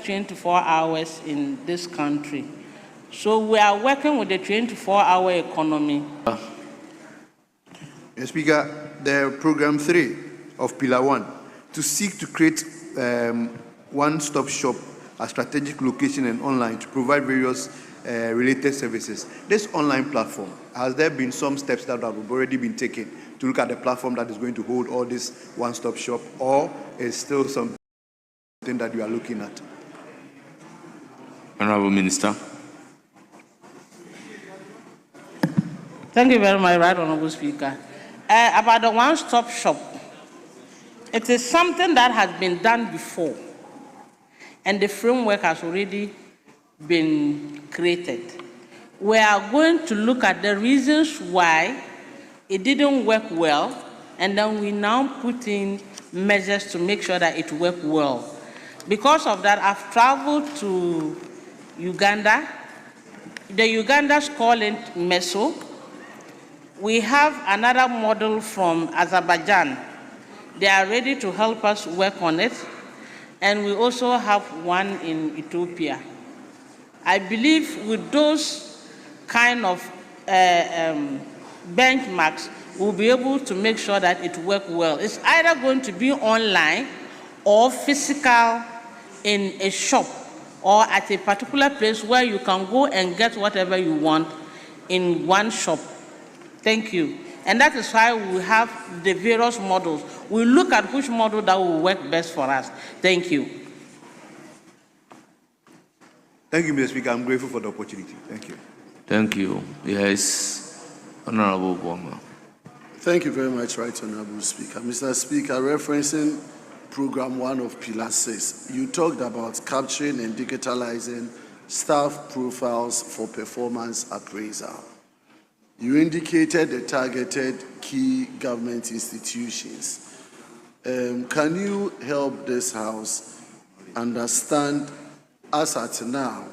24 hours in this country. So we are working with the 24-hour economy. Mr. Speaker, the program 3 of Pillar 1 to seek to create one-stop shop, a strategic location and online to provide various related services. This online platform, has there been some steps that have already been taken to look at the platform that is going to hold all this one-stop shop, or is still something that you are looking at? Honorable Minister. Thank you very much, Right Honorable Speaker. About the one-stop shop, it is something that has been done before, and the framework has already been created. We are going to look at the reasons why it didn't work well, and then we now put in measures to make sure that it works well. Because of that, I've traveled to Uganda. The Ugandans call it MESO. We have another model from Azerbaijan. They are ready to help us work on it. And we also have one in Ethiopia. I believe with those kind of benchmarks, we'll be able to make sure that it works well. It's either going to be online or physical in a shop or at a particular place where you can go and get whatever you want in one shop. Thank you. And that is why we have the various models. We look at which model that will work best for us. Thank you. Thank you, Mr. Speaker. I'm grateful for the opportunity. Thank you. Thank you. Yes, Honorable Boma. Thank you very much, Right Honorable Speaker. Mr. Speaker, referencing Program 1 of Pillar 6, you talked about capturing and digitalizing staff profiles for performance appraisal. You indicated the targeted key government institutions. Can you help this House understand, as at now,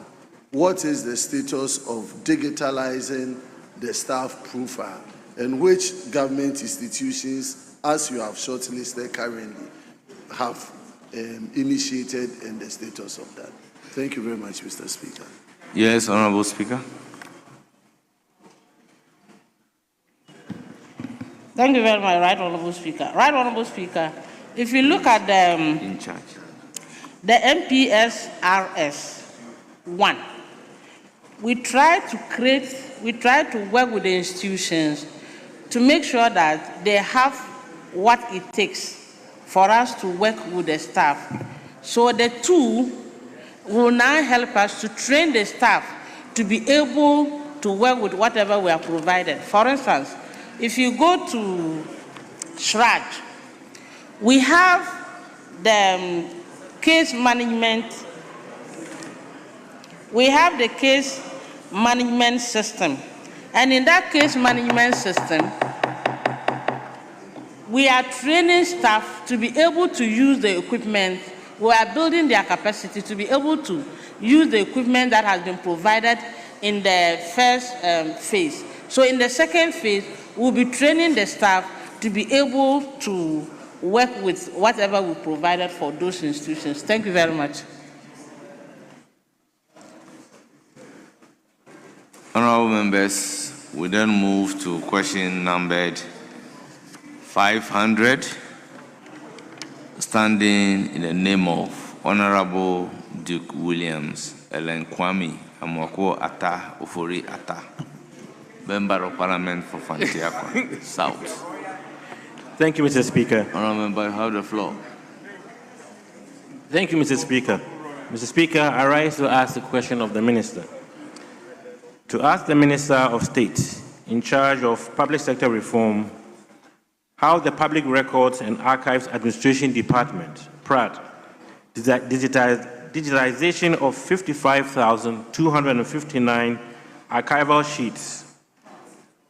what is the status of digitalizing the staff profile, and which government institutions, as you have shortlisted currently, have initiated and the status of that? Thank you very much, Mr. Speaker. Yes, Honorable Speaker. Thank you very much, Right Honorable Speaker. Right Honorable Speaker, if you look at the In charge. the MPSRS 1, we try to work with the institutions to make sure that they have what it takes for us to work with the staff. So the tool will now help us to train the staff to be able to work with whatever we are provided. For instance, if you go to SHRAD, we have the case management. We have the case management system. And in that case management system, we are training staff to be able to use the equipment. We are building their capacity to be able to use the equipment that has been provided in the first phase. So in the second phase, we'll be training the staff to be able to work with whatever we provided for those institutions. Thank you very much. Honorable members, we then move to question numbered 500, standing in the name of Honorable Duke Williams, Ellen Kwame Amwako Ata Ofori Ata, Member of Parliament for Fantiakwa South. Thank you, Mr. Speaker. Honorable member, you have the floor. Thank you, Mr. Speaker. Mr. Speaker, I rise to ask the question of the Minister. To ask the Minister of State in charge of public sector reform how the Public Records and Archives Administration Department, PRAD, digitization of 55,259 archival sheets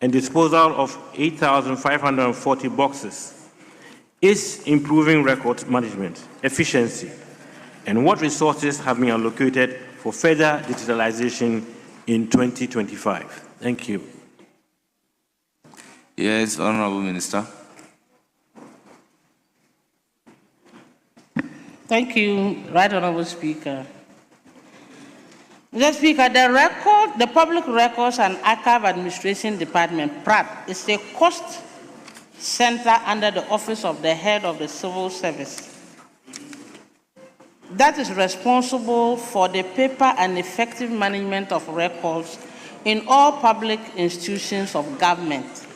and disposal of 8,540 boxes is improving record management efficiency, and what resources have been allocated for further digitalization in 2025? Thank you. Yes, Honorable Minister. Thank you, Right Honorable Speaker. Mr. Speaker, the Public Records and Archive Administration Department, PRAD, is a cost center under the Office of the Head of the Civil Service that is responsible for the paper and effective management of records in all public institutions of government.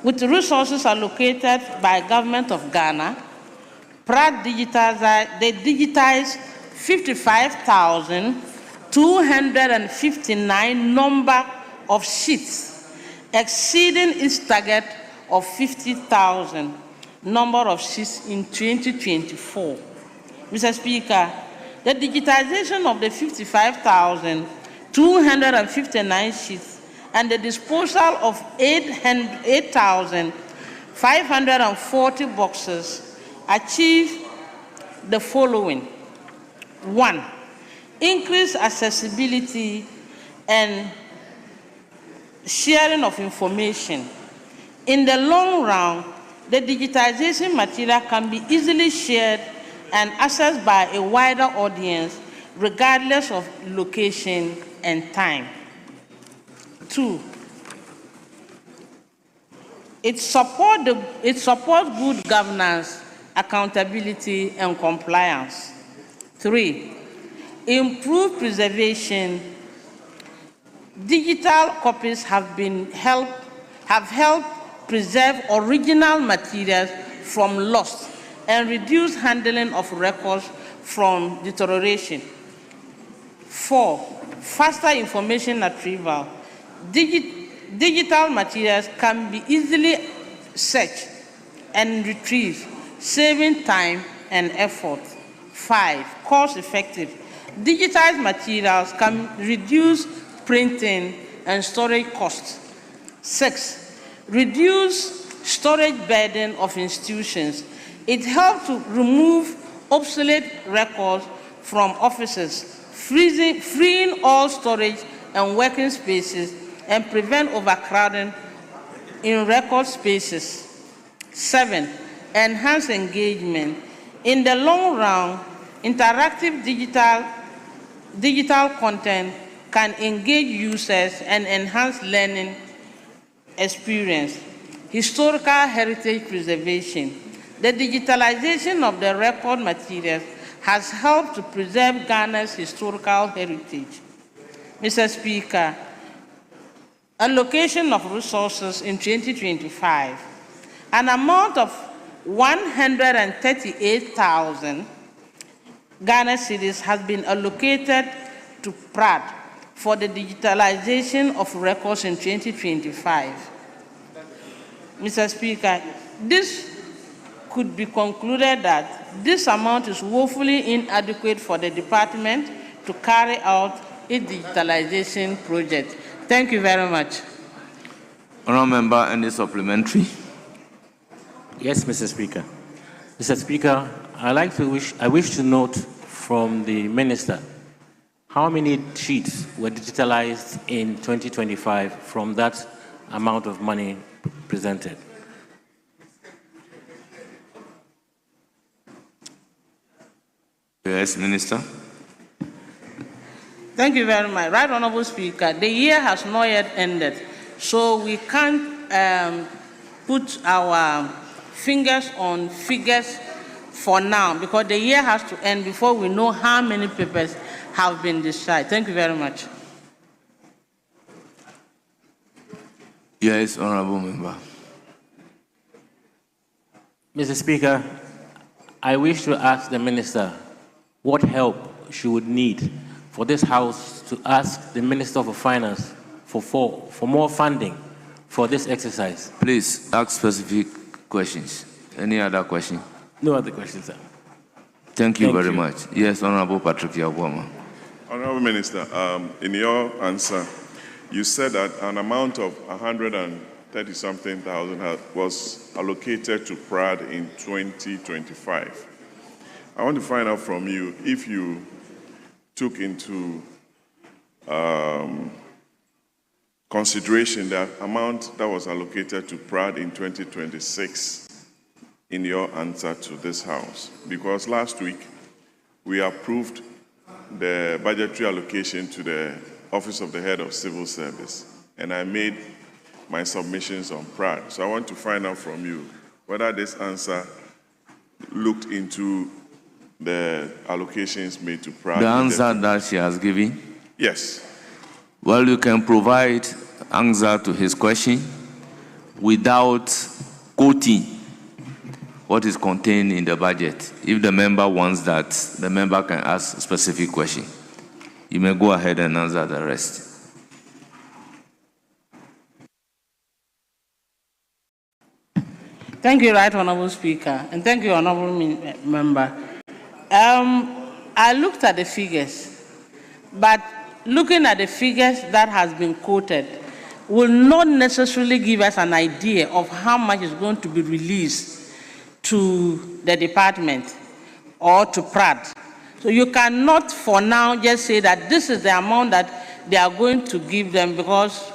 With resources allocated by Government of Ghana, PRAD digitized 55,259 number of sheets, exceeding its target of 50,000 number of sheets in 2024. Mr. Speaker, the digitization of the 55,259 sheets and the disposal of 8,540 boxes achieved the following. 1, increased accessibility and sharing of information. In the long run, the digitization material can be easily shared and accessed by a wider audience, regardless of location and time. 2, it supports good governance, accountability, and compliance. 3, improved preservation. Digital copies have helped preserve original materials from loss and reduce handling of records from deterioration. 4, faster information retrieval. Digital materials can be easily searched and retrieved, saving time and effort. 5, cost effective. Digitized materials can reduce printing and storage costs. 6, reduce storage burden of institutions. It helps to remove obsolete records from offices, freeing all storage and working spaces and prevent overcrowding in record spaces. 7, enhance engagement. In the long run, interactive digital content can engage users and enhance learning experience. Historical heritage preservation. The digitalization of the record materials has helped to preserve Ghana's historical heritage. Mr. Speaker, allocation of resources in 2025, an amount of 138,000 Ghana cedis has been allocated to PRAD for the digitalization of records in 2025. Mr. Speaker, this could be concluded that this amount is woefully inadequate for the department to carry out its digitalization project. Thank you very much. Honourable Member, any supplementary? Yes, Mr. Speaker. Mr. Speaker, I wish to note from the Minister how many sheets were digitalized in 2025 from that amount of money presented. Yes, Minister. Thank you very much. Right Honourable Speaker, the year has not yet ended, so we can't put our fingers on figures for now because the year has to end before we know how many papers have been discharged. Thank you very much. Yes, Honourable Member. Mr. Speaker, I wish to ask the Minister what help she would need for this House to ask the Minister for Finance for more funding for this exercise. Please ask specific questions. Any other question? No other questions, sir. Thank you very much. Yes, Honourable Patrick Yabwama. Honourable Minister, in your answer, you said that an amount of 130-something thousand was allocated to PRAD in 2025. I want to find out from you if you took into consideration that amount that was allocated to PRAD in 2026 in your answer to this House. Because last week we approved the budgetary allocation to the Office of the Head of Civil Service, and I made my submissions on PRAD. So I want to find out from you whether this answer looked into the allocations made to PRAD. The answer that she has given? Yes. Well, you can provide answer to his question without quoting what is contained in the budget. If the member wants that, the member can ask a specific question. You may go ahead and answer the rest. Thank you, Right Honorable Speaker, and thank you, Honorable Member. I looked at the figures, but looking at the figures that has been quoted will not necessarily give us an idea of how much is going to be released to the department or to PRAD. So you cannot for now just say that this is the amount that they are going to give them, because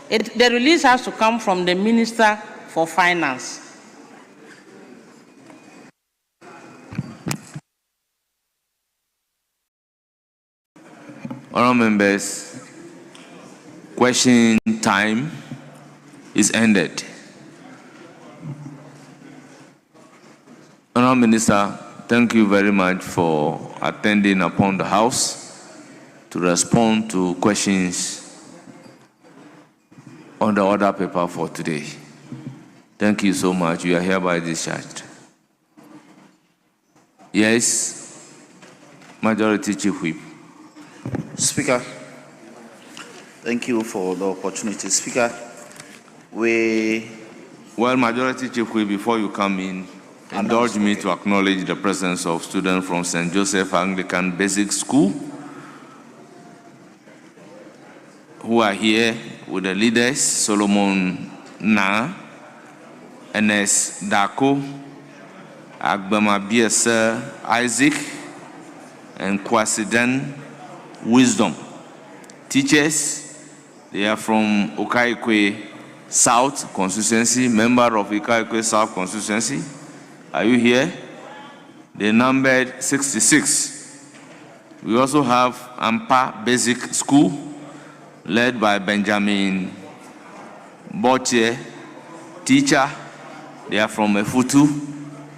the release has to come from the Minister for Finance. Honourable members, question time is ended. Honourable Minister, thank you very much for attending upon the House to respond to questions on the order paper for today. Thank you so much. You are hereby discharged. Yes, Majority Chief Whip. Speaker, thank you for the opportunity. Speaker, Well, Majority Chief Whip, before you come in, indulge me to acknowledge the presence of students from St. Joseph Anglican Basic School who are here with the leaders, Solomon Na, Enes Dako, Agbama Biesa Isaac, and Kwasidan Wisdom. Teachers, they are from Okaikwe South constituency, member of Okaikwe South constituency. Are you here? They numbered 66. We also have Ampa Basic School, led by Benjamin Boche, teacher. They are from Efutu.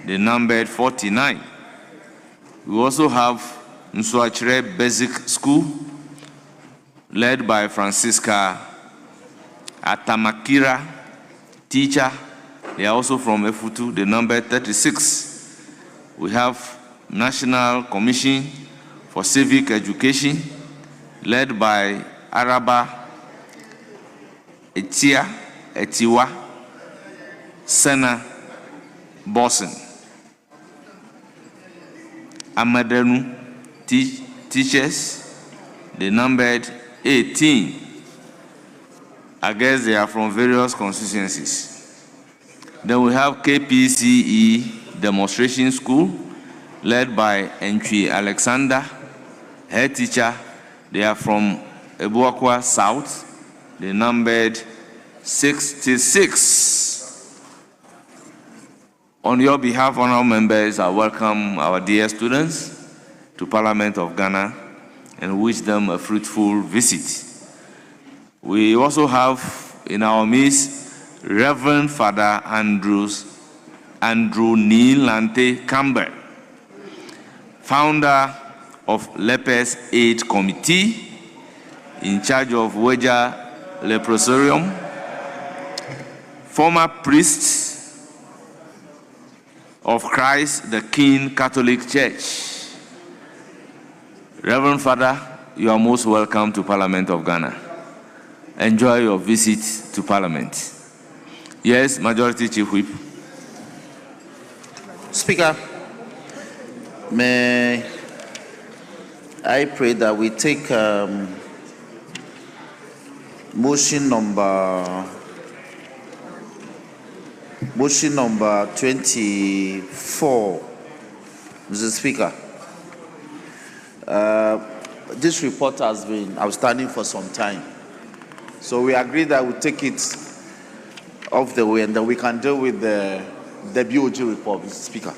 They numbered 49. We also have Nsuachire Basic School, led by Francisca Atamakira, teacher. They are also from Efutu. They number 36. We have National Commission for Civic Education, led by Araba Etiwa Sena Bossen. Amadenu teachers, they numbered 18. I guess they are from various constituencies. Then we have KPCE Demonstration School, led by Entry Alexander, head teacher. They are from Ebuakwa South. They numbered 66. On your behalf, honorable members, I welcome our dear students to Parliament of Ghana and wish them a fruitful visit. We also have in our midst Reverend Father Andrew Neil Lante Campbell, founder of Lepers Aid Committee, in charge of Weja Leprosarium, former priest of Christ the King Catholic Church. Reverend Father, you are most welcome to Parliament of Ghana. Enjoy your visit to Parliament. Yes, Majority Chief Whip. Speaker, may I pray that we take motion number 24, Mr. Speaker. This report has been outstanding for some time. So we agree that we take it off the way and then we can deal with the BOG report, Mr. Speaker.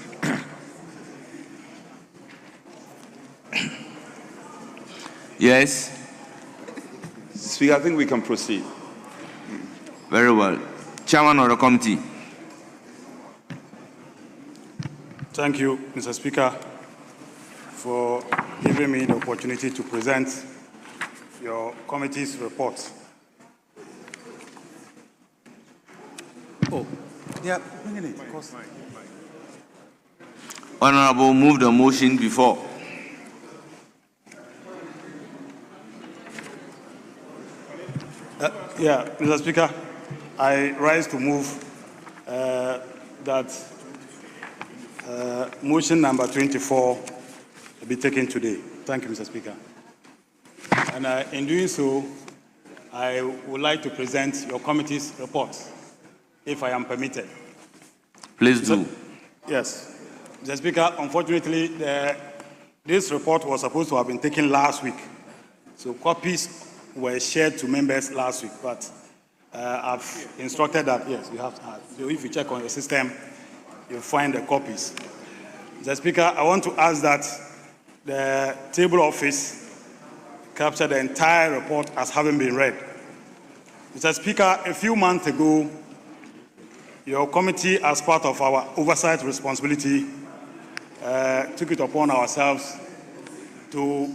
Yes? Speaker, I think we can proceed. Very well. Chairman of the committee. Thank you, Mr. Speaker, for giving me the opportunity to present your committee's report. Oh, yeah, bringing it, of course. Honorable, move the motion before. Yeah, Mr. Speaker, I rise to move that motion number 24 be taken today. Thank you, Mr. Speaker. And in doing so, I would like to present your committee's report, if I am permitted. Please do. Yes. Mr. Speaker, unfortunately, this report was supposed to have been taken last week. So copies were shared to members last week, but I've instructed that, yes, you have to have. So if you check on your system, you'll find the copies. Mr. Speaker, I want to ask that the table office capture the entire report as having been read. Mr. Speaker, a few months ago, your committee, as part of our oversight responsibility, took it upon ourselves to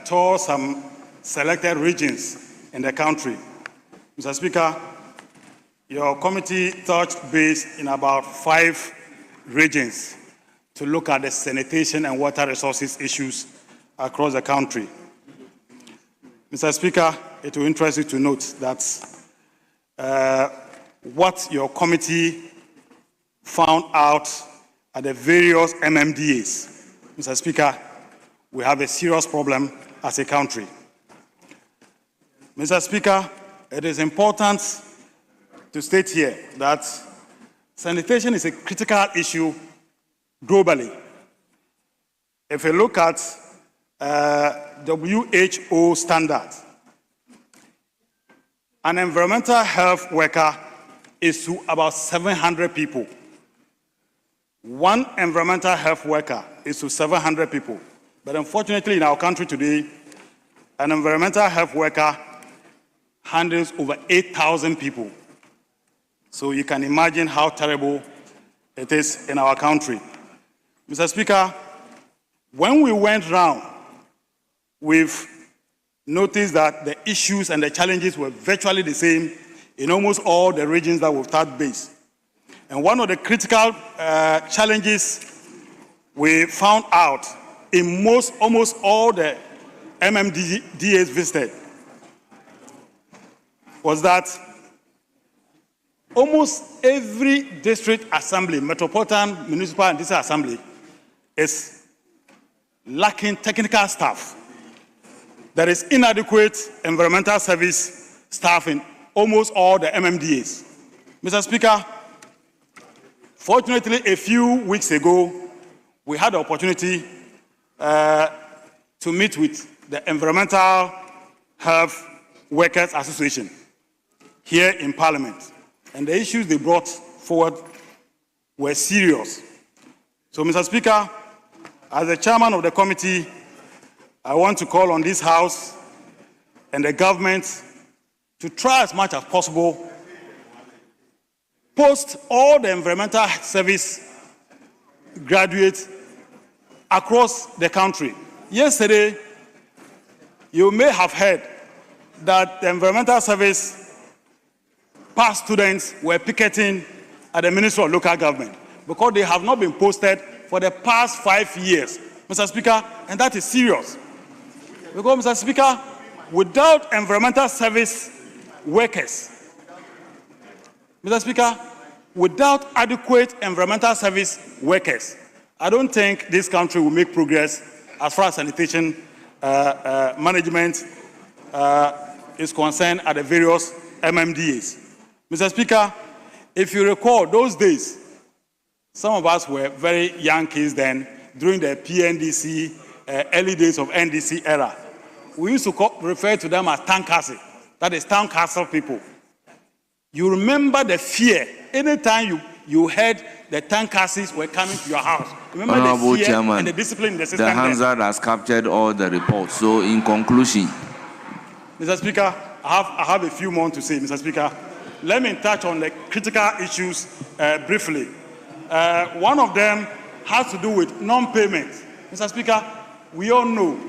tour some selected regions in the country. Mr. Speaker, your committee touched base in about 5 regions to look at the sanitation and water resources issues across the country. Mr. Speaker, it will interest you to note that what your committee found out at the various MMDAs. Mr. Speaker, we have a serious problem as a country. Mr. Speaker, it is important to state here that sanitation is a critical issue globally. If you look at WHO standards, an environmental health worker is to about 700 people. One environmental health worker is to 700 people. But unfortunately, in our country today, an environmental health worker handles over 8,000 people. So you can imagine how terrible it is in our country. Mr. Speaker, when we went round, we've noticed that the issues and the challenges were virtually the same in almost all the regions that we've touched base. And one of the critical challenges we found out in almost all the MMDAs visited was that almost every district assembly, metropolitan, municipal, and district assembly is lacking technical staff. There is inadequate environmental service staff in almost all the MMDAs. Mr. Speaker, fortunately, a few weeks ago, we had the opportunity to meet with the Environmental Health Workers Association here in Parliament. And the issues they brought forward were serious. So, Mr. Speaker, as the chairman of the committee, I want to call on this House and the government to try as much as possible post all the environmental service graduates across the country. Yesterday, you may have heard that the environmental service past students were picketing at the Ministry of Local Government because they have not been posted for the past 5 years, Mr. Speaker, and that is serious. Because, Mr. Speaker, without environmental service workers, Mr. Speaker, without adequate environmental service workers, I don't think this country will make progress as far as sanitation management is concerned at the various MMDAs. Mr. Speaker, if you recall those days, some of us were very young kids then, during the PNDC, early days of NDC era. We used to refer to them as town castle, that is town castle people. You remember the fear anytime you heard the town castles were coming to your house. Remember Honorable the fear Chairman, and the discipline in the system. the Hansard has captured all the reports. So, in conclusion, Mr. Speaker, I have a few more to say, Mr. Speaker. Let me touch on the critical issues briefly. One of them has to do with non-payment. Mr. Speaker, we all know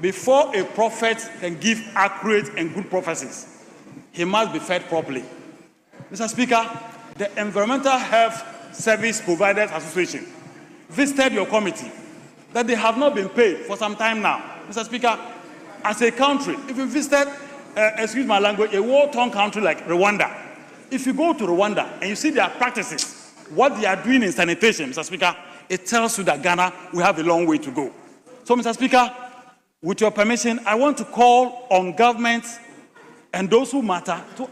before a prophet can give accurate and good prophecies, he must be fed properly. Mr. Speaker, the Environmental Health Service Providers Association visited your committee that they have not been paid for some time now. Mr. Speaker, as a country, if you visited, excuse my language, a war-torn country like Rwanda, if you go to Rwanda and you see their practices, what they are doing in sanitation, Mr. Speaker, it tells you that Ghana will have a long way to go. So, Mr. Speaker, with your permission, I want to call on governments and those who matter to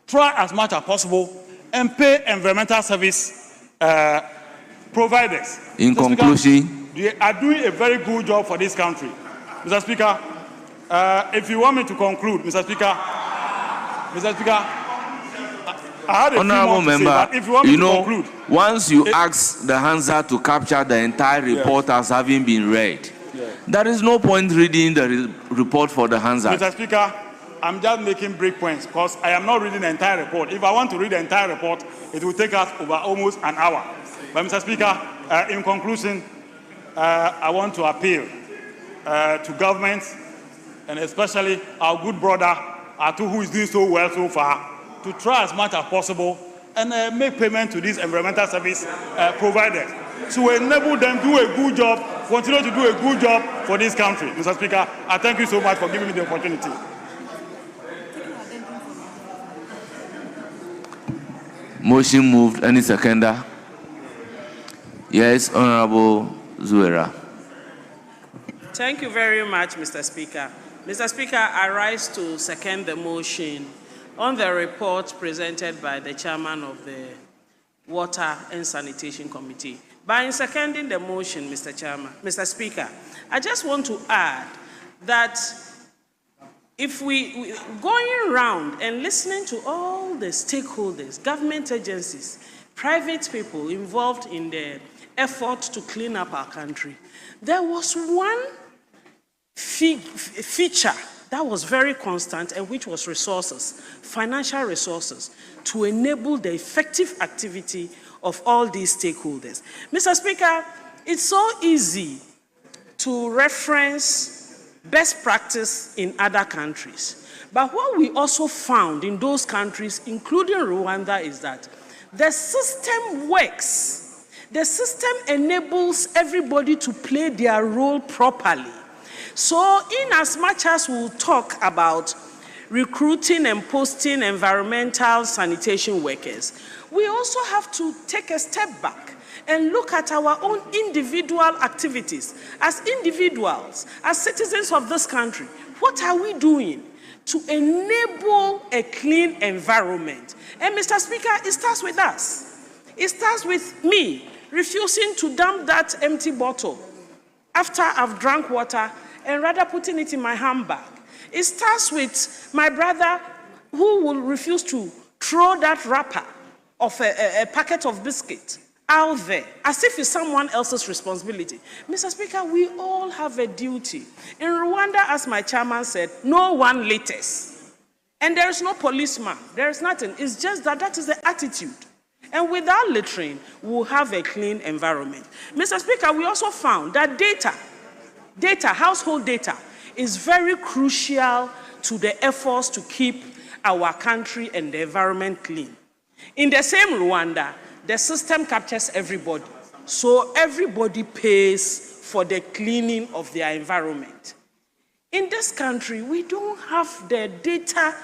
try as much as possible and pay environmental service providers. in Mr. conclusion, Speaker, they are doing a very good job for this country. Mr. Speaker, if you want me to conclude, Mr. Speaker, I had a Honorable few more to say, member, but if you want me to conclude. once you ask the Hansard to capture the entire report as having been read, there is no point reading the report for the Hansard. Mr. Speaker, I'm just making brief points because I am not reading the entire report. If I want to read the entire report, it will take us over almost an hour. But Mr. Speaker, in conclusion, I want to appeal to governments and especially our good brother, Atu, who is doing so well so far, to try as much as possible and make payment to these environmental service providers to enable them to do a good job, continue to do a good job for this country. Mr. Speaker, I thank you so much for giving me the opportunity. Motion moved. Any seconder? Yes, Honorable Zuera. Thank you very much, Mr. Speaker. Mr. Speaker, I rise to second the motion on the report presented by the chairman of the Water and Sanitation Committee. By seconding the motion, Mr. Speaker, I just want to add that if we going around and listening to all the stakeholders, government agencies, private people involved in the effort to clean up our country, there was one feature that was very constant and which was resources, financial resources, to enable the effective activity of all these stakeholders. Mr. Speaker, it's so easy to reference best practice in other countries. But what we also found in those countries, including Rwanda, is that the system works. The system enables everybody to play their role properly. So in as much as we'll talk about recruiting and posting environmental sanitation workers, we also have to take a step back and look at our own individual activities. As individuals, as citizens of this country, what are we doing to enable a clean environment? And Mr. Speaker, it starts with us. It starts with me refusing to dump that empty bottle after I've drank water and rather putting it in my handbag. It starts with my brother who will refuse to throw that wrapper of a packet of biscuit out there as if it's someone else's responsibility. Mr. Speaker, we all have a duty. In Rwanda, as my chairman said, no one litters. And there is no policeman. There is nothing. It's just that that is the attitude. And without littering, we'll have a clean environment. Mr. Speaker, we also found that household data, is very crucial to the efforts to keep our country and the environment clean. In the same Rwanda, the system captures everybody. So everybody pays for the cleaning of their environment. In this country, we don't have the data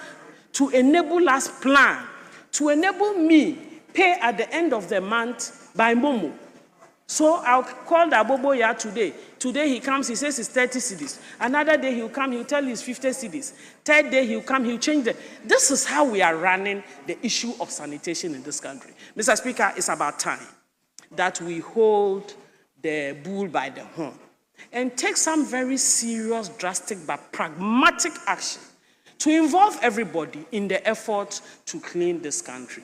to enable us plan, to enable me pay at the end of the month by Momo. So I'll call the Aboboya today. Today he comes, he says it's 30 cedis. Another day he'll come, he'll tell you it's 50 cedis. Third day he'll come, he'll change it. This is how we are running the issue of sanitation in this country. Mr. Speaker, it's about time that we hold the bull by the horn and take some very serious, drastic, but pragmatic action to involve everybody in the effort to clean this country.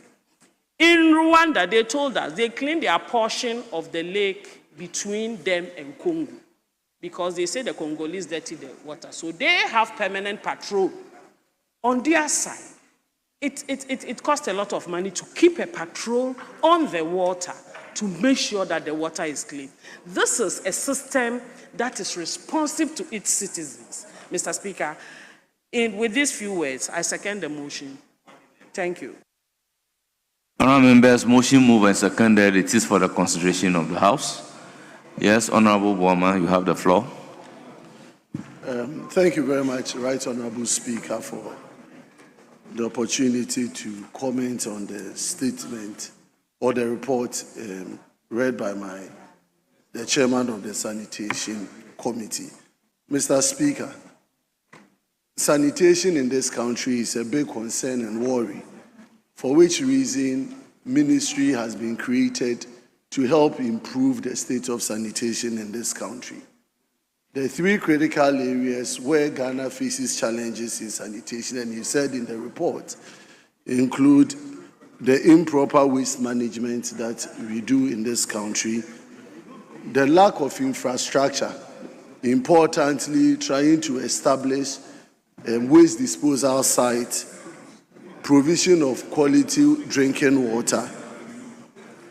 In Rwanda, they told us they cleaned their portion of the lake between them and Congo, because they say the Congolese dirty the water. So they have permanent patrol on their side. It costs a lot of money to keep a patrol on the water to make sure that the water is clean. This is a system that is responsive to its citizens. Mr. Speaker, with these few words, I second the motion. Thank you. Honourable members, motion moved and seconded. It is for the consideration of the House. Yes, Honourable Boma, you have the floor. Thank you very much, Right Honourable Speaker, for the opportunity to comment on the statement or the report read by the chairman of the Sanitation Committee. Mr. Speaker, sanitation in this country is a big concern and worry, for which reason ministry has been created to help improve the state of sanitation in this country. The three critical areas where Ghana faces challenges in sanitation, and you said in the report, include the improper waste management that we do in this country, the lack of infrastructure, importantly, trying to establish waste disposal sites, provision of quality drinking water,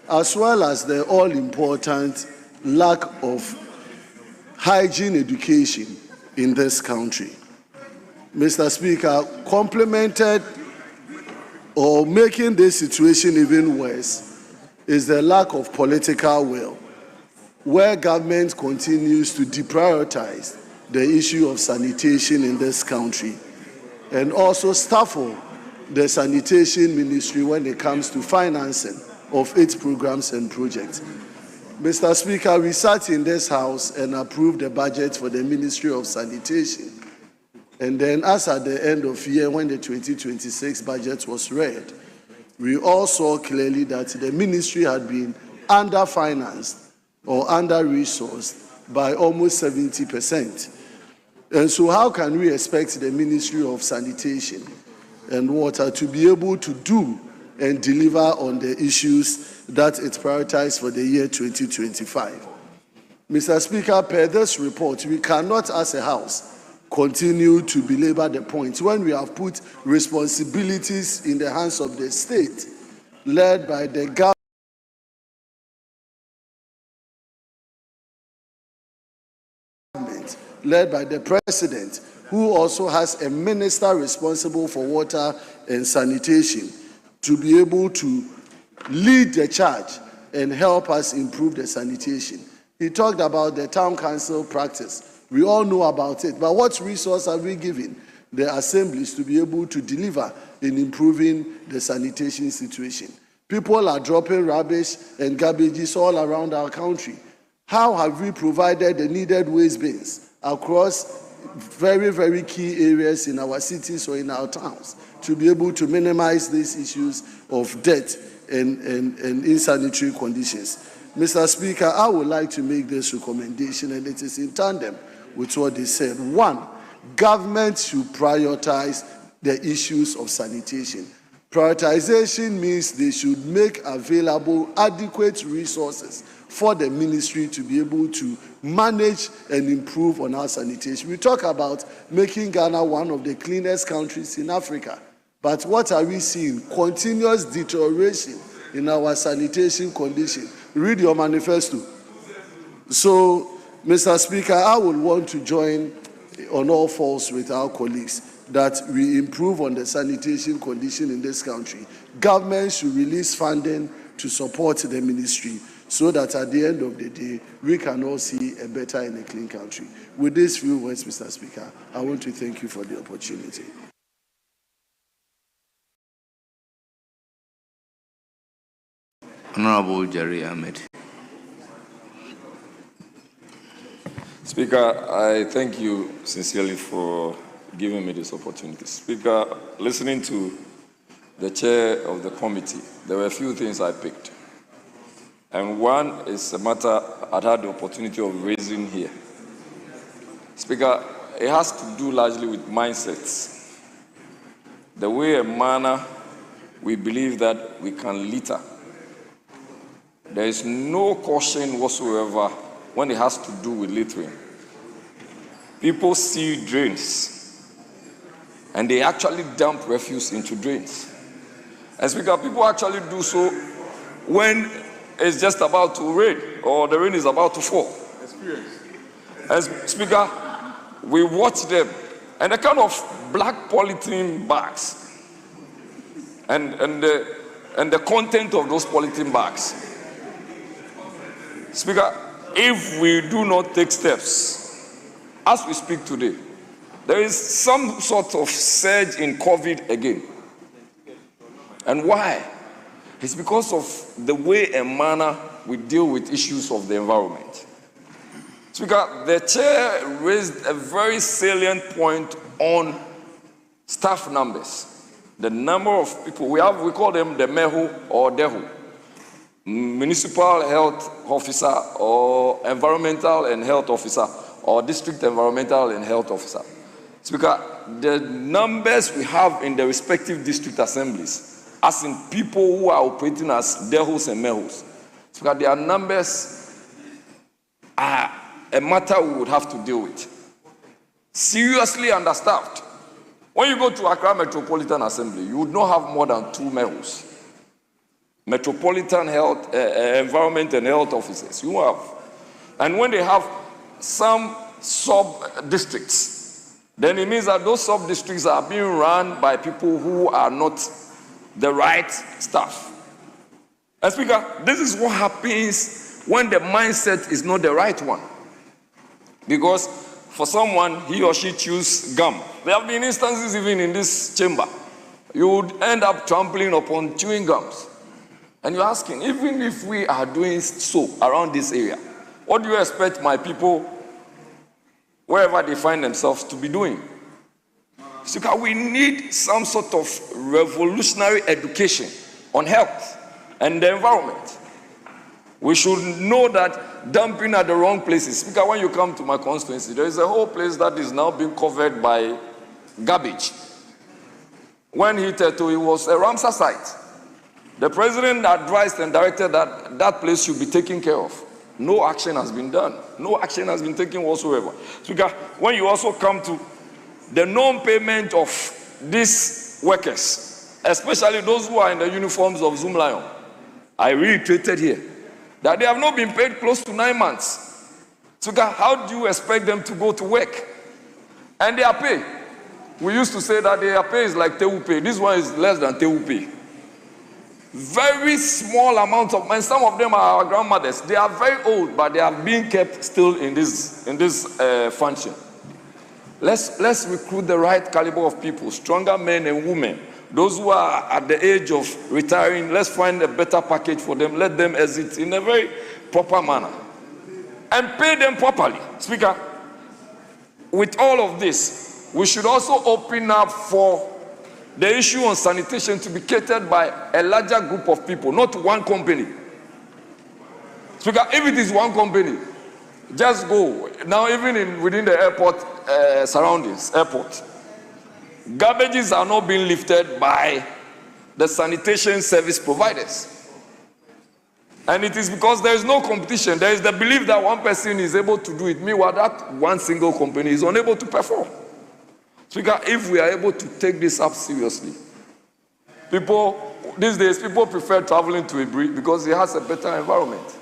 as well as the all-important lack of hygiene education in this country. Mr. Speaker, complemented or making this situation even worse is the lack of political will, where government continues to deprioritize the issue of sanitation in this country and also stifle the sanitation ministry when it comes to financing of its programs and projects. Mr. Speaker, we sat in this House and approved the budget for the Ministry of Sanitation. And then as at the end of year, when the 2026 budget was read, we all saw clearly that the ministry had been underfinanced or under-resourced by almost 70%. And so how can we expect the Ministry of Sanitation and Water to be able to do and deliver on the issues that it prioritized for the year 2025? Mr. Speaker, per this report, we cannot, as a House, continue to belabor the point when we have put responsibilities in the hands of the state, led by the government, led by the president, who also has a minister responsible for water and sanitation, to be able to lead the charge and help us improve the sanitation. He talked about the town council practice. We all know about it, but what resource are we giving the assemblies to be able to deliver in improving the sanitation situation? People are dropping rubbish and garbages all around our country. How have we provided the needed waste bins across very, very key areas in our cities or in our towns to be able to minimize these issues of dirt and insanitary conditions? Mr. Speaker, I would like to make this recommendation, and it is in tandem with what they said. One, government should prioritize the issues of sanitation. Prioritization means they should make available adequate resources for the ministry to be able to manage and improve on our sanitation. We talk about making Ghana one of the cleanest countries in Africa. But what are we seeing? Continuous deterioration in our sanitation condition. Read your manifesto. So, Mr. Speaker, I would want to join on all fours with our colleagues that we improve on the sanitation condition in this country. Government should release funding to support the ministry so that at the end of the day, we can all see a better and a clean country. With these few words, Mr. Speaker, I want to thank you for the opportunity. Honorable Jerry Ahmed. Speaker, I thank you sincerely for giving me this opportunity. Speaker, listening to the chair of the committee, there were a few things I picked. And one is a matter I'd had the opportunity of raising here. Speaker, it has to do largely with mindsets. The way and manner we believe that we can litter there is no caution whatsoever when it has to do with littering. People see drains, and they actually dump refuse into drains. And Speaker, people actually do so when it's just about to rain or the rain is about to fall. As Speaker, we watch them, and the kind of black polythene bags and the content of those polythene bags. Speaker, if we do not take steps, as we speak today, there is some sort of surge in COVID again. And why? It's because of the way and manner we deal with issues of the environment. Speaker, the chair raised a very salient point on staff numbers. The number of people we call them the MEHO or DEHO, Municipal Health Officer or Environmental and Health Officer or District Environmental and Health Officer. Speaker, the numbers we have in the respective district assemblies, as in people who are operating as DEHOs and MEHOs, Speaker, their numbers are a matter we would have to deal with. Seriously understaffed. When you go to Accra Metropolitan Assembly, you would not have more than 2 MEHOs. Metropolitan Health, Environment and Health Officers, you have. And when they have some sub-districts, then it means that those sub-districts are being run by people who are not the right staff. And Speaker, this is what happens when the mindset is not the right one. Because for someone, he or she choose gum. There have been instances even in this chamber. You would end up trampling upon chewing gums. And you're asking, even if we are doing so around this area, what do you expect my people, wherever they find themselves, to be doing? So we need some sort of revolutionary education on health and the environment. We should know that dumping at the wrong places. Because when you come to my constituency, there is a whole place that is now being covered by garbage. When he said it was a Ramsar site. The president advised and directed that that place should be taken care of. No action has been done. No action has been taken whatsoever. Because when you also come to the non-payment of these workers, especially those who are in the uniforms of Zoom Lion, I reiterated here that they have not been paid close to 9 months. So how do you expect them to go to work? And their pay, we used to say that their pay is like Tewu pay. This one is less than Tewu pay. Very small amount of money. Some of them are our grandmothers. They are very old, but they are being kept still in this function. Let's recruit the right caliber of people, stronger men and women. Those who are at the age of retiring, let's find a better package for them. Let them exit in a very proper manner. And pay them properly. Speaker, with all of this, we should also open up for the issue on sanitation to be catered by a larger group of people, not one company. Speaker, if it is one company, just go. Now, even within the airport surroundings, garbages are not being lifted by the sanitation service providers. And it is because there is no competition. There is the belief that one person is able to do it. Meanwhile, that one single company is unable to perform. Speaker, if we are able to take this up seriously, these days, people prefer traveling to Ebri because it has a better environment.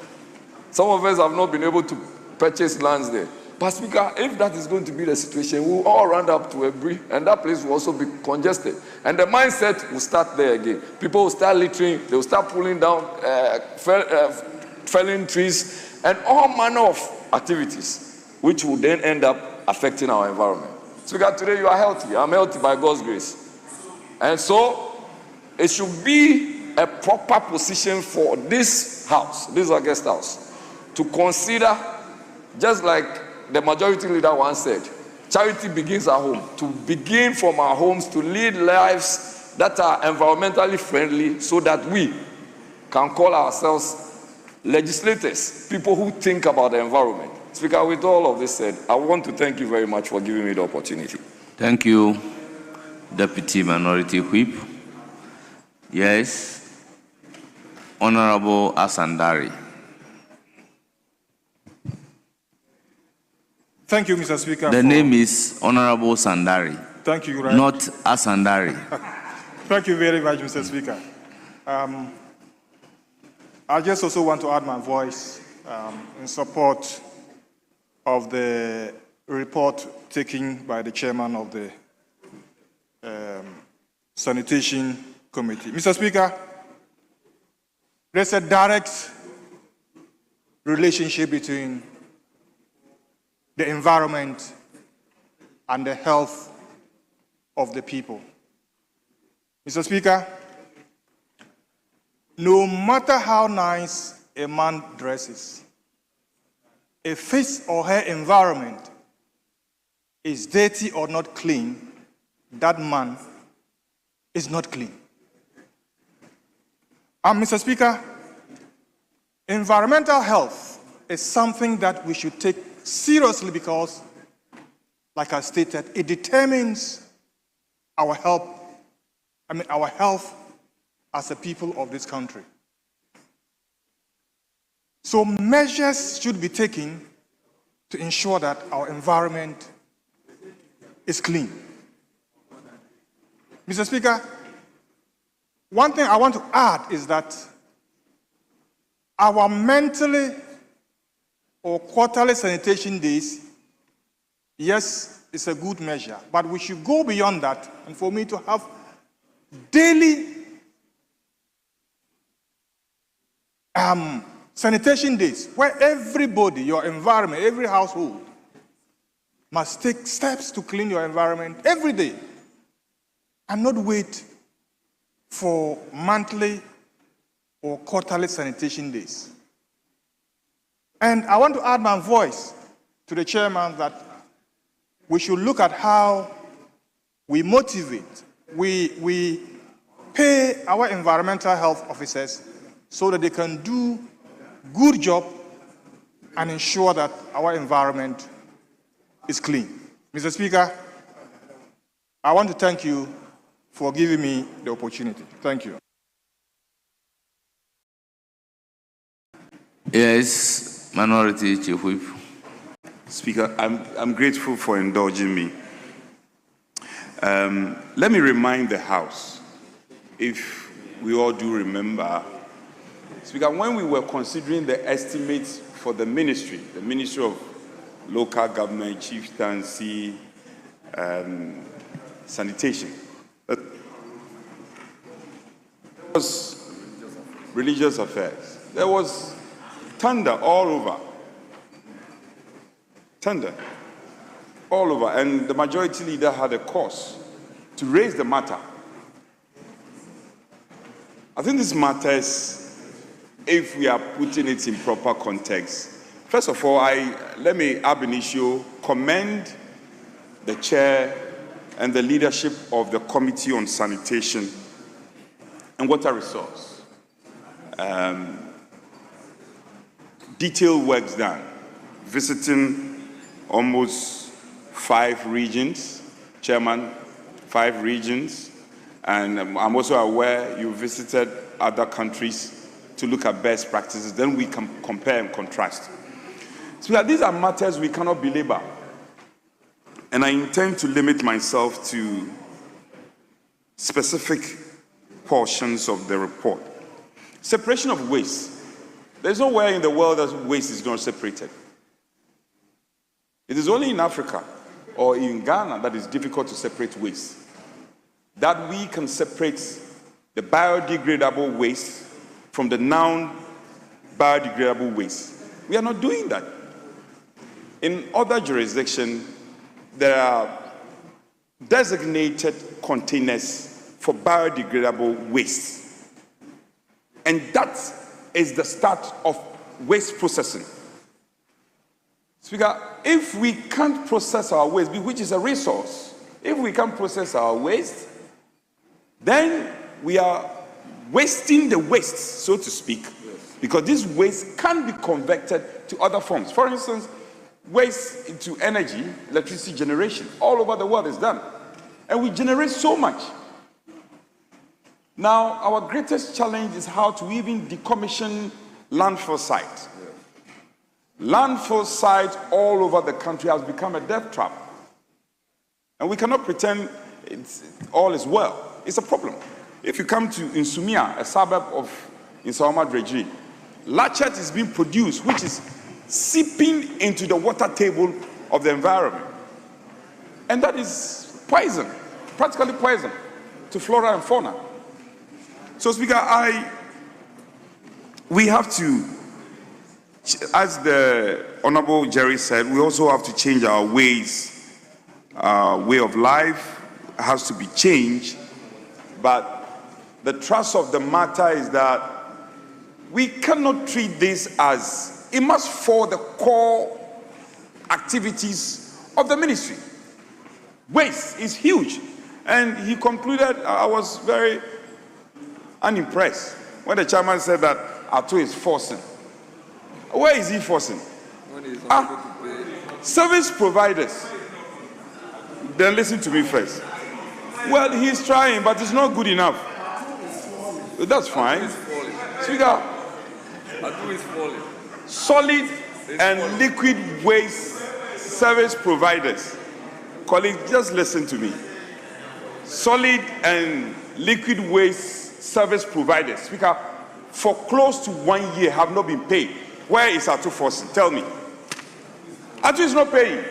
Some of us have not been able to purchase lands there. But Speaker, if that is going to be the situation, we'll all round up to Ebri, and that place will also be congested. And the mindset will start there again. People will start littering, they will start pulling down, felling trees, and all manner of activities, which will then end up affecting our environment. Speaker, today you are healthy. I'm healthy by God's grace. And so, it should be a proper position for this house, this August House, to consider, just like the majority leader once said, charity begins at home. To begin from our homes, to lead lives that are environmentally friendly so that we can call ourselves legislators, people who think about the environment. Speaker, with all of this said, I want to thank you very much for giving me the opportunity. Thank you, Deputy Minority Whip. Yes, Honorable Asandari. Thank you, Mr. Speaker. The name is Honorable Sandari. Thank you, right? Not Asandari. Thank you very much, Mr. Speaker. I just also want to add my voice in support of the report taken by the chairman of the Sanitation Committee. Mr. Speaker, there's a direct relationship between the environment and the health of the people. Mr. Speaker, no matter how nice a man dresses, if his or her environment is dirty or not clean, that man is not clean. Mr. Speaker, environmental health is something that we should take seriously because, like I stated, it determines our health as a people of this country. So measures should be taken to ensure that our environment is clean. Mr. Speaker, one thing I want to add is that our monthly or quarterly sanitation days, yes, it's a good measure, but we should go beyond that, and for me to have daily sanitation days where everybody, your environment, every household must take steps to clean your environment every day and not wait for monthly or quarterly sanitation days. And I want to add my voice to the chairman that we should look at how we motivate, we pay our environmental health officers so that they can do good job and ensure that our environment is clean. Mr. Speaker, I want to thank you for giving me the opportunity. Thank you. Yes, Minority Chief Whip. Speaker, I'm grateful for indulging me. Let me remind the House, if we all do remember, Speaker, when we were considering the estimates for the Ministry of Local Government, Chieftaincy, Sanitation, that was religious affairs. There was thunder all over. Thunder all over. And the majority leader had a course to raise the matter. I think this matters if we are putting it in proper context. First of all, let me ab initio commend the chair and the leadership of the Committee on Sanitation and Water Resource. Detailed works done, visiting almost 5 regions, Chairman, 5 regions, and I'm also aware you visited other countries to look at best practices, then we can compare and contrast. So these are matters we cannot belabor. And I intend to limit myself to specific portions of the report. Separation of waste. There's nowhere in the world that waste is not separated. It is only in Africa or in Ghana that it's difficult to separate waste. That we can separate the biodegradable waste from the non-biodegradable waste. We are not doing that. In other jurisdictions, there are designated containers for biodegradable waste. And that is the start of waste processing. Speaker, if we can't process our waste, which is a resource, if we can't process our waste, then we are wasting the waste, so to speak, because this waste can be converted to other forms. For instance, waste into energy, electricity generation, all over the world is done. And we generate so much. Now, our greatest challenge is how to even decommission landfill sites. Landfill sites all over the country has become a death trap. And we cannot pretend all is well. It's a problem. If you come to Insumia, a suburb of Insawama Dredgery, latchet is being produced, which is seeping into the water table of the environment. And that is poison, practically poison to flora and fauna. So, Speaker, we have to, as the Honorable Jerry said, we also have to change our ways. Our way of life has to be changed. But the thrust of the matter is that we cannot treat this as, it must fall the core activities of the ministry. Waste is huge. And he concluded, I was very unimpressed when the chairman said that Ato is forcing. Where is he forcing? Service providers. Then listen to me first. Well, he's trying, but it's not good enough. That's fine. Speaker, solid and liquid waste service providers. Colleagues, just listen to me. Solid and liquid waste service providers, Speaker, for close to 1 year have not been paid. Where is Ato forcing? Tell me. Ato is not paying.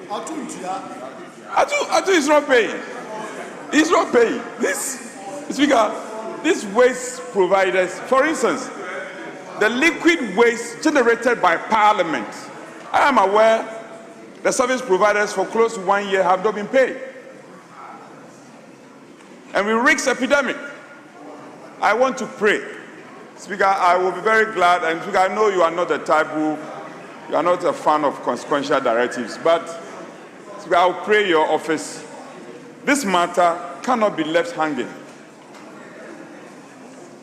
Ato is not paying. He's not paying. This, Speaker, these waste providers, for instance, the liquid waste generated by Parliament, I am aware the service providers for close to 1 year have not been paid. And we risk epidemic. I want to pray. Speaker, I will be very glad, and Speaker, I know you are not the type who, you are not a fan of consequential directives, but Speaker, I will pray your office. This matter cannot be left hanging.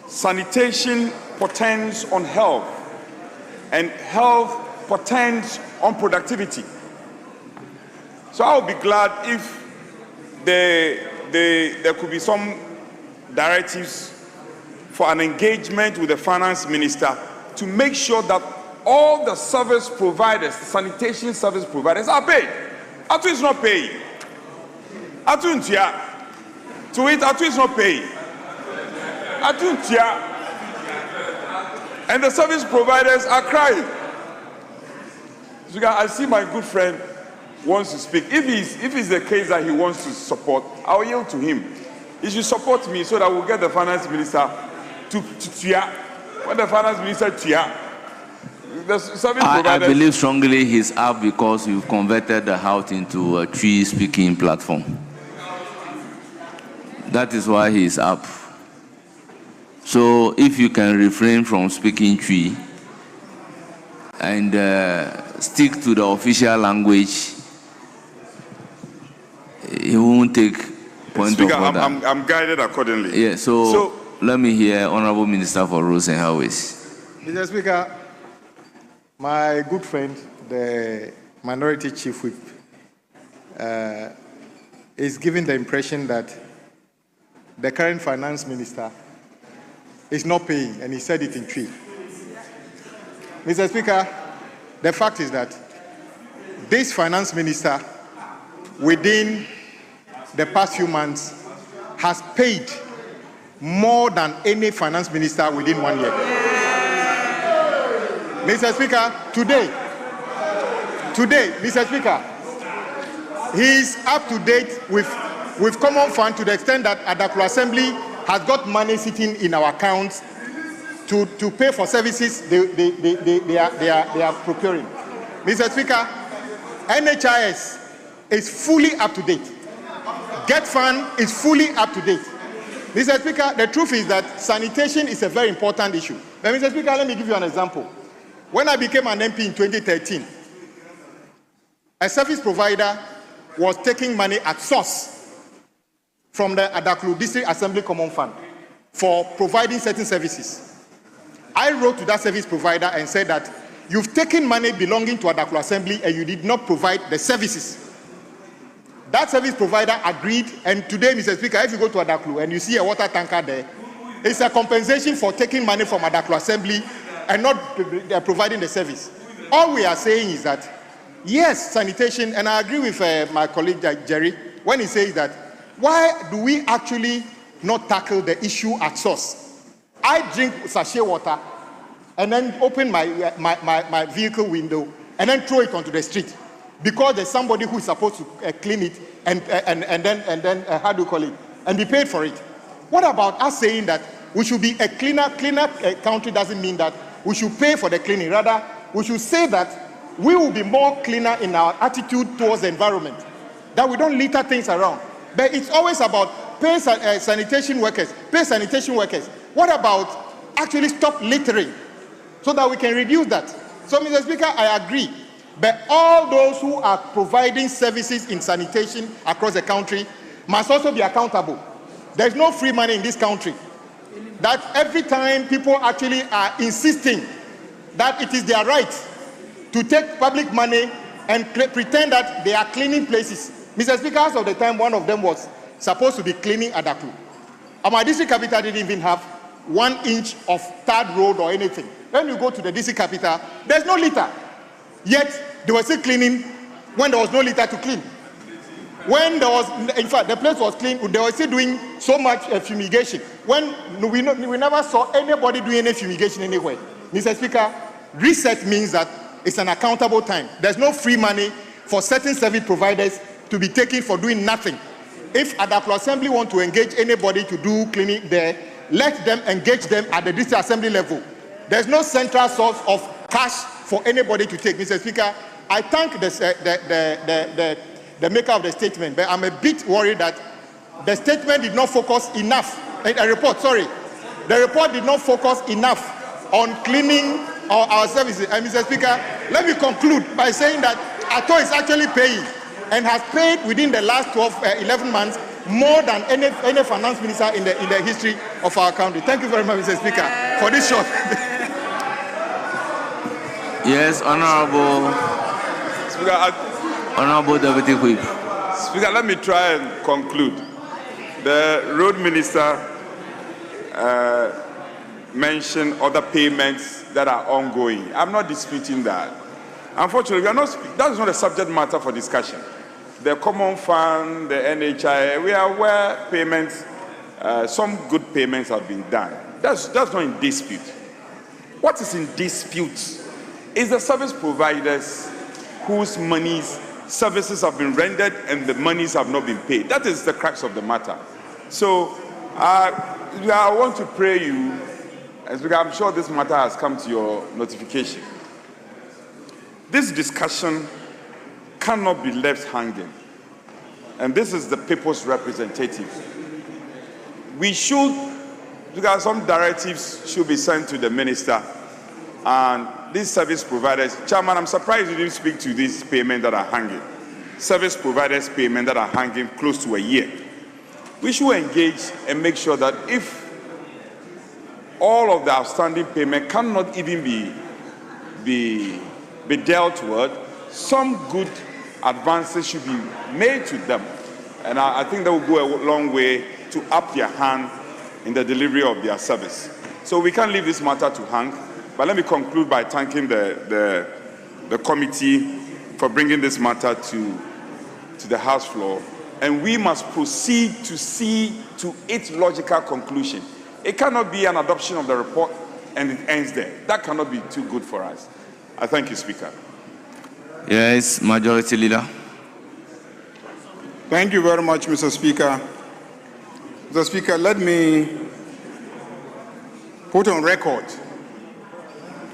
Sanitation portends on health, and health portends on productivity. So I would be glad if there could be some directives for an engagement with the finance minister to make sure that all the service providers, sanitation service providers, are paid. Ato is not paying. Ato Ntia. To it, Ato is not paying. Ato Ntia. And the service providers are crying. So I see my good friend wants to speak. If it's the case that he wants to support, I'll yield to him. He should support me so that we'll get the finance minister to Tia. When the finance minister Tia, the service I believe strongly he's up because you've converted the house into a tree speaking platform. That is why he's up. So if you can refrain from speaking tree and stick to the official language, he won't take point Speaker, of order. I'm guided accordingly. Yeah, so let me hear Honorable Minister for Roads and Highways. Mr. Speaker, my good friend, the Minority Chief Whip, is giving the impression that the current finance minister is not paying, and he said it in tree. Mr. Speaker, the fact is that this finance minister, within the past few months, has paid more than any finance minister within 1 year. Mr. Speaker, today, Mr. Speaker, he is up to date with common fund to the extent that Adaklu Assembly has got money sitting in our accounts to pay for services they are procuring. Mr. Speaker, NHIS is fully up to date. Get Fund is fully up to date. Mr. Speaker, the truth is that sanitation is a very important issue. But Mr. Speaker, let me give you an example. When I became an MP in 2013, a service provider was taking money at source from the Adaklu District Assembly Common Fund for providing certain services. I wrote to that service provider and said that you've taken money belonging to Adaklu Assembly and you did not provide the services. That service provider agreed, and today, Mr. Speaker, if you go to Adaklu and you see a water tanker there, it's a compensation for taking money from Adaklu Assembly and not providing the service. All we are saying is that, yes, sanitation, and I agree with my colleague Jerry, when he says that, why do we actually not tackle the issue at source? I drink sachet water and then open my vehicle window and then throw it onto the street because there's somebody who is supposed to clean it and then how do you call it, and be paid for it. What about us saying that we should be a cleaner country? Doesn't mean that we should pay for the cleaning. Rather, we should say that we will be more cleaner in our attitude towards the environment, that we don't litter things around. But it's always about pay sanitation workers, pay sanitation workers. What about actually stop littering so that we can reduce that? So, Mr. Speaker, I agree. But all those who are providing services in sanitation across the country must also be accountable. There's no free money in this country. That every time people actually are insisting that it is their right to take public money and pretend that they are cleaning places. Mr. Speaker, as of the time, one of them was supposed to be cleaning Adaku. My district capital didn't even have 1 inch of tarred road or anything. When you go to the district capital, there's no litter. Yet, they were still cleaning when there was no litter to clean. When there was, in fact, the place was clean, they were still doing so much fumigation. When we never saw anybody doing any fumigation anywhere. Mr. Speaker, reset means that it's an accountable time. There's no free money for certain service providers to be taken for doing nothing. If Adaplo Assembly want to engage anybody to do cleaning there, let them engage them at the district assembly level. There's no central source of cash for anybody to take. Mr. Speaker, I thank the maker of the statement, but I'm a bit worried that the statement did not focus enough. The report did not focus enough on cleaning our services. And Mr. Speaker, let me conclude by saying that ATO is actually paying and has paid within the last 11 months more than any finance minister in the history of our country. Thank you very much, Mr. Speaker, for this short. Yes, Honorable. Speaker, Honorable Deputy Whip. Speaker, let me try and conclude. The road minister mentioned other payments that are ongoing. I'm not disputing that. Unfortunately, that is not a subject matter for discussion. The Common Fund, the NHI, we are aware payments, some good payments have been done. That's not in dispute. What is in dispute is the service providers whose services have been rendered and the monies have not been paid. That is the crux of the matter. So I want to pray you, because I'm sure this matter has come to your notification. This discussion cannot be left hanging. And this is the people's representative. We should, because some directives should be sent to the minister and these service providers. Chairman, I'm surprised you didn't speak to these payments that are hanging. Service providers payment that are hanging close to a year. We should engage and make sure that if all of the outstanding payment cannot even be dealt with, some good advances should be made to them. And I think that will go a long way to up their hand in the delivery of their service. So we can't leave this matter to hang. But let me conclude by thanking the committee for bringing this matter to the House floor. And we must proceed to see to its logical conclusion. It cannot be an adoption of the report and it ends there. That cannot be too good for us. I thank you, Speaker. Yes, Majority Leader. Thank you very much, Mr. Speaker. Mr. Speaker, let me put on record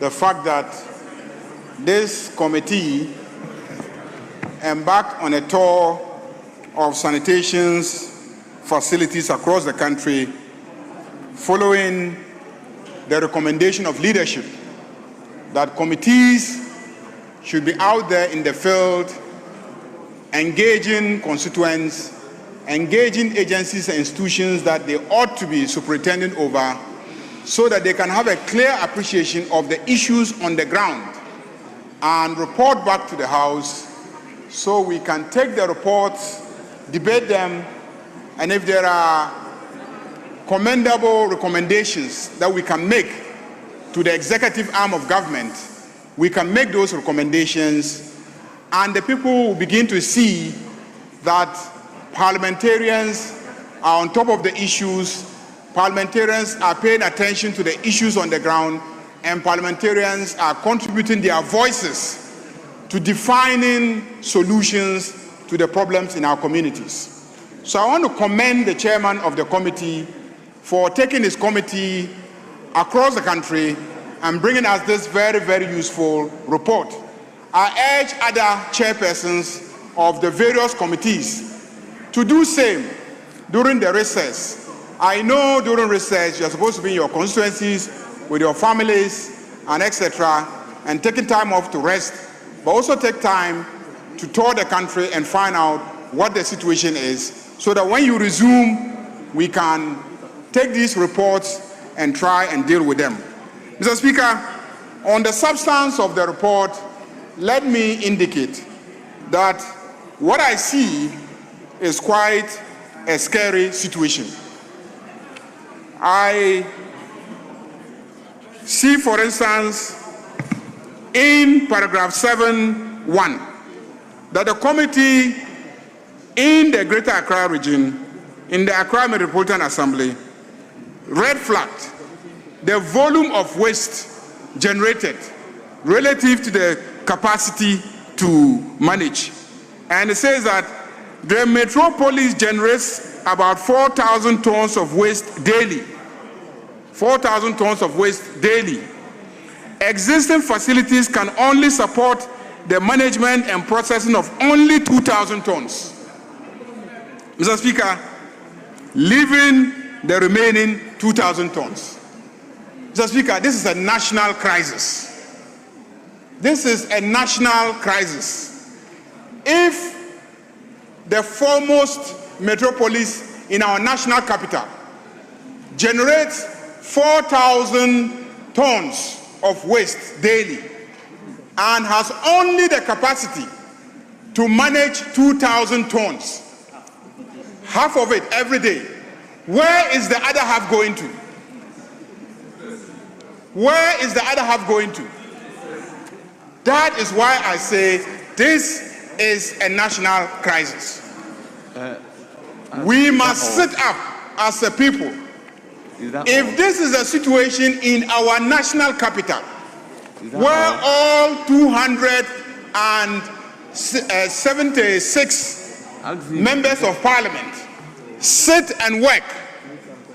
the fact that this committee embarked on a tour of sanitation facilities across the country following the recommendation of leadership that committees should be out there in the field engaging constituents, engaging agencies and institutions that they ought to be superintending over so that they can have a clear appreciation of the issues on the ground and report back to the House so we can take the reports, debate them, and if there are commendable recommendations that we can make to the executive arm of government, we can make those recommendations, and the people will begin to see that parliamentarians are on top of the issues, parliamentarians are paying attention to the issues on the ground, and parliamentarians are contributing their voices to defining solutions to the problems in our communities. So I want to commend the chairman of the committee for taking his committee across the country and bringing us this very, very useful report. I urge other chairpersons of the various committees to do same during the recess. I know during recess you're supposed to be in your constituencies with your families and etc. and taking time off to rest, but also take time to tour the country and find out what the situation is, so that when you resume, we can take these reports and try and deal with them. Mr. Speaker, on the substance of the report, let me indicate that what I see is quite a scary situation. I see, for instance, in paragraph 7(1), that the committee in the Greater Accra region, in the Accra Metropolitan Assembly, red flagged the volume of waste generated relative to the capacity to manage. And it says that the metropolis generates about 4,000 tons of waste daily. 4,000 tons of waste daily. Existing facilities can only support the management and processing of only 2,000 tons. Mr. Speaker, leaving the remaining 2,000 tons. Mr. Speaker, this is a national crisis. This is a national crisis. If the foremost metropolis in our national capital generates 4,000 tons of waste daily and has only the capacity to manage 2,000 tons, half of it every day, where is the other half going to? Where is the other half going to? That is why I say this is a national crisis. We must sit up as a people. If this is a situation in our national capital, where all 276 members of parliament sit and work,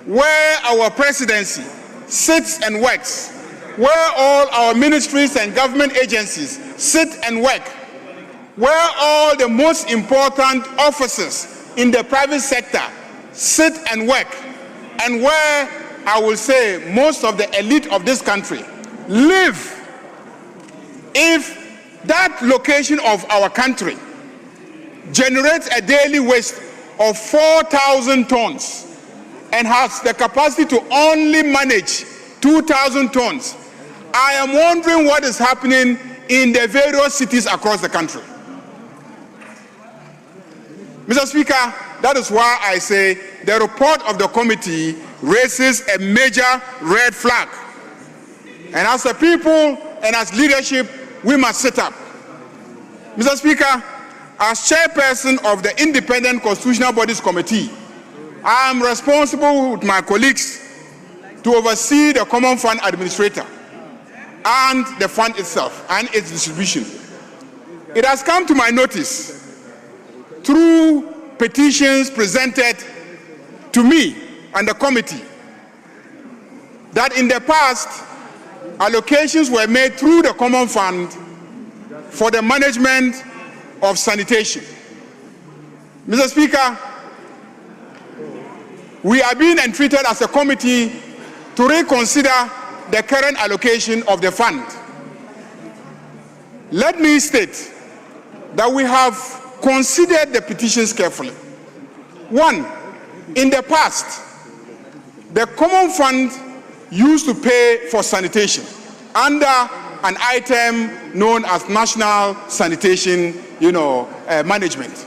where our presidency sits and works, where all our ministries and government agencies sit and work, where all the most important officers in the private sector sit and work, and where I will say most of the elite of this country live, if that location of our country generates a daily waste of 4,000 tons and has the capacity to only manage 2,000 tons, I am wondering what is happening in the various cities across the country. Mr. Speaker, that is why I say the report of the committee raises a major red flag. And as a people and as leadership, we must sit up. Mr. Speaker, as chairperson of the Independent Constitutional Bodies Committee, I am responsible with my colleagues to oversee the Common Fund Administrator and the fund itself and its distribution. It has come to my notice through petitions presented to me and the committee that in the past, allocations were made through the Common Fund for the management of sanitation. Mr. Speaker, we are being entreated as a committee to reconsider the current allocation of the fund. Let me state that we have considered the petitions carefully. One, in the past, the Common Fund used to pay for sanitation under an item known as National Sanitation, Management.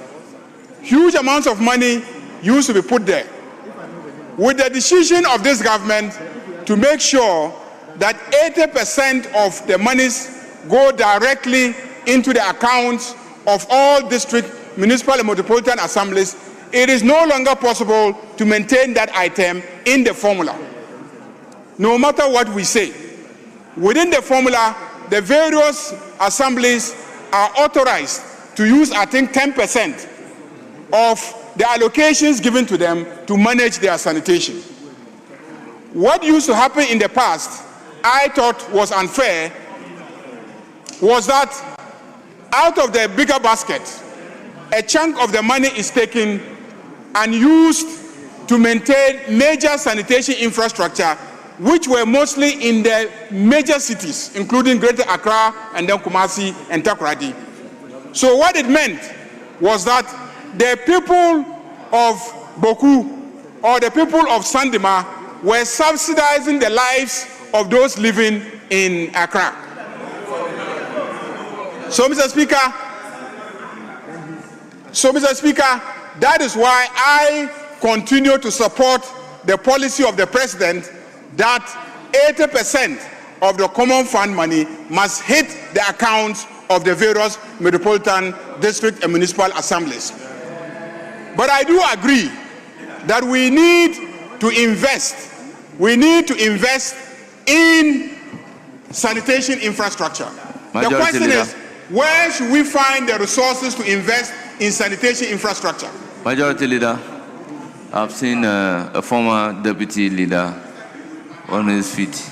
Huge amounts of money used to be put there. With the decision of this government to make sure that 80% of the monies go directly into the accounts of all district, municipal, and metropolitan assemblies, it is no longer possible to maintain that item in the formula. No matter what we say, within the formula, the various assemblies are authorized to use, I think, 10% of the allocations given to them to manage their sanitation. What used to happen in the past, I thought was unfair, was that out of the bigger basket, a chunk of the money is taken and used to maintain major sanitation infrastructure, which were mostly in the major cities, including Greater Accra and then Kumasi and Takoradi. So what it meant was that the people of Boku or the people of Sandema were subsidizing the lives of those living in Accra. So, Mr. Speaker, that is why I continue to support the policy of the President that 80% of the common fund money must hit the accounts of the various metropolitan, district, and municipal assemblies. But I do agree that we need to invest. We need to invest in sanitation infrastructure. The question is, where should we find the resources to invest in sanitation infrastructure? Majority Leader, I've seen a former deputy leader on his feet.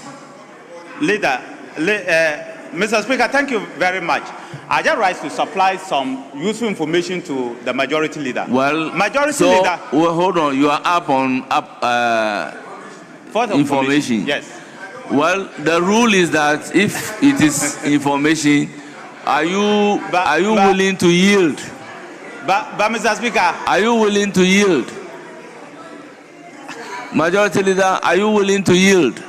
Leader, Mr. Speaker, thank you very much. I just rise to supply some useful information to the Majority Leader. Well, Majority Leader. Well, hold on. You are up on information. Yes. Well, the rule is that if it is information, are you willing to yield? But Mr. Speaker, are you willing to yield? Majority Leader, are you willing to yield?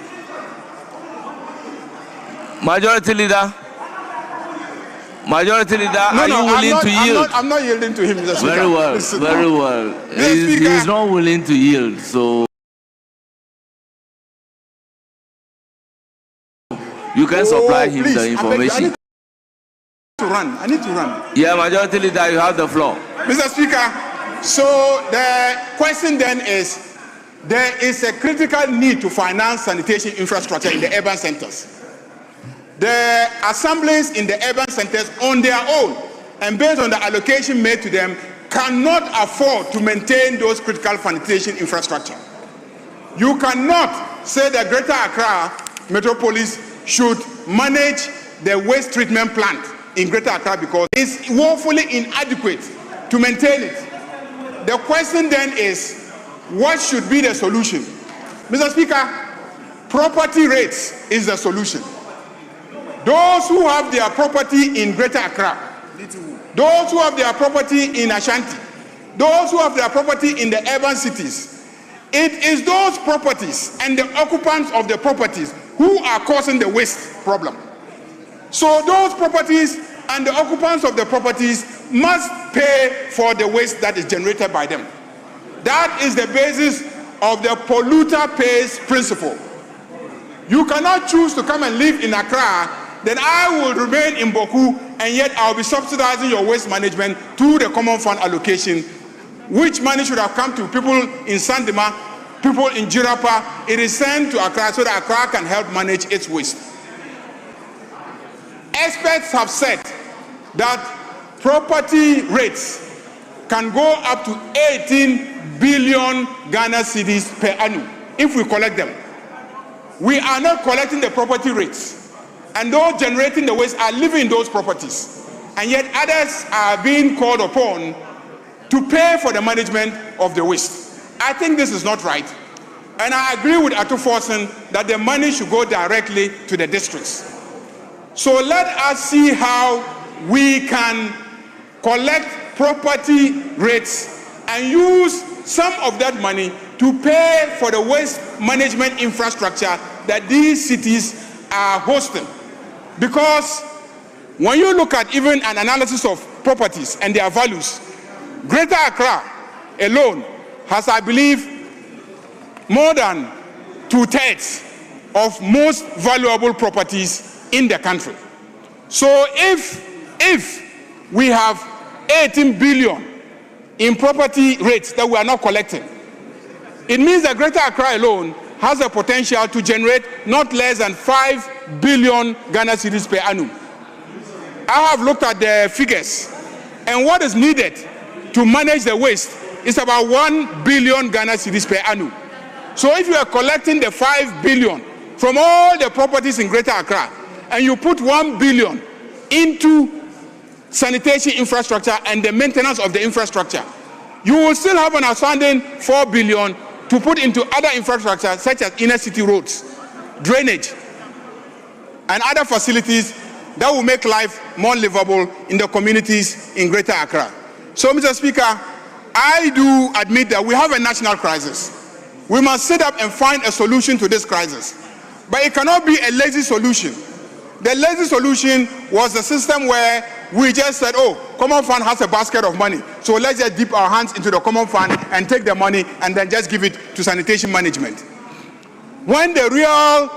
Majority Leader? Majority Leader, are you willing to yield? I'm not yielding to him, Mr. Speaker. Very well, very well. He's not willing to yield, so you can supply him the information. I need to run. Yeah, Majority Leader, you have the floor. Mr. Speaker, so the question then is, there is a critical need to finance sanitation infrastructure in the urban centers. The assemblies in the urban centers on their own and based on the allocation made to them cannot afford to maintain those critical sanitation infrastructure. You cannot say that Greater Accra Metropolis should manage the waste treatment plant in Greater Accra because it's woefully inadequate to maintain it. The question then is, what should be the solution? Mr. Speaker, property rates is the solution. Those who have their property in Greater Accra, those who have their property in Ashanti, those who have their property in the urban cities, it is those properties and the occupants of the properties who are causing the waste problem. So those properties and the occupants of the properties must pay for the waste that is generated by them. That is the basis of the polluter pays principle. You cannot choose to come and live in Accra, then I will remain in Boku, and yet I'll be subsidizing your waste management through the common fund allocation, which money should have come to people in Sandema, people in Jirapa. It is sent to Accra so that Accra can help manage its waste. Experts have said that property rates can go up to 18 billion Ghana cedis per annum if we collect them. We are not collecting the property rates, and those generating the waste are living in those properties, and yet others are being called upon to pay for the management of the waste. I think this is not right, and I agree with Ato Forson that the money should go directly to the districts. So let us see how we can collect property rates and use some of that money to pay for the waste management infrastructure that these cities are hosting. Because when you look at even an analysis of properties and their values, Greater Accra alone has, I believe, more than 2/3 of most valuable properties in the country. So if we have 18 billion in property rates that we are not collecting, it means that Greater Accra alone has the potential to generate not less than 5 billion Ghana cedis per annum. I have looked at the figures, and what is needed to manage the waste is about 1 billion Ghana cedis per annum. So if you are collecting the 5 billion from all the properties in Greater Accra, and you put 1 billion into sanitation infrastructure and the maintenance of the infrastructure, you will still have an outstanding 4 billion to put into other infrastructure such as inner city roads, drainage, and other facilities that will make life more livable in the communities in Greater Accra. So, Mr. Speaker, I do admit that we have a national crisis. We must sit up and find a solution to this crisis. But it cannot be a lazy solution. The lazy solution was the system where we just said, oh, common fund has a basket of money, so let's just dip our hands into the common fund and take the money and then just give it to sanitation management. When the real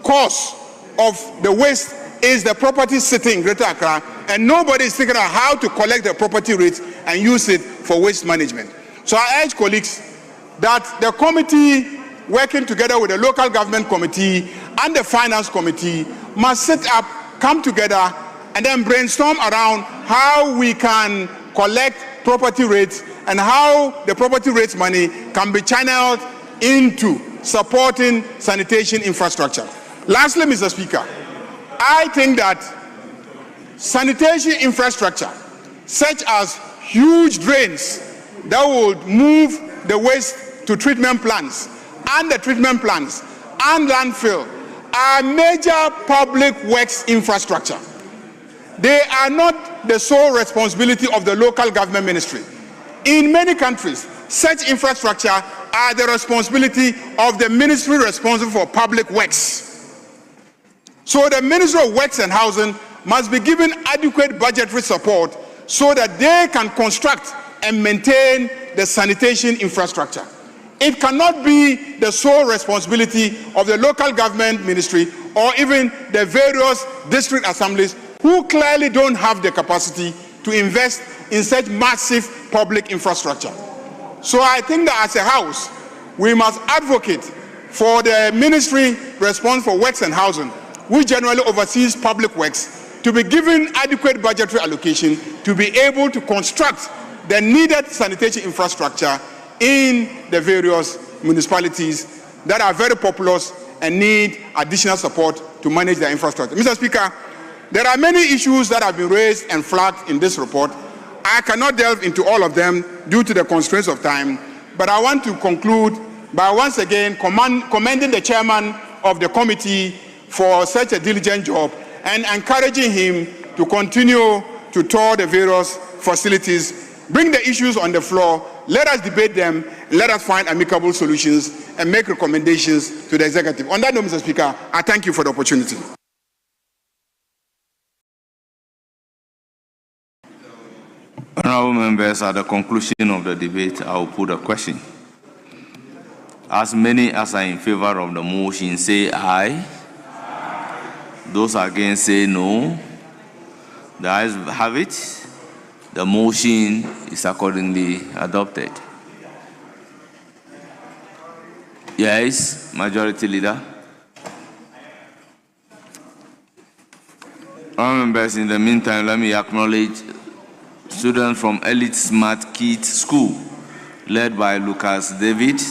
cause of the waste is the property sitting in Greater Accra, and nobody is thinking about how to collect the property rates and use it for waste management. So I urge colleagues that the committee working together with the local government committee and the finance committee must sit up, come together, and then brainstorm around how we can collect property rates and how the property rates money can be channeled into supporting sanitation infrastructure. Lastly, Mr. Speaker, I think that sanitation infrastructure, such as huge drains that would move the waste to treatment plants and the treatment plants and landfill, are major public works infrastructure. They are not the sole responsibility of the local government ministry. In many countries, such infrastructure are the responsibility of the ministry responsible for public works. So the Ministry of Works and Housing must be given adequate budgetary support so that they can construct and maintain the sanitation infrastructure. It cannot be the sole responsibility of the local government ministry or even the various district assemblies who clearly don't have the capacity to invest in such massive public infrastructure. So I think that as a house, we must advocate for the ministry responsible for works and housing, which generally oversees public works, to be given adequate budgetary allocation to be able to construct the needed sanitation infrastructure in the various municipalities that are very populous and need additional support to manage their infrastructure. Mr. Speaker, there are many issues that have been raised and flagged in this report. I cannot delve into all of them due to the constraints of time, but I want to conclude by once again commending the chairman of the committee for such a diligent job and encouraging him to continue to tour the various facilities, bring the issues on the floor, let us debate them, let us find amicable solutions and make recommendations to the executive. On that note, Mr. Speaker, I thank you for the opportunity. Honourable members, at the conclusion of the debate, I will put a question. As many as are in favor of the motion say aye. Those against say no. The ayes have it. The motion is accordingly adopted. Yes, Majority Leader. Honourable members, in the meantime, let me acknowledge students from Elite Smart Kids School, led by Lucas David,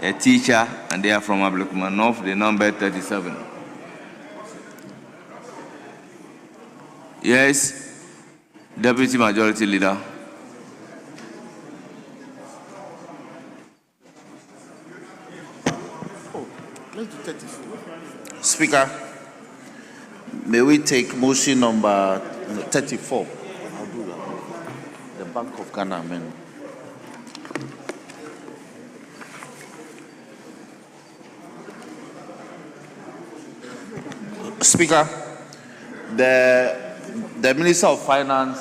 a teacher, and they are from Ablekuma North, the number 37. Yes, Deputy Majority Leader. Speaker, may we take motion number 34? I'll do that. The Bank of Ghana amendment. Speaker, the Minister of Finance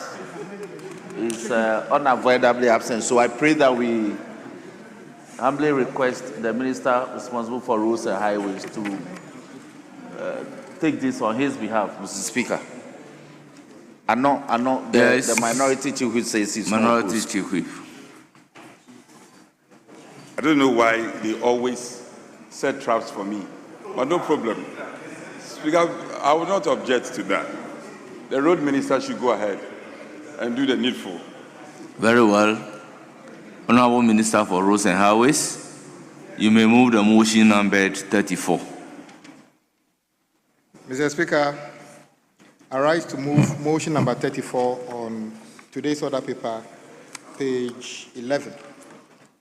is unavoidably absent, so I pray that we humbly request the Minister responsible for roads and highways to take this on his behalf, Mr. Speaker. I know the minority chief whip says it's Minority not Chief Whip. I don't know why they always set traps for me, but no problem. Speaker, I will not object to that. The road minister should go ahead and do the needful. Very well. Honorable Minister for Roads and Highways, you may move the motion numbered 34. Mr. Speaker, I rise to move motion number 34 on today's order paper, page 11.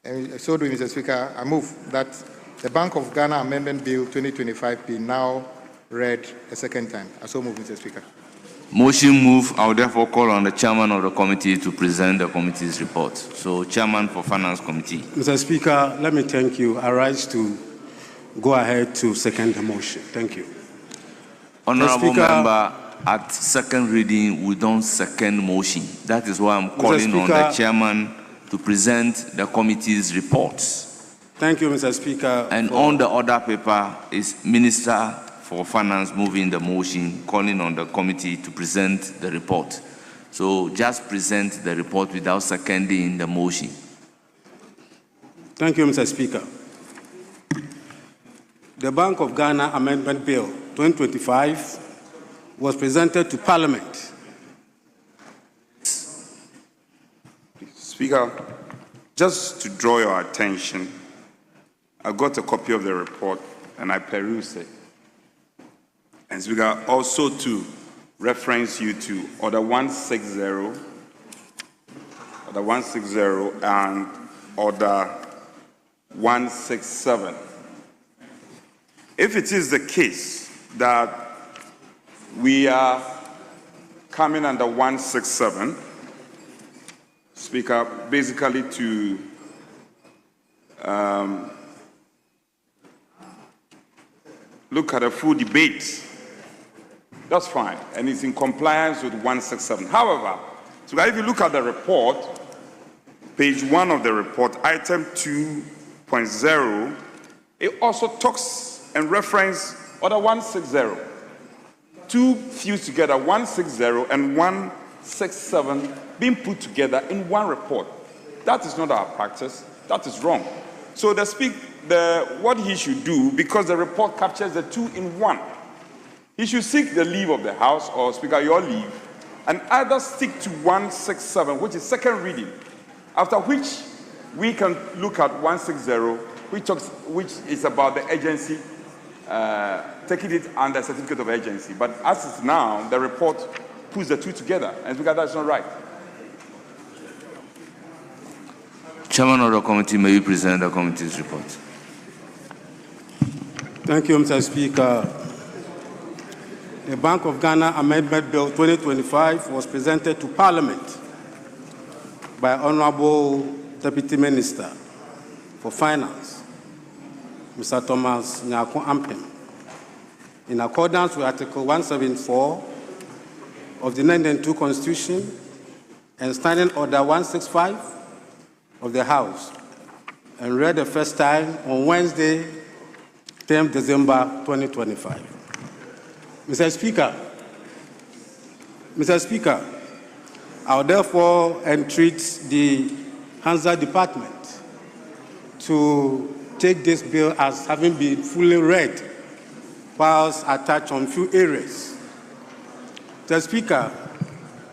And so doing, Mr. Speaker, I move that the Bank of Ghana Amendment Bill 2025 be now read a second time. I so move, Mr. Speaker. Motion move. I will therefore call on the chairman of the committee to present the committee's report. So, Chairman for Finance Committee. Mr. Speaker, let me thank you. I rise to go ahead to second the motion. Thank you. Honorable Member, at second reading, we don't second motion. That is why I'm calling on the chairman to present the committee's reports. Thank you, Mr. Speaker. And on the order paper is Minister for Finance moving the motion, calling on the committee to present the report. So just present the report without seconding the motion. Thank you, Mr. Speaker. The Bank of Ghana Amendment Bill 2025 was presented to Parliament. Speaker, just to draw your attention, I got a copy of the report and I perused it. And Speaker, also to reference you to Order 160, and Order 167. If it is the case that we are coming under 167, Speaker, basically to look at a full debate, that's fine, and it's in compliance with 167. However, so if you look at the report, page 1 of the report, item 2.0, it also talks and references Order 160. Two fused together, 160 and 167, being put together in one report. That is not our practice. That is wrong. So what he should do, because the report captures the two in one, he should seek the leave of the House, or Speaker, your leave, and either stick to 167, which is second reading, after which we can look at 160, which is about the agency, taking it under certificate of agency. But as it's now, the report puts the two together, and Speaker, that's not right. Chairman of the committee, may you present the committee's report? Thank you, Mr. Speaker. The Bank of Ghana Amendment Bill 2025 was presented to Parliament by Honorable Deputy Minister for Finance, Mr. Thomas Nyako Ampem, in accordance with Article 174 of the 1992 Constitution and Standing Order 165 of the House, and read the first time on Wednesday, 10th December 2025. Mr. Speaker, I will therefore entreat the Hansa Department to take this bill as having been fully read, whilst I touch on few areas. Mr. Speaker,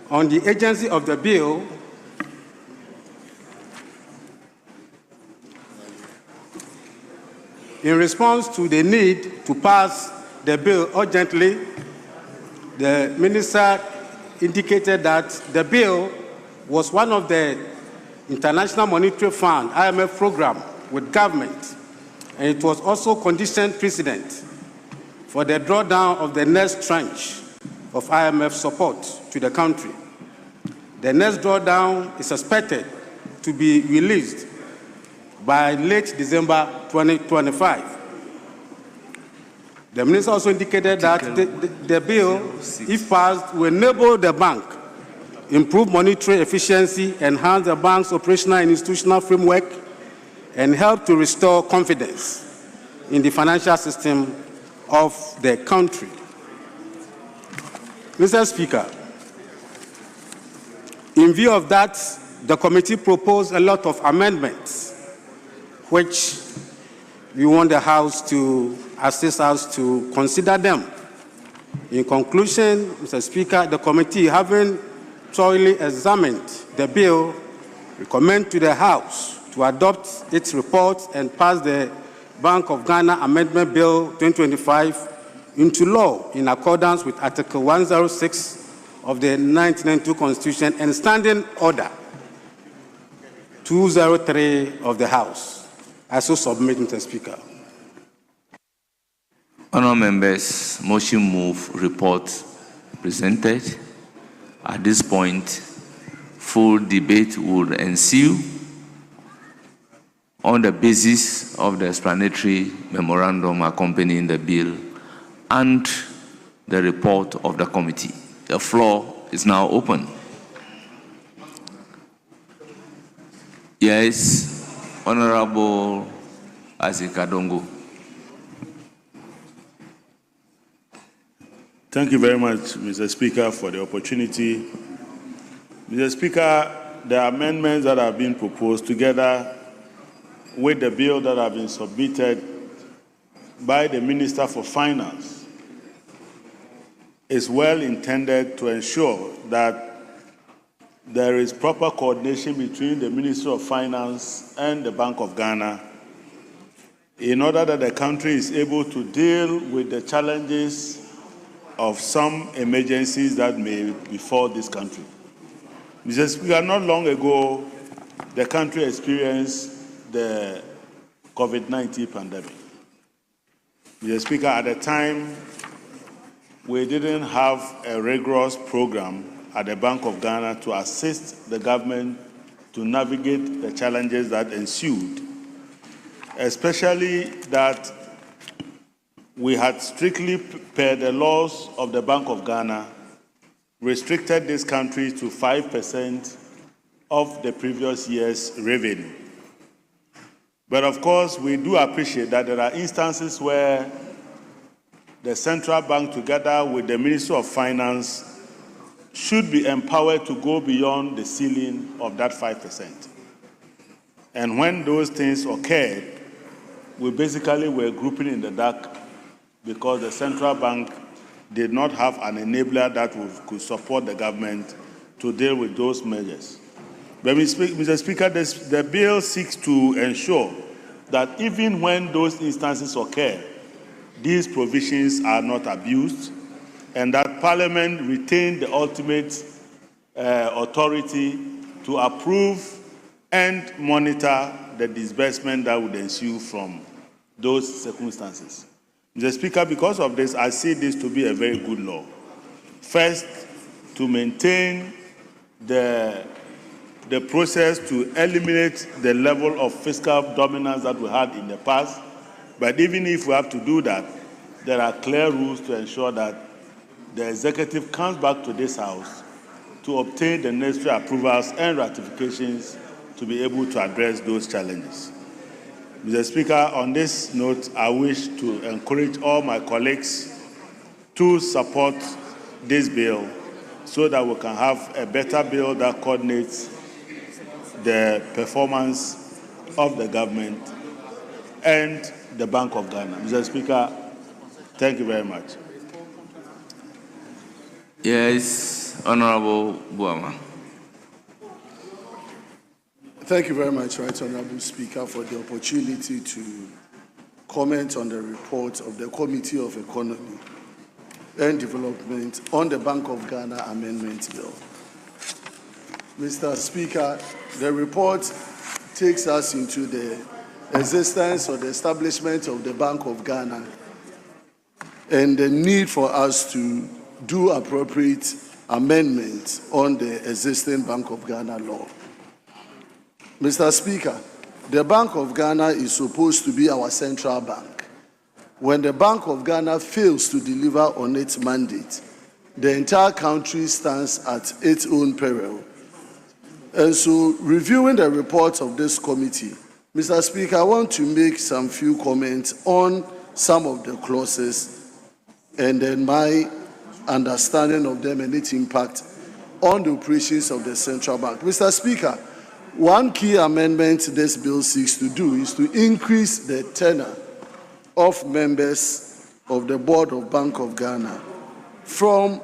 on the agency of the bill, in response to the need to pass the bill urgently, the minister indicated that the bill was one of the International Monetary Fund, IMF program with government, and it was also conditioned precedent for the drawdown of the next tranche of IMF support to the country. The next drawdown is expected to be released by late December 2025. The minister also indicated that the bill, if passed, will enable the bank improve monetary efficiency, enhance the bank's operational and institutional framework, and help to restore confidence in the financial system of the country. Mr. Speaker, In view of that, the committee proposed a lot of amendments, which we want the House to assist us to consider them. In conclusion, Mr. Speaker, the committee, having thoroughly examined the bill, recommend to the House to adopt its report and pass the Bank of Ghana Amendment Bill 2025 into law in accordance with Article 106 of the 1992 Constitution and Standing Order 203 of the House. I so submit, Mr. Speaker. Honourable members, motion move report presented. At this point, full debate would ensue on the basis of the explanatory memorandum accompanying the bill and the report of the committee. The floor is now open. Yes, Honourable Isaac Adongo. Thank you very much, Mr. Speaker, for the opportunity. Mr. Speaker, the amendments that have been proposed together with the bill that have been submitted by the Minister for Finance is well intended to ensure that there is proper coordination between the Ministry of Finance and the Bank of Ghana in order that the country is able to deal with the challenges of some emergencies that may befall this country. Mr. Speaker, not long ago, the country experienced the COVID-19 pandemic. Mr. Speaker, at the time, we didn't have a rigorous program at the Bank of Ghana to assist the government to navigate the challenges that ensued, especially that we had strictly, per the laws of the Bank of Ghana, restricted this country to 5% of the previous year's revenue. But of course, we do appreciate that there are instances where the central bank, together with the Ministry of Finance, should be empowered to go beyond the ceiling of that 5%. And when those things occurred, we basically were grouping in the dark because the central bank did not have an enabler that could support the government to deal with those measures. But Mr. Speaker, the bill seeks to ensure that even when those instances occur, these provisions are not abused, and that Parliament retain the ultimate authority to approve and monitor the disbursement that would ensue from those circumstances. Mr. Speaker, because of this, I see this to be a very good law. First, to maintain the process to eliminate the level of fiscal dominance that we had in the past. But even if we have to do that, there are clear rules to ensure that the executive comes back to this House to obtain the necessary approvals and ratifications to be able to address those challenges. Mr. Speaker, on this note, I wish to encourage all my colleagues to support this bill so that we can have a better bill that coordinates the performance of the government and the Bank of Ghana. Mr. Speaker, thank you very much. Yes, Honorable Buama. Thank you very much, Right Honorable Speaker, for the opportunity to comment on the report of the Committee of Economy and Development on the Bank of Ghana Amendment Bill. Mr. Speaker, the report takes us into the existence or the establishment of the Bank of Ghana and the need for us to do appropriate amendments on the existing Bank of Ghana law. Mr. Speaker, the Bank of Ghana is supposed to be our central bank. When the Bank of Ghana fails to deliver on its mandate, the entire country stands at its own peril. And so, reviewing the reports of this committee, Mr. Speaker, I want to make some few comments on some of the clauses and then my understanding of them and its impact on the operations of the central bank. Mr. Speaker, one key amendment this bill seeks to do is to increase the tenure of members of the Board of Bank of Ghana from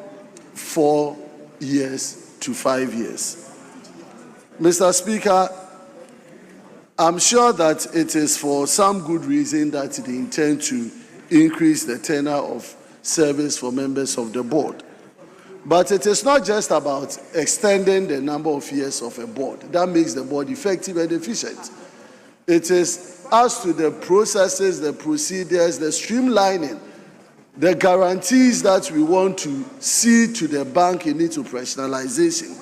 4 years to 5 years. Mr. Speaker, I'm sure that it is for some good reason that they intend to increase the tenure of service for members of the board. But it is not just about extending the number of years of a board. That makes the board effective and efficient. It is as to the processes, the procedures, the streamlining, the guarantees that we want to see to the bank in its operationalization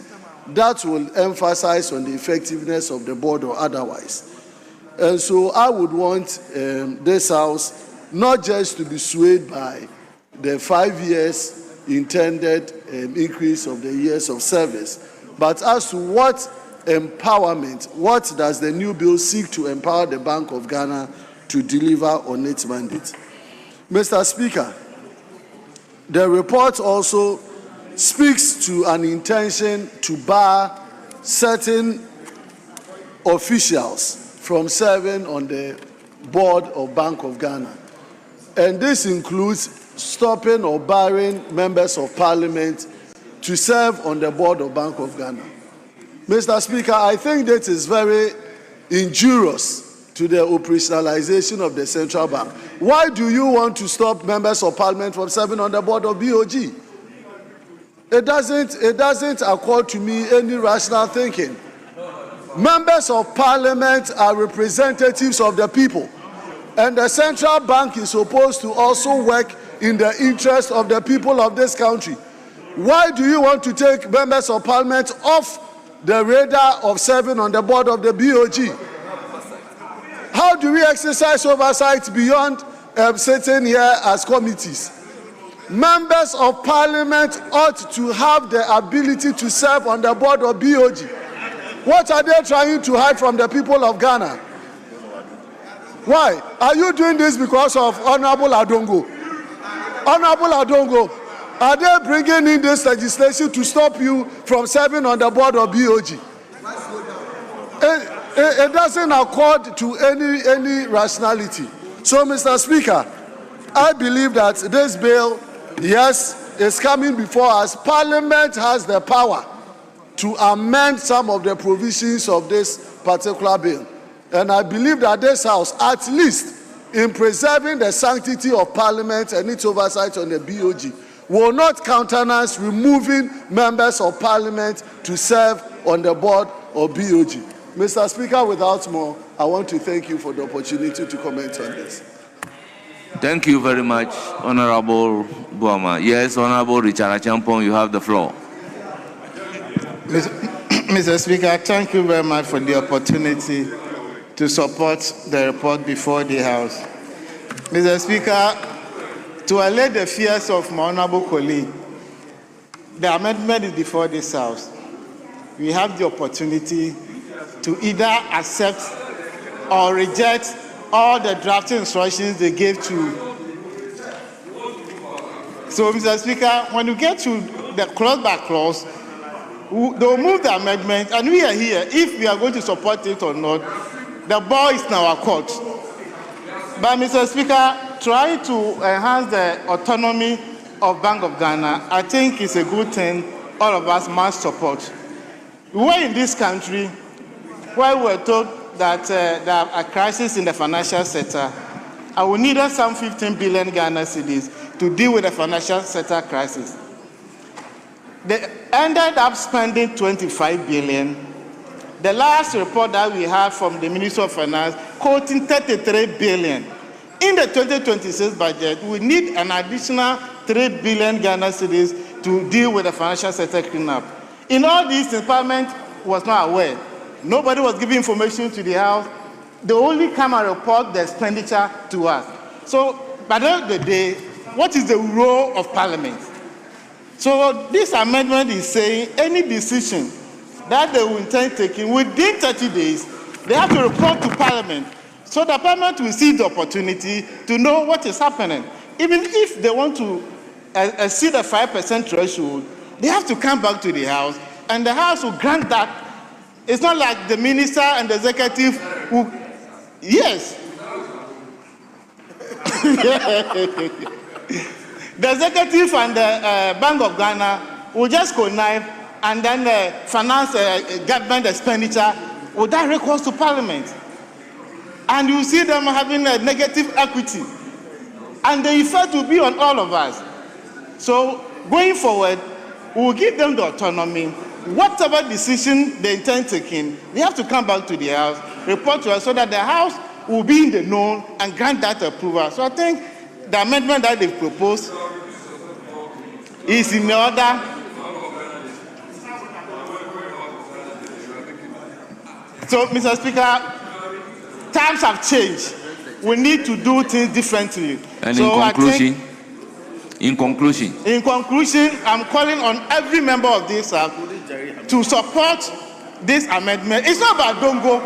that will emphasize on the effectiveness of the board or otherwise. And so I would want this House not just to be swayed by the 5 years intended increase of the years of service, but as to what empowerment, what does the new bill seek to empower the Bank of Ghana to deliver on its mandate. Mr. Speaker, the report also speaks to an intention to bar certain officials from serving on the board of Bank of Ghana. And this includes stopping or barring members of Parliament to serve on the board of Bank of Ghana. Mr. Speaker, I think that is very injurious to the operationalization of the central bank. Why do you want to stop members of Parliament from serving on the board of BOG? It doesn't accord to me any rational thinking. Members of Parliament are representatives of the people, and the central bank is supposed to also work in the interest of the people of this country. Why do you want to take members of Parliament off the radar of serving on the board of the BOG? How do we exercise oversight beyond sitting here as committees? Members of Parliament ought to have the ability to serve on the board of BOG. What are they trying to hide from the people of Ghana? Why? Are you doing this because of Honorable Adongo? Honorable Adongo, are they bringing in this legislation to stop you from serving on the board of BOG? It doesn't accord to any rationality. So, Mr. Speaker, I believe that this bill, yes, is coming before us. Parliament has the power to amend some of the provisions of this particular bill. And I believe that this House, at least in preserving the sanctity of Parliament and its oversight on the BOG, will not countenance removing members of Parliament to serve on the board of BOG. Mr. Speaker, without more, I want to thank you for the opportunity to comment on this. Thank you very much, Honorable Buama. Yes, Honorable Richard Achampong, you have the floor. Mr. Speaker, thank you very much for the opportunity to support the report before the House. Mr. Speaker, to allay the fears of my honorable colleague, the amendment is before this House. We have the opportunity to either accept or reject all the drafting instructions they gave to. So, Mr. Speaker, when you get to the clause by clause, they'll move the amendment, and we are here. If we are going to support it or not, the ball is in our court. But, Mr. Speaker, trying to enhance the autonomy of Bank of Ghana, I think is a good thing all of us must support. We were in this country where we were told that there are a crisis in the financial sector, and we needed some 15 billion Ghana cedis to deal with the financial sector crisis. They ended up spending 25 billion. The last report that we have from the Ministry of Finance quoting 33 billion. In the 2026 budget, we need an additional 3 billion Ghana cedis to deal with the financial sector cleanup. In all this, the Parliament was not aware. Nobody was giving information to the House. They only come and report the expenditure to us. So, by the end of the day, what is the role of Parliament? So, this amendment is saying any decision that they will intend taking within 30 days, they have to report to Parliament. So the Parliament will see the opportunity to know what is happening. Even if they want to exceed the 5% threshold, they have to come back to the House, and the House will grant that. It's not like the minister and the executive who, yes. The executive and the Bank of Ghana will just connive, and then the finance government expenditure will that recourse to Parliament. And you see them having a negative equity. And the effect will be on all of us. So going forward, we will give them the autonomy. Whatever decision they intend taking, they have to come back to the House, report to us so that the House will be in the know and grant that approval. So I think the amendment that they've proposed is in order. So, Mr. Speaker, times have changed. We need to do things differently. And so in conclusion, I'm calling on every member of this House to support this amendment. It's not about Dongo.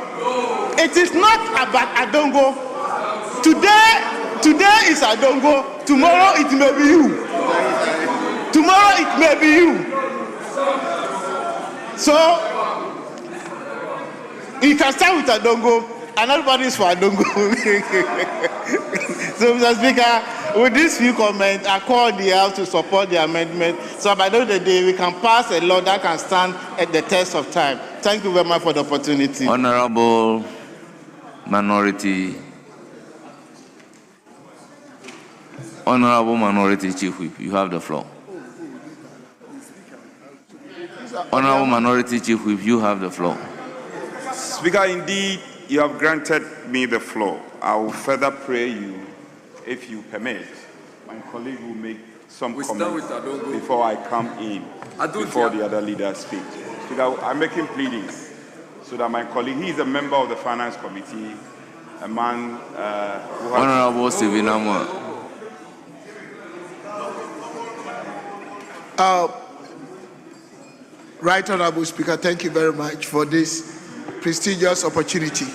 It is not about Adongo. Today is Adongo. Tomorrow it may be you. Tomorrow it may be you. So you can start with Adongo, and everybody is for Adongo. So, Mr. Speaker, with these few comments, I call the House to support the amendment, so by the end of the day, we can pass a law that can stand at the test of time. Thank you very much for the opportunity. Honorable Minority Chief Whip, you have the floor. Honorable Minority Chief Whip, you have the floor. Speaker, indeed, you have granted me the floor. I will further pray you, if you permit. My colleague will make some comments before I come in, before the other leaders speak. Speaker, I'm making pleadings so that my colleague, he is a member of the Finance Committee, a man who has... Honorable Stephen Amwa. Right Honorable Speaker, thank you very much for this prestigious opportunity.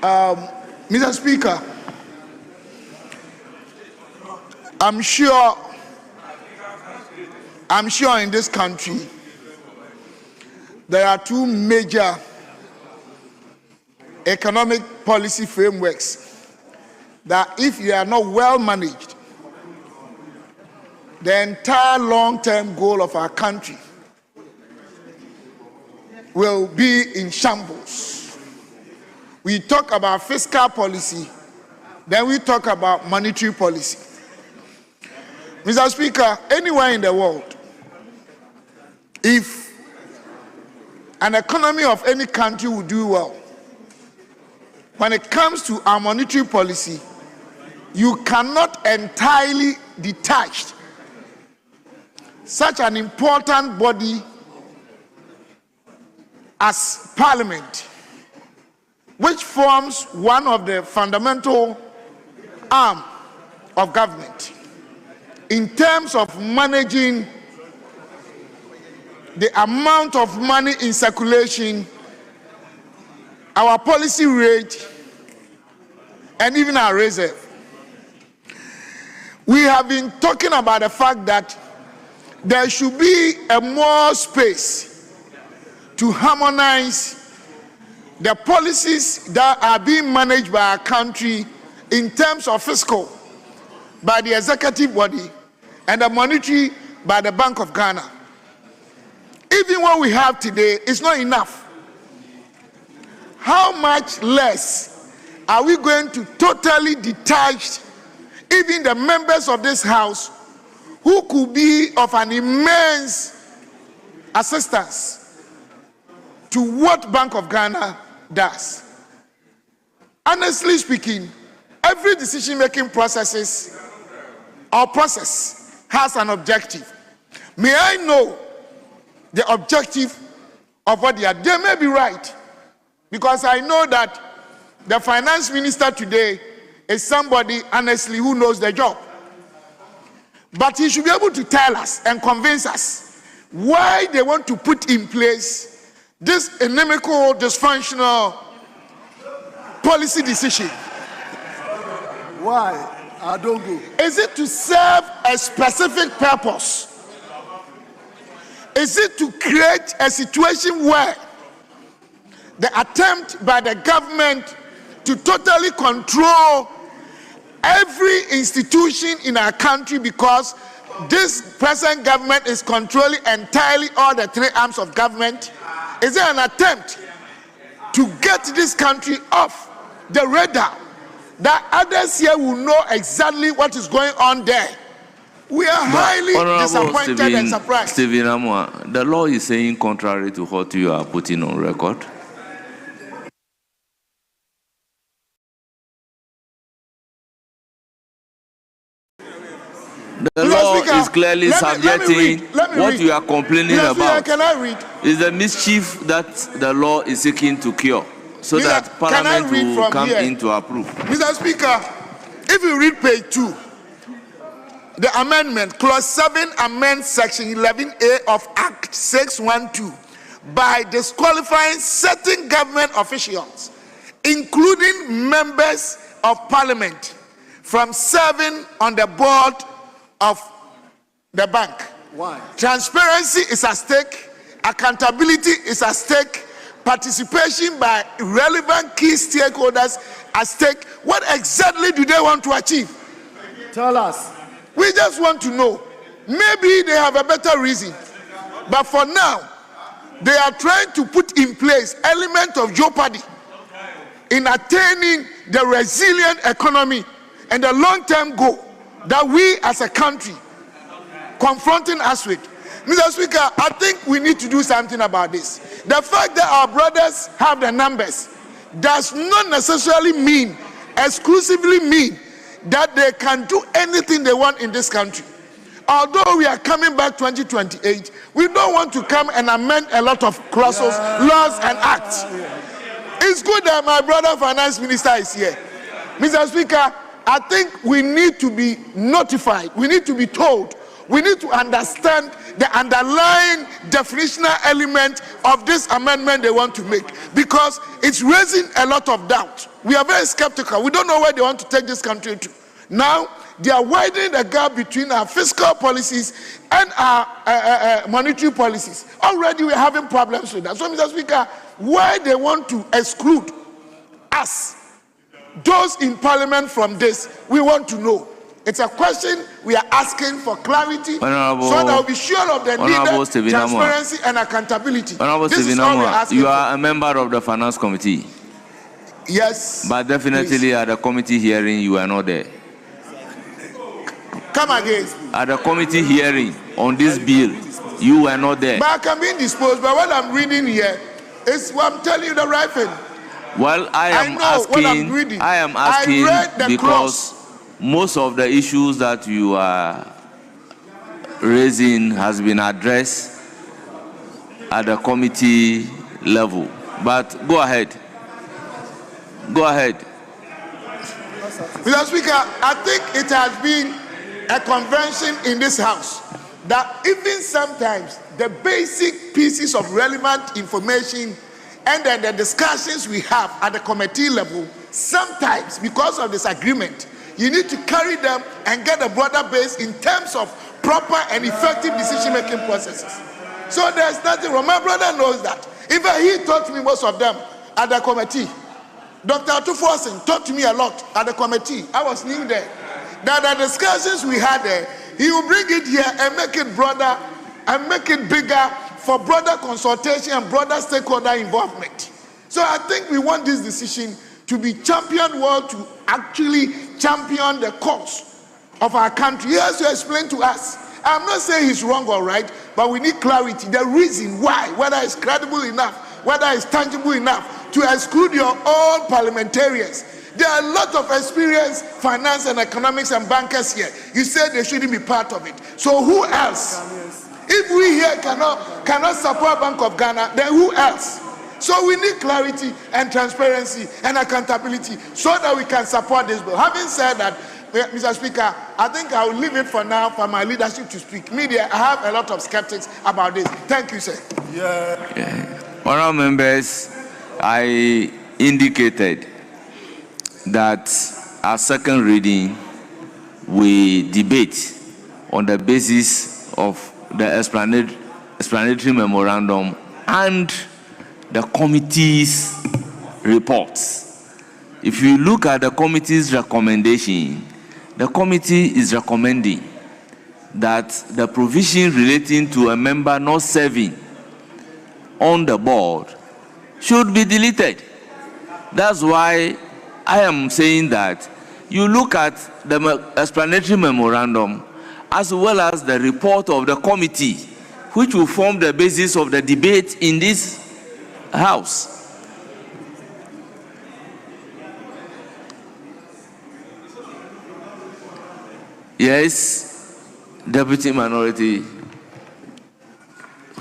Mr. Speaker, I'm sure in this country there are two major economic policy frameworks that if they are not well managed, the entire long-term goal of our country will be in shambles. We talk about fiscal policy, then we talk about monetary policy. Mr. Speaker, anywhere in the world, if an economy of any country will do well, when it comes to our monetary policy, you cannot entirely detach such an important body as Parliament, which forms one of the fundamental arms of government in terms of managing the amount of money in circulation, our policy rate, and even our reserve. We have been talking about the fact that there should be a more space to harmonize the policies that are being managed by our country in terms of fiscal by the executive body and the monetary by the Bank of Ghana. Even what we have today is not enough. How much less are we going to totally detach even the members of this House who could be of an immense assistance to what Bank of Ghana does? Honestly speaking, every decision-making process has an objective. May I know the objective of what they are? They may be right, because I know that the finance minister today is somebody, honestly, who knows the job. But he should be able to tell us and convince us why they want to put in place this inimical, dysfunctional policy decision. Why? I don't go. Is it to serve a specific purpose? Is it to create a situation where the attempt by the government to totally control every institution in our country, because this present government is controlling entirely all the three arms of government? Is there an attempt to get this country off the radar, that others here will know exactly what is going on there? We are highly disappointed and surprised. Stephen Amwa, the law is saying contrary to what you are putting on record. The law is clearly subjecting what you are complaining about. Can I read? Is the mischief that the law is seeking to cure, so that Parliament will come in to approve. Mr. Speaker, if you read page 2, the amendment, clause 7 amends section 11A of Act 612 by disqualifying certain government officials, including members of Parliament, from serving on the board of the bank. Why? Transparency is at stake, accountability is at stake, participation by relevant key stakeholders at stake. What exactly do they want to achieve? Tell us. We just want to know. Maybe they have a better reason, but for now, they are trying to put in place element of jeopardy in attaining the resilient economy and the long-term goal that we as a country confronting us with. Mr. Speaker, I think we need to do something about this. The fact that our brothers have the numbers does not necessarily mean, exclusively mean, that they can do anything they want in this country. Although we are coming back 2028, we don't want to come and amend a lot of clauses, laws and acts. It's good that my brother finance minister is here. Mr. Speaker, I think we need to be notified, we need to be told, we need to understand the underlying definitional element of this amendment they want to make, because it's raising a lot of doubt. We are very skeptical. We don't know where they want to take this country to. Now, they are widening the gap between our fiscal policies and our monetary policies. Already we're having problems with that. So, Mr. Speaker, why they want to exclude us, those in Parliament, from this, we want to know. It's a question we are asking for clarity, so that we'll be sure of the needed transparency and accountability. This is all we're asking you are a member of the Finance Committee. Yes. But definitely at the committee hearing, you are not there. Come again. At the committee hearing on this bill, you were not there. But I can be indisposed, but what I'm reading here is what I'm telling you the right thing. Well, I am asking because most of the issues that you are raising has been addressed at the committee level. But go ahead. Go ahead. Mr. Speaker, I think it has been a convention in this House that even sometimes the basic pieces of relevant information and then the discussions we have at the committee level, sometimes because of disagreement, you need to carry them and get a broader base in terms of proper and effective decision-making processes. So there's nothing wrong. My brother knows that. In fact, he taught me most of them at the committee. Dr. Atufosin taught me a lot at the committee. I was new there. That the discussions we had there, he will bring it here and make it broader and make it bigger for broader consultation and broader stakeholder involvement. So I think we want this decision to be championed well, to actually champion the cause of our country. He has to explain to us. I'm not saying he's wrong or right, but we need clarity, the reason why, whether it's credible enough, whether it's tangible enough to exclude your own parliamentarians. There are a lot of experienced finance and economics and bankers here. You said they shouldn't be part of it. So who else? If we here cannot support Bank of Ghana, then who else? So we need clarity and transparency and accountability so that we can support this bill. Having said that, Mr. Speaker, I think I will leave it for now for my leadership to speak. Media, I have a lot of skeptics about this. Thank you, sir. Honourable members, I indicated that at second reading, we debate on the basis of the explanatory explanatory memorandum and the committee's reports. If you look at the committee's recommendation, the committee is recommending that the provision relating to a member not serving on the board should be deleted. That's why I am saying that you look at the explanatory memorandum as well as the report of the committee, which will form the basis of the debate in this House. Yes, Deputy Minority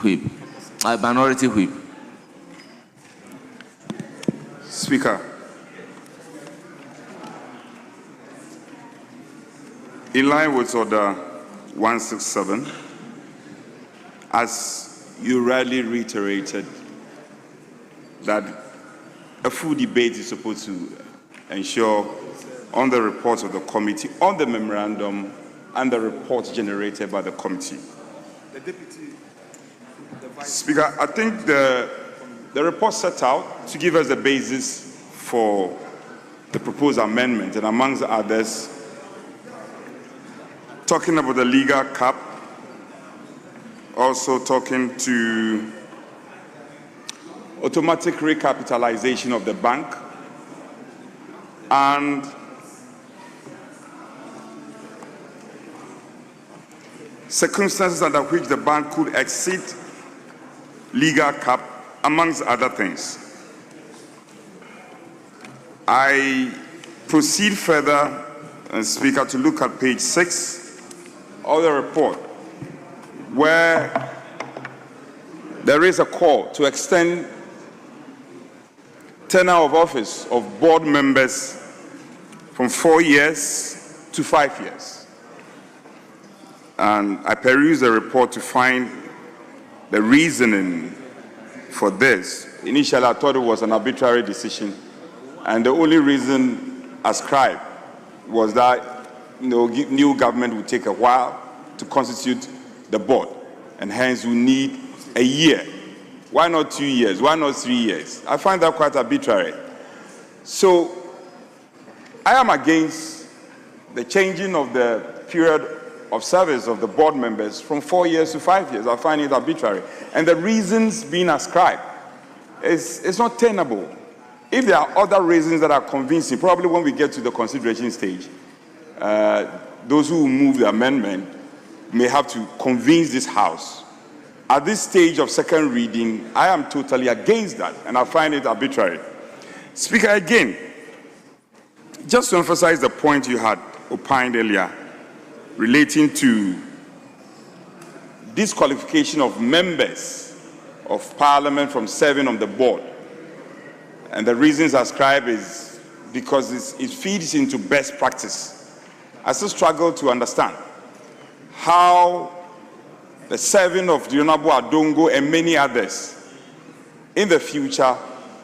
Whip. Minority Whip. Speaker, in line with Order 167, as you rightly reiterated, that a full debate is supposed to ensure on the reports of the committee, on the memorandum, and the reports generated by the committee. Speaker, I think the report set out to give us a basis for the proposed amendment, and amongst others, talking about the legal cap, also talking to automatic recapitalization of the bank, and circumstances under which the bank could exceed legal cap, amongst other things. I proceed further, Speaker, to look at page 6 of the report, where there is a call to extend tenure of office of board members from 4 years to 5 years. And I perused the report to find the reasoning for this. Initially, I thought it was an arbitrary decision, and the only reason ascribed was that new government would take a while to constitute the board, and hence we need a year. Why not 2 years? Why not 3 years? I find that quite arbitrary. So I am against the changing of the period of service of the board members from 4 years to 5 years. I find it arbitrary. And the reasons being ascribed it's not tenable. If there are other reasons that are convincing, probably when we get to the consideration stage, those who move the amendment may have to convince this House. At this stage of second reading, I am totally against that, and I find it arbitrary. Speaker, again, just to emphasize the point you had opined earlier relating to disqualification of members of Parliament from serving on the board. And the reasons ascribed is because it feeds into best practice. I still struggle to understand how the serving of the Honorable Adongo and many others in the future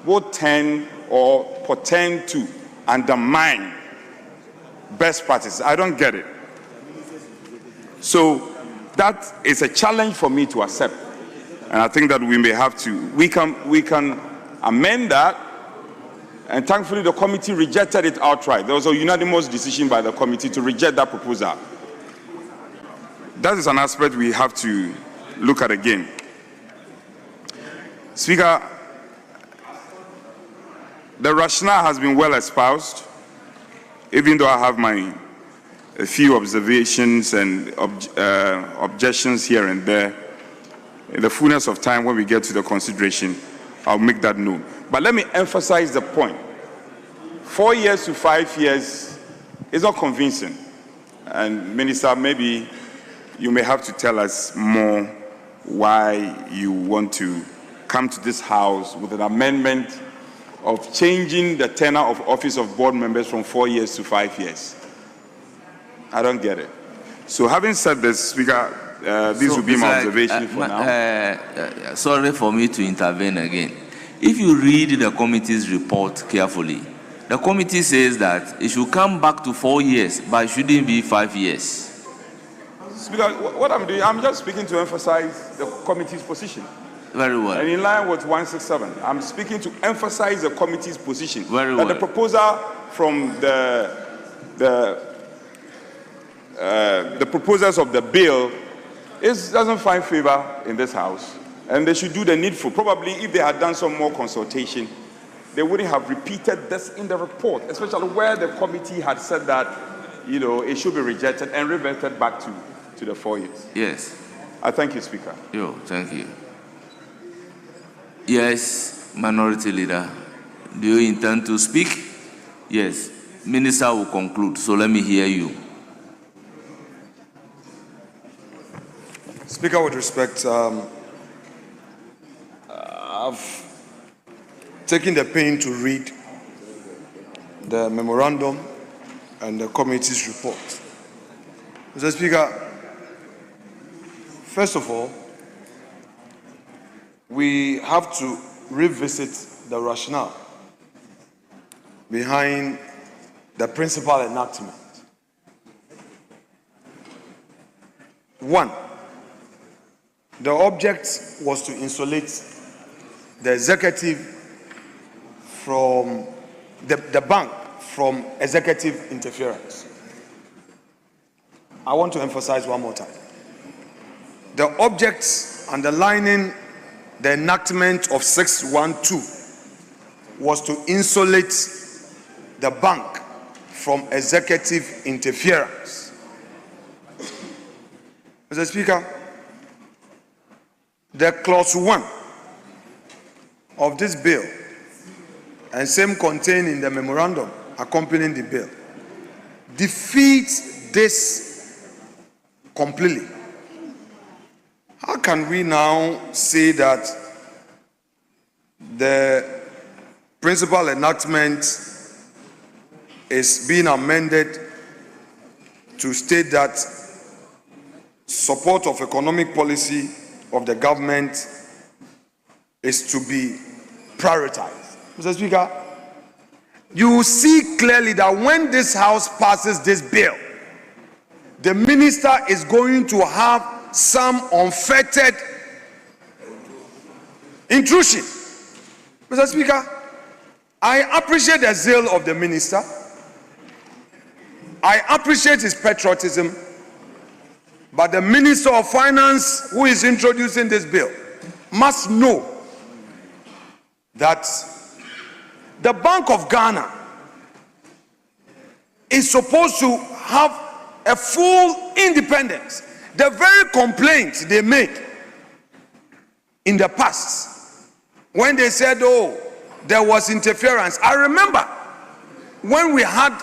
will tend or portend to undermine best practice. I don't get it. So that is a challenge for me to accept. And I think that we may have to, we can amend that. And thankfully the committee rejected it outright. There was a unanimous decision by the committee to reject that proposal. That is an aspect we have to look at again. Speaker, the rationale has been well espoused, even though I have a few observations and objections here and there. In the fullness of time, when we get to the consideration, I'll make that known. But let me emphasize the point. 4 years to 5 years is not convincing. And Minister, maybe you may have to tell us more why you want to come to this House with an amendment of changing the tenure of office of board members from 4 years to 5 years. I don't get it. So having said this, Speaker, this will be my observation for now. Sorry for me to intervene again. If you read the committee's report carefully, the committee says that it should come back to 4 years, but it shouldn't be 5 years. Speaker, what I'm doing, I'm just speaking to emphasize the committee's position. Very well. And in line with 167, I'm speaking to emphasize the committee's position. Very that well. The proposal from the proposals of the bill doesn't find favor in this House, and they should do the needful. Probably if they had done some more consultation, they wouldn't have repeated this in the report, especially where the committee had said that, it should be rejected and reverted back to the 4 years. Yes. I thank you, Speaker. Thank you. Yes, Minority Leader. Do you intend to speak? Yes. Minister will conclude, so let me hear you. Speaker, with respect, I've taken the pain to read the memorandum and the committee's report. Mr. Speaker, first of all, we have to revisit the rationale behind the principal enactment. One, the object was to insulate the executive from the bank from executive interference. I want to emphasize one more time. The objects underlining the enactment of 612 was to insulate the bank from executive interference. Mr. Speaker, the clause 1 of this bill and same contained in the memorandum accompanying the bill defeats this completely. How can we now say that the principal enactment is being amended to state that support of economic policy of the government is to be prioritized? Mr. Speaker, you will see clearly that when this House passes this bill, the minister is going to have some unfettered intrusion. Mr. Speaker, I appreciate the zeal of the minister. I appreciate his patriotism. But the Minister of Finance, who is introducing this bill, must know that the Bank of Ghana is supposed to have a full independence. The very complaints they make in the past, when they said, oh, there was interference. I remember when we had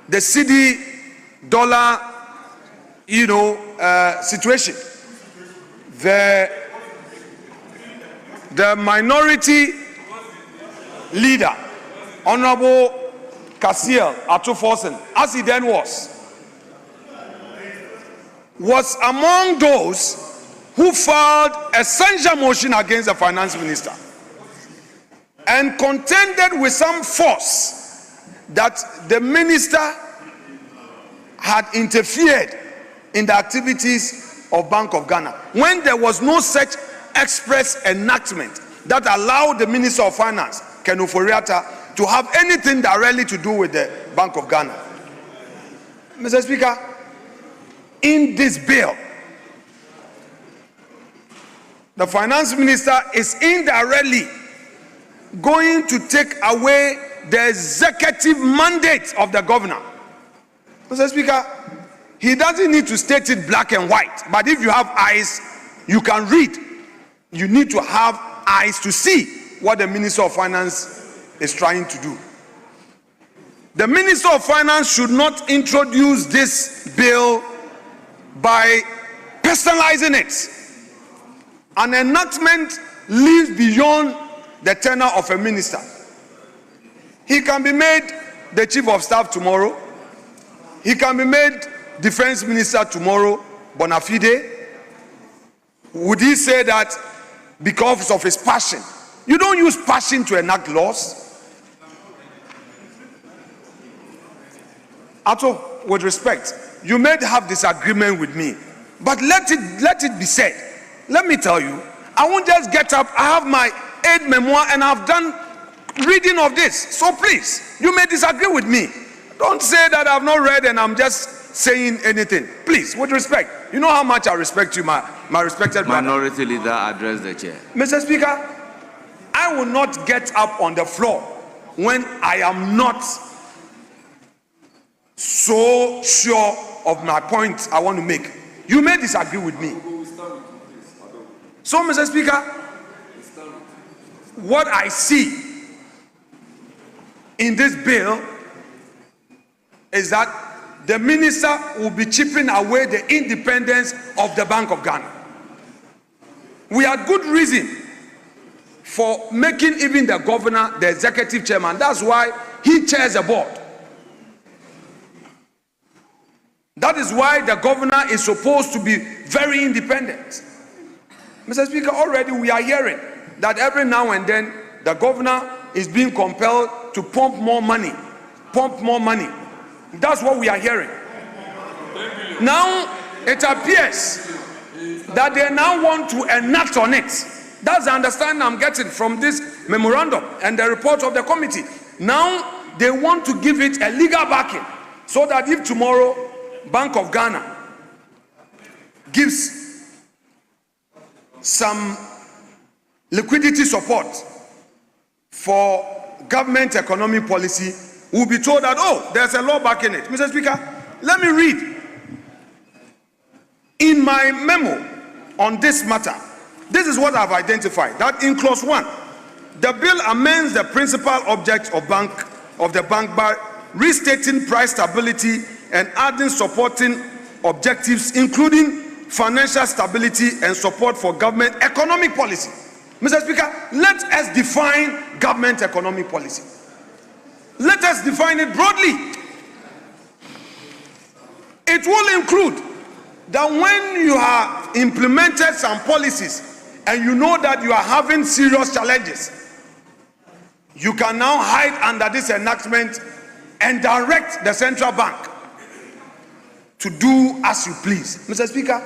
the cedi dollar, situation. The minority leader, Honorable Kasiel Atufosen, as he then was among those who filed a censure motion against the finance minister and contended with some force that the minister had interfered in the activities of Bank of Ghana when there was no such express enactment that allowed the Minister of Finance, Ken Ofori-Atta, to have anything directly to do with the Bank of Ghana. Mr. Speaker, in this bill, the Finance Minister is indirectly going to take away the executive mandate of the governor. Mr. Speaker, he doesn't need to state it black and white, but if you have eyes, you can read. You need to have eyes to see what the Minister of Finance is trying to do. The Minister of Finance should not introduce this bill by personalizing it. An enactment lives beyond the tenure of a minister. He can be made the Chief of Staff tomorrow. He can be made Defense Minister tomorrow, bona fide. Would he say that because of his passion? You don't use passion to enact laws. Ato, with respect, you may have disagreement with me But let it be said. Let me tell you, I won't just get up. I have my aid memoir and I've done reading of this. So please, you may disagree with me. Don't say that I've not read and I'm just saying anything. Please, with respect. You know how much I respect you, my respected brother. Minority leader, address the chair. Mr. Speaker, I will not get up on the floor when I am not so sure of my point I want to make. You may disagree with me. So, Mr. Speaker, what I see in this bill is that the minister will be chipping away the independence of the Bank of Ghana. We had good reason for making even the governor the executive chairman. That's why he chairs the board. That is why the governor is supposed to be very independent. Mr. Speaker, already we are hearing that every now and then the governor is being compelled to pump more money. That's what we are hearing. Now it appears that they now want to enact on it. That's the understanding I'm getting from this memorandum and the report of the committee. Now they want to give it a legal backing so that if tomorrow Bank of Ghana gives some liquidity support for government economic policy, we'll be told that, oh, there's a law backing it. Mr. Speaker, let me read. In my memo on this matter, this is what I've identified, that in clause 1, the bill amends the principal object of the bank by restating price stability and adding supporting objectives, including financial stability and support for government economic policy. Mr. Speaker, let us define government economic policy. Let us define it broadly. It will include that when you have implemented some policies and you know that you are having serious challenges, you can now hide under this enactment and direct the central bank to do as you please. Mr. Speaker,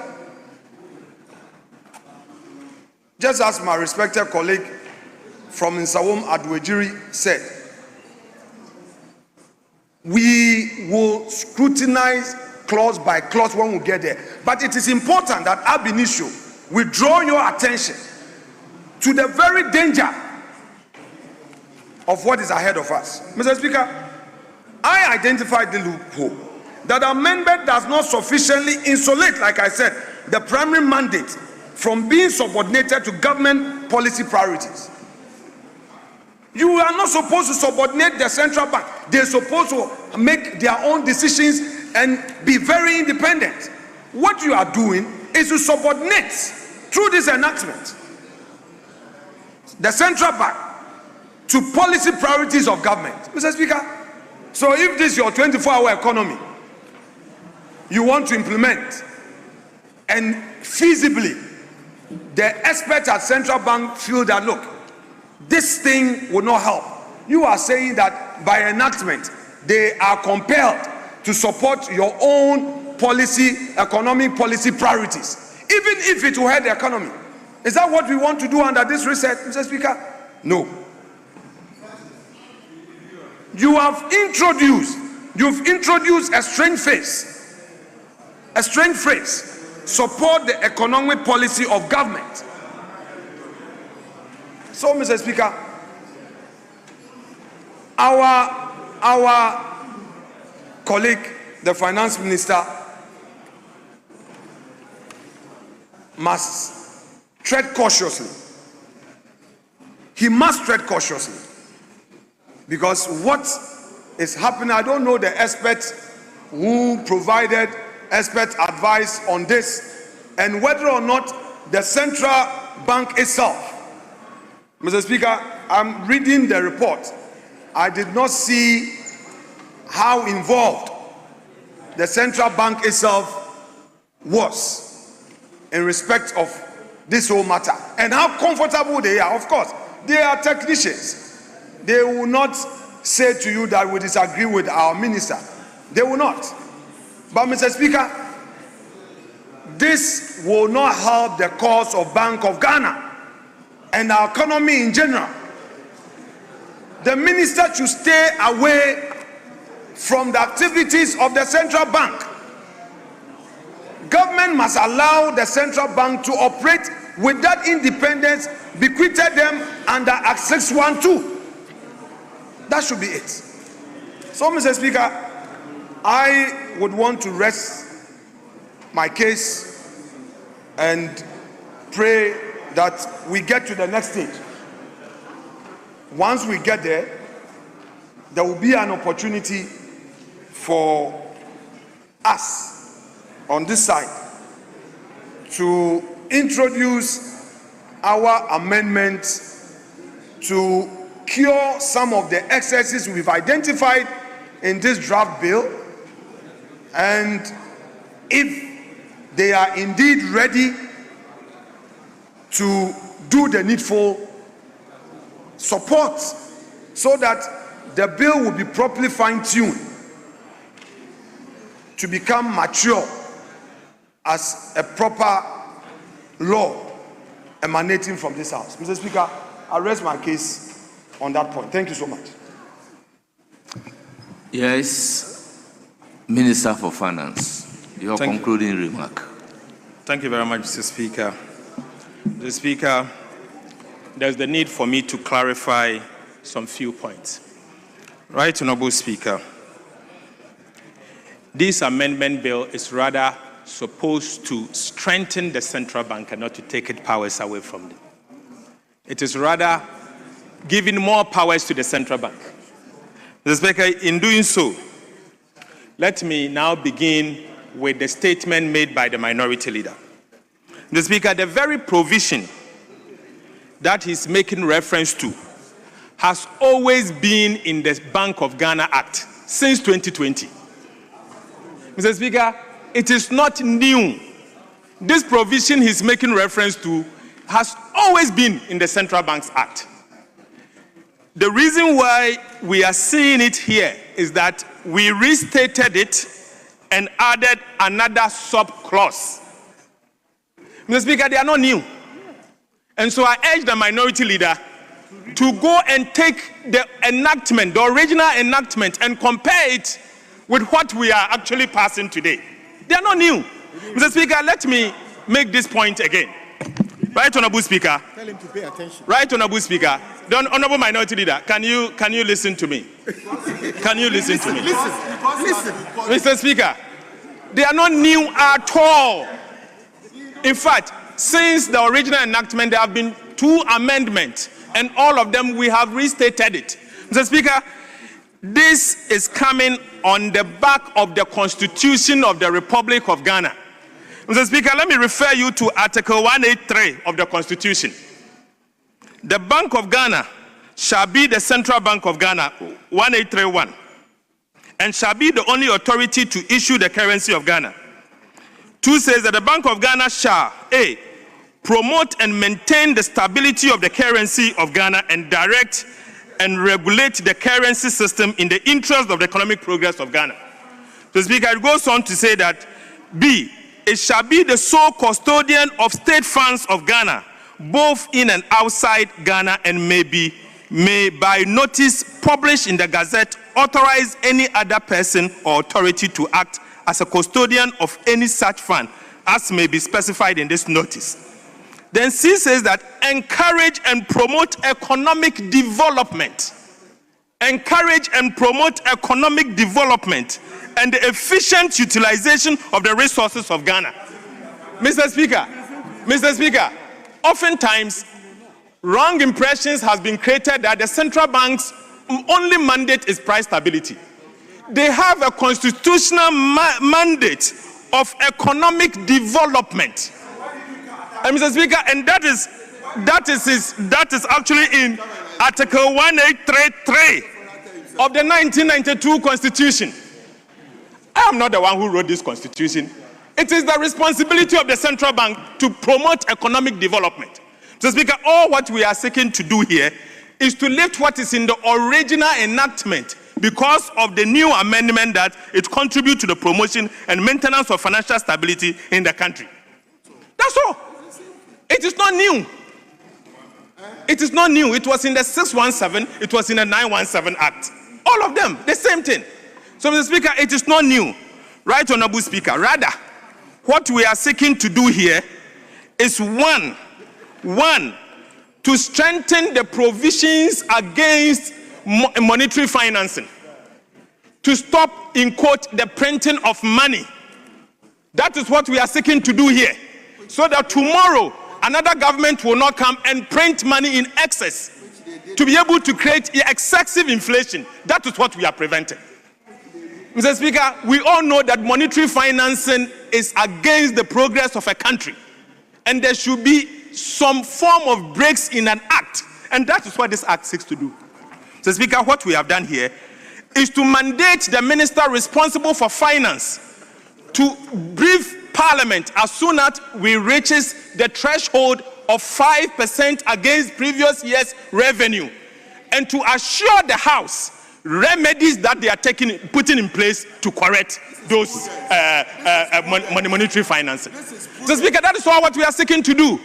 just as my respected colleague from Nsawam Adwejiri said, we will scrutinize clause by clause when we get there. But it is important that ab initio we draw your attention to the very danger of what is ahead of us. Mr. Speaker, I identified the loophole that amendment does not sufficiently insulate, like I said, the primary mandate from being subordinated to government policy priorities. You are not supposed to subordinate the central bank. They're supposed to make their own decisions and be very independent. What you are doing is to subordinate through this enactment the central bank to policy priorities of government. Mr. Speaker, so if this is your 24-hour economy, you want to implement, and feasibly the experts at central bank feel that, look, this thing will not help. You are saying that by enactment, they are compelled to support your own policy, economic policy priorities, even if it will hurt the economy. Is that what we want to do under this reset, Mr. Speaker? No. You've introduced a strange phrase. A strange phrase. Support the economic policy of government. So, Mr. Speaker, our colleague, the finance minister, must tread cautiously. He must tread cautiously. Because what is happening, I don't know the experts who provided expert advice on this and whether or not the central bank itself. Mr. Speaker, I'm reading the report. I did not see how involved the central bank itself was in respect of this whole matter and how comfortable they are. Of course, they are technicians. They will not say to you that we disagree with our minister. They will not. But Mr. Speaker, this will not help the cause of Bank of Ghana and our economy in general. The minister should stay away from the activities of the central bank. Government must allow the central bank to operate with that independence bequeathed them under Act 612. That should be it. So, Mr. Speaker, I would want to rest my case and pray that we get to the next stage. Once we get there, there will be an opportunity for us on this side to introduce our amendments to cure some of the excesses we've identified in this draft bill, and if they are indeed ready to do the needful, support so that the bill will be properly fine-tuned to become mature as a proper law emanating from this house. Mr. Speaker, I rest my case on that point. Thank you so much. Yes, Minister for Finance, your concluding remark. Thank you very much, Mr. Speaker. Mr. Speaker, there's the need for me to clarify some few points. Right, Honorable Speaker, this amendment bill is rather supposed to strengthen the central bank and not to take its powers away from them. It is rather giving more powers to the central bank. Mr. Speaker, in doing so, let me now begin with the statement made by the minority leader. Mr. Speaker, the very provision that he's making reference to has always been in the Bank of Ghana Act since 2020. Mr. Speaker, it is not new. This provision he's making reference to has always been in the Central Banks Act. The reason why we are seeing it here is that we restated it and added another sub-clause. Mr. Speaker, they are not new. And so I urge the minority leader to go and take the enactment, the original enactment, and compare it with what we are actually passing today. They are not new. Mr. Speaker, let me make this point again. Right, Honorable Speaker. Tell him to pay attention. Right, Honorable Speaker. The Honorable Minority Leader, can you listen to me? Can you listen to me? Listen. Mr. Speaker, they are not new at all. In fact, since the original enactment, there have been 2 amendments, and all of them we have restated it. Mr. Speaker, this is coming on the back of the Constitution of the Republic of Ghana. Mr. Speaker, let me refer you to Article 183 of the Constitution. The Bank of Ghana shall be the Central Bank of Ghana, 1831, and shall be the only authority to issue the currency of Ghana. 2 says that the Bank of Ghana shall, A, promote and maintain the stability of the currency of Ghana and direct and regulate the currency system in the interest of the economic progress of Ghana. The Speaker, it goes on to say that, B, it shall be the sole custodian of state funds of Ghana, both in and outside Ghana, and may by notice published in the Gazette authorize any other person or authority to act as a custodian of any such fund as may be specified in this notice. Then C says that encourage and promote economic development. Encourage and promote economic development and the efficient utilization of the resources of Ghana. Mr. Speaker, oftentimes wrong impressions has been created that the central bank's only mandate is price stability. They have a constitutional mandate of economic development. And Mr. Speaker, and that is actually in Article 1833 of the 1992 Constitution. I am not the one who wrote this Constitution. It is the responsibility of the central bank to promote economic development. Mr. Speaker, all what we are seeking to do here is to lift what is in the original enactment because of the new amendment that it contributes to the promotion and maintenance of financial stability in the country. That's all. It is not new. It is not new. It was in the 617, it was in the 917 Act. All of them, the same thing. So, Mr. Speaker, it is not new. Right, Honorable Speaker. Rather, what we are seeking to do here is one, to strengthen the provisions against monetary financing, to stop, in quote, the printing of money. That is what we are seeking to do here, so that tomorrow another government will not come and print money in excess to be able to create excessive inflation. That is what we are preventing. Mr. Speaker, we all know that monetary financing is against the progress of a country, and there should be some form of breaks in an act, and that is what this act seeks to do. Mr. Speaker, what we have done here is to mandate the minister responsible for finance to brief Parliament as soon as we reaches the threshold of 5% against previous year's revenue, and to assure the House remedies that they are putting in place to correct those monetary financing. Mr. Speaker, that is all what we are seeking to do.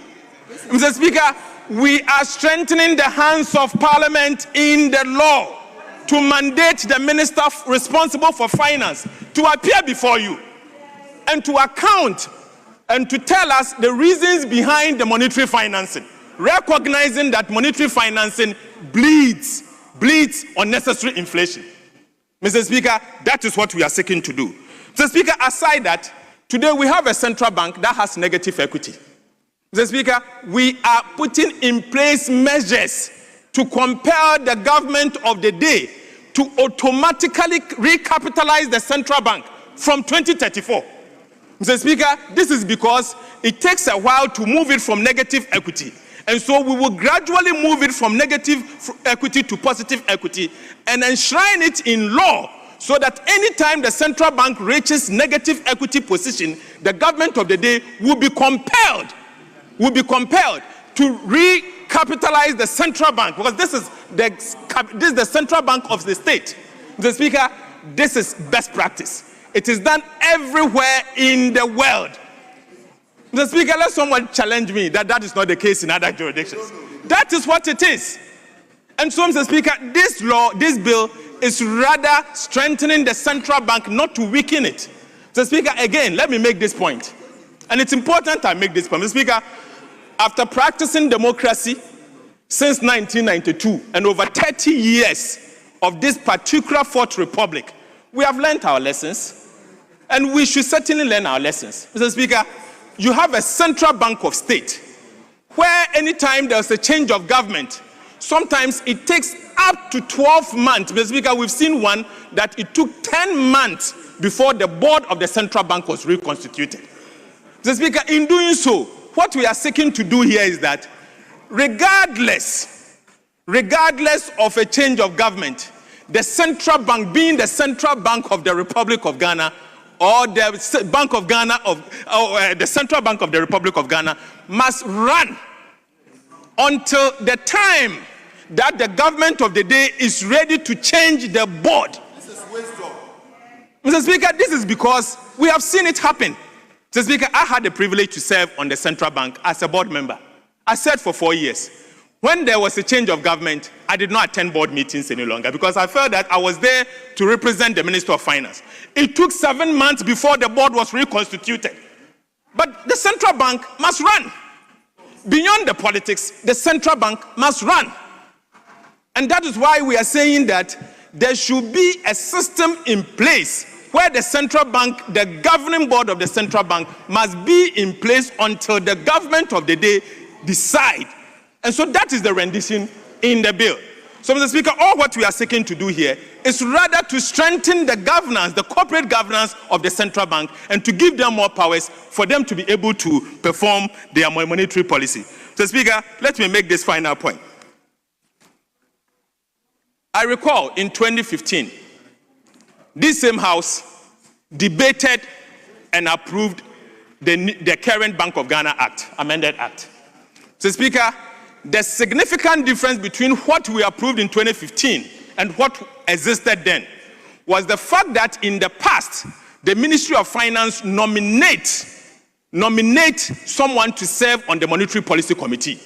Mr. Speaker, we are strengthening the hands of Parliament in the law to mandate the minister responsible for finance to appear before you and to account and to tell us the reasons behind the monetary financing, recognizing that monetary financing bleeds unnecessary inflation. Mr. Speaker, that is what we are seeking to do. Mr. Speaker, aside that, today we have a central bank that has negative equity. Mr. Speaker, we are putting in place measures to compel the government of the day to automatically recapitalize the central bank from 2034. Mr. Speaker, this is because it takes a while to move it from negative equity. And so we will gradually move it from negative equity to positive equity and enshrine it in law, so that anytime the central bank reaches negative equity position, the government of the day will be compelled to recapitalize the central bank, because this is the central bank of the state. Mr. Speaker, this is best practice. It is done everywhere in the world. Mr. Speaker, let someone challenge me that that is not the case in other jurisdictions. That is what it is. And so, Mr. Speaker, this bill is rather strengthening the central bank, not to weaken it. Mr. Speaker, again, let me make this point. And it's important I make this point. Mr. Speaker, after practicing democracy since 1992 and over 30 years of this particular Fourth Republic, we have learned our lessons, and we should certainly learn our lessons. Mr. Speaker, you have a central bank of state where anytime there's a change of government, sometimes it takes up to 12 months. Mr. Speaker, we've seen one that it took 10 months before the board of the central bank was reconstituted. Mr. Speaker, in doing so, what we are seeking to do here is that regardless of a change of government, the central bank, being the central bank of the Republic of Ghana, or the Bank of Ghana, the Central Bank of the Republic of Ghana, must run until the time that the government of the day is ready to change the board. This is wisdom. Mr. Speaker, this is because we have seen it happen. Mr. Speaker, I had the privilege to serve on the Central Bank as a board member. I served for 4 years. When there was a change of government, I did not attend board meetings any longer because I felt that I was there to represent the Minister of Finance. It took 7 months before the board was reconstituted. But the central bank must run. Beyond the politics, the central bank must run. And that is why we are saying that there should be a system in place where the central bank, the governing board of the central bank, must be in place until the government of the day decide. And so that is the rendition in the bill. So, Mr. Speaker, all what we are seeking to do here is rather to strengthen the governance, the corporate governance of the central bank, and to give them more powers for them to be able to perform their monetary policy. Mr. Speaker, let me make this final point. I recall in 2015, this same House debated and approved the current Bank of Ghana Act, amended Act. Mr. Speaker, the significant difference between what we approved in 2015 and what existed then was the fact that in the past, the Ministry of Finance nominate someone to serve on the Monetary Policy Committee.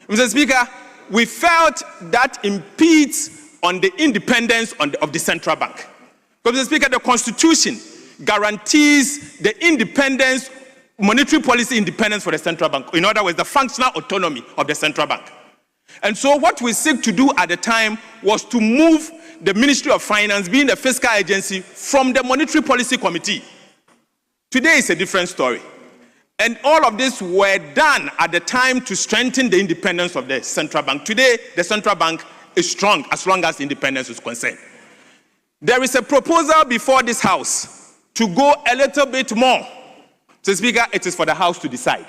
Mr. Speaker, we felt that impedes on the independence of the central bank. Because, Mr. Speaker, the Constitution guarantees the independence, monetary policy independence for the central bank. In other words, the functional autonomy of the central bank. And so what we seek to do at the time was to move the Ministry of Finance, being the fiscal agency, from the Monetary Policy Committee. Today is a different story. And all of this were done at the time to strengthen the independence of the central bank. Today, the central bank is strong as long as independence is concerned. There is a proposal before this House to go a little bit more. So, Speaker, it is for the House to decide.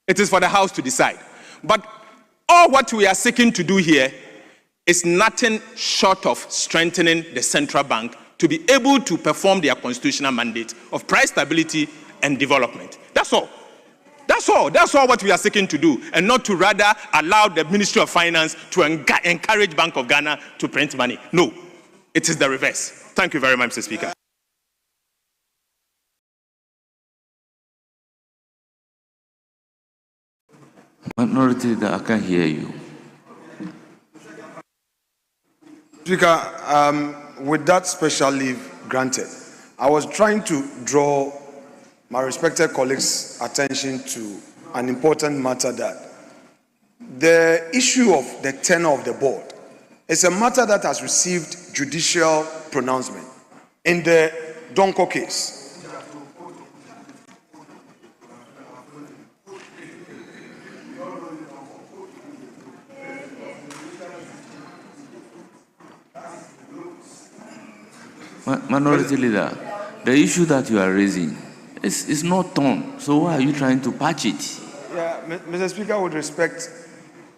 It is for the House to decide. But all what we are seeking to do here is nothing short of strengthening the central bank to be able to perform their constitutional mandate of price stability and development. That's all. That's all. That's all what we are seeking to do, and not to rather allow the Ministry of Finance to encourage Bank of Ghana to print money. No, it is the reverse. Thank you very much, Mr. Speaker. Minority Leader, I can hear you. Speaker, with that special leave granted, I was trying to draw my respected colleagues' attention to an important matter, that the issue of the tenure of the board is a matter that has received judicial pronouncement in the Donko case. Minority Leader, the issue that you are raising is not torn. So why are you trying to patch it? Yeah, Mr. Speaker, with respect,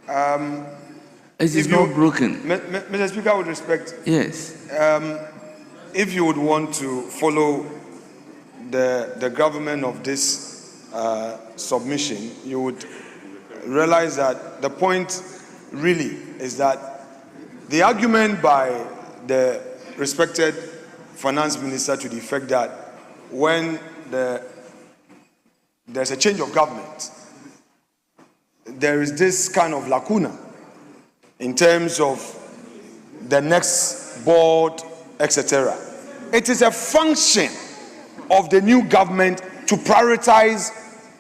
it is not broken. Mr. Speaker, with respect, yes. If you would want to follow the government of this submission, you would realize that the point really is that the argument by the respected finance minister to the effect that when there's a change of government, there is this kind of lacuna in terms of the next board, etc. It is a function of the new government to prioritize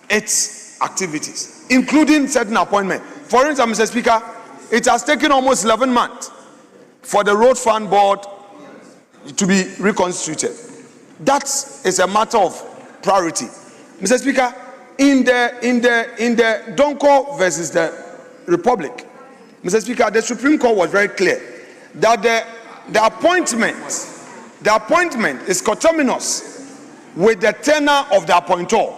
its activities, including certain appointments. For instance, Mr. Speaker, it has taken almost 11 months for the Road Fund Board to be reconstituted. That is a matter of priority. Mr. Speaker, in the Donko versus the Republic, Mr. Speaker, the Supreme Court was very clear that the appointment is coterminous with the tenure of the appointor.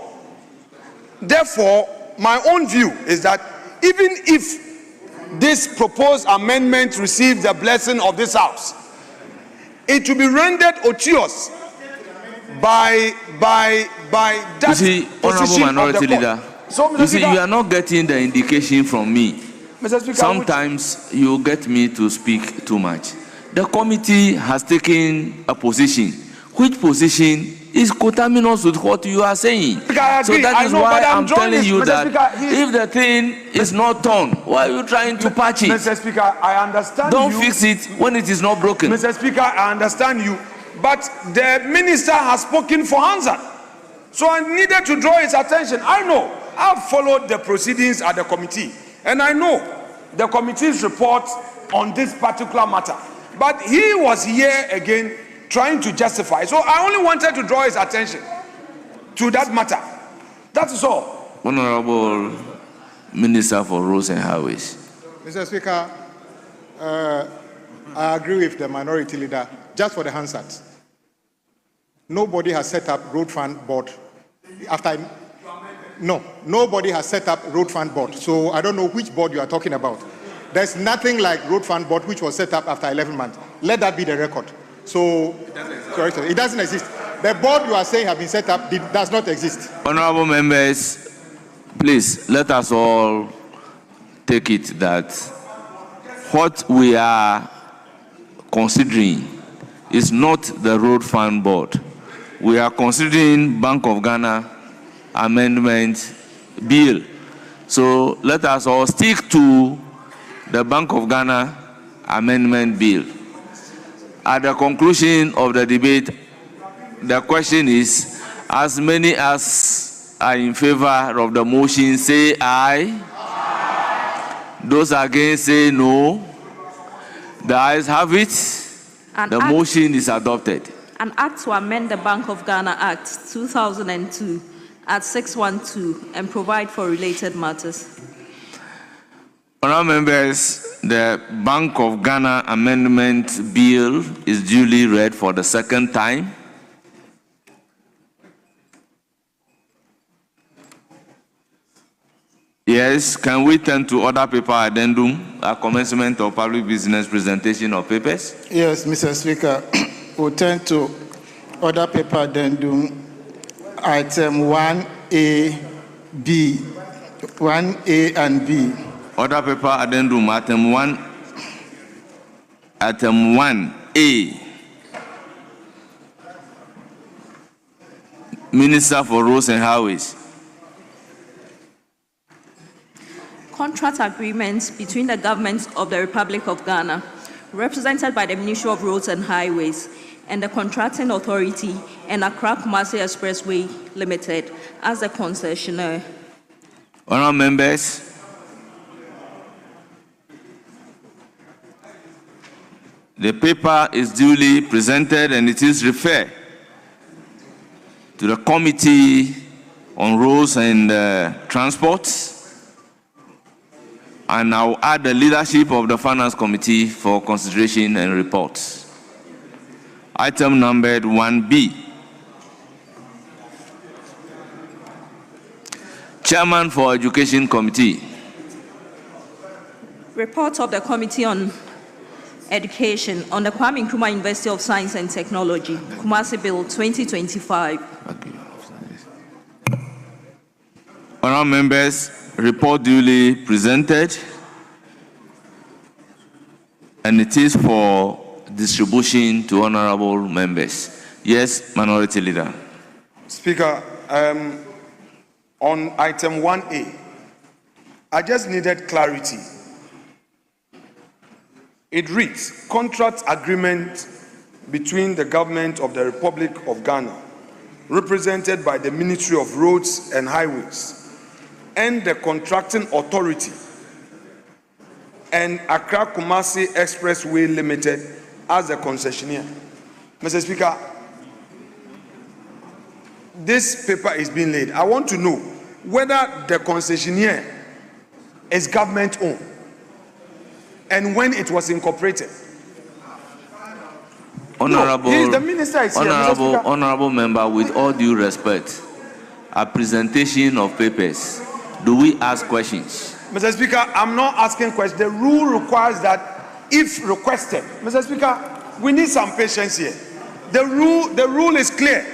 Therefore, my own view is that even if this proposed amendment receives the blessing of this House, it will be rendered odious by that you see, Honorable Minority Leader, so, you see, you are not getting the indication from me. Mr. Speaker, sometimes you get me to speak too much. The committee has taken a position. Which position is coterminous with what you are saying? So that is why I'm telling you that if the thing is not torn, why are you trying to patch it? Mr. Speaker, I understand Don't you. fix it when it is not broken. Mr. Speaker, I understand you. But the minister has spoken for Hansa. So I needed to draw his attention. I know. I've followed the proceedings at the committee. And I know the committee's report on this particular matter. But he was here again trying to justify. So I only wanted to draw his attention to that matter. That is all. Honorable Minister for Roads and Highways. Mr. Speaker, I agree with the Minority Leader. Just for the Hansard, nobody has set up Road Fund Board. Nobody has set up Road Fund Board. So I don't know which board you are talking about. There's nothing like Road Fund Board which was set up after 11 months. Let that be the record. So, it doesn't exist. The board you are saying have been set up does not exist. Honorable members, please let us all take it that what we are considering is not the Road Fund Board. We are considering Bank of Ghana Amendment Bill. So let us all stick to the Bank of Ghana Amendment Bill. At the conclusion of the debate, the question is, as many as are in favor of the motion, say aye. Those against, say no. The ayes have it. The motion is adopted. An act to amend the Bank of Ghana Act 2002 at 612 and provide for related matters. Honourable members, the Bank of Ghana Amendment Bill is duly read for the second time. Yes, can we turn to order paper addendum, a commencement of public business presentation of papers? Yes, Mr. Speaker. We'll turn to order paper addendum, item 1A, B, 1A and B. Order paper addendum, item 1A. Minister for Roads and Highways. Contract agreements between the government of the Republic of Ghana, represented by the Ministry of Roads and Highways, and the Contracting Authority and Accra Kumasi Expressway Limited as the concessionaire. Honourable members, the paper is duly presented and it is referred to the Committee on Roads and Transport. And I'll add the leadership of the Finance Committee for consideration and reports. Item numbered 1B. Chairman for Education Committee. Report of the Committee on Education on the Kwame Nkrumah University of Science and Technology, Kumasi Bill 2025. Honourable members, report duly presented, and it is for distribution to honourable members. Yes, Minority Leader. Speaker, on item 1A, I just needed clarity. It reads, contract agreement between the government of the Republic of Ghana, represented by the Ministry of Roads and Highways, and the Contracting Authority and Accra Kumasi Expressway Limited as the concessionaire. Mr. Speaker, this paper is being laid. I want to know whether the concessionaire is government owned and when it was incorporated. Honourable, no, the minister is here, honourable member, with all due respect, a presentation of papers, do we ask questions? Mr. Speaker, I'm not asking questions. The rule requires that if requested, Mr. Speaker, we need some patience here. The rule is clear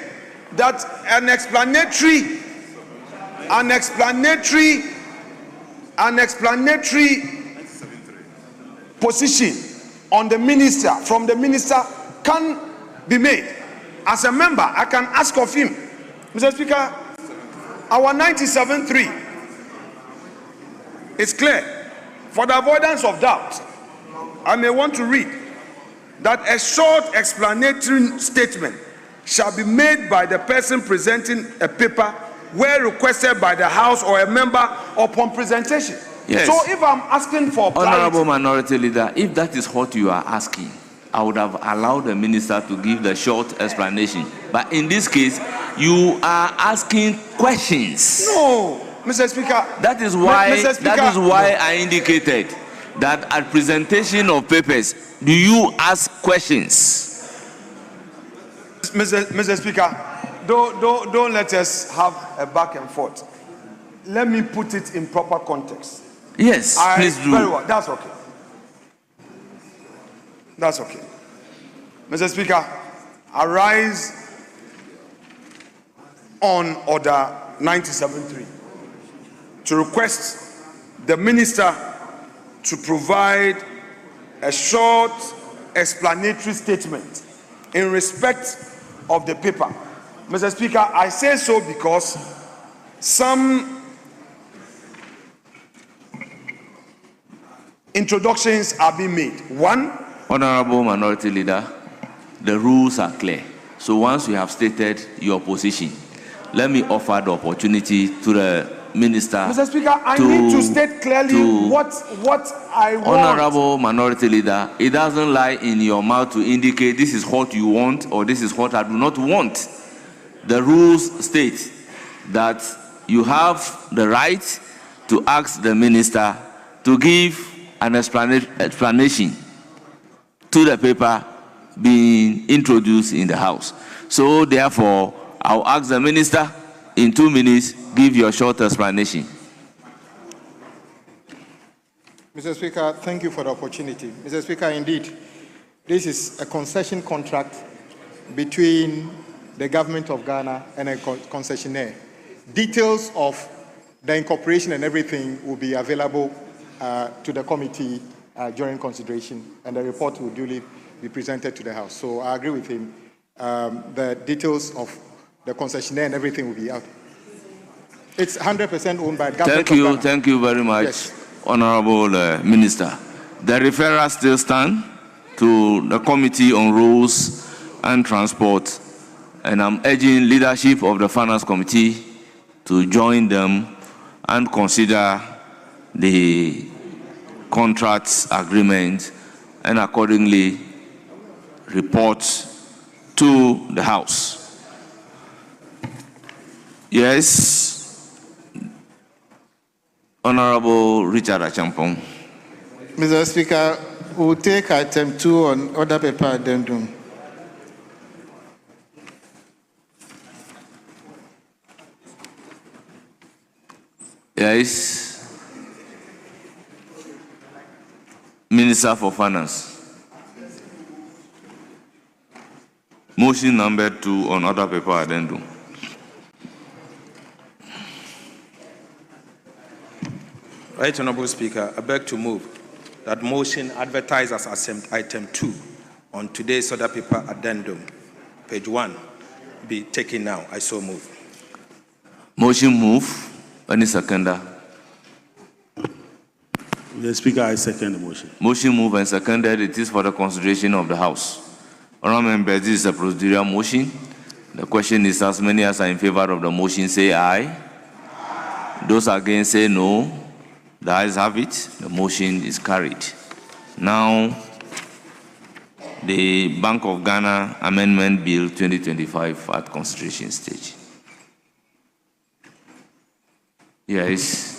that an explanatory position on the minister, from the minister, can be made. As a member, I can ask of him. Mr. Speaker, our 97.3 is clear. For the avoidance of doubt, I may want to read that a short explanatory statement shall be made by the person presenting a paper where requested by the House or a member upon presentation. Yes. So if I'm asking for clarity, Honourable Minority Leader, if that is what you are asking, I would have allowed the minister to give the short explanation. But in this case, you are asking questions. No, Mr. Speaker. That is why, Mr. Speaker, that is why I indicated that at presentation of papers, do you ask questions? Mr. Speaker, don't let us have a back and forth. Let me put it in proper context. Yes, please do. Very well, that's okay. That's okay. Mr. Speaker, I rise on order 97.3 to request the minister to provide a short explanatory statement in respect of the paper. Mr. Speaker, I say so because some introductions are being made. One, Honorable Minority Leader, the rules are clear. So once you have stated your position, let me offer the opportunity to the Minister. Mr. Speaker, I need to state clearly what I want. Honorable Minority Leader, it doesn't lie in your mouth to indicate this is what you want or this is what I do not want. The rules state that you have the right to ask the Minister to give an explanation to the paper being introduced in the House. So therefore, I'll ask the Minister in 2 minutes, give your short explanation. Mr. Speaker, thank you for the opportunity. Mr. Speaker, indeed, this is a concession contract between the government of Ghana and a concessionaire. Details of the incorporation and everything will be available to the committee during consideration, and the report will duly be presented to the House. So I agree with him. The details of the concessionaire and everything will be out. It's 100% owned by the government of Ghana. Thank you very much, yes. Honorable Minister. The referral still stands to the Committee on Rules and Transport, and I'm urging leadership of the Finance Committee to join them and consider the contracts agreement and accordingly report to the House. Yes, Honorable Richard Achampong. Mr. Speaker, we'll take item 2 on order paper addendum. Yes, Minister for Finance. Motion number 2 on order paper addendum. Right, Honorable Speaker, I beg to move that motion advertised as item 2 on today's order paper addendum, page 1, be taken now. I so move. Motion move. Any seconder? Mr. Speaker, I second the motion. Motion move and seconded. It is for the consideration of the House. Honorable members, this is a procedural motion. The question is, as many as are in favor of the motion say aye. Those against say no. The ayes have it. The motion is carried. Now, the Bank of Ghana Amendment Bill 2025 at consideration stage. Yes.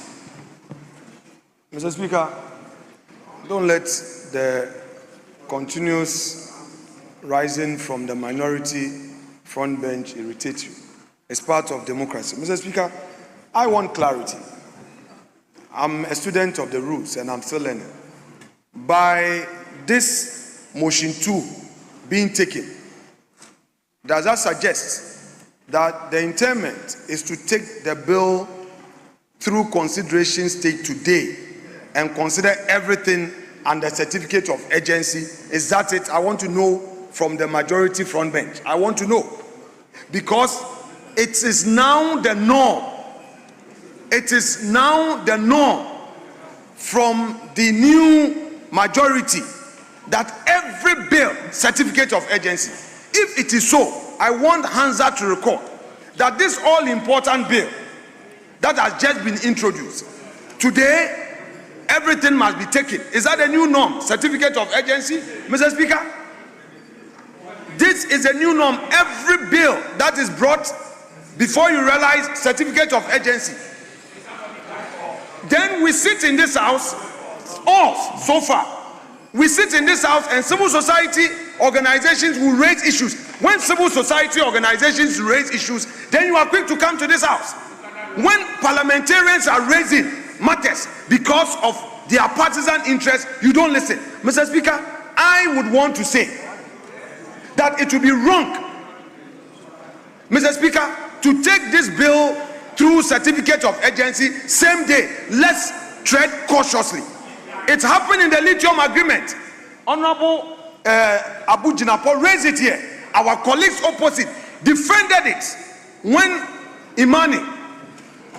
Mr. Speaker, don't let the continuous rising from the minority front bench irritate you. It's part of democracy. Mr. Speaker, I want clarity. I'm a student of the rules and I'm still learning. By this motion 2 being taken, does that suggest that the intent is to take the bill through consideration stage today and consider everything under certificate of urgency? Is that it? I want to know from the majority front bench. I want to know. Because it is now the norm. It is now the norm from the new majority that every bill, certificate of urgency, if it is so, I want Hansa to record that this all-important bill that has just been introduced, today, everything must be taken. Is that a new norm, certificate of urgency, Mr. Speaker? This is a new norm. Every bill that is brought, before you realize, certificate of urgency. Then we sit in this house, so far, we sit in this house and civil society organizations will raise issues. When civil society organizations raise issues, then you are quick to come to this house. When parliamentarians are raising matters because of their partisan interests, you don't listen. Mr. Speaker, I would want to say that it would be wrong, Mr. Speaker, to take this bill through certificate of urgency same day. Let's tread cautiously. It happened in the lithium agreement. Honorable Abu Jinapo raised it here. Our colleagues opposite defended it when Imani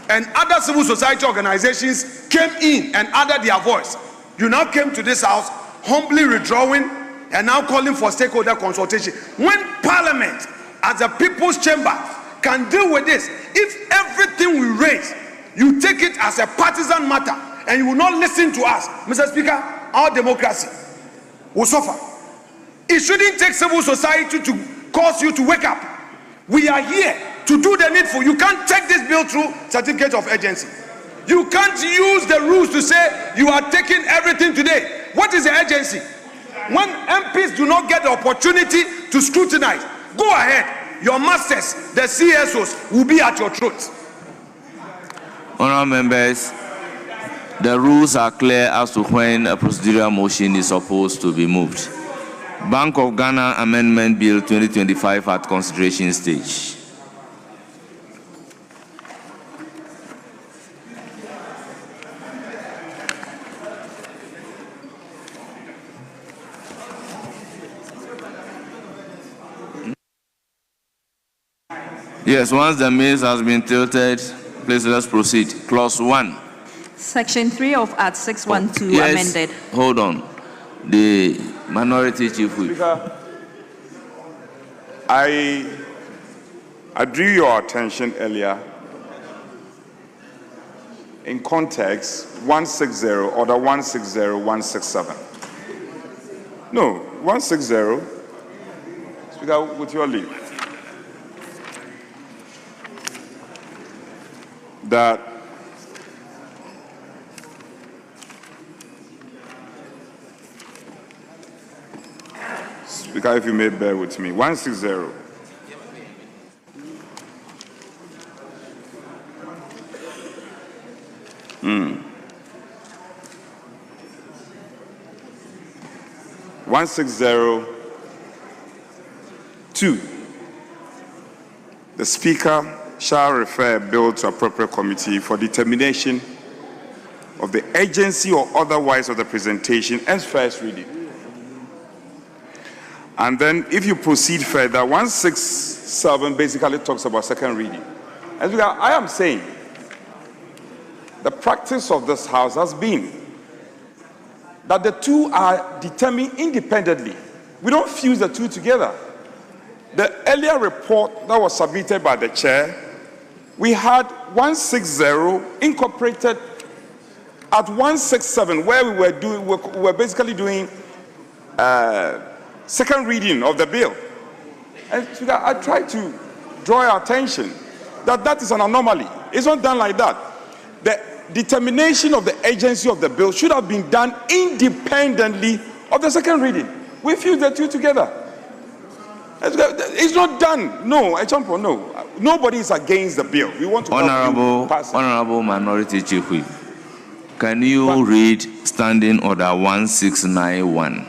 and other civil society organizations came in and added their voice. You now came to this house humbly withdrawing and now calling for stakeholder consultation. When Parliament, as a people's chamber, can deal with this, if everything we raise, you take it as a partisan matter and you will not listen to us, Mr. Speaker, our democracy will suffer. It shouldn't take civil society to cause you to wake up. We are here to do the needful. You can't take this bill through certificate of urgency. You can't use the rules to say you are taking everything today. What is the urgency? When MPs do not get the opportunity to scrutinize, go ahead. Your masters, the CSOs, will be at your throat. Honourable members, the rules are clear as to when a procedural motion is supposed to be moved. Bank of Ghana Amendment Bill 2025 at consideration stage. Yes, once the maze has been tilted, please let's proceed. Clause 1. Section 3 of Act 612 yes, amended. Hold on. The minority chief whip. Speaker, I drew your attention earlier in context 160 order 160167. No, 160. Speaker, with your leave. That Speaker, if you may bear with me, 160. Hmm. 160(2). The Speaker shall refer a bill to appropriate committee for determination of the agency or otherwise of the presentation as first reading. And then if you proceed further, 167 basically talks about second reading. As I am saying, the practice of this House has been that the two are determined independently. We don't fuse the two together. The earlier report that was submitted by the chair, we had 160 incorporated at 167, where we were basically doing second reading of the bill. And I tried to draw your attention that that is an anomaly. It's not done like that. The determination of the agency of the bill should have been done independently of the second reading. We fused the two together. It's not done. No, example, no. Nobody is against the bill. We want to Honorable Minority Chief Whip, can you read Standing Order 1691?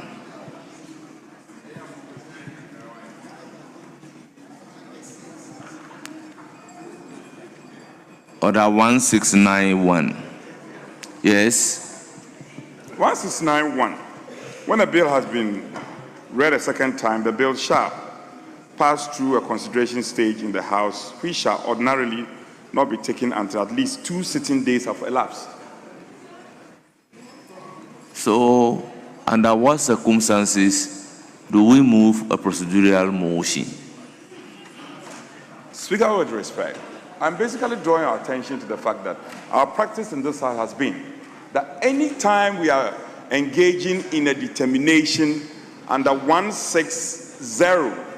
Order 1691. Yes. 1691. When a bill has been read a second time, the bill shall pass through a consideration stage in the House, which shall ordinarily not be taken until at least 2 sitting days have elapsed. So, under what circumstances do we move a procedural motion? Speaker, with respect, I'm basically drawing our attention to the fact that our practice in this House has been that any time we are engaging in a determination under 160,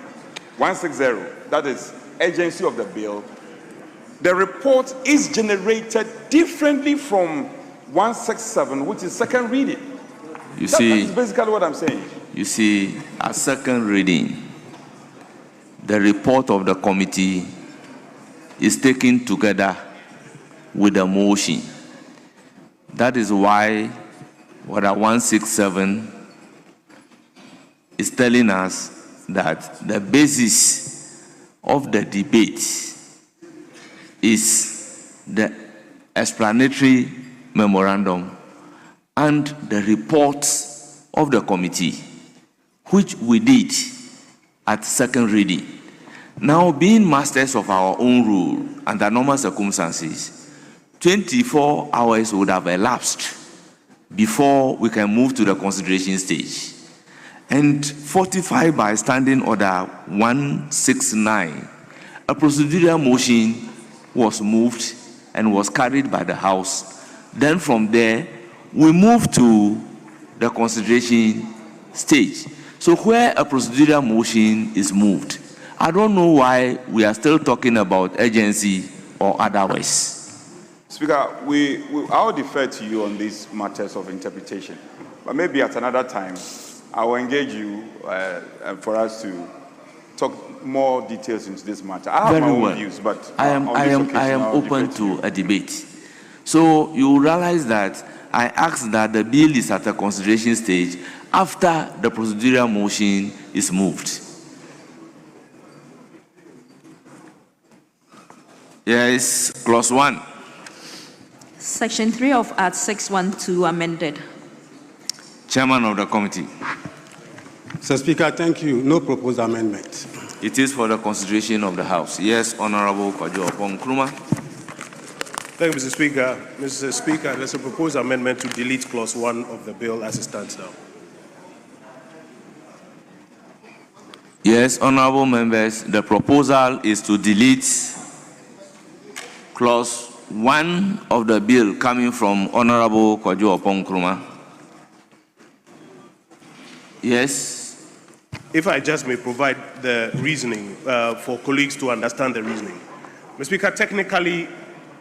that is agency of the bill, the report is generated differently from 167, which is second reading. That is basically what I'm saying. You see, at second reading, the report of the committee is taken together with the motion. That is why Order 167 is telling us that the basis of the debate is the explanatory memorandum and the reports of the committee. which we did at second reading. Now, being masters of our own rule under normal circumstances, 24 hours would have elapsed before we can move to the consideration stage. And fortified by Standing Order 169, a procedural motion was moved and was carried by the House. Then from there, we moved to the consideration stage. So where a procedural motion is moved, I don't know why we are still talking about urgency or otherwise. Speaker, I'll defer to you on these matters of interpretation. But maybe at another time, I will engage you for us to talk more details into this matter. I have my own views, but I am open to a debate. So you realize that I asked that the bill is at a consideration stage after the procedural motion is moved. Yes, clause 1. Section 3 of Act 612 amended. Chairman of the committee. Mr. Speaker, thank you. No proposed amendment. It is for the consideration of the House. Yes, Honorable Kwajo Nkrumah. Thank you, Mr. Speaker. Mr. Speaker, there's a proposed amendment to delete clause 1 of the bill as it stands now. Yes, honorable members, the proposal is to delete clause 1 of the bill coming from Honorable Kwajo Nkrumah. Yes. If I just may provide the reasoning for colleagues to understand the reasoning. Mr. Speaker, technically,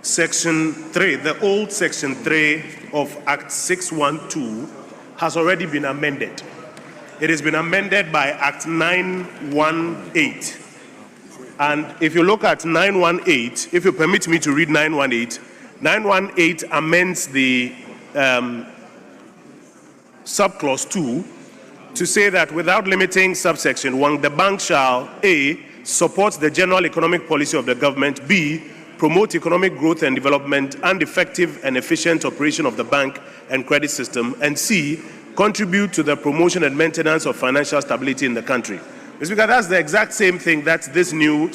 Section 3, the old Section 3 of Act 612 has already been amended. It has been amended by Act 918. And if you look at 918, if you permit me to read 918, 918 amends the subclause 2 to say that without limiting subsection 1, the bank shall A, support the general economic policy of the government, B, promote economic growth and development and effective and efficient operation of the bank and credit system, and C, contribute to the promotion and maintenance of financial stability in the country. Mr. Speaker, that's the exact same thing that this new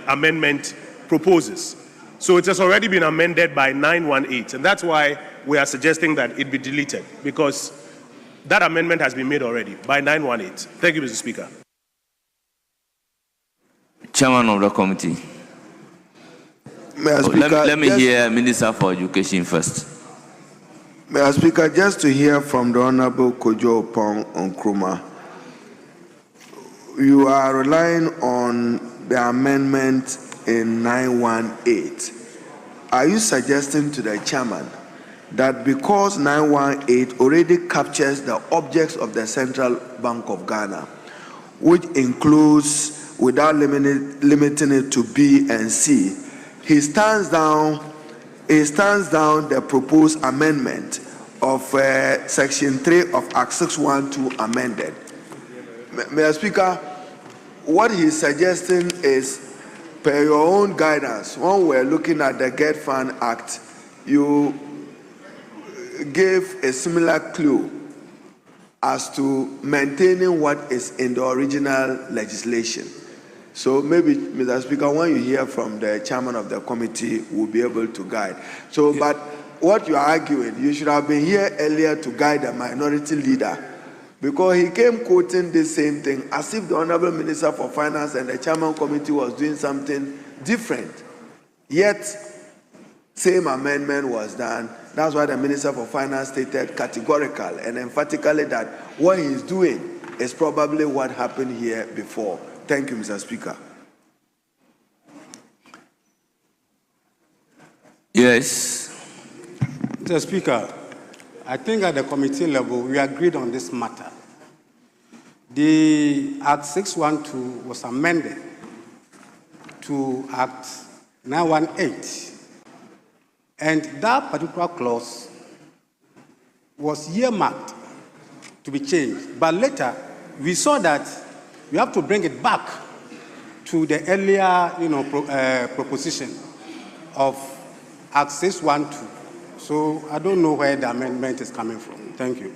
amendment proposes. So it has already been amended by 918, and that's why we are suggesting that it be deleted, because that amendment has been made already by 918. Thank you, Mr. Speaker. Chairman of the committee. Let me hear Minister for Education first. Mr. Speaker, just to hear from the Honorable Kwajo Nkrumah, you are relying on the amendment in 918. Are you suggesting to the chairman that because 918 already captures the objects of the Central Bank of Ghana, which includes, without limiting it to B and C, he stands down the proposed amendment of Section 3 of Act 612 amended? Mr. Speaker, what he's suggesting is, per your own guidance, when we're looking at the Get Fund Act, you gave a similar clue as to maintaining what is in the original legislation. So maybe, Mr. Speaker, when you hear from the chairman of the committee, we'll be able to guide. So, but what you're arguing, you should have been here earlier to guide the minority leader, because he came quoting the same thing as if the Honorable Minister for Finance and the chairman committee was doing something different. Yet, same amendment was done. That's why the Minister for Finance stated categorical and emphatically that what he's doing is probably what happened here before. Thank you, Mr. Speaker. Yes. Mr. Speaker, I think at the committee level, we agreed on this matter. The Act 612 was amended to Act 918. And that particular clause was earmarked to be changed. But later, we saw that we have to bring it back to the earlier, proposition of Act 612. So I don't know where the amendment is coming from. Thank you.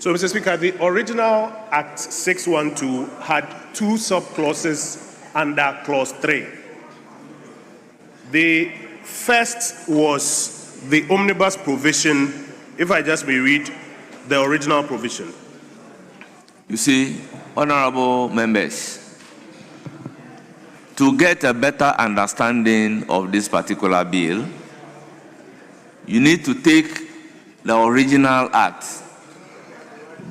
So, Mr. Speaker, the original Act 612 had two sub-clauses under Clause 3. The first was the omnibus provision, if I just may read the original provision. You see, honorable members, to get a better understanding of this particular bill, you need to take the original act,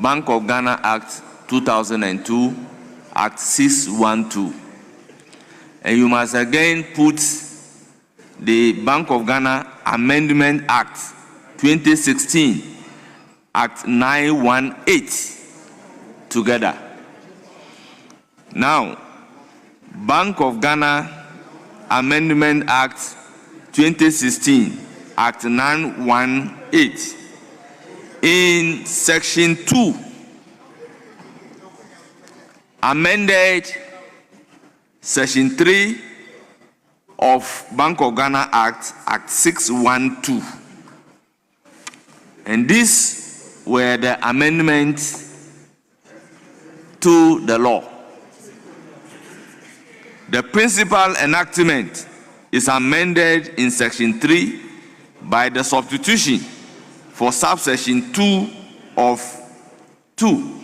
Bank of Ghana Act 2002, Act 612. And you must again put the Bank of Ghana Amendment Act 2016, Act 918 together. Now, Bank of Ghana Amendment Act 2016, Act 918. In Section 2, amended Section 3 of Bank of Ghana Act, Act 612. And these were the amendments to the law. The principal enactment is amended in Section 3 by the substitution for subsection 2 of 2.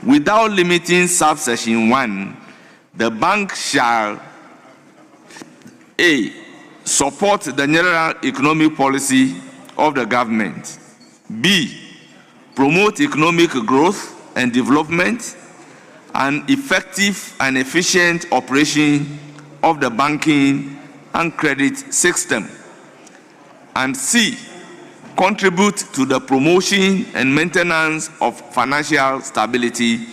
Without limiting subsection 1, the bank shall A. Support the general economic policy of the government. B. Promote economic growth and development and effective and efficient operation of the banking and credit system. And C. Contribute to the promotion and maintenance of financial stability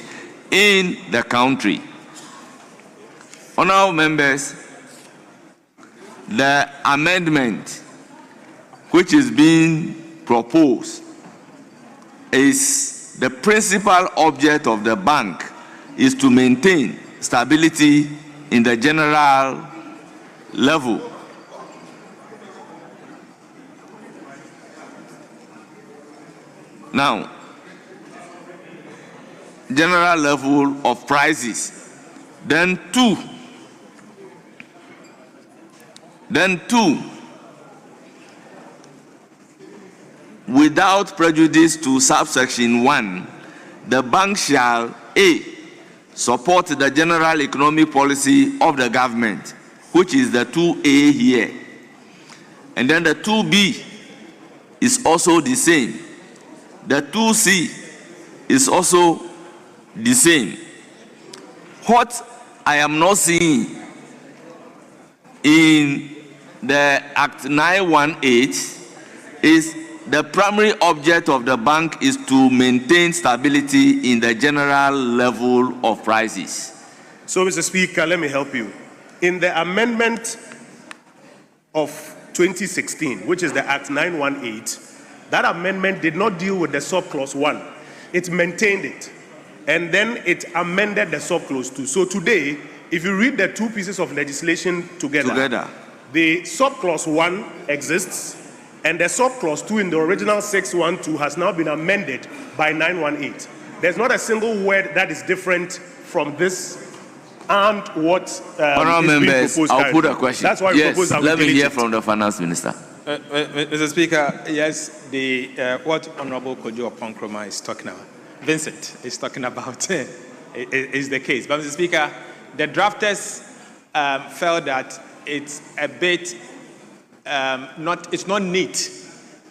in the country. Honorable members, the amendment which is being proposed is the principal object of the bank is to maintain stability in the general level. Now, general level of prices. Then two, without prejudice to subsection 1, the bank shall A. Support the general economic policy of the government, which is the 2A here. And then the 2B is also the same. The 2C is also the same. What I am not seeing in the Act 918 is the primary object of the bank is to maintain stability in the general level of prices. So, Mr. Speaker, let me help you. In the amendment of 2016, which is the Act 918, that amendment did not deal with the subclause 1. It maintained it. And then it amended the subclause 2. So today, if you read the two pieces of legislation together. The subclause 1 exists, and the subclause 2 in the original 612 has now been amended by 918. There's not a single word that is different from this and what Honourable members, being proposed. I'll put a question. That's why we propose that let we me hear it. from the finance minister. Mr. Speaker, yes, what Honorable Kojo Oponkroma is talking about, Vincent is talking about, is the case. But Mr. Speaker, the drafters felt that it's a bit it's not neat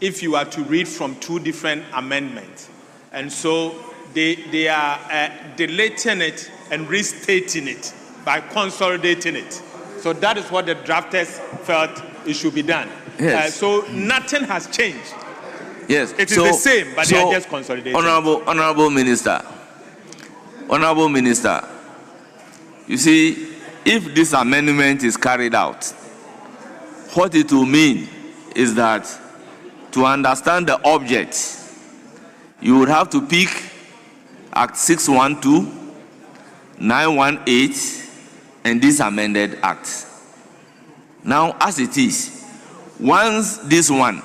if you are to read from two different amendments, and so they are deleting it and restating it by consolidating it. So that is what the drafters felt it should be done. Yes. So nothing has changed. Yes. It is the same, but they are just consolidating. Honorable Minister, you see, if this amendment is carried out, what it will mean is that to understand the object, you would have to pick Act 612, 918, and this amended Act. Now, as it is, once this one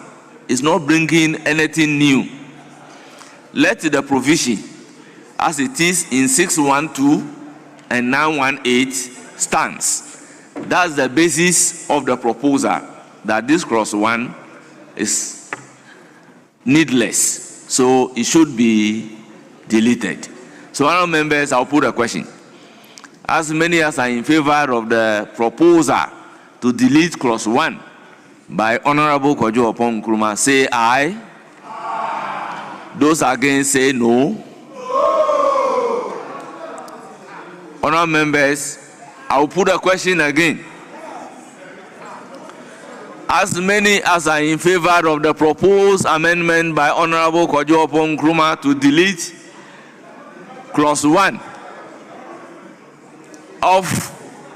is not bringing anything new, let the provision as it is in 612 and 918 stands. That's the basis of the proposal, that this clause 1 is needless, so it should be deleted. So, honourable members, I'll put a question. As many as are in favor of the proposal to delete clause 1 by Honourable Kojo Oppong Nkrumah, say aye. Aye. Those against say no. Honourable members, I'll put a question again. As many as are in favor of the proposed amendment by Honourable Kojo Oppong Nkrumah to delete clause 1 of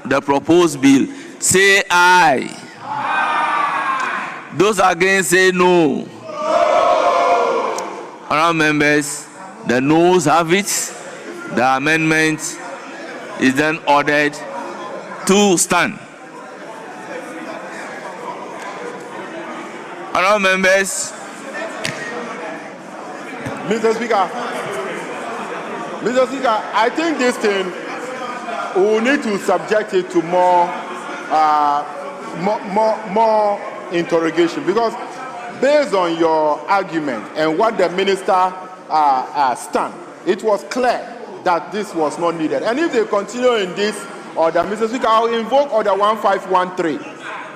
the proposed bill, say aye. Aye. Those against say no. No. Honourable members, the noes have it. The amendment is then ordered to stand. Honourable members. Mr. Speaker, I think this thing, we will need to subject it to more interrogation, because based on your argument and what the minister stand, it was clear that this was not needed. And if they continue in this order, Mr. Speaker, I will invoke order 1513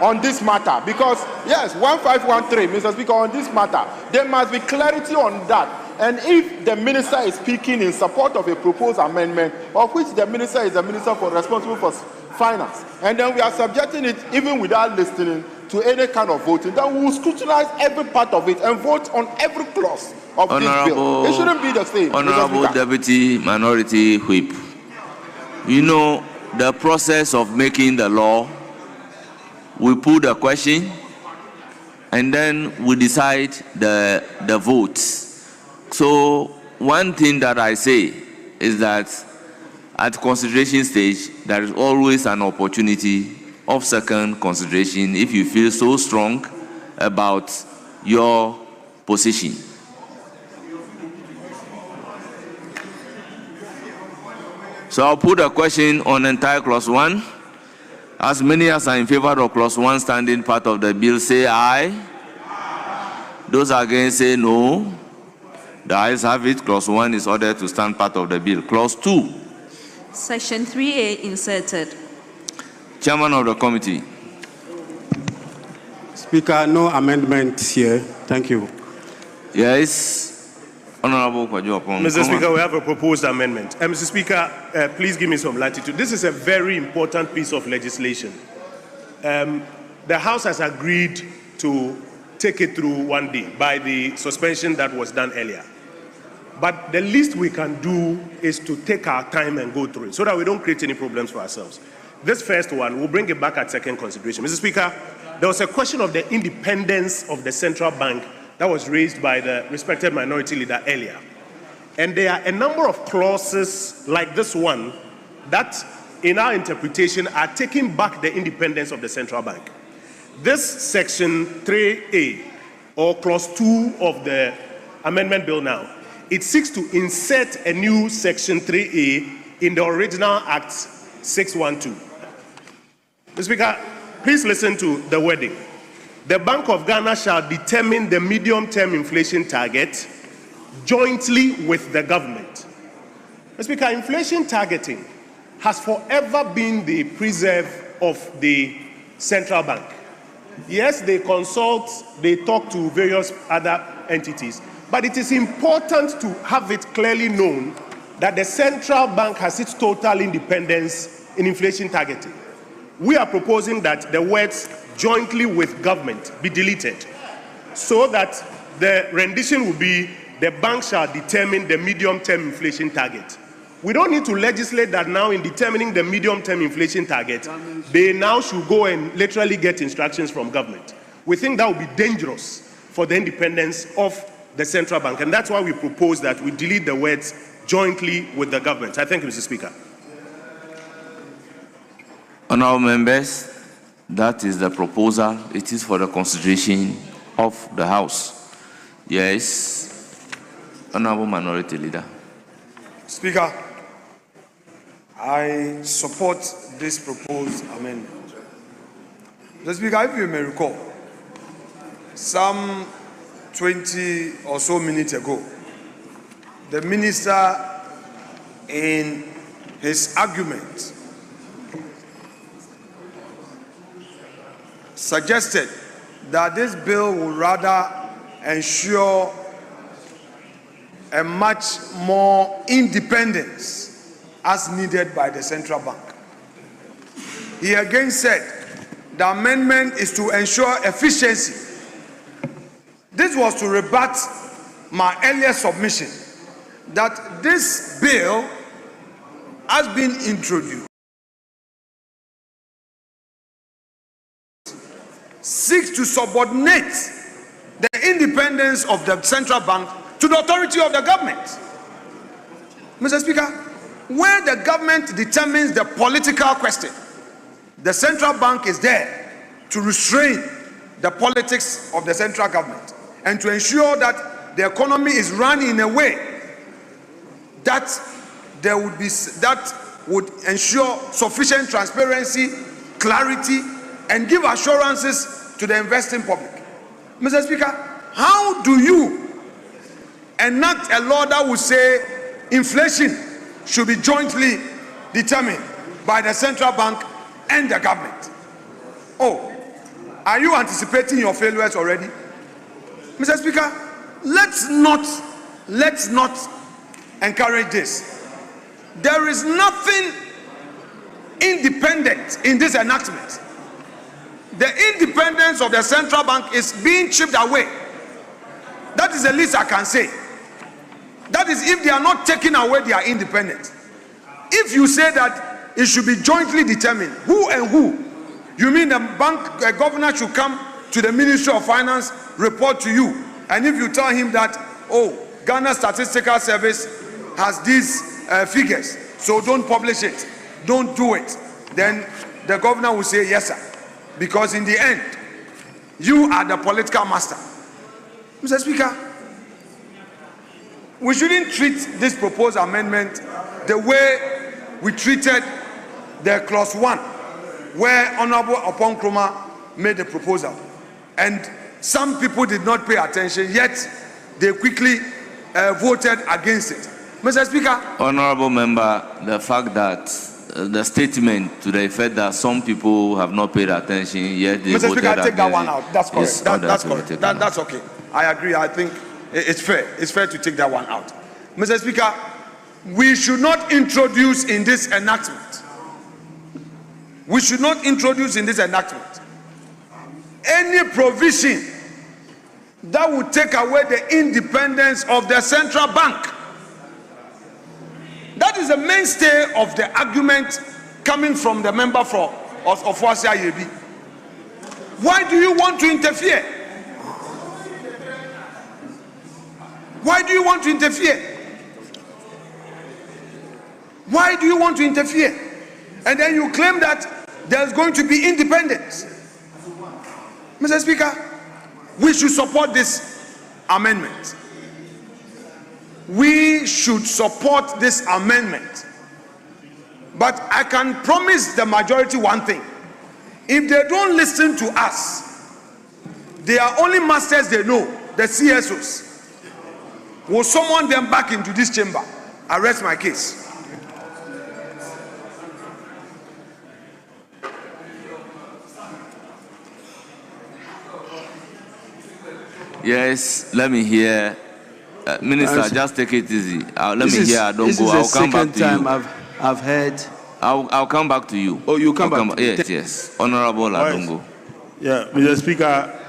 on this matter, because yes, 1513, Mr. Speaker, on this matter, there must be clarity on that. And if the minister is speaking in support of a proposed amendment, of which the minister is the minister responsible for finance, and then we are subjecting it even without listening to any kind of voting, then we will scrutinize every part of it and vote on every clause of this bill. It shouldn't be the same. Honourable Deputy Minority Whip, you know the process of making the law. We put a question and then we decide the votes. So one thing that I say is that at consideration stage, there is always an opportunity of second consideration if you feel so strong about your position. So I'll put a question on entire clause 1. As many as are in favor of clause 1 standing part of the bill, say aye. Aye. Those against say no. The ayes have it. Clause 1 is ordered to stand part of the bill. Clause 2. Section 3A inserted. Chairman of the committee. Speaker, no amendment here. Thank you. Yes. Honourable Kojo Oppong. Mr. Speaker, we have a proposed amendment. Mr. Speaker, please give me some latitude. This is a very important piece of legislation. The House has agreed to take it through one day by the suspension that was done earlier. But the least we can do is to take our time and go through it so that we don't create any problems for ourselves. This first one, we'll bring it back at second consideration. Mr. Speaker, there was a question of the independence of the central bank that was raised by the respected minority leader earlier. And there are a number of clauses like this one that, in our interpretation, are taking back the independence of the central bank. This section 3A, or clause 2 of the amendment bill now, it seeks to insert a new section 3A in the original Act 612. Mr. Speaker, please listen to the wording. The Bank of Ghana shall determine the medium-term inflation target jointly with the government. Mr. Speaker, inflation targeting has forever been the preserve of the central bank. Yes, they consult, they talk to various other entities, but it is important to have it clearly known that the central bank has its total independence in inflation targeting. We are proposing that the words jointly with government be deleted so that the rendition will be the bank shall determine the medium-term inflation target. We don't need to legislate that now in determining the medium-term inflation target, they now should go and literally get instructions from government. We think that would be dangerous for the independence of the central bank, and that's why we propose that we delete the words jointly with the government. I thank you, Mr. Speaker. Honourable members, that is the proposal. It is for the consideration of the House. Yes. Honorable Minority Leader. Speaker, I support this proposed amendment. Mr. Speaker, if you may recall, some 20 or so minutes ago, the minister, in his argument, suggested that this bill will rather ensure a much more independence as needed by the central bank. He again said the amendment is to ensure efficiency. This was to rebut my earlier submission that this bill has been introduced seeks to subordinate the independence of the central bank to the authority of the government. Mr. Speaker, where the government determines the political question, the central bank is there to restrain the politics of the central government and to ensure that the economy is run in a way that would ensure sufficient transparency, clarity, and give assurances to the investing public. Mr. Speaker, how do you enact a law that would say inflation should be jointly determined by the central bank and the government? Oh, are you anticipating your failures already? Mr. Speaker, let's not encourage this. There is nothing independent in this enactment. The independence of the central bank is being chipped away. That is the least I can say. That is if they are not taking away their independence. If you say that it should be jointly determined, who and who? You mean the bank governor should come to the Ministry of Finance, report to you, and if you tell him that, oh, Ghana Statistical Service has these figures, so don't publish it, don't do it, then the governor will say yes, sir. Because in the end, you are the political master. Mr. Speaker, we shouldn't treat this proposed amendment the way we treated the clause 1, where Honorable Opon Kroma made the proposal. And some people did not pay attention, yet they quickly voted against it. Mr. Speaker. Honorable Member, the fact that the statement to the effect that some people have not paid attention, yet they Mr. voted Speaker, take that one against out. That's correct. That's correct. That's That's okay. I agree. I think it's fair. It's fair to take that one out. Mr. Speaker, we should not introduce in this enactment. We should not introduce in this enactment any provision that would take away the independence of the central bank. That is the mainstay of the argument coming from the member for Ofuasia Yebi. Why do you want to interfere? Why do you want to interfere? Why do you want to interfere? And then you claim that there's going to be independence. Mr. Speaker, we should support this amendment. We should support this amendment. But I can promise the majority one thing. If they don't listen to us, they are only masters they know, the CSOs. Will summon them back into this chamber. I rest my case. Yes, let me hear. Minister, just take it easy. Let me hear. Don't go. I'll come back to you. I've heard. I'll come back to you. Oh, you come back. Yes. Honorable Adongo. Yeah, Mr. Speaker,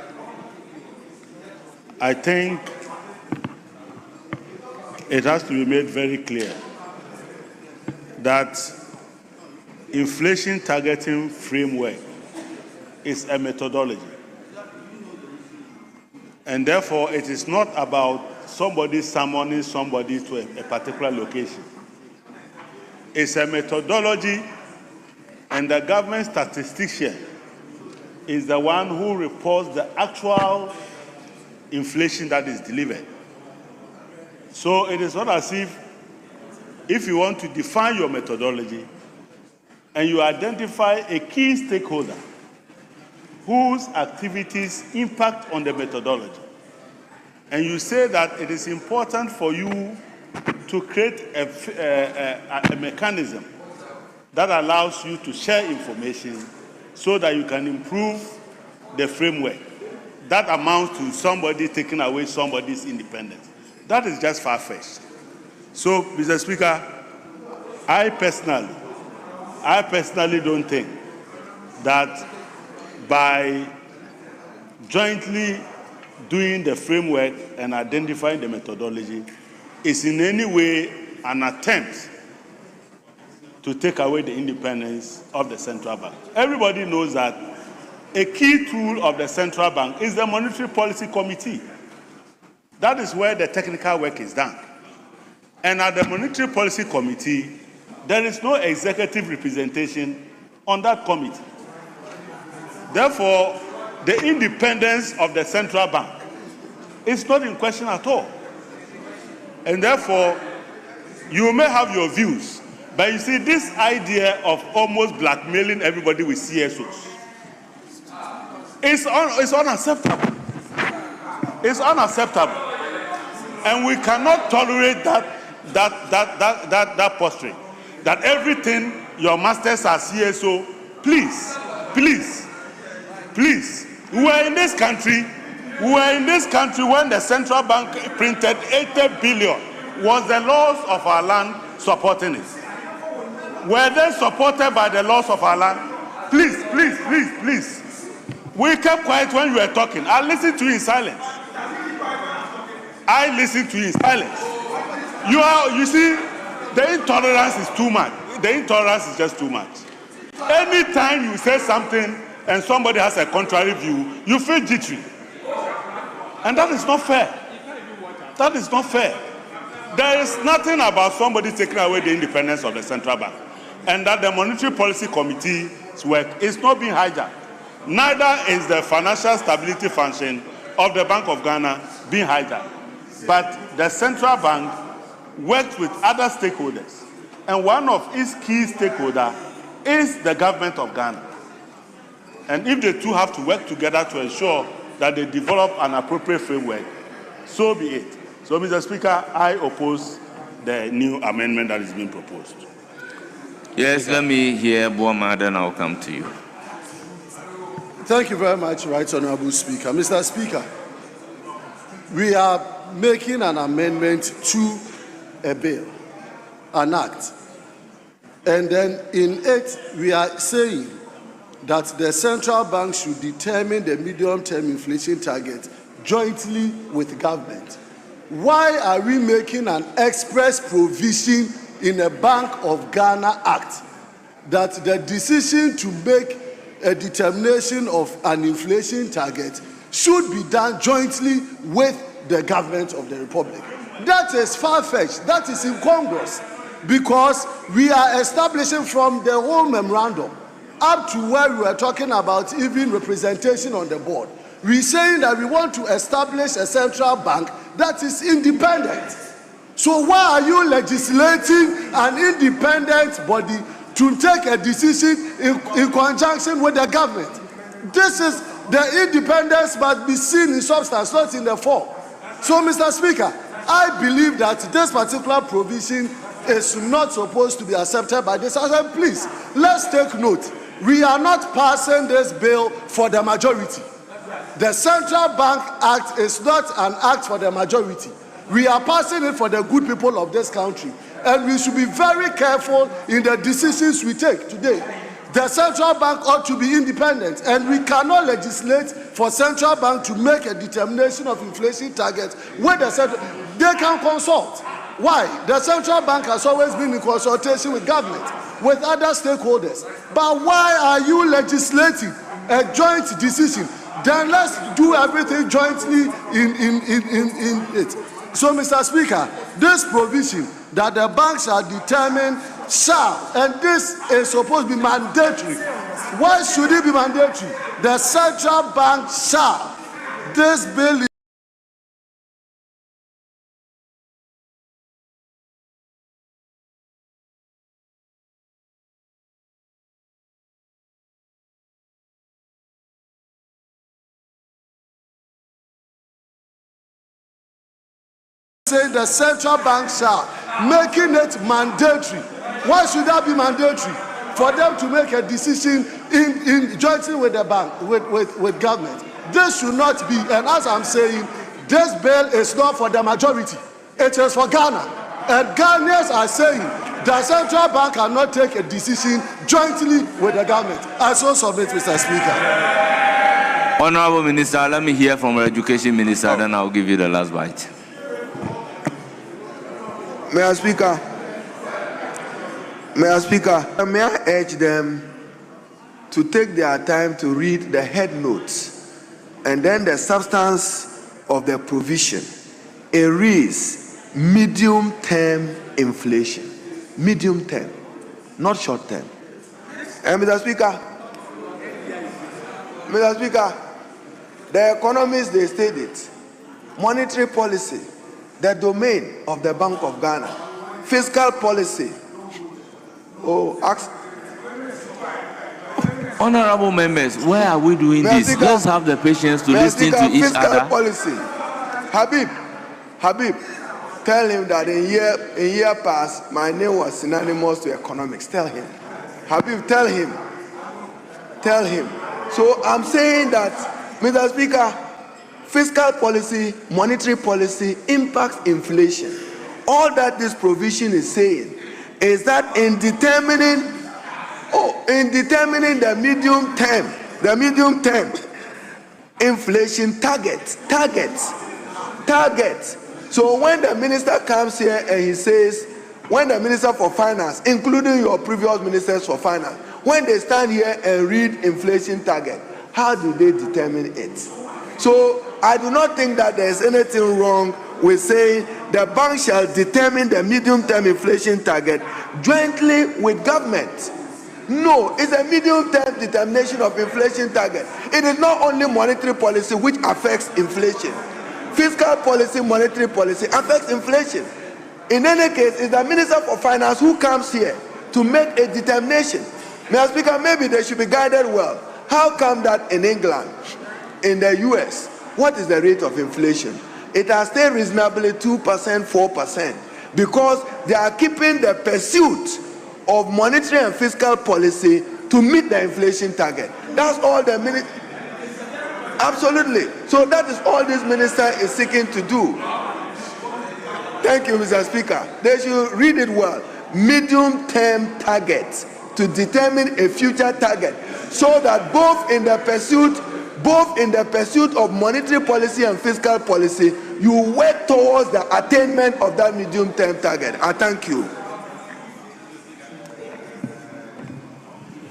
I think it has to be made very clear that inflation targeting framework is a methodology. And therefore, it is not about somebody summoning somebody to a particular location. It's a methodology, and the government statistician is the one who reports the actual inflation that is delivered. So it is not as if you want to define your methodology and you identify a key stakeholder whose activities impact on the methodology, and you say that it is important for you to create a mechanism that allows you to share information so that you can improve the framework. That amounts to somebody taking away somebody's independence. That is just far-fetched. So, Mr. Speaker, I personally don't think that by jointly doing the framework and identifying the methodology is in any way an attempt to take away the independence of the central bank. Everybody knows that a key tool of the central bank is the Monetary Policy Committee. That is where the technical work is done. And at the Monetary Policy Committee, there is no executive representation on that committee. Therefore, the independence of the central bank is not in question at all. And therefore, you may have your views, but you see, this idea of almost blackmailing everybody with CSOs is unacceptable. It's unacceptable. And we cannot tolerate that posture. That everything your masters are CSO, please. We were in this country when the central bank printed 80 billion. Was the laws of our land supporting it? Were they supported by the laws of our land? Please. We kept quiet when you were talking. I listened to you in silence. You see, the intolerance is too much. The intolerance is just too much. Anytime you say something and somebody has a contrary view, you feel jittery. And that is not fair. There is nothing about somebody taking away the independence of the central bank. And that the Monetary Policy Committee's work is not being hijacked. Neither is the financial stability function of the Bank of Ghana being hijacked. But the central bank works with other stakeholders. And one of its key stakeholders is the government of Ghana. And if the two have to work together to ensure that they develop an appropriate framework, so be it. So, Mr. Speaker, I oppose the new amendment that is being proposed. Yes, let me hear Boma, then I'll come to you. Thank you very much, Right Honorable Speaker. Mr. Speaker, we are making an amendment to a bill, an act. And then in it, we are saying that the central bank should determine the medium-term inflation target jointly with government. Why are we making an express provision in a Bank of Ghana Act that the decision to make a determination of an inflation target should be done jointly with the government of the Republic? That is far-fetched. That is incongruous, because we are establishing from the whole memorandum up to where we are talking about even representation on the board. We're saying that we want to establish a central bank that is independent. So why are you legislating an independent body to take a decision in conjunction with the government? This is, the independence must be seen in substance, not in the form. So, Mr. Speaker, I believe that this particular provision is not supposed to be accepted by this House. And please, let's take note. We are not passing this bill for the majority. The Central Bank Act is not an act for the majority. We are passing it for the good people of this country. And we should be very careful in the decisions we take today. The central bank ought to be independent, and we cannot legislate for central bank to make a determination of inflation targets with the central. They can consult. Why? The central bank has always been in consultation with government, with other stakeholders. But why are you legislating a joint decision? Then let's do everything jointly in it. So, Mr. Speaker, this provision that the banks are determined shall, and this is supposed to be mandatory. Why should it be mandatory? The central bank shall. This bill is saying the central bank shall, making it mandatory. Why should that be mandatory? For them to make a decision in jointly with the bank, with government. This should not be, and as I'm saying, this bill is not for the majority. It is for Ghana. And Ghanaians are saying the central bank cannot take a decision jointly with the government. I so submit, Mr. Speaker. Honorable Minister, let me hear from the Education Minister, then I'll give you the last bite. Mr. Speaker, may I urge them to take their time to read the head notes and then the substance of the provision. It reads medium-term inflation. Medium term, not short term. And Mr. Speaker, the economists, they stated monetary policy, the domain of the Bank of Ghana, fiscal policy. Honorable members, where are we doing this? Speaker, let's have the patience to listen to each fiscal other. Policy. Habib, tell him that in year past, my name was synonymous to economics. Tell him. Habib, tell him. So I'm saying that, Mr. Speaker, fiscal policy, monetary policy impacts inflation. All that this provision is saying is that in determining the medium term inflation targets. So when the minister comes here and he says, when the minister for finance, including your previous ministers for finance, when they stand here and read inflation target, how do they determine it? So I do not think that there is anything wrong with saying the bank shall determine the medium-term inflation target jointly with government. No, it's a medium-term determination of inflation target. It is not only monetary policy which affects inflation. Fiscal policy, monetary policy affects inflation. In any case, it's the Minister for Finance who comes here to make a determination. Mr. Speaker, maybe they should be guided well. How come that in England, in the US, what is the rate of inflation? It has stayed reasonably 2%, 4%, because they are keeping the pursuit of monetary and fiscal policy to meet the inflation target. That's all the minister. Absolutely. So that is all this minister is seeking to do. Thank you, Mr. Speaker. They should read it well. Medium-term targets to determine a future target, so that both in the pursuit of monetary policy and fiscal policy, you work towards the attainment of that medium-term target. I thank you.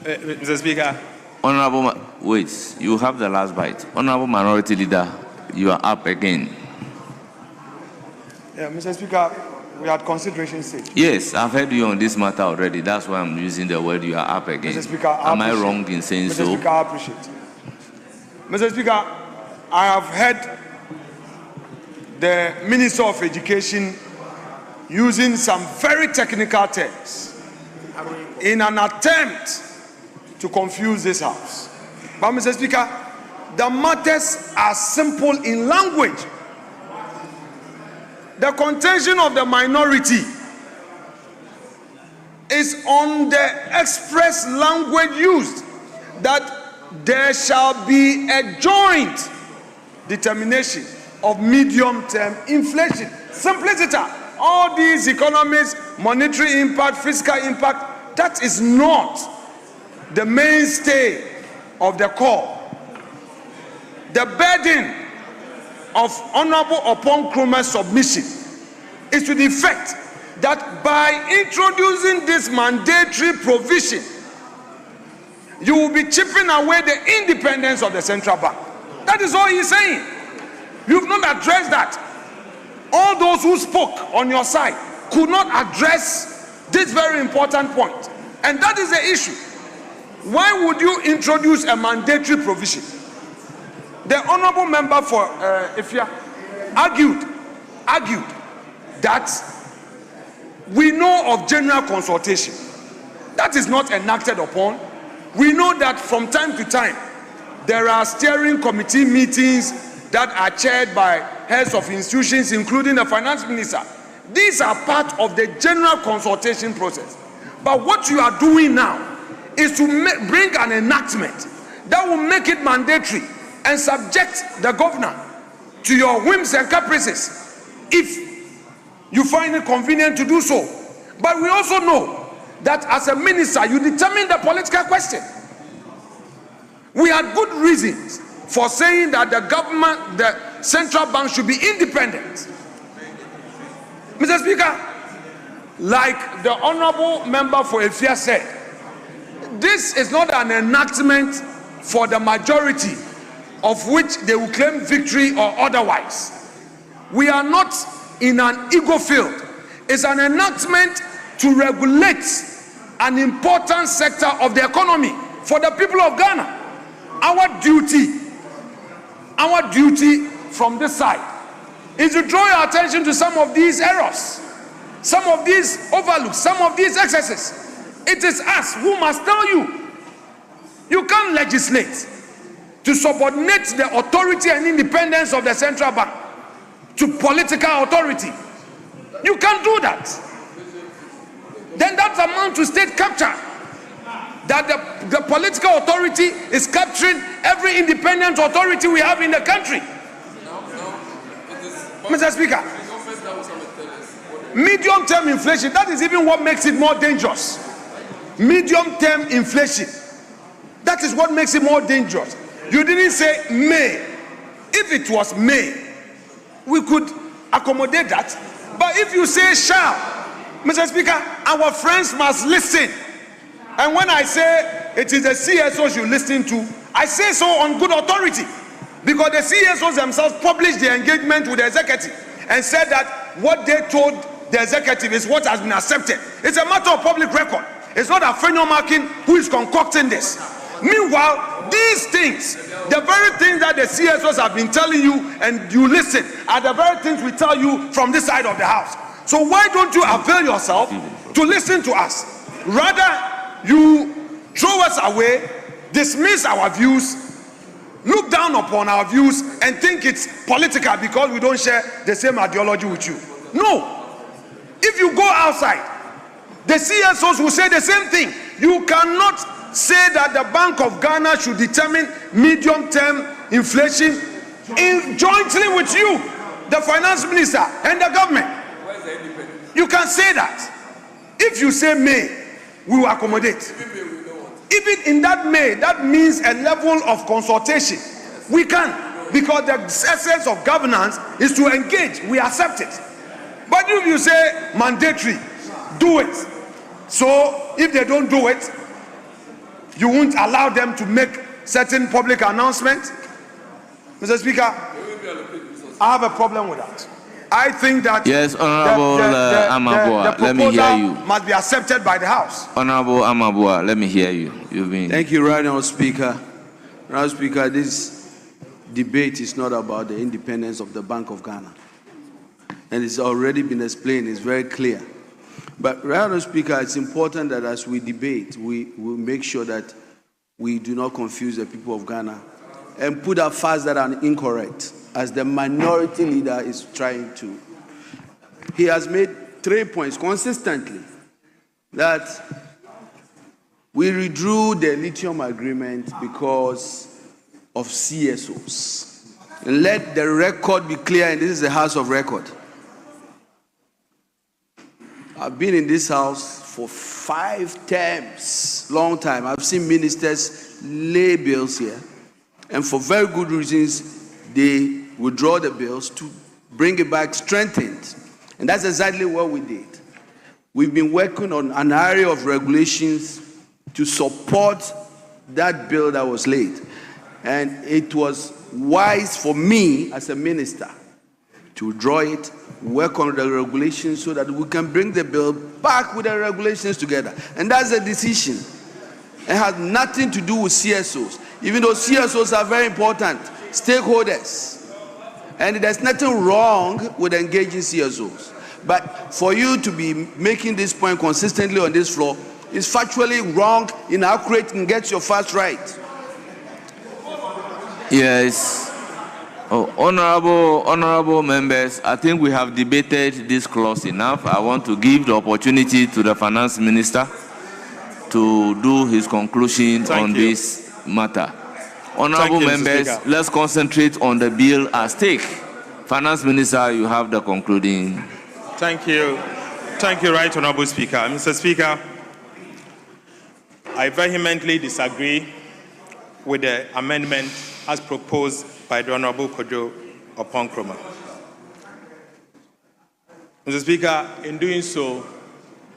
Mr. Speaker. Honorable, wait, you have the last bite. Honorable Minority Leader, you are up again. Yeah, Mr. Speaker, we had consideration sake. Yes, I've heard you on this matter already. That's why I'm using the word you are up again. Mr. Speaker, am I wrong in saying Mr. so? Speaker, I appreciate it. Mr. Speaker, I have heard the Minister of Education using some very technical terms in an attempt to confuse this House. But Mr. Speaker, the matters are simple in language. The contention of the minority is on the express language used, that there shall be a joint determination of medium-term inflation. Simplicity. All these economies, monetary impact, fiscal impact, that is not the mainstay of the call. The burden of Honorable Opon Kroma's submission is to the effect that by introducing this mandatory provision, you will be chipping away the independence of the central bank. That is all he's saying. You've not addressed that. All those who spoke on your side could not address this very important point. And that is the issue. Why would you introduce a mandatory provision? The honorable member for Ifya argued that we know of general consultation. That is not enacted upon. We know that from time to time there are steering committee meetings that are chaired by heads of institutions, including the finance minister. These are part of the general consultation process. But what you are doing now is to bring an enactment that will make it mandatory and subject the governor to your whims and caprices if you find it convenient to do so. But we also know that as a minister, you determine the political question. We had good reasons for saying that the central bank should be independent. Mr. Speaker, like the honorable member for Efia said, this is not an enactment for the majority of which they will claim victory or otherwise. We are not in an ego field. It's an enactment to regulate an important sector of the economy for the people of Ghana. Our duty from this side is to draw your attention to some of these errors, some of these overlooks, some of these excesses. It is us who must tell you. You can't legislate to subordinate the authority and independence of the central bank to political authority. You can't do that. Then that amounts to state capture. That the political authority is capturing every independent authority we have in the country. Mr. Speaker, medium-term inflation, that is even what makes it more dangerous. Medium-term inflation, that is what makes it more dangerous. You didn't say may. If it was may, we could accommodate that. But if you say shall, Mr. Speaker, our friends must listen. And when I say it is the CSOs you listen to, I say so on good authority. Because the CSOs themselves published their engagement with the executive and said that what they told the executive is what has been accepted. It's a matter of public record. It's not a phenomarking who is concocting this. Meanwhile, these things, the very things that the CSOs have been telling you and you listen, are the very things we tell you from this side of the house. So why don't you avail yourself to listen to us? Rather, you throw us away, dismiss our views, look down upon our views and think it's political because we don't share the same ideology with you. No. If you go outside, the CSOs will say the same thing. You cannot say that the Bank of Ghana should determine medium-term inflation jointly with you, the finance minister and the government. You can say that. If you say may, we will accommodate. Even in that may, that means a level of consultation. We can, because the essence of governance is to engage. We accept it. But if you say mandatory, do it. So if they don't do it, you won't allow them to make certain public announcements. Mr. Speaker, I have a problem with that. I think that yes, Honorable Amabua, the let me hear you. Must be accepted by the House. Honorable Amabua, let me hear you. Thank you, Right Honourable Speaker. Right Honourable Speaker, this debate is not about the independence of the Bank of Ghana. And it's already been explained, it's very clear. But Right Honourable Speaker, it's important that as we debate, we make sure that we do not confuse the people of Ghana and put up facts that are incorrect, as the minority leader is trying to. He has made 3 points consistently that we withdrew the lithium agreement because of CSOs. And let the record be clear, and this is the House of Record. I've been in this house for 5 terms, long time. I've seen ministers lay bills here, and for very good reasons, they withdraw the bills to bring it back strengthened. And that's exactly what we did. We've been working on an area of regulations to support that bill that was laid. And it was wise for me as a minister to withdraw it, work on the regulations so that we can bring the bill back with the regulations together. And that's a decision. It has nothing to do with CSOs, even though CSOs are very important stakeholders. And there's nothing wrong with engaging CSOs. But for you to be making this point consistently on this floor is factually wrong, inaccurate, and gets your facts right. Yes. Oh, honorable members, I think we have debated this clause enough. I want to give the opportunity to the finance minister to do his conclusion on this matter. Honorable members, let's concentrate on the bill at stake. Finance Minister, you have the concluding. Thank you. Thank you, Right Honorable Speaker. Mr. Speaker, I vehemently disagree with the amendment as proposed by the Honorable Kojo Oponkroma. Mr. Speaker, in doing so,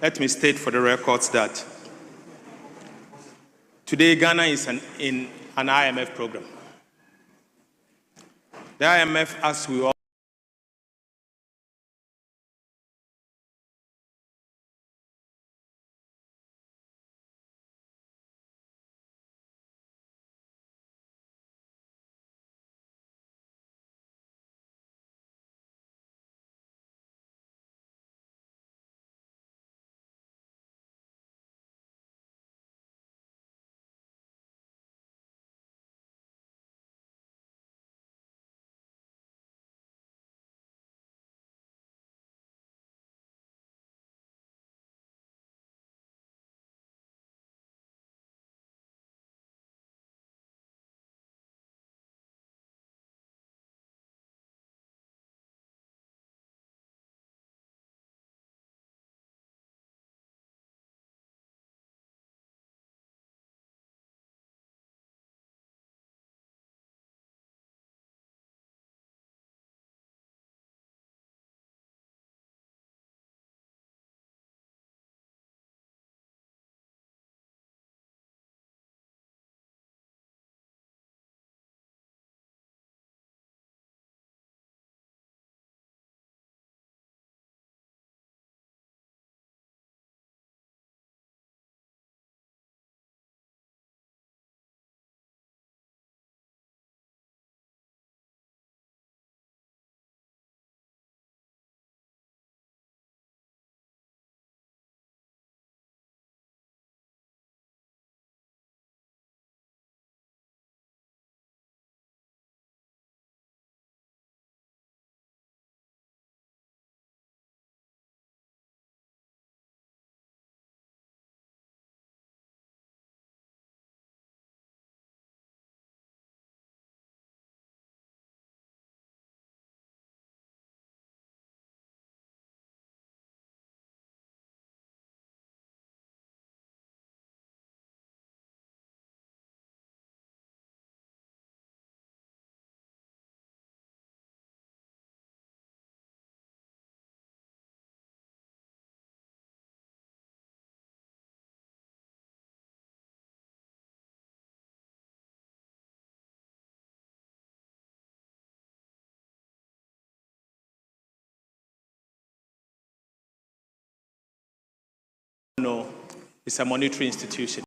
let me state for the records that today Ghana is in an IMF program. The IMF, as we all know is a monetary institution.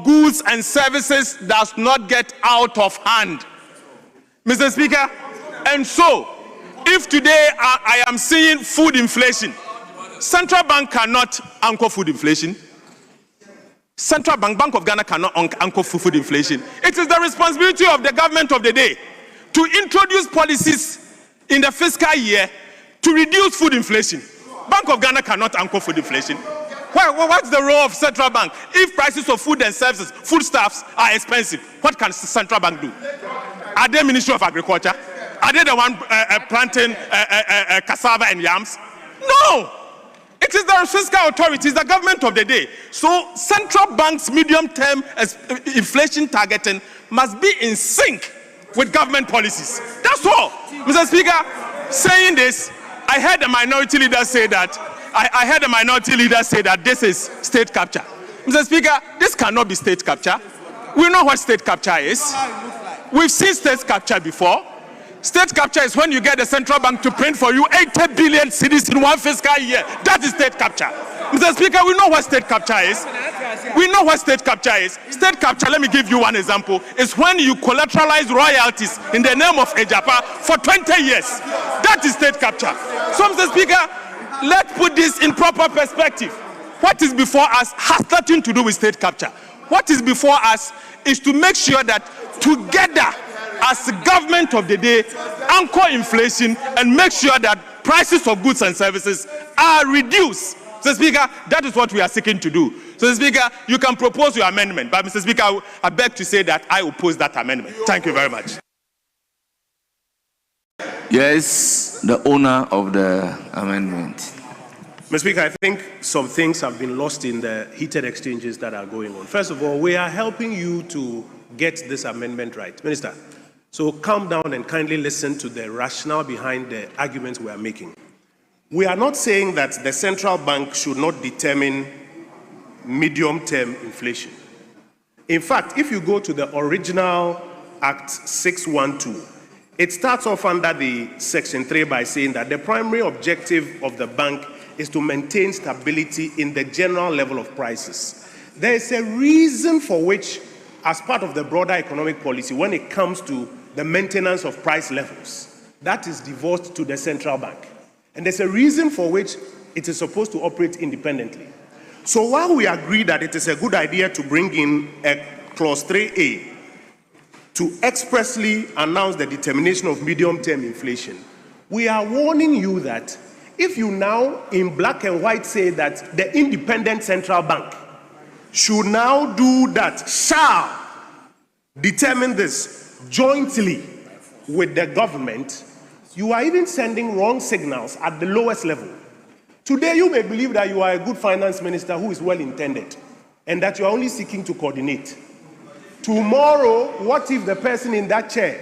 Goods and services does not get out of hand, Mr. Speaker. And so, if today I am seeing food inflation, Central Bank cannot anchor food inflation. Central Bank, Bank of Ghana cannot anchor food inflation. It is the responsibility of the government of the day to introduce policies in the fiscal year to reduce food inflation. Bank of Ghana cannot anchor food inflation. What's the role of Central Bank? If prices of food and services, foodstuffs are expensive, what can Central Bank do? Are they Ministry of Agriculture? Are they the one planting cassava and yams? No! It is the fiscal authority, it's the government of the day. So Central Bank's medium-term inflation targeting must be in sync with government policies. That's all. Mr. Speaker, saying this, I heard a minority leader say that this is state capture. Mr. Speaker, this cannot be state capture. We know what state capture is. We've seen state capture before. State capture is when you get the central bank to print for you 80 billion cedis in one fiscal year. That is state capture. Mr. Speaker, we know what state capture is. We know what state capture is. State capture, let me give you one example, is when you collateralize royalties in the name of Ejapa for 20 years. That is state capture. So, Mr. Speaker, let's put this in proper perspective. What is before us has nothing to do with state capture. What is before us is to make sure that together, as the government of the day, anchor inflation and make sure that prices of goods and services are reduced. Mr. Speaker, that is what we are seeking to do. So, Mr. Speaker, you can propose your amendment, but Mr. Speaker, I beg to say that I oppose that amendment. Thank you very much. Yes, the owner of the amendment. Mr. Speaker, I think some things have been lost in the heated exchanges that are going on. First of all, we are helping you to get this amendment right. Minister, so calm down and kindly listen to the rationale behind the arguments we are making. We are not saying that the central bank should not determine medium-term inflation. In fact, if you go to the original Act 612, it starts off under the Section 3 by saying that the primary objective of the bank is to maintain stability in the general level of prices. There is a reason for which, as part of the broader economic policy, when it comes to the maintenance of price levels, that is devolved to the central bank. And there's a reason for which it is supposed to operate independently. So while we agree that it is a good idea to bring in a clause 3A to expressly announce the determination of medium-term inflation, we are warning you that if you now in black and white say that the independent central bank should now do that, shall determine this jointly with the government, you are even sending wrong signals at the lowest level. Today, you may believe that you are a good finance minister who is well-intended and that you are only seeking to coordinate. Tomorrow, what if the person in that chair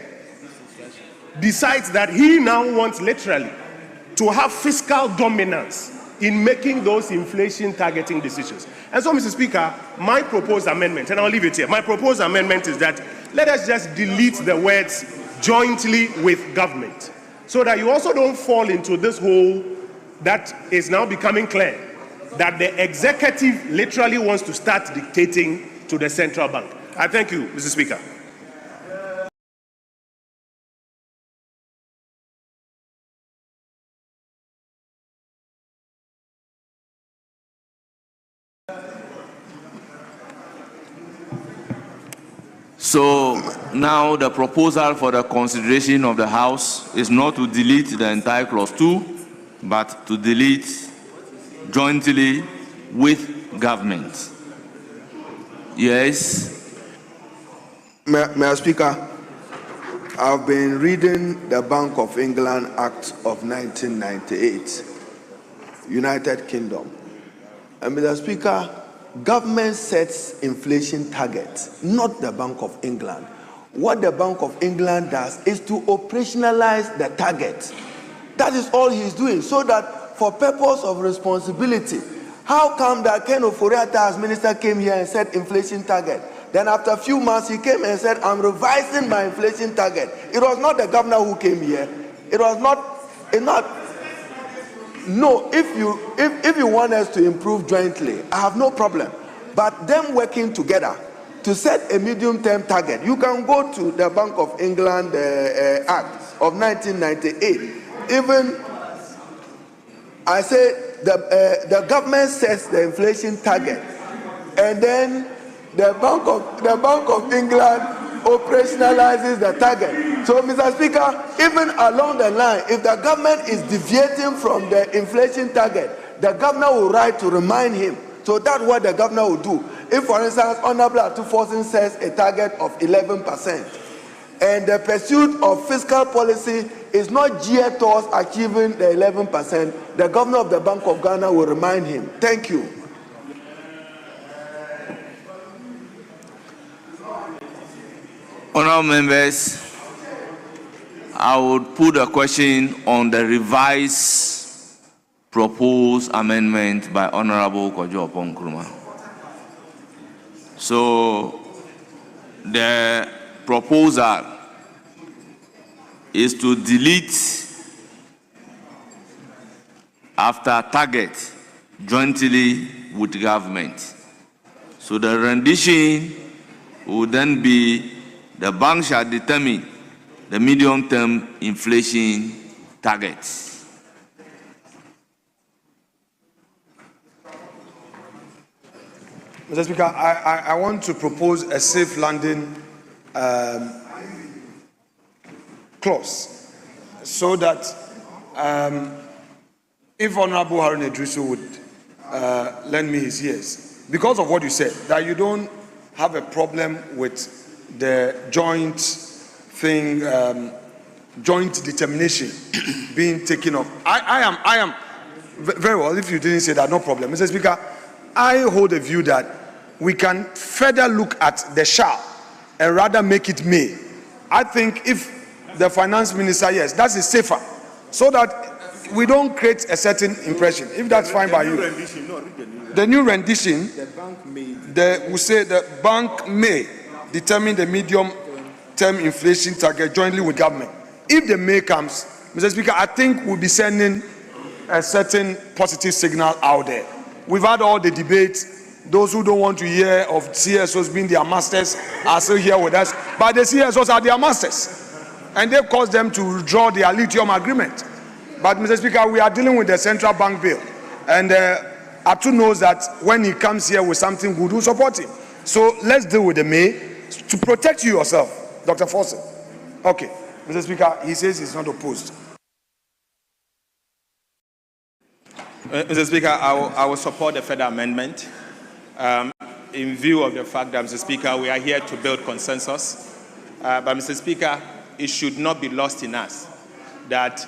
decides that he now wants literally to have fiscal dominance in making those inflation targeting decisions? And so, Mr. Speaker, my proposed amendment, and I'll leave it here, my proposed amendment is that let us just delete the words jointly with government, so that you also don't fall into this hole that is now becoming clear, that the executive literally wants to start dictating to the central bank. I thank you, Mr. Speaker. So now the proposal for the consideration of the House is not to delete the entire clause 2, but to delete jointly with government. Yes. Mr. Speaker, I've been reading the Bank of England Act of 1998, United Kingdom. And Mr. Speaker, government sets inflation targets, not the Bank of England. What the Bank of England does is to operationalize the target. That is all he's doing, so that for purpose of responsibility, how come that Ken Ofori-Atta as minister came here and said inflation target? Then after a few months, he came and said, I'm revising my inflation target. It was not the governor who came here. It was no, if you want us to improve jointly, I have no problem. But them working together to set a medium-term target, you can go to the Bank of England Act of 1998. Even, I say, the government sets the inflation target, and then the Bank of England operationalizes the target. So, Mr. Speaker, even along the line, if the government is deviating from the inflation target, the governor will write to remind him. So that's what the governor will do. If, for instance, Honorable Atuforsen says a target of 11%, and the pursuit of fiscal policy is not geared towards achieving the 11%, the governor of the Bank of Ghana will remind him. Thank you. Honourable members, I would put a question on the revised proposed amendment by Honourable Kojo Oppong-Nkrumah. So, the proposal is to delete after target jointly with government. So the rendition would then be the bank shall determine the medium-term inflation targets. Mr. Speaker, I want to propose a safe landing clause so that if Honorable Harun Idrisu would lend me his ears, because of what you said, that you don't have a problem with the joint thing, joint determination being taken off. I am very well. If you didn't say that, no problem, Mr. Speaker. I hold a view that we can further look at the shall and rather make it may. I think if the finance minister, yes, that is safer, so that we don't create a certain impression. If that's fine by you. The new rendition, we say the bank may determine the medium-term inflation target jointly with government. If the may comes, Mr. Speaker, I think we'll be sending a certain positive signal out there. We've had all the debates. Those who don't want to hear of CSOs being their masters are still here with us. But the CSOs are their masters. And they've caused them to withdraw their lithium agreement. But, Mr. Speaker, we are dealing with the central bank bill. And Atu knows that when he comes here with something good, we'll support him. So let's deal with the May to protect you yourself, Dr. Fawcett. Okay. Mr. Speaker, he says he's not opposed. Mr. Speaker, I will support the further amendment in view of the fact that, Mr. Speaker, we are here to build consensus. But, Mr. Speaker, it should not be lost in us that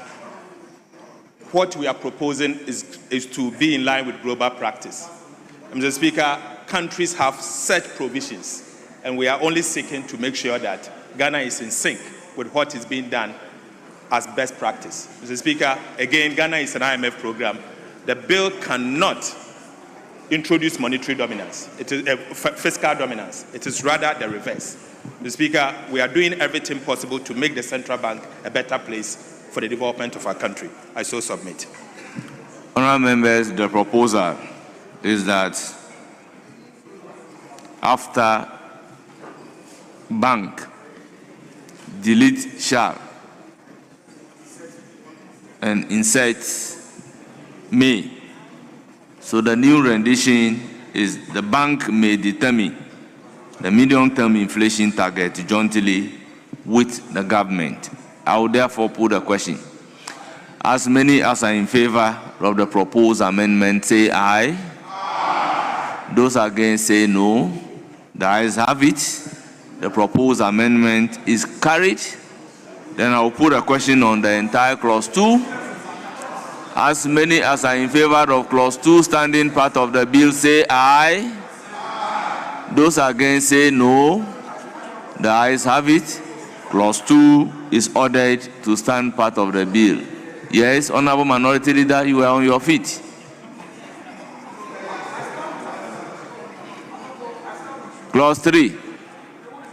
what we are proposing is to be in line with global practice. Mr. Speaker, countries have set provisions, and we are only seeking to make sure that Ghana is in sync with what is being done as best practice. Mr. Speaker, again, Ghana is an IMF program. The bill cannot introduce monetary dominance. It is fiscal dominance. It is rather the reverse. Mr. Speaker, we are doing everything possible to make the central bank a better place for the development of our country. I so submit. Honourable members, the proposal is that after bank, delete shall and insert may. So the new rendition is the bank may determine the medium-term inflation target jointly with the government. I will therefore put a question. As many as are in favor of the proposed amendment say aye. Aye. Those against say no. The ayes have it. The proposed amendment is carried. Then I will put a question on the entire clause 2. As many as are in favor of clause 2 standing part of the bill say aye. Aye. Those against say no. The ayes have it. Clause 2 is ordered to stand part of the bill. Yes, Honourable Minority Leader, you are on your feet. Clause 3,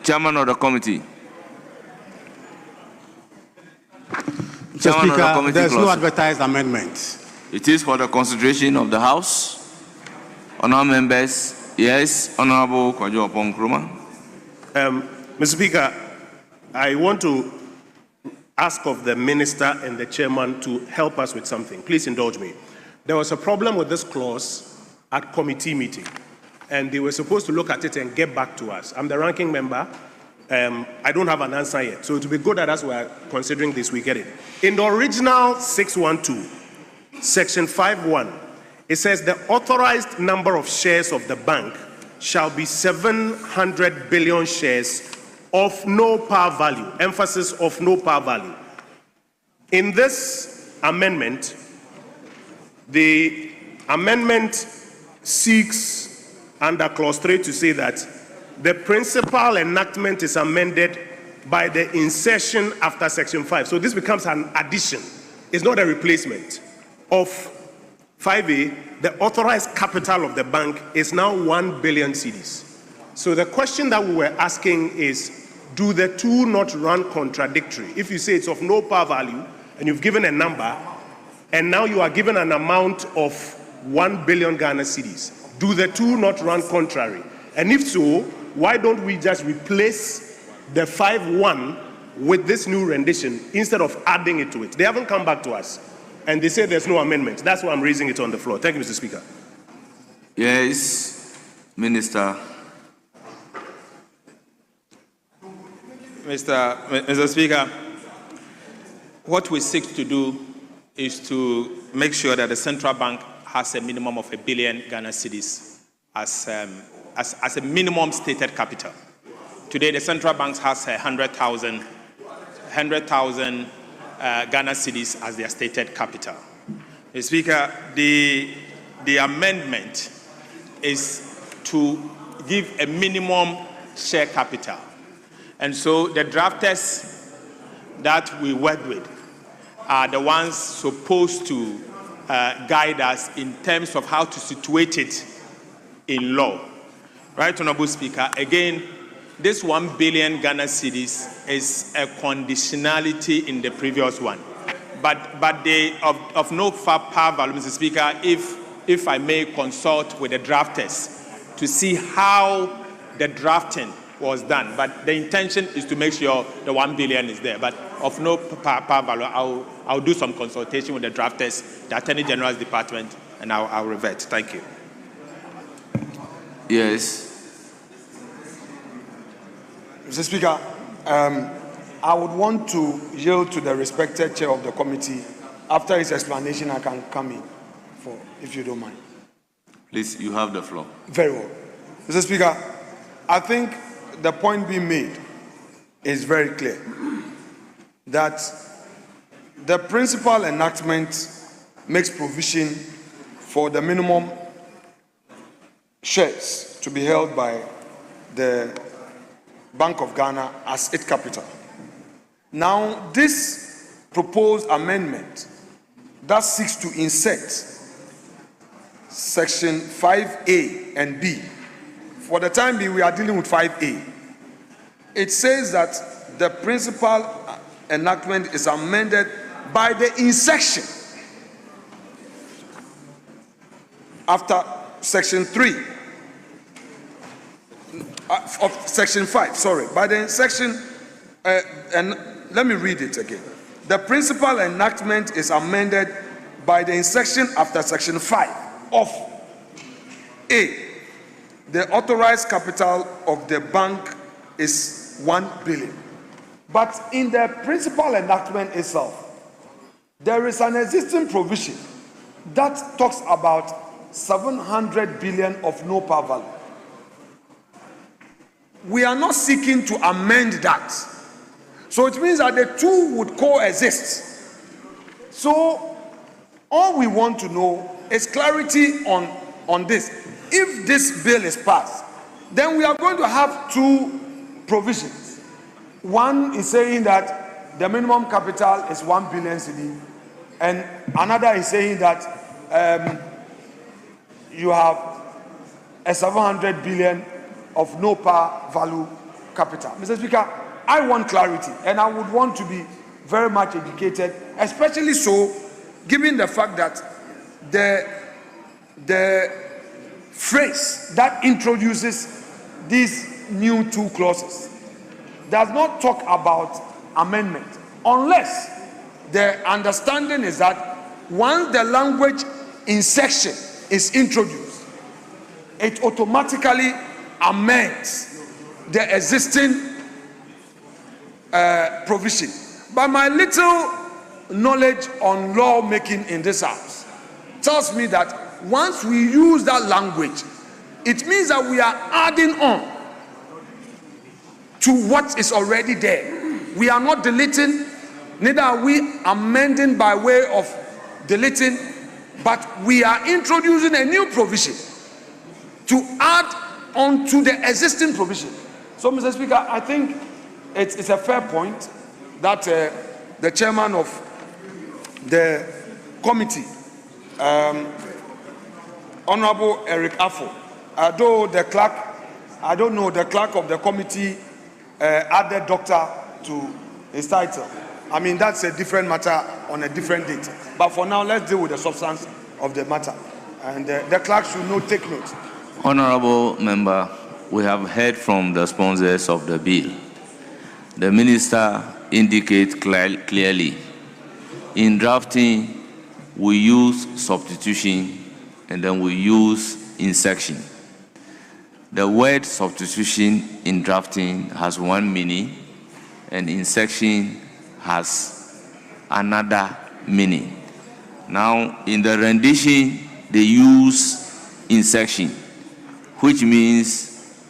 Chairman of the Committee. Mr. Speaker, there is no advertised amendment. It is for the consideration of the House. Honourable members, yes, Honourable Kwajo Opon Nkrumah. Mr. Speaker, I want to ask of the Minister and the Chairman to help us with something. Please indulge me. There was a problem with this clause at committee meeting, and they were supposed to look at it and get back to us. I'm the ranking member. I don't have an answer yet. So it would be good that as we're considering this, we get it. In the original 612, section 5.1, it says the authorized number of shares of the bank shall be 700 billion shares of no par value. Emphasis of no par value. In this amendment, the amendment seeks under clause 3 to say that the principal enactment is amended by the insertion after section 5. So this becomes an addition. It's not a replacement of 5A. The authorized capital of the bank is now 1 billion cedis. So the question that we were asking is, do the two not run contradictory? If you say it's of no par value and you've given a number, and now you are given an amount of 1 billion Ghana cedis, do the two not run contrary? And if so, why don't we just replace the 5-1 with this new rendition instead of adding it to it? They haven't come back to us, and they say there's no amendment. That's why I'm raising it on the floor. Thank you, Mr. Speaker. Yes, Minister. Mr. Speaker, what we seek to do is to make sure that the central bank has a minimum of 1 billion Ghana cedis as a minimum stated capital. Today, the central bank has 100,000 Ghana cedis as their stated capital. Mr. Speaker, the amendment is to give a minimum share capital. And so the drafters that we work with are the ones supposed to guide us in terms of how to situate it in law. Right, Honorable Speaker, again, this 1 billion Ghana cedis is a conditionality in the previous one. But they of no power value, Mr. Speaker, if I may consult with the drafters to see how the drafting was done. But the intention is to make sure the 1 billion is there. But of no power value, I'll do some consultation with the drafters, the Attorney General's Department, and I'll revert. Thank you. Yes. Mr. Speaker, I would want to yield to the respected chair of the committee. After his explanation, I can come in, if you don't mind. Please, you have the floor. Very well. Mr. Speaker, I think the point being made is very clear, that the principal enactment makes provision for the minimum shares to be held by the Bank of Ghana as its capital. Now, this proposed amendment that seeks to insert section 5A and B. For the time being, we are dealing with 5A. It says that the principal enactment is amended by the insertion after section 3 of section 5, by the section, and let me read it again. The principal enactment is amended by the insertion after section 5 of A. The authorized capital of the bank is 1 billion. But in the principal enactment itself, there is an existing provision that talks about 700 billion of no par value. We are not seeking to amend that. So it means that the two would coexist. So all we want to know is clarity on this. If this bill is passed, then we are going to have two provisions. One is saying that the minimum capital is 1 billion cedi, and another is saying that you have a 700 billion of no par value capital. Mr. Speaker, I want clarity, and I would want to be very much educated, especially so given the fact that the phrase that introduces these new two clauses does not talk about amendment, unless the understanding is that once the language in section is introduced, it automatically amends the existing provision. But my little knowledge on lawmaking in this house tells me that once we use that language, it means that we are adding on to what is already there. We are not deleting, neither are we amending by way of deleting, but we are introducing a new provision to add on to the existing provision. So, Mr. Speaker, I think it's a fair point that the chairman of the committee, Honorable Eric Affo, although the clerk, I don't know, the clerk of the committee added doctor to his title. I mean, that's a different matter on a different date. But for now, let's deal with the substance of the matter. And the clerk should take note. Honorable member, we have heard from the sponsors of the bill. The minister indicates clearly, in drafting, we use substitution and then we use insertion. The word substitution in drafting has one meaning and insertion has another meaning. Now, in the rendition, they use insertion, which means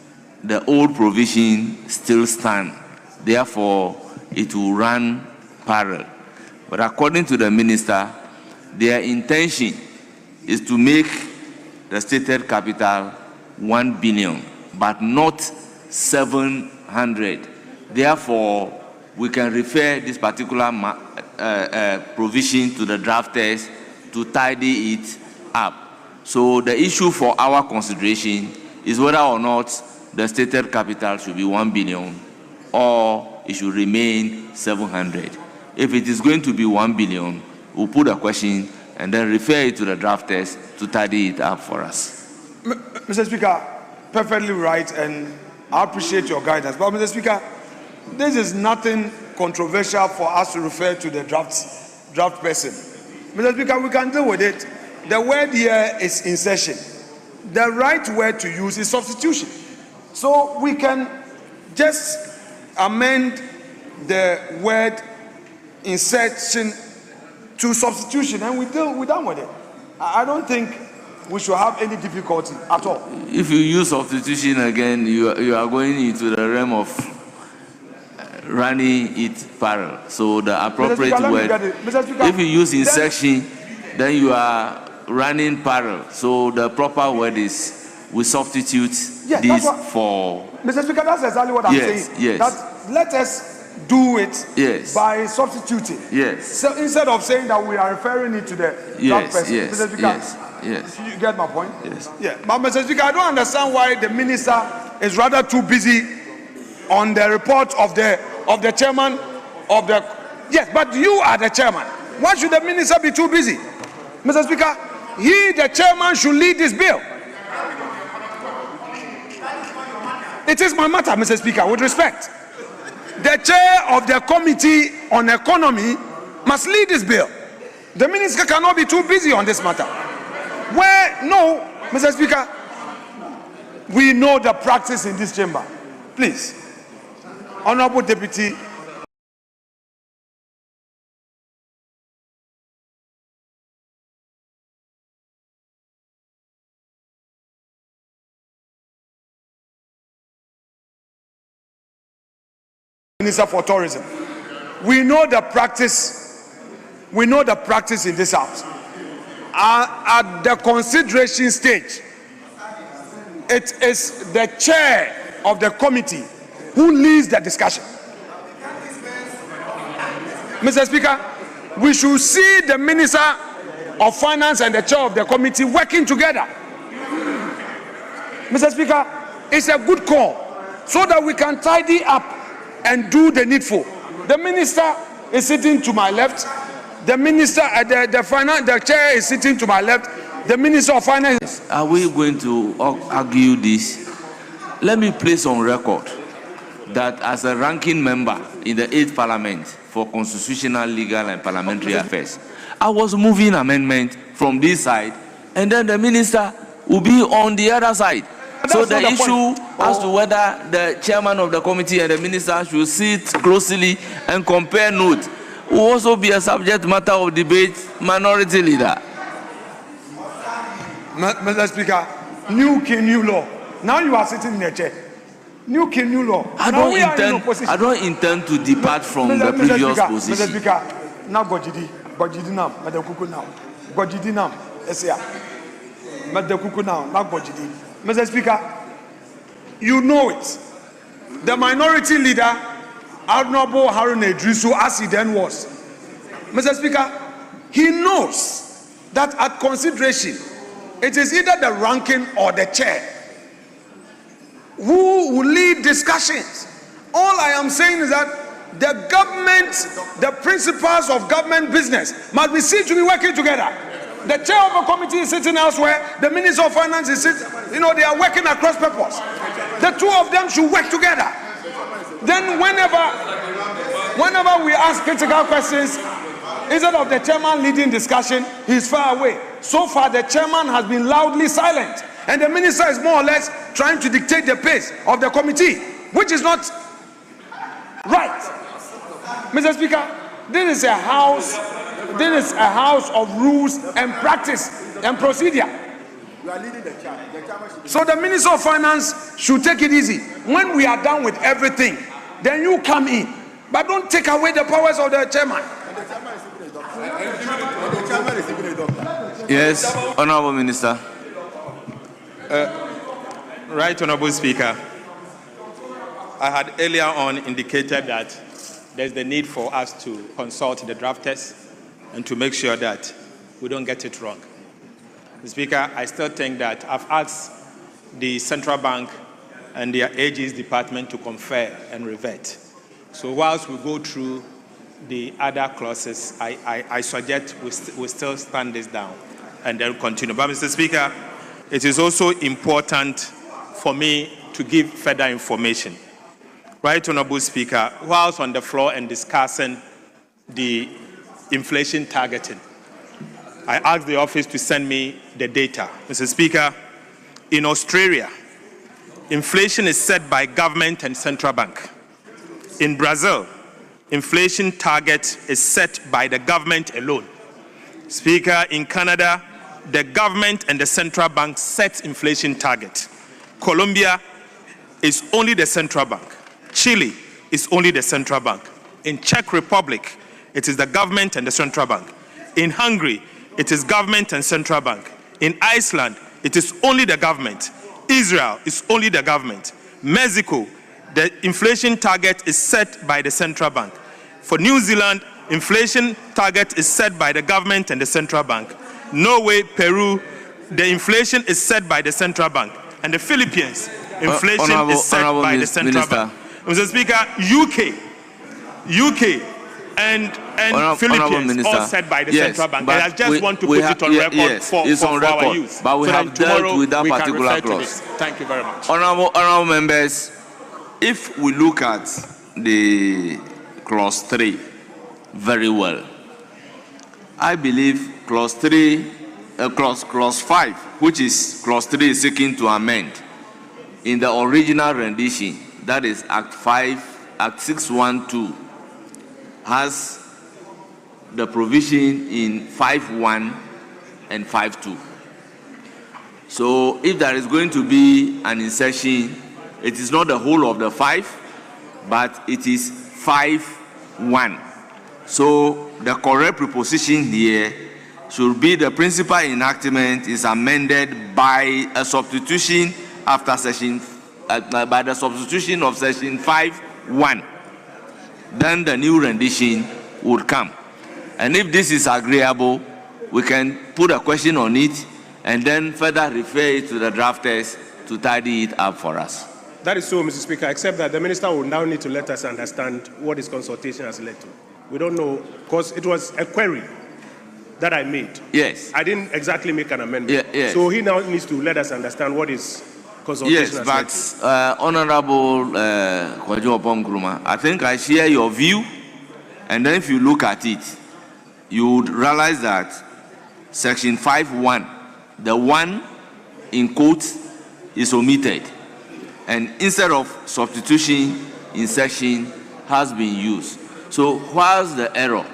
the old provision still stands. Therefore, it will run parallel. But according to the minister, their intention is to make the stated capital 1 billion, but not 700. Therefore, we can refer this particular provision to the drafters to tidy it up. So the issue for our consideration is whether or not the stated capital should be 1 billion or it should remain 700. If it is going to be 1 billion, we'll put a question and then refer it to the drafters to tidy it up for us. Mr. Speaker, perfectly right, and I appreciate your guidance. But Mr. Speaker, this is nothing controversial for us to refer to the draft person. Mr. Speaker, we can deal with it. The word here is insertion. The right word to use is substitution. So we can just amend the word insertion to substitution and we're done with it. I don't think we should have any difficulty at all. If you use substitution again, you are going into the realm of running it parallel. So the appropriate word, if you use insertion, then you are running parallel. So the proper word is we substitute this for. Mr. Speaker, that's exactly what I'm saying. Yes. That let us do it by substituting. Yes. So instead of saying that we are referring it to the draft person. Mr. Speaker, yes. You get my point? Yes. Yeah. But Mr. Speaker, I don't understand why the minister is rather too busy on the report of the chairman of the. Yes, but you are the chairman. Why should the minister be too busy? Mr. Speaker, he, the chairman, should lead this bill. It is my matter, Mr. Speaker, with respect. The chair of the Committee on Economy must lead this bill. The minister cannot be too busy on this matter. No, Mr. Speaker, we know the practice in this chamber. Please, Honorable Deputy. Minister for Tourism. We know the practice. We know the practice in this house. At the consideration stage, it is the chair of the committee who leads the discussion. Mr. Speaker, we should see the Minister of Finance and the chair of the committee working together. Mr. Speaker, it's a good call so that we can tidy up and do the needful. The minister is sitting to my left. The minister, the chair is sitting to my left. The Minister of Finance. Are we going to argue this? Let me place on record that as a ranking member in the 8th Parliament for Constitutional, Legal and Parliamentary Affairs, I was moving amendment from this side, and then the minister will be on the other side. So the issue as to whether the chairman of the committee and the minister should sit closely and compare notes will also be a subject matter of debate. Minority Leader. Mr. Speaker, new king, new law. Now you are sitting in the chair. New king, new law. I don't intend to depart from the previous position. Mr. Speaker, now Gojidi now, Madam Kuku now. Gojidi now, Madam Kuku now Gojidi. Mr. Speaker, you know it. The minority leader, Honorable Harun Idrisu, as he then was. Mr. Speaker, he knows that at consideration, it is either the ranking or the chair who will lead discussions. All I am saying is that the government, the principles of government business must be seen to be working together. The chair of a committee is sitting elsewhere, the Minister of Finance is sitting, they are working across purpose. The two of them should work together. Then whenever we ask critical questions, instead of the chairman leading discussion, he's far away. So far, the chairman has been loudly silent, and the minister is more or less trying to dictate the pace of the committee, which is not right. Mr. Speaker, this is a house of rules and practice and procedure. You are leading the charge. So the Minister of Finance should take it easy. When we are done with everything, then you come in. But don't take away the powers of the chairman. Yes, Honorable Minister. Right, Honorable Speaker. I had earlier on indicated that there's the need for us to consult the drafters and to make sure that we don't get it wrong. Mr. Speaker, I still think that I've asked the Central Bank and their AG's department to confer and revert. So whilst we go through the other clauses, I suggest we still stand this down and then continue. But Mr. Speaker, it is also important for me to give further information. Right, Honorable Speaker, whilst on the floor and discussing the inflation targeting, I asked the office to send me the data. Mr. Speaker, in Australia, inflation is set by government and central bank. In Brazil, inflation target is set by the government alone. Speaker, in Canada, the government and the central bank set inflation target. Colombia is only the central bank. Chile is only the central bank. In Czech Republic, it is the government and the central bank. In Hungary, it is government and central bank. In Iceland, it is only the government. Israel is only the government. Mexico, the inflation target is set by the central bank. For New Zealand, inflation target is set by the government and the central bank. Norway, Peru, the inflation is set by the central bank. And the Philippines, inflation is set by the central bank. Mr. Speaker, UK and Philippines all set by the central bank. And I just want to put it on record for our use. But we have dealt with that particular clause. Thank you very much. Honorable members, if we look at the clause 3 very well, I believe clause 5, which is clause 3 is seeking to amend, in the original rendition, that is Act 612, has the provision in 5.1 and 5.2. So if there is going to be an insertion, it is not the whole of the 5, but it is 5.1. So the correct preposition here should be the principal enactment is amended by a substitution after section by the substitution of section 5.1. Then the new rendition would come. And if this is agreeable, we can put a question on it and then further refer it to the drafters to tidy it up for us. That is so, Mr. Speaker, except that the minister will now need to let us understand what his consultation has led to. We don't know, because it was a query that I made. Yes. I didn't exactly make an amendment. Yes. So he now needs to let us understand what his consultation has led to. Yes, but Honorable Kwajo Opon-Nkrumah, I think I share your view, and then if you look at it, you would realize that section 5.1, the one in quotes, is omitted. And instead of substitution, insertion has been used. So whilst the error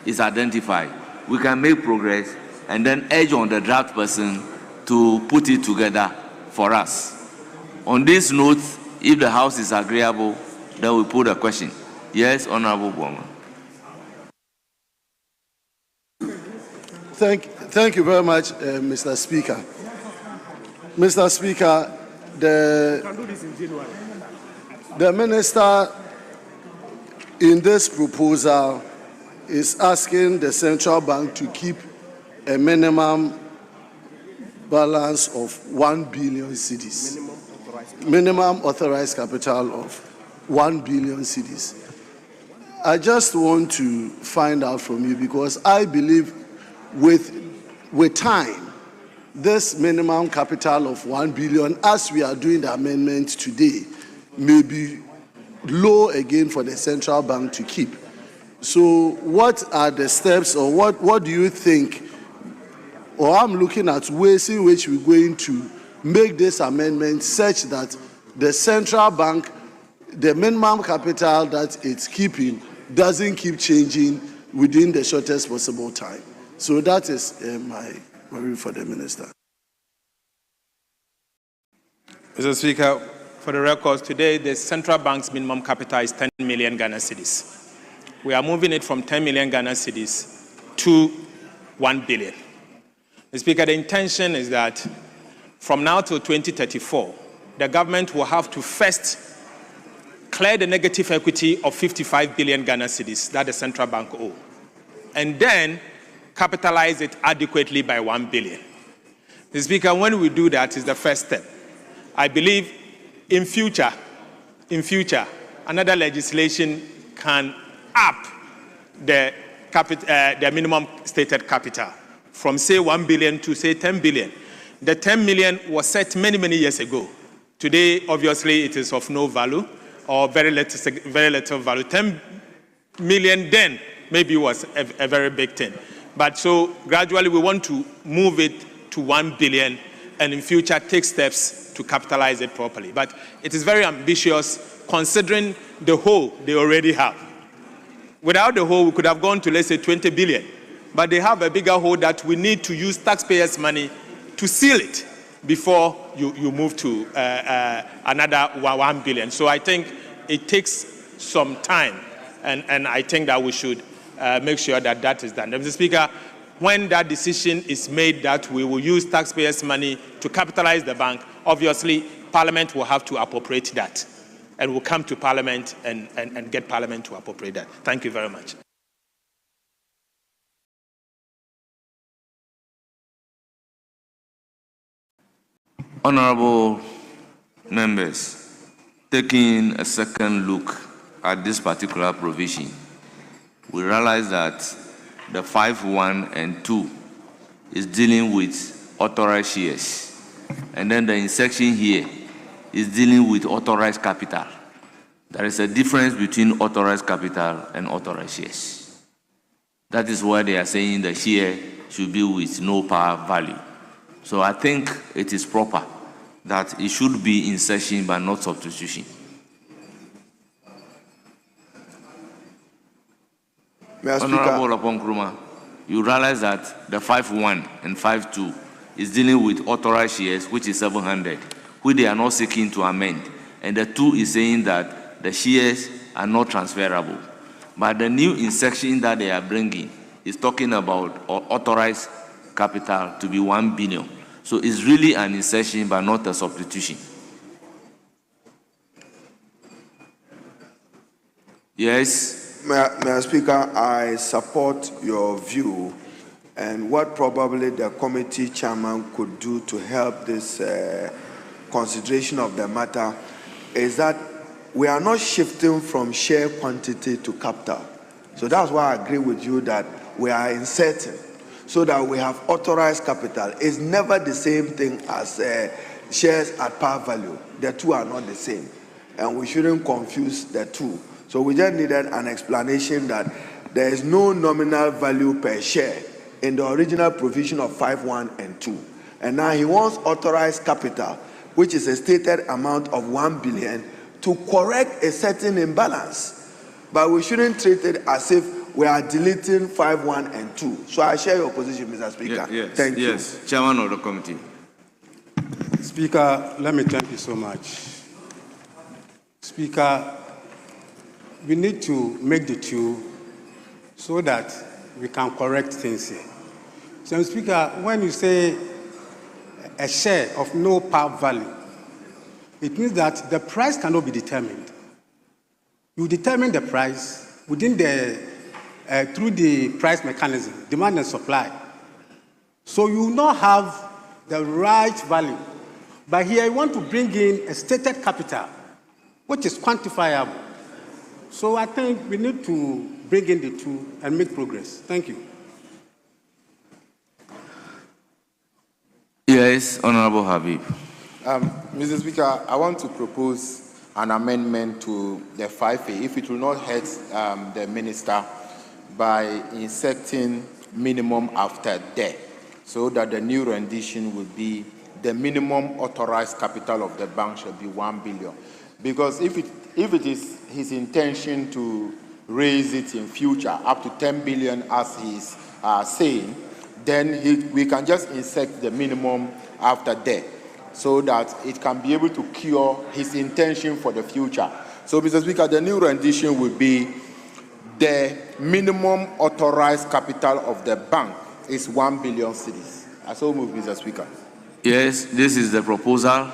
is identified, we can make progress and then urge on the draft person to put it together for us. On this note, if the House is agreeable, then we put a question. Yes, Honorable Boma. Thank you very much, Mr. Speaker. Mr. Speaker, the minister in this proposal is asking the central bank to keep a minimum balance of 1 billion cedis. Minimum authorized capital of 1 billion cedis. I just want to find out from you, because I believe with time, this minimum capital of 1 billion, as we are doing the amendment today, may be low again for the central bank to keep. So what are the steps, or what do you think, or I'm looking at ways in which we're going to make this amendment such that the central bank, the minimum capital that it's keeping, doesn't keep changing within the shortest possible time? So that is my worry for the minister. Mr. Speaker, for the records, today the central bank's minimum capital is 10 million Ghana cedis. We are moving it from 10 million Ghana cedis to 1 billion. Mr. Speaker, the intention is that from now till 2034, the government will have to first clear the negative equity of 55 billion Ghana cedis that the central bank owes, and then capitalize it adequately by 1 billion. Mr. Speaker, when we do that, is the first step. I believe in future, another legislation can up the minimum stated capital from, say, 1 billion to, say, 10 billion. The 10 million was set many, many years ago. Today, obviously, it is of no value, or very little value. 10 million then maybe was a very big thing. But so gradually we want to move it to 1 billion, and in future take steps to capitalize it properly. But it is very ambitious considering the hole they already have. Without the hole, we could have gone to, let's say, 20 billion. But they have a bigger hole that we need to use taxpayers' money to seal it before you move to another 1 billion. So I think it takes some time, and I think that we should make sure that that is done. Mr. Speaker, when that decision is made that we will use taxpayers' money to capitalize the bank, obviously Parliament will have to appropriate that. And we'll come to Parliament and get Parliament to appropriate that. Thank you very much. Honorable members, taking a second look at this particular provision, we realize that the 5(1) and 2 is dealing with authorized shares. And then the insection here is dealing with authorized capital. There is a difference between authorized capital and authorized shares. That is why they are saying the share should be with no par value. So I think it is proper that it should be insertion but not substitution. Honorable Nkrumah, you realize that the 5(1) and 5(2) is dealing with authorized shares, which is 700, which they are not seeking to amend. And the 2 is saying that the shares are not transferable. But the new insertion that they are bringing is talking about authorized capital to be 1 billion. So it's really an insertion but not a substitution. Yes? Mr. Speaker, I support your view, and what probably the committee chairman could do to help this consideration of the matter is that we are not shifting from share quantity to capital. So that's why I agree with you that we are inserting so that we have authorized capital. It's never the same thing as shares at par value. The two are not the same, and we shouldn't confuse the two. So we just needed an explanation that there is no nominal value per share in the original provision of 5(1) and 2. And now he wants authorized capital, which is a stated amount of 1 billion, to correct a certain imbalance. But we shouldn't treat it as if we are deleting 5(1) and 2. So I share your position, Mr. Speaker. Thank you. Yes, Chairman of the committee. Speaker, let me thank you so much. Speaker, we need to make the two so that we can correct things here. So, Speaker, when you say a share of no par value, it means that the price cannot be determined. You determine the price within the through the price mechanism, demand and supply. So you will not have the right value. But here you want to bring in a stated capital which is quantifiable. So I think we need to bring in the two and make progress. Thank you. Yes, Honorable Habib. Mr. Speaker, I want to propose an amendment to the 5A, if it will not hurt the minister, by inserting minimum after there, so that the new rendition will be the minimum authorized capital of the bank shall be 1 billion. Because if it is his intention to raise it in future up to 10 billion, as he's saying, then we can just insert the minimum after there, so that it can be able to cure his intention for the future. So, Mr. Speaker, the new rendition will be the minimum authorized capital of the bank is 1 billion cedis. I so move, Mr. Speaker. Yes, this is the proposal.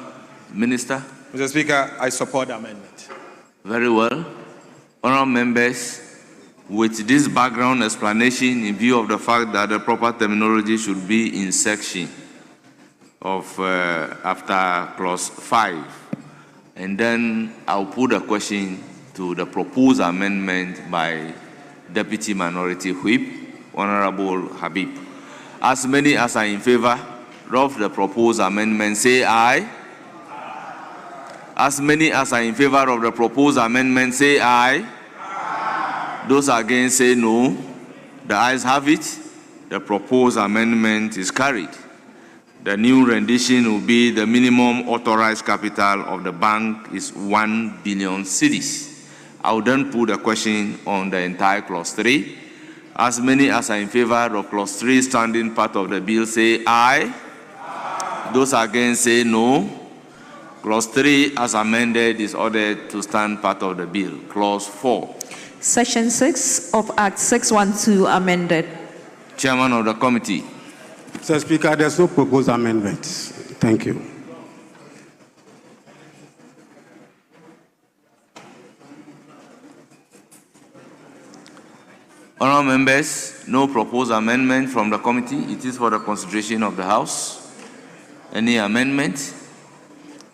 Minister? Mr. Speaker, I support the amendment. Very well. Honourable members, with this background explanation, in view of the fact that the proper terminology should be in section of after clause 5, and then I'll put a question to the proposed amendment by Deputy Minority Whip, Honorable Habib. As many as are in favor of the proposed amendment, say aye. As many as are in favor of the proposed amendment, say aye. Those against, say no. The ayes have it. The proposed amendment is carried. The new rendition will be the minimum authorized capital of the bank is 1 billion cedis. I will then put a question on the entire clause 3. As many as are in favor of clause 3 standing part of the bill, say aye. Those against, say no. Clause 3 as amended is ordered to stand part of the bill. Clause 4. Section 6 of Act 612 amended. Chairman of the committee. Mr. Speaker, there's no proposed amendment. Thank you. Honourable members, no proposed amendment from the committee. It is for the consideration of the House. Any amendment?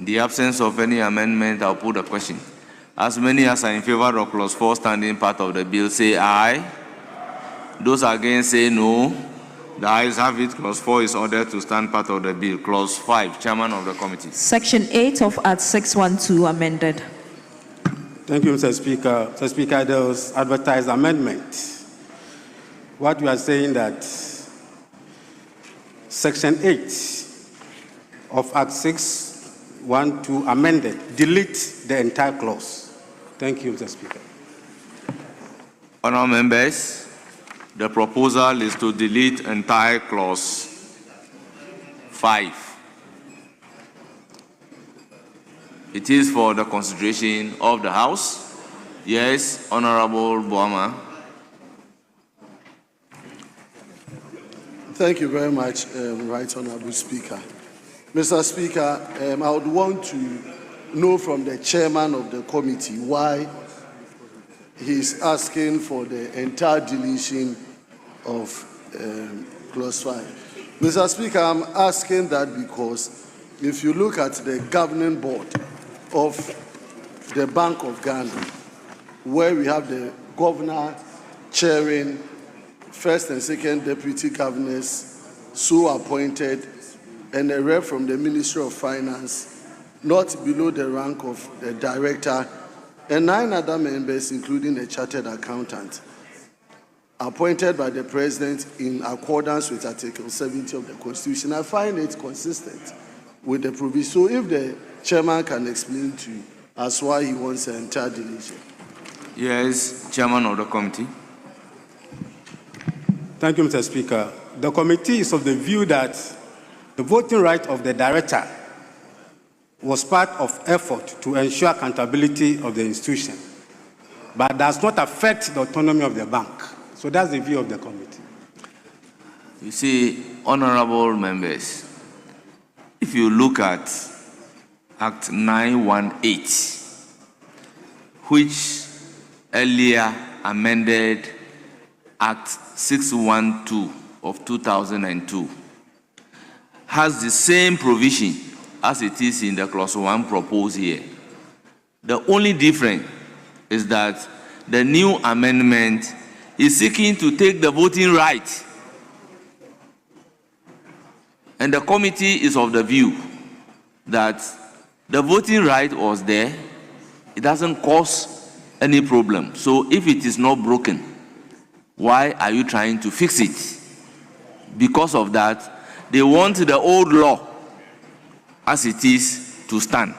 In the absence of any amendment, I'll put a question. As many as are in favor of clause 4 standing part of the bill, say aye. Those against, say no. The ayes have it. Clause 4 is ordered to stand part of the bill. Clause 5, Chairman of the committee. Section 8 of Act 612 amended. Thank you, Mr. Speaker. Mr. Speaker, there was advertised amendment. What we are saying that Section 8 of Act 612 amended, delete the entire clause. Thank you, Mr. Speaker. Honourable members, the proposal is to delete entire clause 5. It is for the consideration of the House. Yes, Honourable Boama. Thank you very much, Right Honourable Speaker. Mr. Speaker, I would want to know from the chairman of the committee why he's asking for the entire deletion of clause 5. Mr. Speaker, I'm asking that because if you look at the governing board of the Bank of Ghana, where we have the governor chairing first and second deputy governors so appointed, and a rep from the Ministry of Finance, not below the rank of the director, and 9 other members, including a chartered accountant, appointed by the President in accordance with Article 70 of the Constitution. I find it consistent with the provision. So if the chairman can explain to us why he wants an entire deletion. Yes, Chairman of the committee. Thank you, Mr. Speaker. The committee is of the view that the voting right of the director was part of effort to ensure accountability of the institution, but does not affect the autonomy of the bank. So that's the view of the committee. You see, honorable members, if you look at Act 918, which earlier amended Act 612 of 2002, has the same provision as it is in the clause 1 proposed here. The only difference is that the new amendment is seeking to take the voting right. And the committee is of the view that the voting right was there. It doesn't cause any problem. So if it is not broken, why are you trying to fix it? Because of that, they want the old law as it is to stand.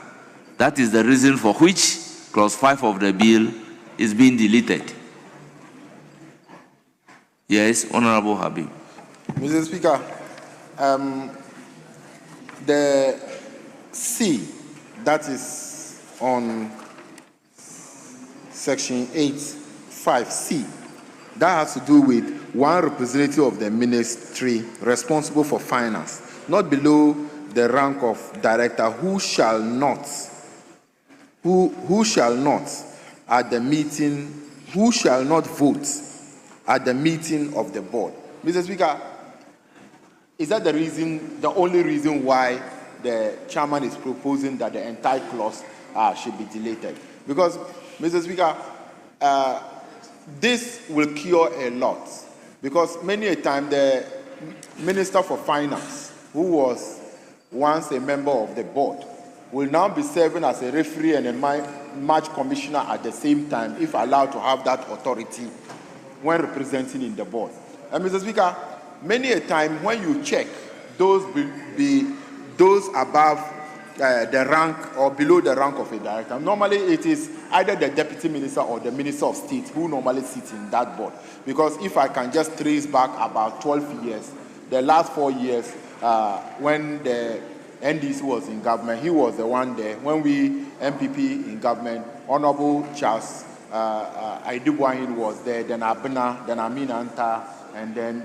That is the reason for which clause 5 of the bill is being deleted. Yes, Honorable Habib. Mr. Speaker, the C, that is on section 8(5)(c), that has to do with one representative of the ministry responsible for finance, not below the rank of director, who shall not at the meeting, who shall not vote at the meeting of the board. Mr. Speaker, is that the only reason why the chairman is proposing that the entire clause should be deleted? Because, Mr. Speaker, this will cure a lot. Because many a time the Minister for Finance, who was once a member of the board, will now be serving as a referee and a match commissioner at the same time, if allowed to have that authority when representing in the board. And Mr. Speaker, many a time when you check those above the rank or below the rank of a director, normally it is either the deputy minister or the minister of state who normally sits in that board. Because if I can just trace back about 12 years, the last 4 years, when the NDC was in government, he was the one there. When we MPP in government, Honorable Charles Aidubuahin was there, then Abena, then Amin Anta, and then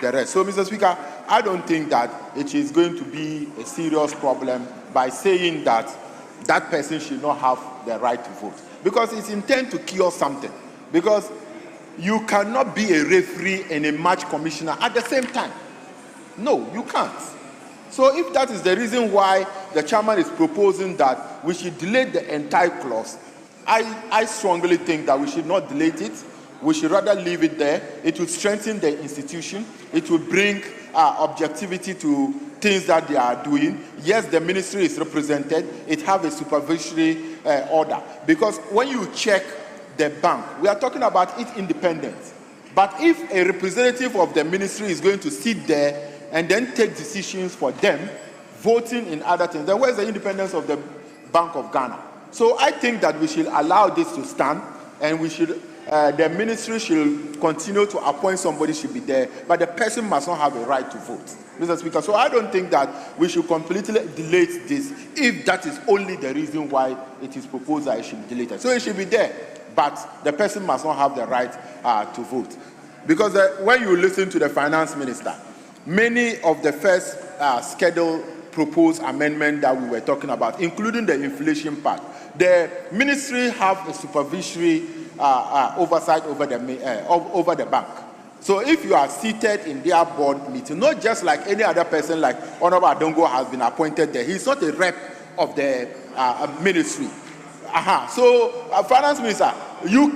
the rest. So, Mr. Speaker, I don't think that it is going to be a serious problem by saying that that person should not have the right to vote. Because it's intended to cure something. Because you cannot be a referee and a match commissioner at the same time. No, you can't. So if that is the reason why the chairman is proposing that we should delete the entire clause, I strongly think that we should not delete it. We should rather leave it there. It will strengthen the institution. It will bring objectivity to things that they are doing. Yes, the ministry is represented. It has a supervisory order. Because when you check the bank, we are talking about it independent. But if a representative of the ministry is going to sit there and then take decisions for them, voting in other things, then where's the independence of the Bank of Ghana? So I think that we should allow this to stand, and we should, the ministry should continue to appoint somebody should be there, but the person must not have a right to vote, Mr. Speaker. So I don't think that we should completely delete this if that is only the reason why it is proposed that it should be deleted. So it should be there, but the person must not have the right to vote. Because when you listen to the finance minister, many of the first scheduled proposed amendment that we were talking about, including the inflation part, the ministry have a supervisory oversight over the bank. So if you are seated in their board meeting, not just like any other person, like Honorable Adongo has been appointed there, he's not a rep of the ministry. So finance minister, you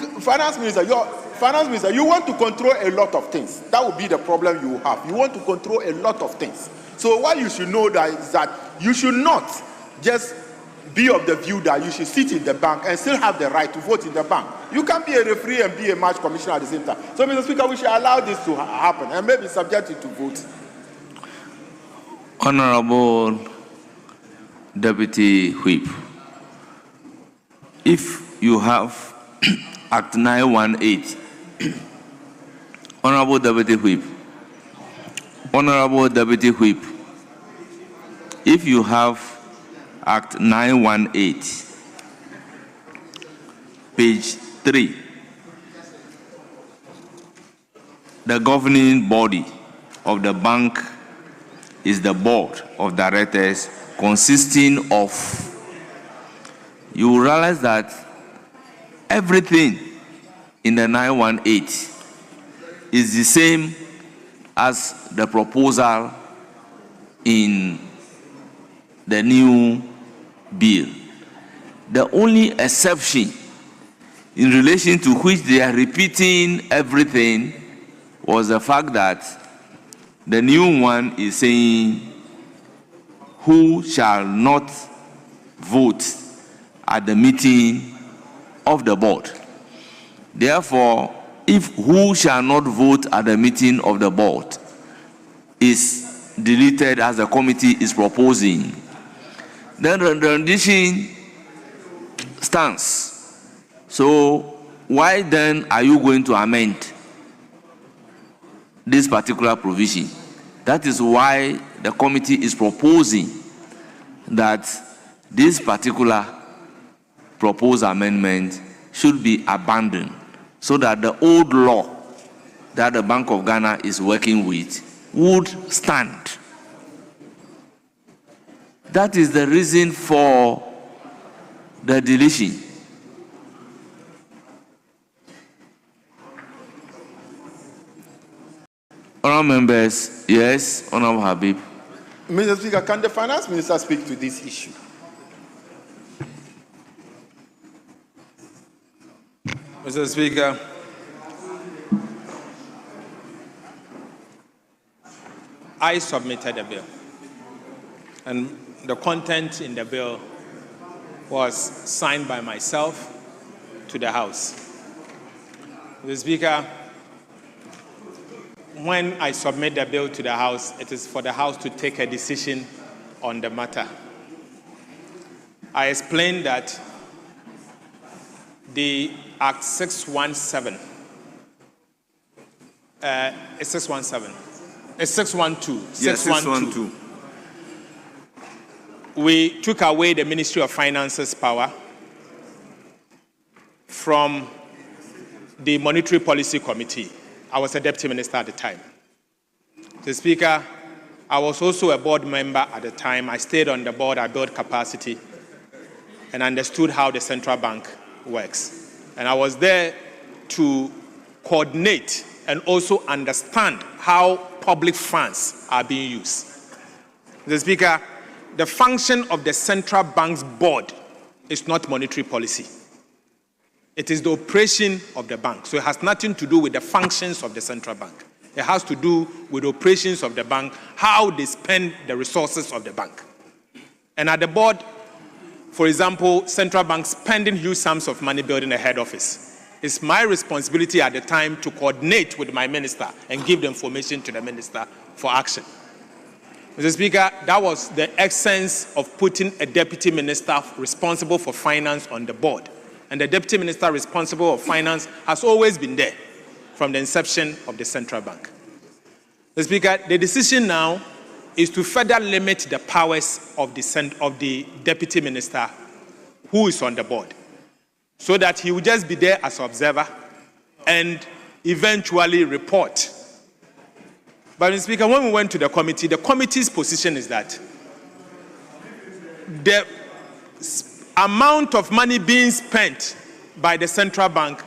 want to control a lot of things. That will be the problem you have. You want to control a lot of things. So what you should know that is that you should not just be of the view that you should sit in the bank and still have the right to vote in the bank. You can't be a referee and be a match commissioner at the same time. So, Mr. Speaker, we should allow this to happen and maybe subject it to vote. Honorable Deputy Whip, if you have Act 918, Honorable Deputy Whip, Honorable Deputy Whip, if you have Act 918, page 3, the governing body of the bank is the board of directors consisting of, you will realize that everything in the 918 is the same as the proposal in the new bill. The only exception in relation to which they are repeating everything was the fact that the new one is saying who shall not vote at the meeting of the board. Therefore, if who shall not vote at the meeting of the board is deleted as the committee is proposing, then the rendition stands. So why then are you going to amend this particular provision? That is why the committee is proposing that this particular proposed amendment should be abandoned, so that the old law that the Bank of Ghana is working with would stand. That is the reason for the deletion. Honourable members, yes, Honourable Habib. Mr. Speaker, can the Finance Minister speak to this issue? Mr. Speaker, I submitted a bill, and the content in the bill was signed by myself to the House. Mr. Speaker, when I submit the bill to the House, it is for the House to take a decision on the matter. I explained that the Act 617, it's 617, it's 612. Yes, 612. We took away the Ministry of Finance's power from the Monetary Policy Committee. I was a deputy minister at the time. Mr. Speaker, I was also a board member at the time. I stayed on the board, I built capacity, and understood how the central bank works. And I was there to coordinate and also understand how public funds are being used. Mr. Speaker, the function of the central bank's board is not monetary policy. It is the operation of the bank. So it has nothing to do with the functions of the central bank. It has to do with the operations of the bank, how they spend the resources of the bank. And at the board, for example, central bank spending huge sums of money building a head office. It's my responsibility at the time to coordinate with my minister and give the information to the minister for action. Mr. Speaker, that was the essence of putting a deputy minister responsible for finance on the board. And the deputy minister responsible for finance has always been there from the inception of the central bank. Mr. Speaker, the decision now is to further limit the powers of the deputy minister who is on the board, so that he will just be there as an observer and eventually report. But Mr. Speaker, when we went to the committee's position is that the amount of money being spent by the central bank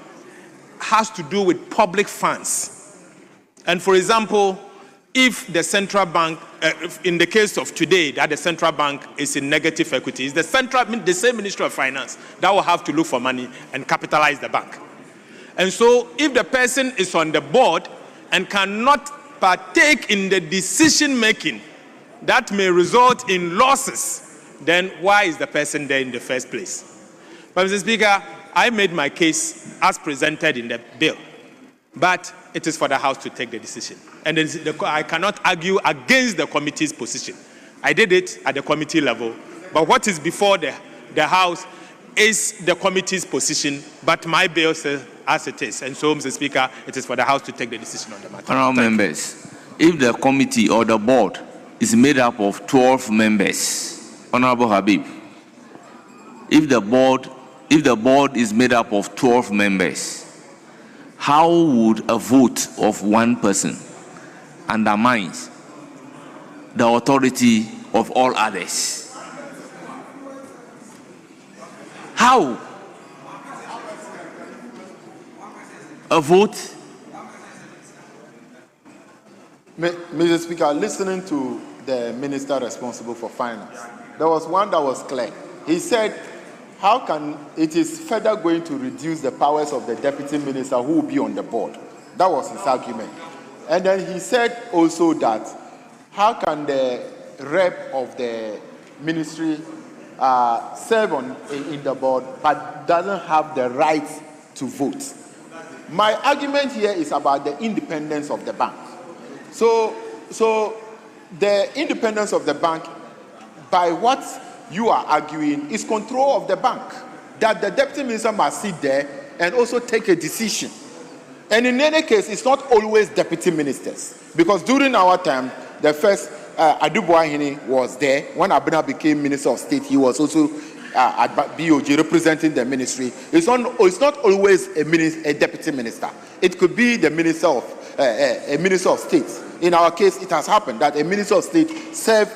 has to do with public funds. And for example, if the central bank, in the case of today, that the central bank is in negative equity, it's the same Ministry of Finance that will have to look for money and capitalize the bank. And so if the person is on the board and cannot partake in the decision making that may result in losses, then why is the person there in the first place? But Mr. Speaker, I made my case as presented in the bill, but it is for the House to take the decision. And I cannot argue against the committee's position. I did it at the committee level, but what is before the House is the committee's position, but my bill says as it is. And so, Mr. Speaker, it is for the House to take the decision on the matter. Honourable members, if the committee or the board is made up of 12 members, Honourable Habib, if the board is made up of 12 members, how would a vote of one person undermine the authority of all others? How? A vote? Mr. Speaker, listening to the minister responsible for finance, there was one that was clear. He said, how can it is further going to reduce the powers of the deputy minister who will be on the board? That was his argument. And then he said also that how can the rep of the ministry serve in the board but doesn't have the right to vote? My argument here is about the independence of the bank. So the independence of the bank, by what you are arguing, is control of the bank, that the deputy minister must sit there and also take a decision. And in any case, it's not always deputy ministers, because during our time, the first Adubuahini was there. When Abena became Minister of State, he was also at BOG representing the ministry. It's not always a deputy minister. It could be the minister of a minister of state. In our case, it has happened that a minister of state served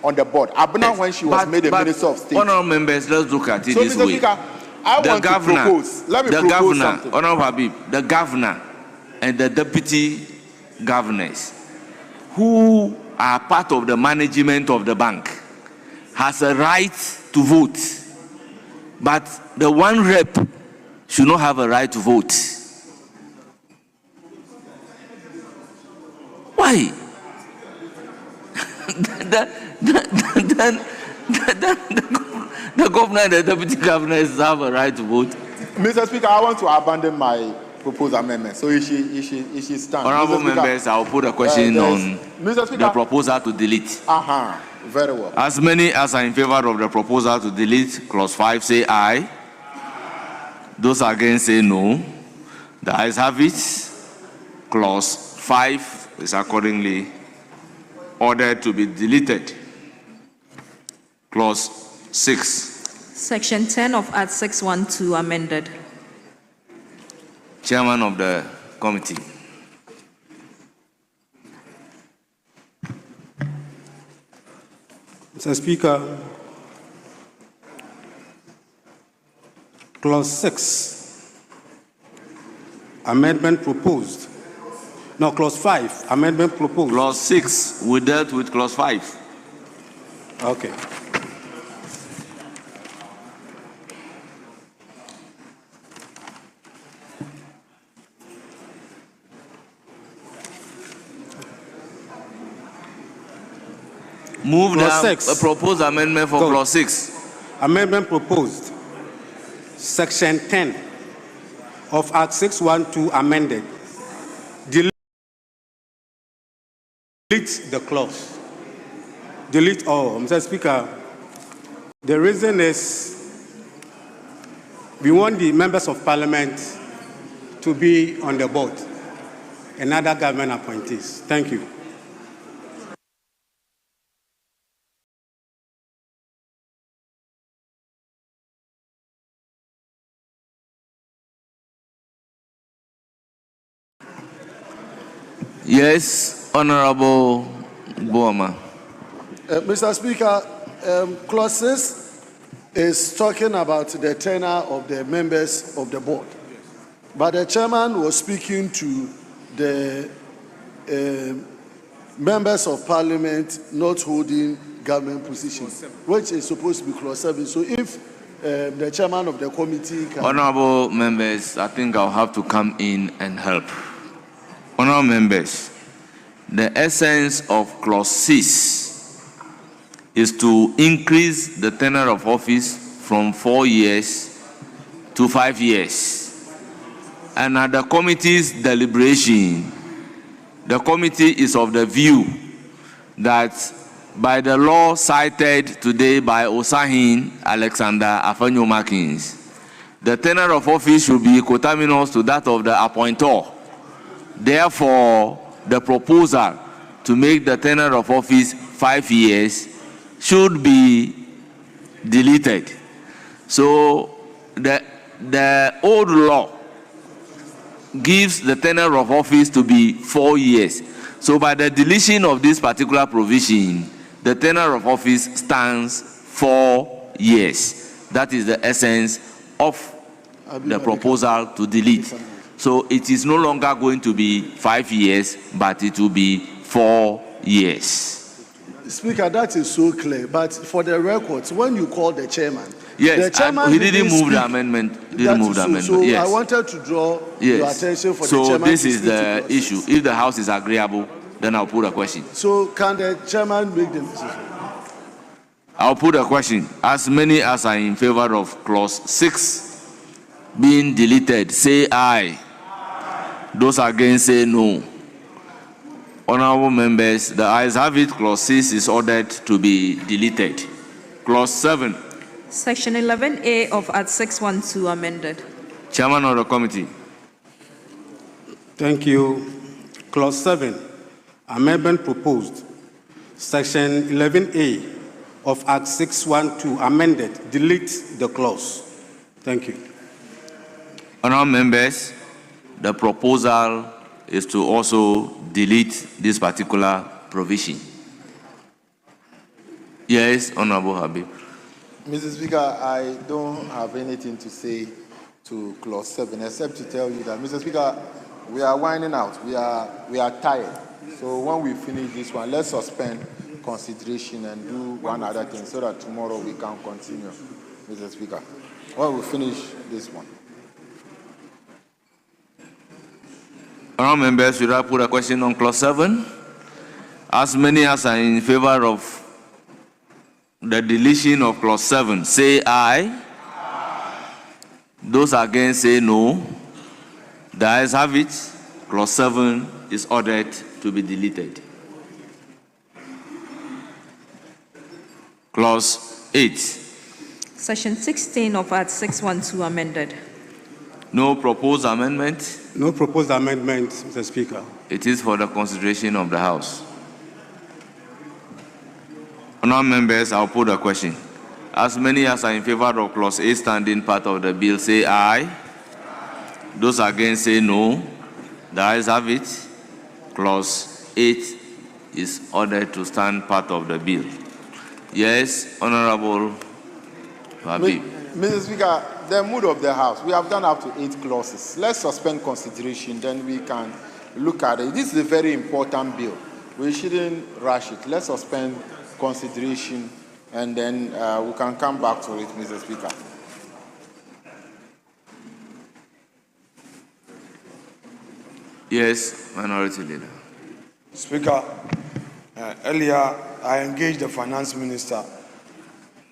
on the board. Abena, when she was made a minister of state. Honourable members, let's look at it So, this Mr. way. Speaker, I want to propose. Let me propose something. Honourable Habib, the governor and the deputy governors who are part of the management of the bank has a right to vote, but the one rep should not have a right to vote. Why? The governor and the deputy governors have a right to vote. Mr. Speaker, I want to abandon my proposed amendment. So if she stands. Honourable members, I will put a question on the proposal to delete. Very well. As many as are in favor of the proposal to delete clause 5 say aye. Those against say no. The ayes have it. Clause 5 is accordingly ordered to be deleted. Clause 6. Section 10 of Act 612 amended. Chairman of the committee. Mr. Speaker, Clause 6, amendment proposed. No, Clause 5, amendment proposed. Clause 6, we dealt with Clause 5. Okay. Move the proposed amendment for Clause 6. Amendment proposed. Section 10 of Act 612 amended. Delete the clause. Delete all. Mr. Speaker, the reason is we want the members of parliament to be on the board and other government appointees. Thank you. Yes, Honorable Boama. Mr. Speaker, Clause 6 is talking about the tenure of the members of the board. But the chairman was speaking to the members of parliament not holding government positions, which is supposed to be Clause 7. So if the chairman of the committee can... Honorable members, I think I'll have to come in and help. Honorable members, the essence of Clause 6 is to increase the tenure of office from 4 years to 5 years. And at the committee's deliberation, the committee is of the view that by the law cited today by Osahin Alexander Afenyo-Markins, the tenure of office should be coterminous to that of the appointor. Therefore, the proposal to make the tenure of office 5 years should be deleted. So the old law gives the tenure of office to be 4 years. So by the deletion of this particular provision, the tenure of office stands 4 years. That is the essence of the proposal to delete. So it is no longer going to be 5 years, but it will be 4 years. Speaker, that is so clear. But for the records, when you call the chairman, Yes, the chairman he didn't move speak. the amendment. He That didn't move is the so. amendment. So Yes. I wanted to draw your attention for the So chairman. this to is speak to the clause issue. 6. If the House is agreeable, then I'll put a question. So can the chairman make the decision? I'll put a question. As many as are in favor of clause 6 being deleted, say aye. Those against, say no. Honorable members, the ayes have it. Clause 6 is ordered to be deleted. Clause 7. Section 11A of Act 612 amended. Chairman of the committee. Thank you. Clause 7, amendment proposed. Section 11A of Act 612 amended. Delete the clause. Thank you. Honorable members, the proposal is to also delete this particular provision. Yes, Honorable Habib. Mr. Speaker, I don't have anything to say to clause 7 except to tell you that, Mr. Speaker, we are winding out. We are tired. So when we finish this one, let's suspend consideration and do one other thing so that tomorrow we can continue, Mr. Speaker. When we finish this one. Honorable members, should I put a question on clause 7? As many as are in favor of the deletion of clause 7, say aye. Those against, say no. The ayes have it. Clause 7 is ordered to be deleted. Clause 8. Section 16 of Act 612 amended. No proposed amendment. No proposed amendment, Mr. Speaker. It is for the consideration of the House. Honourable members, I'll put a question. As many as are in favor of clause 8 standing part of the bill, say aye. Those against, say no. The ayes have it. Clause 8 is ordered to stand part of the bill. Yes, Honourable Habib. Mr. Speaker, the mood of the House, we have done up to 8 clauses. Let's suspend consideration, then we can look at it. This is a very important bill. We shouldn't rush it. Let's suspend consideration, and then we can come back to it, Mr. Speaker. Yes, Minority Leader. Speaker, earlier I engaged the finance minister,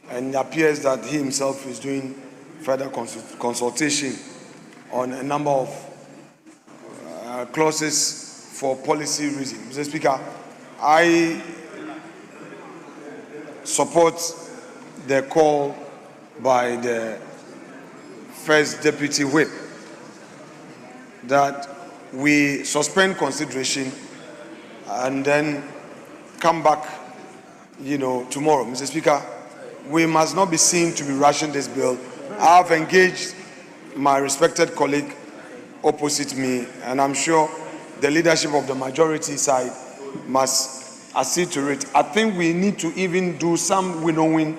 and it appears that he himself is doing further consultation on a number of clauses for policy reasons. Mr. Speaker, I support the call by the First Deputy Whip that we suspend consideration and then come back, tomorrow. Mr. Speaker, we must not be seen to be rushing this bill. I have engaged my respected colleague opposite me, and I'm sure the leadership of the majority side must accede to it. I think we need to even do some winnowing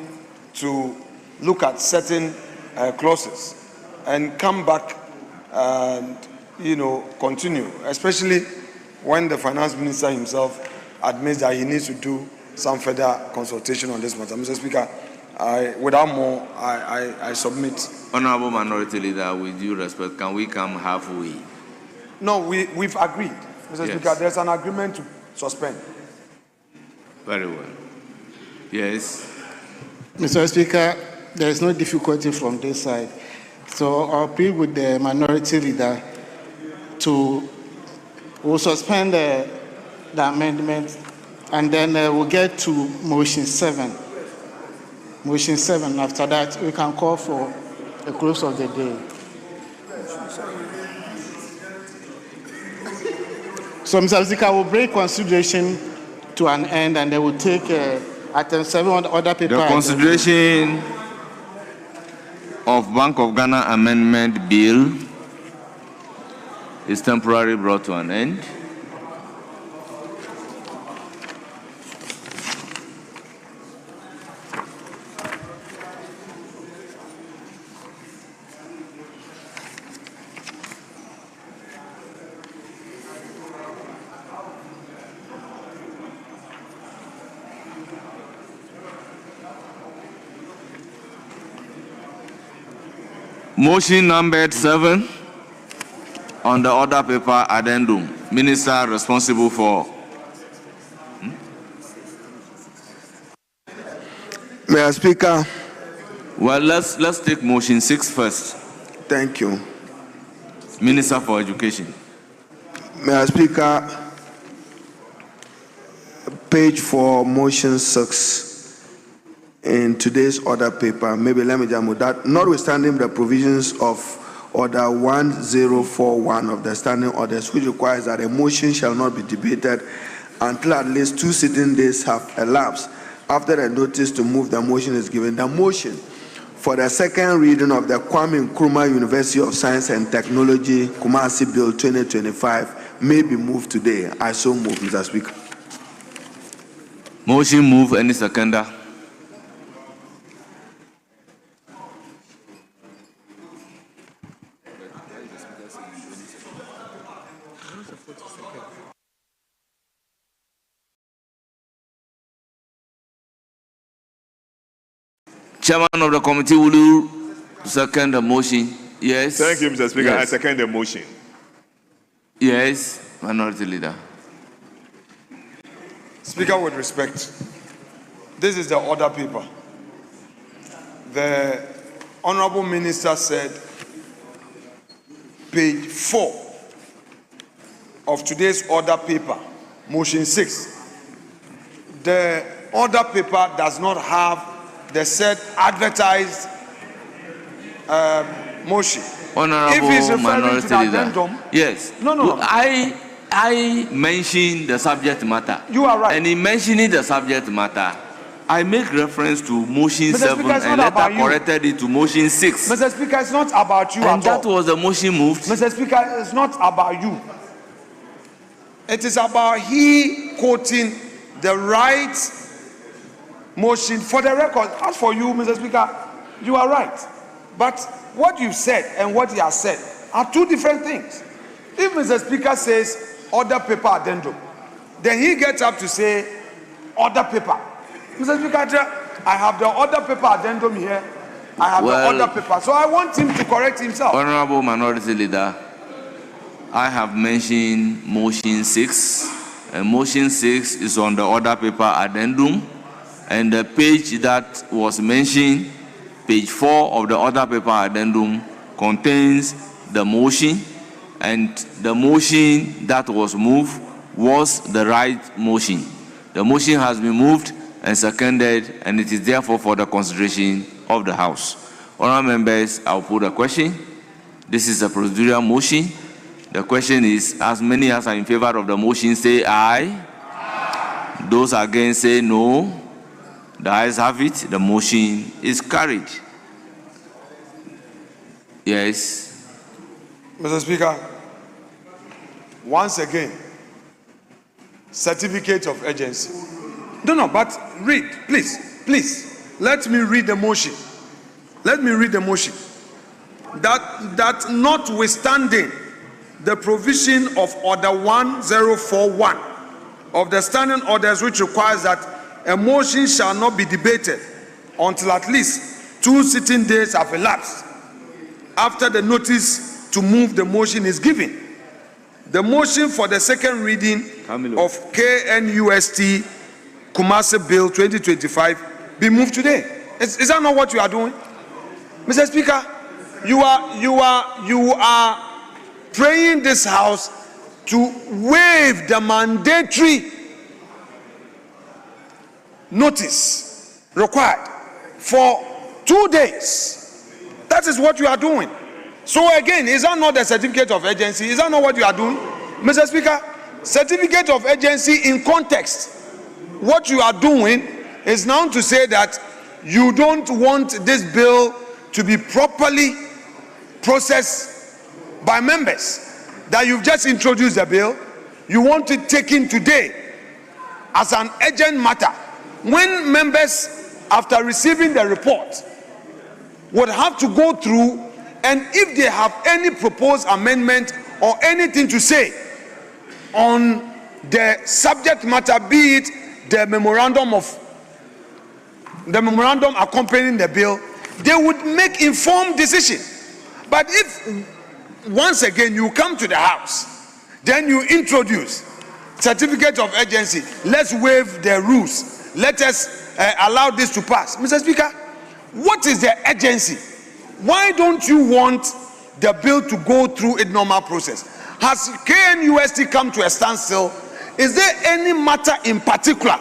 to look at certain clauses and come back and, continue, especially when the finance minister himself admits that he needs to do some further consultation on this matter. Mr. Speaker, without more, I submit. Honourable Minority Leader, with due respect, can we come halfway? No, we've agreed, Mr. Yes. Speaker. There's an agreement to suspend. Very well. Yes. Mr. Speaker, there is no difficulty from this side. So I'll appeal with the minority leader to we'll suspend the amendment, and then we'll get to motion 7. Motion 7. After that, we can call for a close of the day. So, Mr. Speaker, we'll bring consideration to an end, and they will take item 7 on the other paper. The consideration of Bank of Ghana Amendment Bill is temporarily brought to an end. Motion numbered 7 on the order paper addendum. Minister responsible for. Mr. Speaker. Well, let's take motion 6 first. Thank you. Minister for Education. Mr. Speaker, page 4, motion 6 in today's order paper. Maybe let me jump with that. Notwithstanding the provisions of Order 1041 of the standing orders, which requires that a motion shall not be debated until at least 2 sitting days have elapsed after a notice to move the motion is given. The motion for the second reading of the Kwame Nkrumah University of Science and Technology Kumasi Bill 2025 may be moved today. I so move, Mr. Speaker. Motion move. Any seconder? Chairman of the committee, will you second the motion? Yes. Thank you, Mr. Speaker. Yes. I second the motion. Yes, Minority Leader. Speaker, with respect, this is the order paper. The Honorable Minister said, page 4 of today's order paper, motion 6. The order paper does not have the said advertised motion. Honorable if he's referring Minority to the Leader. addendum, Yes. No. I mentioned the subject matter. You are right. And in mentioning the subject matter, I make reference to motion 7 and later corrected it to motion 6. Mr. Speaker, it's not about you and at all. that was the motion moved. Mr. Speaker, it's not about you. It is about he quoting the right motion for the record. As for you, Mr. Speaker, you are right. But what you said and what he has said are two different things. If Mr. Speaker says order paper addendum, then he gets up to say order paper. Mr. Speaker, I have the order paper addendum here. I have the order paper. So I want him to correct himself. Honorable Minority Leader, I have mentioned motion 6. And motion 6 is on the order paper addendum. And the page that was mentioned, page 4 of the order paper addendum, contains the motion. And the motion that was moved was the right motion. The motion has been moved and seconded, and it is therefore for the consideration of the House. Honourable members, I will put a question. This is a procedural motion. The question is, as many as are in favor of the motion say aye. Aye. Those against say no. The ayes have it. The motion is carried. Yes. Mr. Speaker, once again, certificate of urgency. No, but read, please. Let me read the motion. Let me read the motion. That notwithstanding the provision of Order 1041 of the standing orders, which requires that a motion shall not be debated until at least 2 sitting days have elapsed after the notice to move the motion is given. The motion for the second reading of KNUST Kumasi Bill 2025 be moved today. Is that not what you are doing? Mr. Speaker, you are praying this House to waive the mandatory notice required for 2 days. That is what you are doing. So again, is that not the certificate of urgency? Is that not what you are doing? Mr. Speaker, certificate of urgency in context. What you are doing is now to say that you don't want this bill to be properly processed by members. That you've just introduced the bill. You want it taken today as an urgent matter. When members, after receiving the report, would have to go through, and if they have any proposed amendment or anything to say on the subject matter, be it the memorandum accompanying the bill, they would make informed decision. But if once again you come to the house, then you introduce certificate of urgency, let's waive the rules, let us allow this to pass. Mr. Speaker, what is the urgency? Why don't you want the bill to go through its normal process? Has KNUST come to a standstill? Is there any matter in particular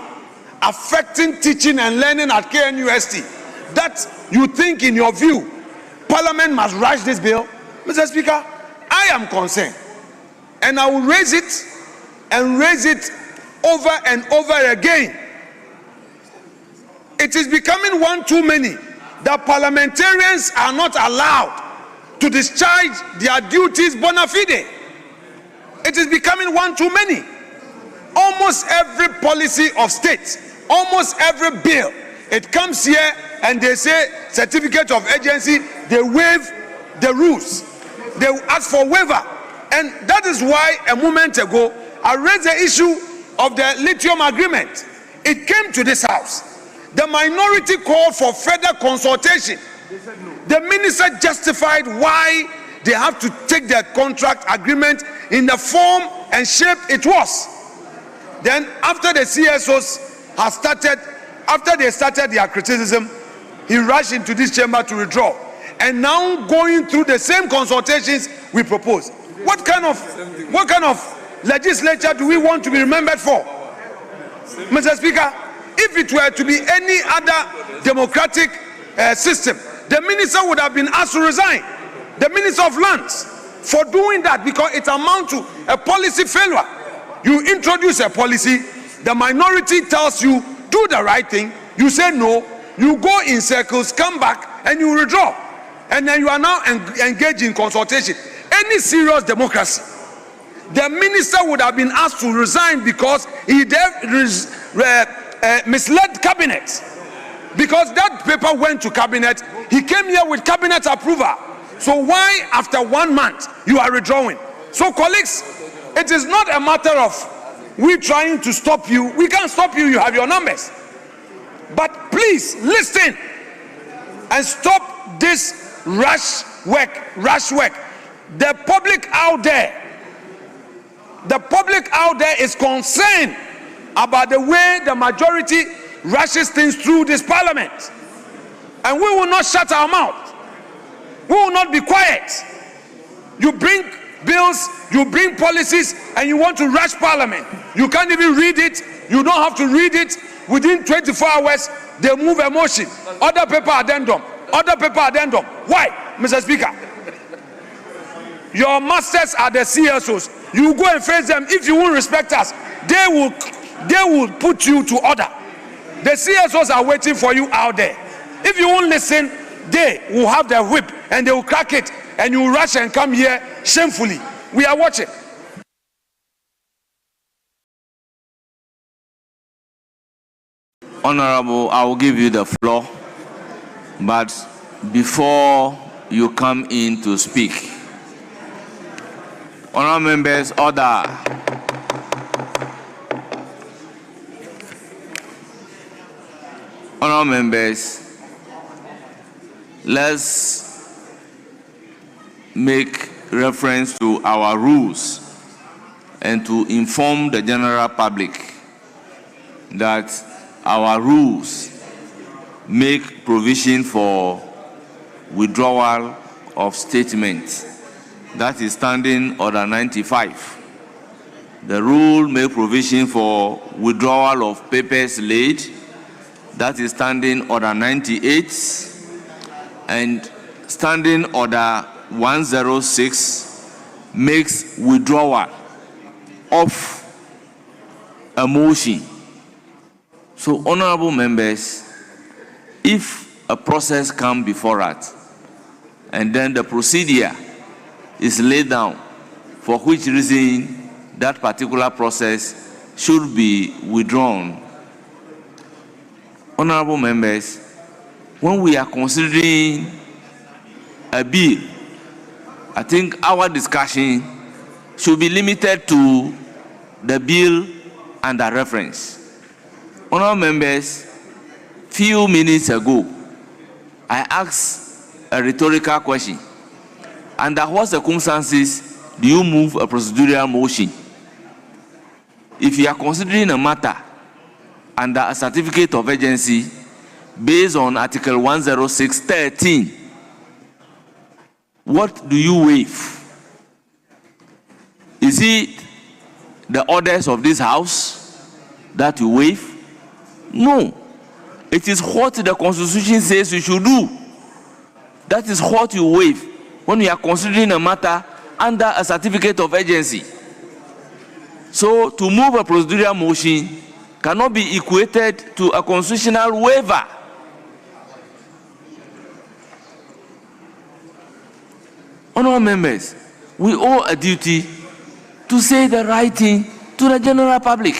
affecting teaching and learning at KNUST that you think, in your view, Parliament must rush this bill? Mr. Speaker, I am concerned, and I will raise it and raise it over and over again. It is becoming one too many that parliamentarians are not allowed to discharge their duties bona fide. It is becoming one too many. Almost every policy of state, almost every bill, it comes here and they say certificate of urgency, they waive the rules. They ask for waiver. And that is why a moment ago I raised the issue of the lithium agreement. It came to this house. The minority called for further consultation. The minister justified why they have to take their contract agreement in the form and shape it was. Then after the CSOs have started, after they started their criticism, he rushed into this chamber to withdraw. And now going through the same consultations we propose. What kind of legislature do we want to be remembered for? Mr. Speaker, if it were to be any other democratic system, the minister would have been asked to resign. The Minister of Lands, for doing that, because it amounts to a policy failure. You introduce a policy, the minority tells you, do the right thing, you say no, you go in circles, come back, and you withdraw. And then you are now engaged in consultation. Any serious democracy, the minister would have been asked to resign because he misled cabinet. Because that paper went to cabinet, he came here with cabinet approval. So why after 1 month you are withdrawing? So colleagues, it is not a matter of we trying to stop you. We can't stop you, you have your numbers. But please listen and stop this rush work. The public out there is concerned about the way the majority rushes things through this parliament. And we will not shut our mouth. We will not be quiet. You bring bills, you bring policies, and you want to rush parliament. You can't even read it. You don't have to read it. Within 24 hours, they move a motion. Other paper addendum. Other paper addendum. Why, Mr. Speaker? Your masters are the CSOs. You go and face them. If you won't respect us, they will put you to order. The CSOs are waiting for you out there. If you won't listen, they will have their whip and they will crack it, and you will rush and come here shamefully. We are watching. Honorable, I will give you the floor, but before you come in to speak, honorable members, order. Honorable members, let's make reference to our rules and to inform the general public that our rules make provision for withdrawal of statements. That is Standing Order 95. The rule make provision for withdrawal of papers laid. That is Standing Order 98. And Standing Order 106 makes withdrawal of a motion. So, honorable members, if a process comes before us and then the procedure is laid down for which reason that particular process should be withdrawn, honorable members, when we are considering a bill, I think our discussion should be limited to the bill under reference. Honorable members, few minutes ago, I asked a rhetorical question Under what circumstances do you move a procedural motion? If you are considering a matter under a certificate of urgency based on Article 106(13), what do you waive? Is it the orders of this house that you waive? No. It is what the Constitution says you should do. That is what you waive when you are considering a matter under a certificate of urgency. So to move a procedural motion cannot be equated to a constitutional waiver. Honourable members, we owe a duty to say the right thing to the general public.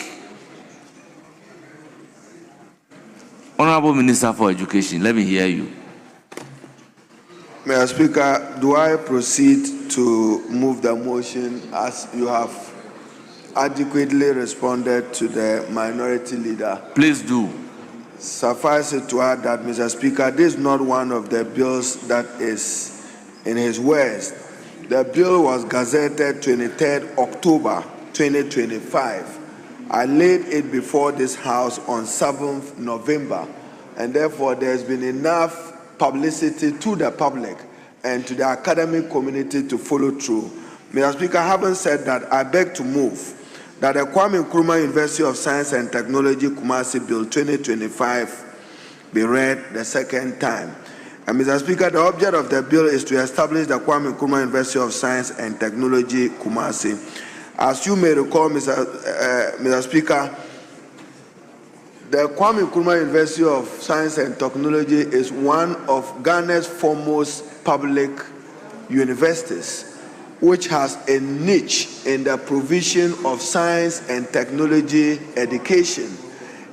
Honourable Minister for Education, let me hear you. Mr. Speaker, do I proceed to move the motion as you have adequately responded to the minority leader? Please do. Suffice it to add that, Mr. Speaker, this is not one of the bills that is in his words. The bill was gazetted 23rd October 2025. I laid it before this House on 7th November, and therefore there's been enough publicity to the public and to the academic community to follow through. Mr. Speaker, having said that, I beg to move that the Kwame Nkrumah University of Science and Technology Kumasi Bill 2025 be read the second time. And Mr. Speaker, the object of the bill is to establish the Kwame Nkrumah University of Science and Technology Kumasi. As you may recall, Mr. Speaker, the Kwame Nkrumah University of Science and Technology is one of Ghana's foremost public universities, which has a niche in the provision of science and technology education.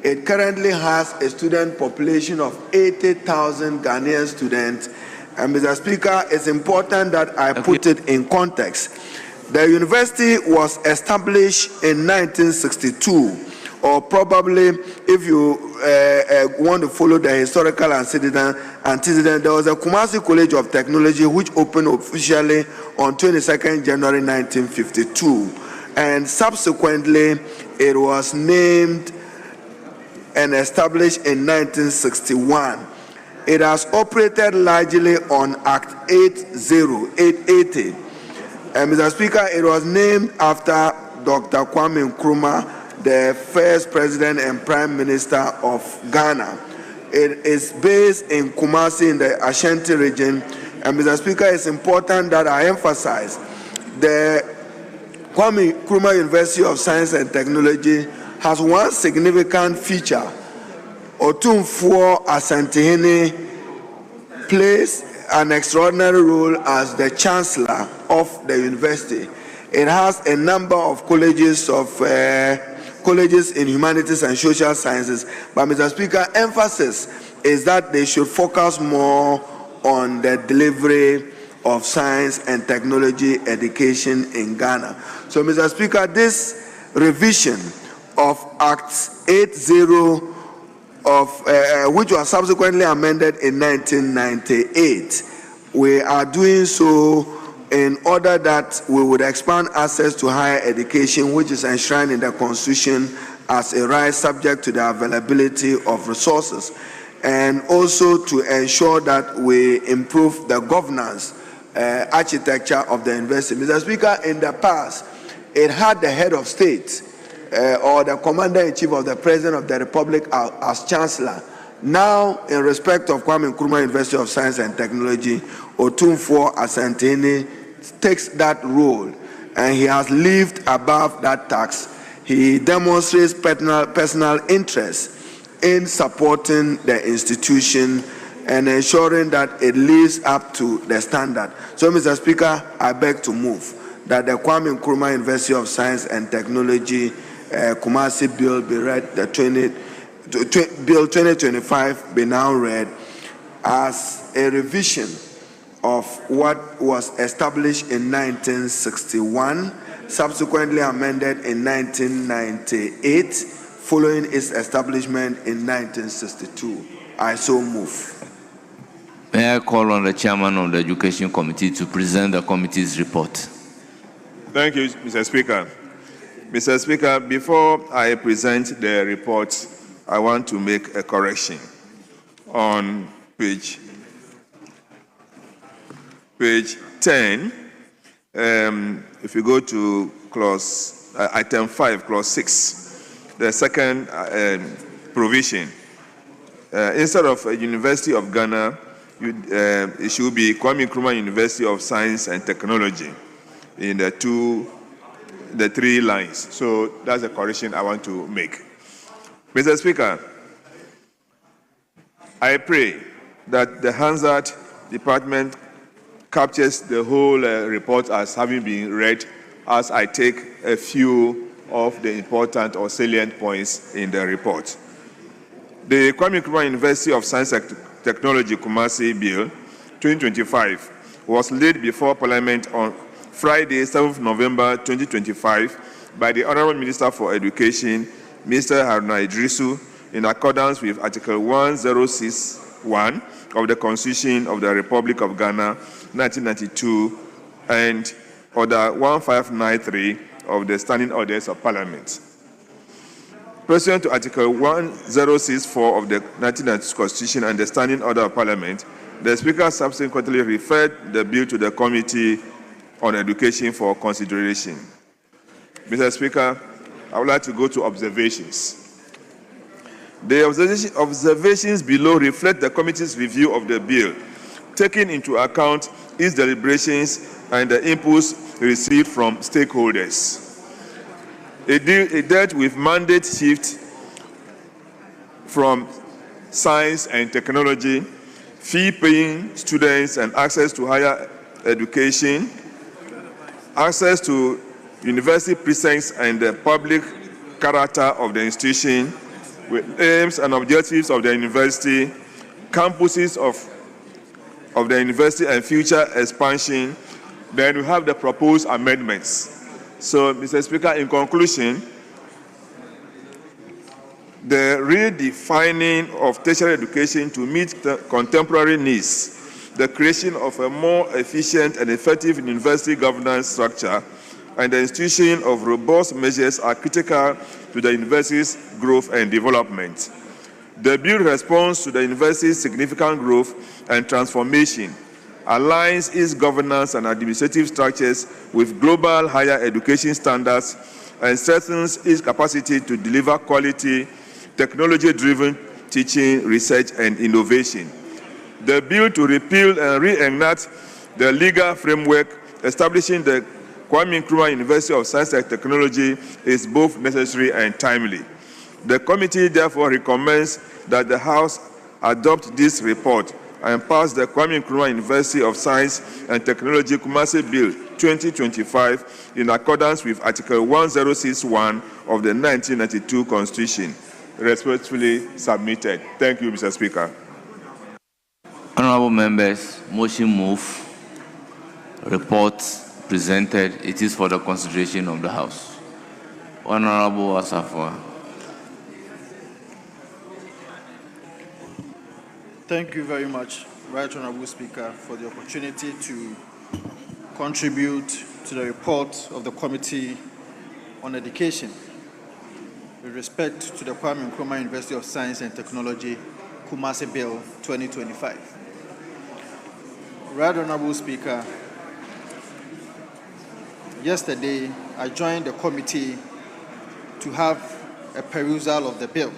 It currently has a student population of 80,000 Ghanaian students. And Mr. Speaker, it's important that I put it in context. The university was established in 1962, or probably, if you want to follow the historical antecedent, there was a Kumasi College of Technology which opened officially on 22nd January 1952, and subsequently it was named and established in 1961. It has operated largely on Act 880. And Mr. Speaker, it was named after Dr. Kwame Nkrumah, the first president and prime minister of Ghana. It is based in Kumasi in the Ashanti region. And Mr. Speaker, it's important that I emphasize the Kwame Nkrumah University of Science and Technology has one significant feature. Otumfuo Asantehene plays an extraordinary role as the chancellor of the university. It has a number of colleges in humanities and social sciences. But Mr. Speaker, emphasis is that they should focus more on the delivery of science and technology education in Ghana. So Mr. Speaker, this revision of Act 80 which was subsequently amended in 1998, we are doing so in order that we would expand access to higher education, which is enshrined in the Constitution as a right subject to the availability of resources, and also to ensure that we improve the governance architecture of the university. Mr. Speaker, in the past, it had the head of state or the commander-in-chief of the President of the Republic as Chancellor. Now, in respect of Kwame Nkrumah University of Science and Technology, Otumfuo Asantehene takes that role, and he has lived above that task. He demonstrates personal interest in supporting the institution and ensuring that it lives up to the standard. So, Mr. Speaker, I beg to move that the Kwame Nkrumah University of Science and Technology Kumasi Bill be read, Bill 2025 be now read as a revision of what was established in 1961, subsequently amended in 1998, following its establishment in 1962. I so move. May I call on the chairman of the Education Committee to present the committee's report? Thank you, Mr. Speaker. Mr. Speaker, before I present the report, I want to make a correction. On page 10, if you go to item 5, clause 6, the second provision, instead of a University of Ghana, it should be Kwame Nkrumah University of Science and Technology in the three lines. So that's a correction I want to make. Mr. Speaker, I pray that the Hansard Department captures the whole report as having been read, as I take a few of the important or salient points in the report. The Kwame Nkrumah University of Science and Technology Kumasi Bill 2025 was laid before Parliament on Friday, 7th November 2025 by the Honorable Minister for Education, Mr. Haruna Idrisu, in accordance with Article 1061 of the Constitution of the Republic of Ghana, 1992, and Order 1593 of the Standing Orders of Parliament. Pursuant to Article 1064 of the 1992 Constitution and the Standing Order of Parliament, the Speaker subsequently referred the bill to the Committee on Education for consideration. Mr. Speaker, I would like to go to observations. The observations below reflect the committee's review of the bill, taking into account its deliberations and the inputs received from stakeholders. It dealt with mandate shift from science and technology, fee-paying students and access to higher education, access to university precincts and the public character of the institution, with aims and objectives of the university, campuses of the university and future expansion. Then we have the proposed amendments. So, Mr. Speaker, in conclusion, the redefining of tertiary education to meet the contemporary needs, the creation of a more efficient and effective university governance structure, and the institution of robust measures are critical to the university's growth and development. The bill responds to the university's significant growth and transformation, aligns its governance and administrative structures with global higher education standards, and strengthens its capacity to deliver quality, technology-driven teaching, research, and innovation. The bill to repeal and re-enact the legal framework establishing the Kwame Nkrumah University of Science and Technology is both necessary and timely. The committee therefore recommends that the House adopt this report and pass the Kwame Nkrumah University of Science and Technology Kumasi Bill 2025 in accordance with Article 1061 of the 1992 Constitution. Respectfully submitted. Thank you, Mr. Speaker. Honorable members, motion move. Report presented. It is for the consideration of the House. Honorable Asafwa. Thank you very much, Right Honorable Speaker, for the opportunity to contribute to the report of the Committee on Education with respect to the Kwame Nkrumah University of Science and Technology Kumasi Bill 2025. Right Honorable Speaker, yesterday I joined the committee to have a perusal of the bill.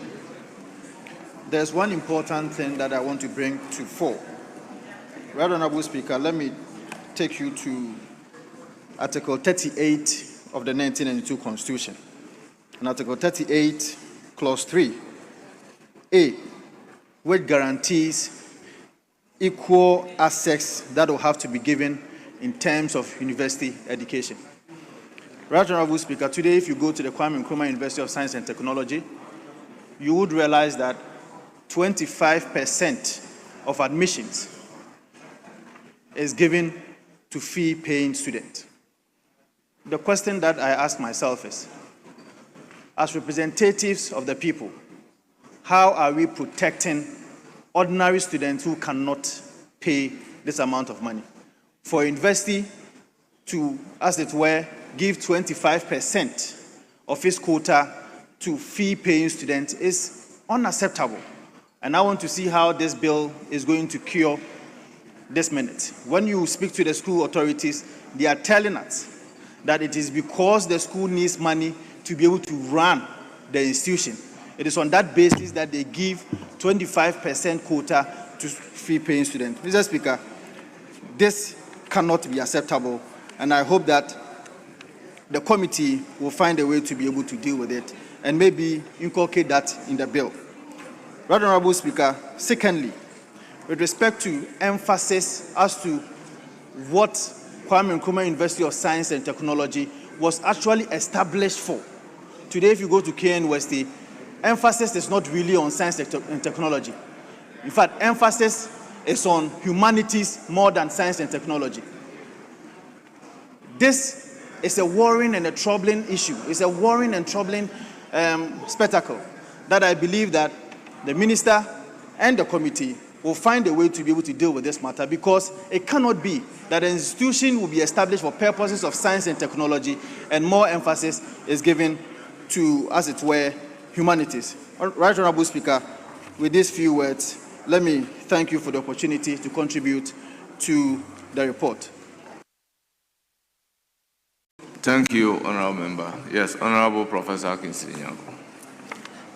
There's one important thing that I want to bring to fore. Right Honorable Speaker, let me take you to Article 38 of the 1992 Constitution. In Article 38, Clause 3A, which guarantees equal access that will have to be given in terms of university education. Right Honorable Speaker, today if you go to the Kwame Nkrumah University of Science and Technology, you would realize that 25% of admissions is given to fee-paying students. The question that I ask myself is, as representatives of the people, how are we protecting ordinary students who cannot pay this amount of money. For university to, as it were, give 25% of its quota to fee-paying students is unacceptable. And I want to see how this bill is going to cure this minute. When you speak to the school authorities, they are telling us that it is because the school needs money to be able to run the institution. It is on that basis that they give 25% quota to fee-paying students. Mr. Speaker, this cannot be acceptable, and I hope that the committee will find a way to be able to deal with it and maybe inculcate that in the bill. Right Honorable Speaker, secondly, with respect to emphasis as to what Kwame Nkrumah University of Science and Technology was actually established for. Today, if you go to KNUST, emphasis is not really on science and technology. In fact, emphasis is on humanities more than science and technology. This is a worrying and a troubling issue. It's a worrying and troubling spectacle that I believe that the minister and the committee will find a way to be able to deal with this matter, because it cannot be that an institution will be established for purposes of science and technology and more emphasis is given to, as it were, humanities. Right Honorable Speaker, with these few words, let me thank you for the opportunity to contribute to the report. Thank you, Honourable Member. Yes, Honourable Professor Kinsley.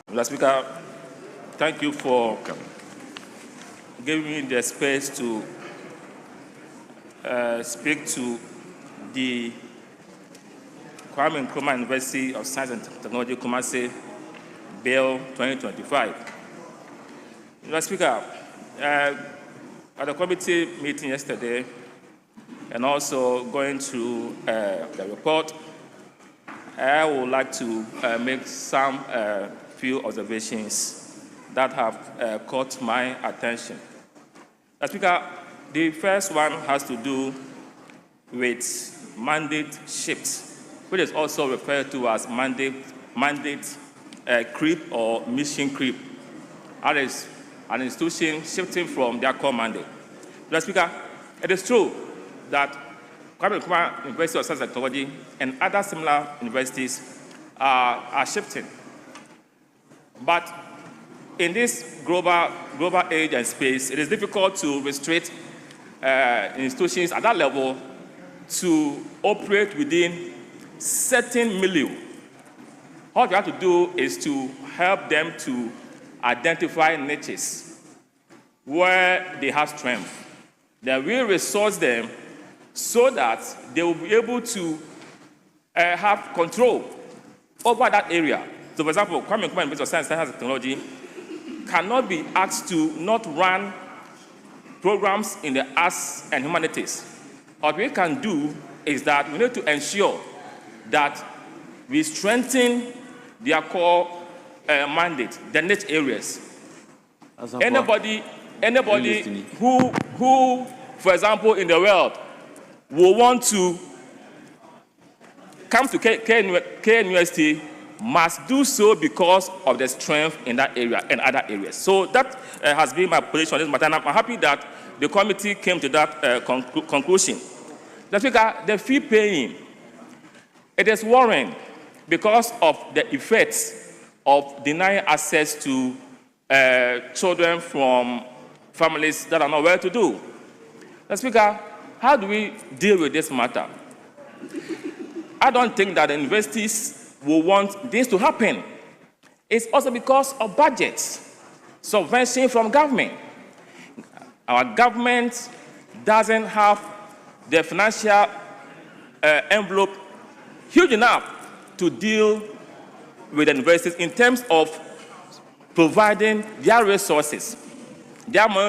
Mr. Speaker, thank you for giving me the space to speak to the Kwame Nkrumah University of Science and Technology Kumasi Bill 2025. Mr. Speaker, at the committee meeting yesterday, and also going through the report, I would like to make some few observations that have caught my attention. Mr. Speaker, the first one has to do with mandate shifts, which is also referred to as mandate creep or mission creep. That is an institution shifting from their core mandate. Mr. Speaker, it is true that Kwame Nkrumah University of Science and Technology and other similar universities are shifting. But in this global age and space, it is difficult to restrict institutions at that level to operate within certain milieu. What we have to do is to help them to identify niches where they have strength. Then we resource them so that they will be able to have control over that area. So, for example, Kwame Nkrumah University of Science and Technology cannot be asked to not run programs in the arts and humanities. What we can do is that we need to ensure that we strengthen their core mandate, the niche areas. Anybody who, for example, in the world, will want to come to KNUST must do so because of the strength in that area and other areas. So that has been my position on this matter, and I'm happy that the committee came to that conclusion. The Speaker, the fee paying, it is worrying because of the effects of denying access to children from families that are not well to do. The Speaker, how do we deal with this matter? I don't think that the universities will want this to happen. It's also because of budgets, subvention from government. Our government doesn't have the financial envelope huge enough to deal with the universities in terms of providing their resources, their money.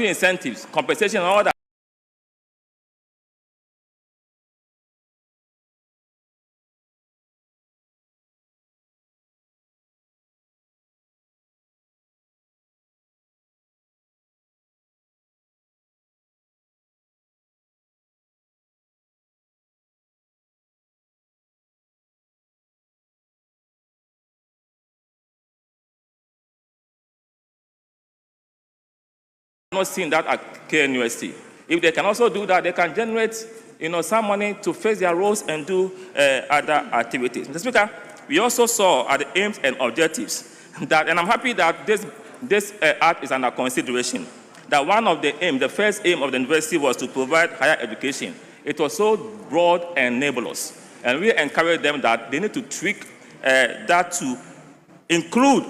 incentives, compensation, and all that. Not seeing that at KNUST. If they can also do that, they can generate, some money to face their roles and do other activities. Mr. Speaker, we also saw at the aims and objectives that, and I'm happy that this act is under consideration, that one of the aims, the first aim of the university was to provide higher education. It was so broad and nebulous, and we encourage them that they need to tweak that to include,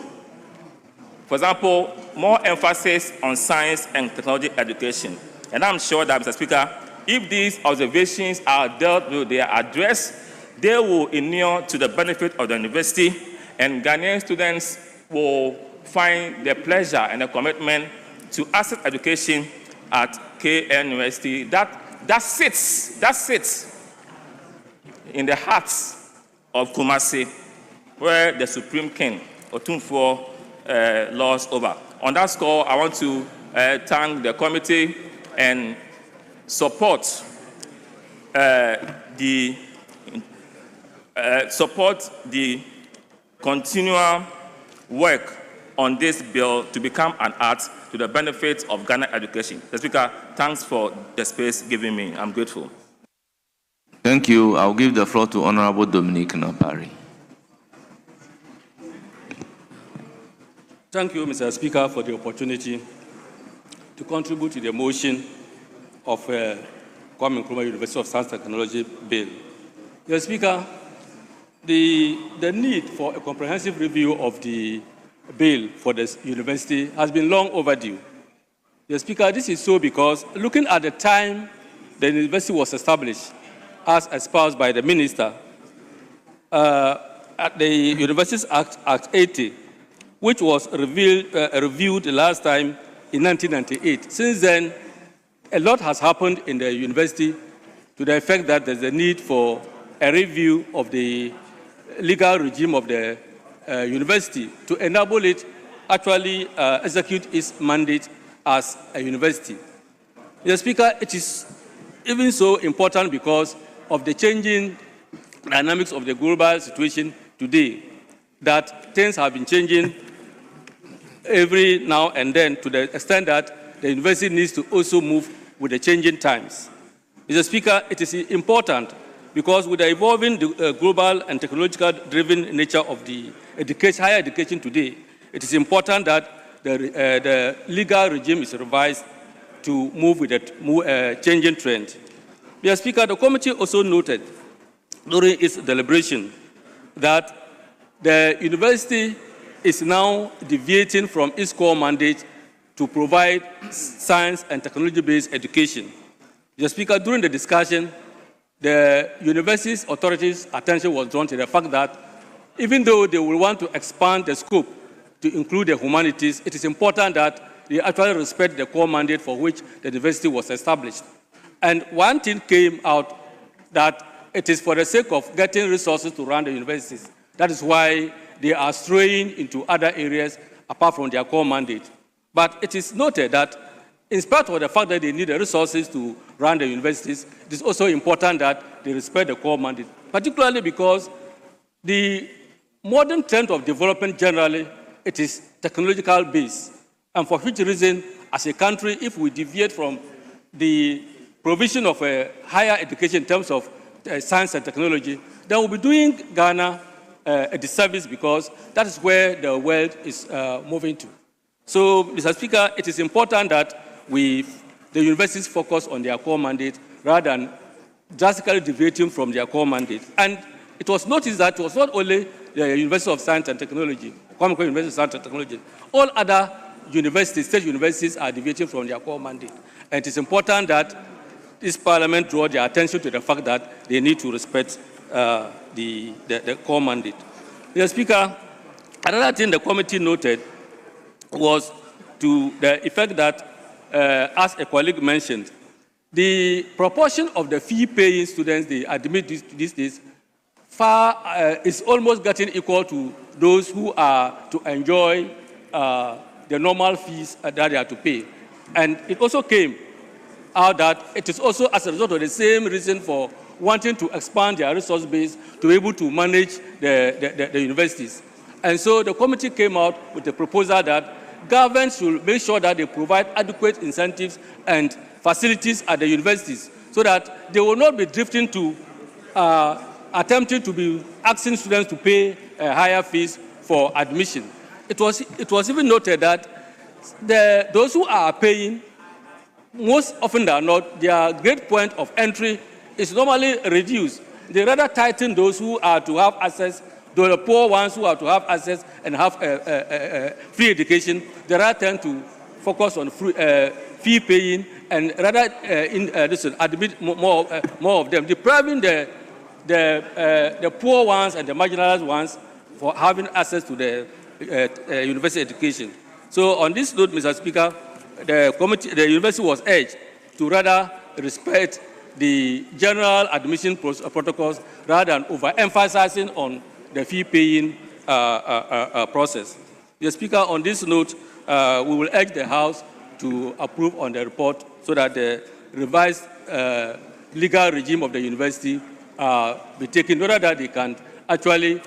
for example, more emphasis on science and technology education. And I'm sure that, Mr. Speaker, if these observations are dealt with, they are addressed, they will inure to the benefit of the university, and Ghanaian students will find the pleasure and the commitment to access education at KNUST that sits in the hearts of Kumasi, where the Supreme King, Otumfuo, laws over. On that score, I want to thank the committee and support the continual work on this bill to become an act to the benefit of Ghana education. Mr. Speaker, thanks for the space given me. I'm grateful. Thank you. I'll give the floor to Honorable Dominic Napari. Thank you, Mr. Speaker, for the opportunity to contribute to the motion of Kwame Nkrumah University of Science and Technology Bill. Mr. Speaker, the need for a comprehensive review of the bill for this university has been long overdue. Mr. Speaker, this is so because looking at the time the university was established, as espoused by the minister, at the Universities Act, Act 80, which was reviewed last time in 1998. Since then, a lot has happened in the university to the effect that there's a need for a review of the legal regime of the university to enable it actually execute its mandate as a university. Mr. Speaker, it is even so important because of the changing dynamics of the global situation today, that things have been changing every now and then to the extent that the university needs to also move with the changing times. Mr. Speaker, it is important because with the evolving global and technological-driven nature of the higher education today, it is important that the legal regime is revised to move with the changing trend. Mr. Speaker, the committee also noted during its deliberation that the university is now deviating from its core mandate to provide science and technology-based education. Mr. Speaker, during the discussion, the university's authorities' attention was drawn to the fact that even though they will want to expand the scope to include the humanities, it is important that they actually respect the core mandate for which the university was established. And one thing came out that it is for the sake of getting resources to run the universities. That is why they are straying into other areas apart from their core mandate. But it is noted that in spite of the fact that they need the resources to run the universities, it is also important that they respect the core mandate, particularly because the modern trend of development generally, it is technological based. And for which reason, as a country, if we deviate from the provision of a higher education in terms of science and technology, then we'll be doing Ghana a disservice because that is where the world is moving to. So, Mr. Speaker, it is important that the universities focus on their core mandate rather than drastically deviating from their core mandate. And it was noticed that it was not only the University of Science and Technology, Kwame Nkrumah University of Science and Technology, all other universities, state universities are deviating from their core mandate. And it is important that this Parliament draw their attention to the fact that they need to respect the core mandate. Mr. Speaker, another thing the committee noted was to the effect that as a colleague mentioned, the proportion of the fee-paying students they admit these days is almost getting equal to those who are to enjoy the normal fees that they are to pay. And it also came out that it is also as a result of the same reason for wanting to expand their resource base to be able to manage the universities. And so the committee came out with a proposal that governments should make sure that they provide adequate incentives and facilities at the universities so that they will not be drifting to attempting to be asking students to pay higher fees for admission. It was even noted that those who are paying, most often than not, their grade point of entry is normally reduced. They rather tighten those who are to have access, the poor ones who are to have access and have free education. They rather tend to focus on fee paying and rather admit more of them, depriving the poor ones and the marginalized ones for having access to the university education. So on this note, Mr. Speaker, the university was urged to rather respect the general admission protocols rather than overemphasizing on the fee-paying process. Mr. Speaker, on this note, we will urge the House to approve on the report so that the revised legal regime of the university be taken, rather that they can actually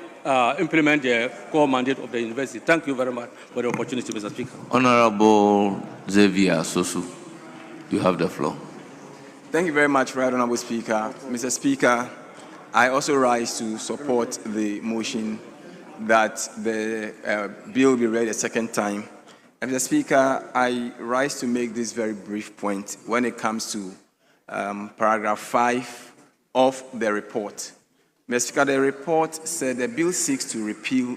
implement the core mandate of the university. Thank you very much for the opportunity, Mr. Speaker. Honorable Xavier Sosu, you have the floor. Thank you very much, Right Honorable Speaker. Mr. Speaker, I also rise to support the motion that the bill be read a second time. And Mr. Speaker, I rise to make this very brief point when it comes to paragraph 5 of the report. Mr. Speaker, the report said the bill seeks to repeal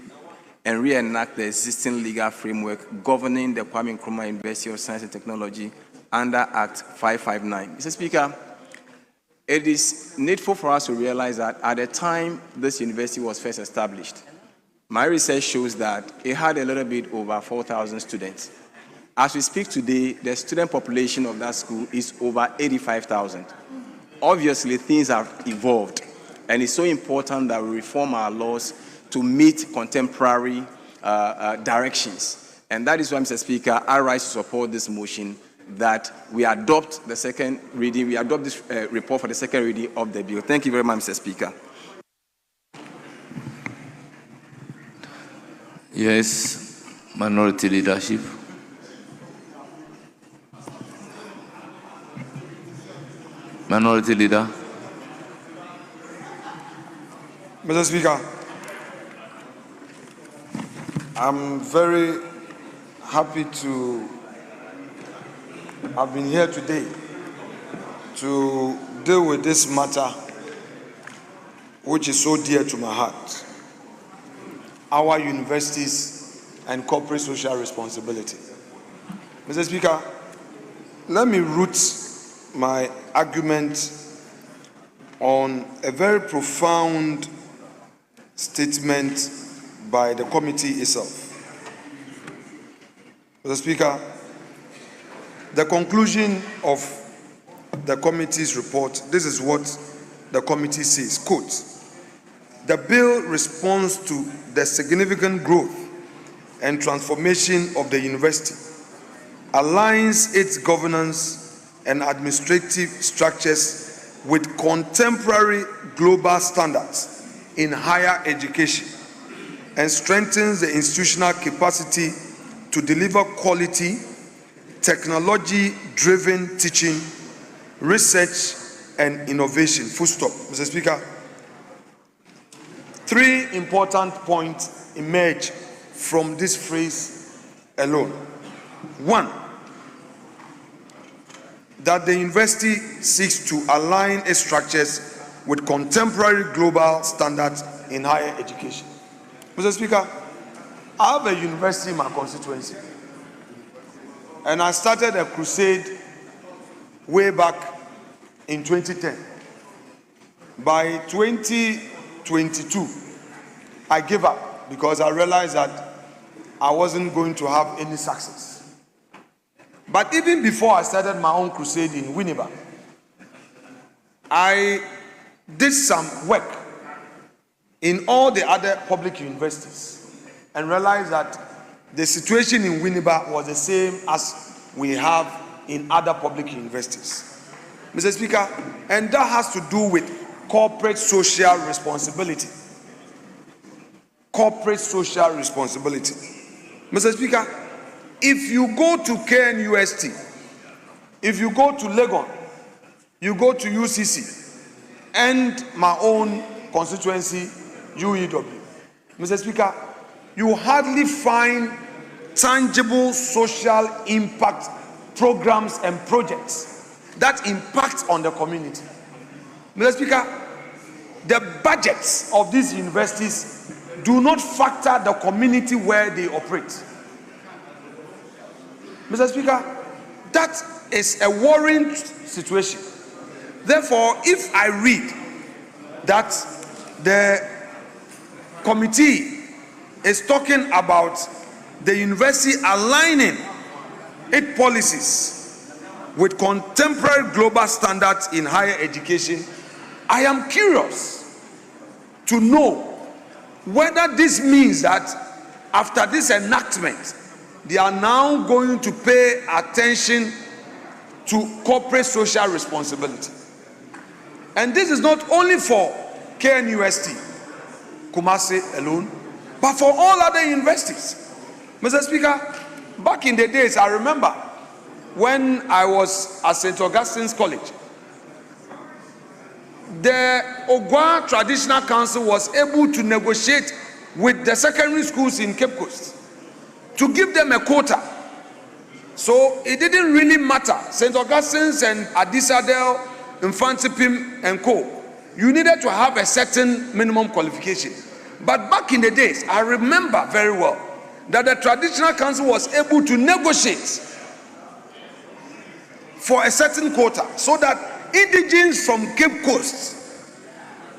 and reenact the existing legal framework governing the Kwame Nkrumah University of Science and Technology under Act 559. Mr. Speaker, it is needful for us to realize that at the time this university was first established, my research shows that it had a little bit over 4,000 students. As we speak today, the student population of that school is over 85,000. Obviously, things have evolved, and it's so important that we reform our laws to meet contemporary directions. And that is why, Mr. Speaker, I rise to support this motion that we adopt the second reading, we adopt this report for the second reading of the bill. Thank you very much, Mr. Speaker. Yes, minority leadership. Minority leader. Mr. Speaker, I'm very happy to have been here today to deal with this matter which is so dear to my heart, our universities and corporate social responsibility. Mr. Speaker, let me root my argument on a very profound statement by the committee itself. Mr. Speaker, the conclusion of the committee's report, this is what the committee says, quote, "The bill responds to the significant growth and transformation of the university, aligns its governance and administrative structures with contemporary global standards in higher education, and strengthens the institutional capacity to deliver quality, technology-driven teaching, research, and innovation." Full stop. Mr. Speaker, 3 important points emerge from this phrase alone. 1, that the university seeks to align its structures with contemporary global standards in higher education. Mr. Speaker, I have a university in my constituency, and I started a crusade way back in 2010. By 2022, I gave up because I realized that I wasn't going to have any success. But even before I started my own crusade in Winneba, I did some work in all the other public universities and realized that the situation in Winneba was the same as we have in other public universities. Mr. Speaker, and that has to do with corporate social responsibility. Corporate social responsibility. Mr. Speaker, if you go to KNUST, if you go to Legon, you go to UCC, and my own constituency, UEW, Mr. Speaker, you hardly find tangible social impact programs and projects that impact on the community. Mr. Speaker, the budgets of these universities do not factor the community where they operate. Mr. Speaker, that is a worrying situation. Therefore, if I read that the committee is talking about the university aligning its policies with contemporary global standards in higher education, I am curious to know whether this means that after this enactment, they are now going to pay attention to corporate social responsibility. And this is not only for KNUST, Kumasi alone, but for all other universities. Mr. Speaker, back in the days, I remember when I was at St. Augustine's College, the Ogwa Traditional Council was able to negotiate with the secondary schools in Cape Coast to give them a quota. So it didn't really matter. St. Augustine's and Adisadel, Infantipim and Co. You needed to have a certain minimum qualification. But back in the days, I remember very well that the Traditional Council was able to negotiate for a certain quota so that indigents from Cape Coast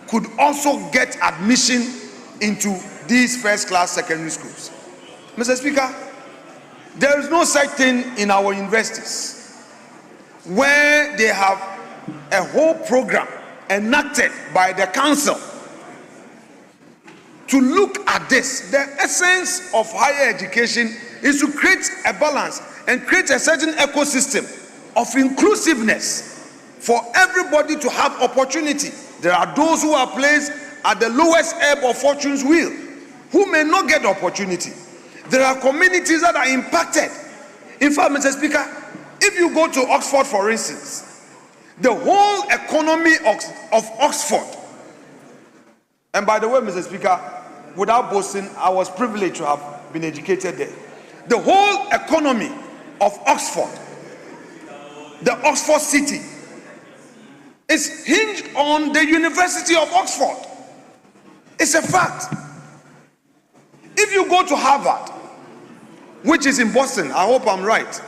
could also get admission into these first-class secondary schools. Mr. Speaker, there is no such thing in our universities where they have a whole program enacted by the council to look at this. The essence of higher education is to create a balance and create a certain ecosystem of inclusiveness for everybody to have opportunity. There are those who are placed at the lowest ebb of fortune's wheel who may not get opportunity. There are communities that are impacted. In fact, Mr. Speaker, if you go to Oxford, for instance, the whole economy of Oxford, and by the way, Mr. Speaker, without boasting, I was privileged to have been educated there. The whole economy of Oxford, the Oxford city, is hinged on the University of Oxford. It's a fact. If you go to Harvard, which is in Boston, I hope I'm right,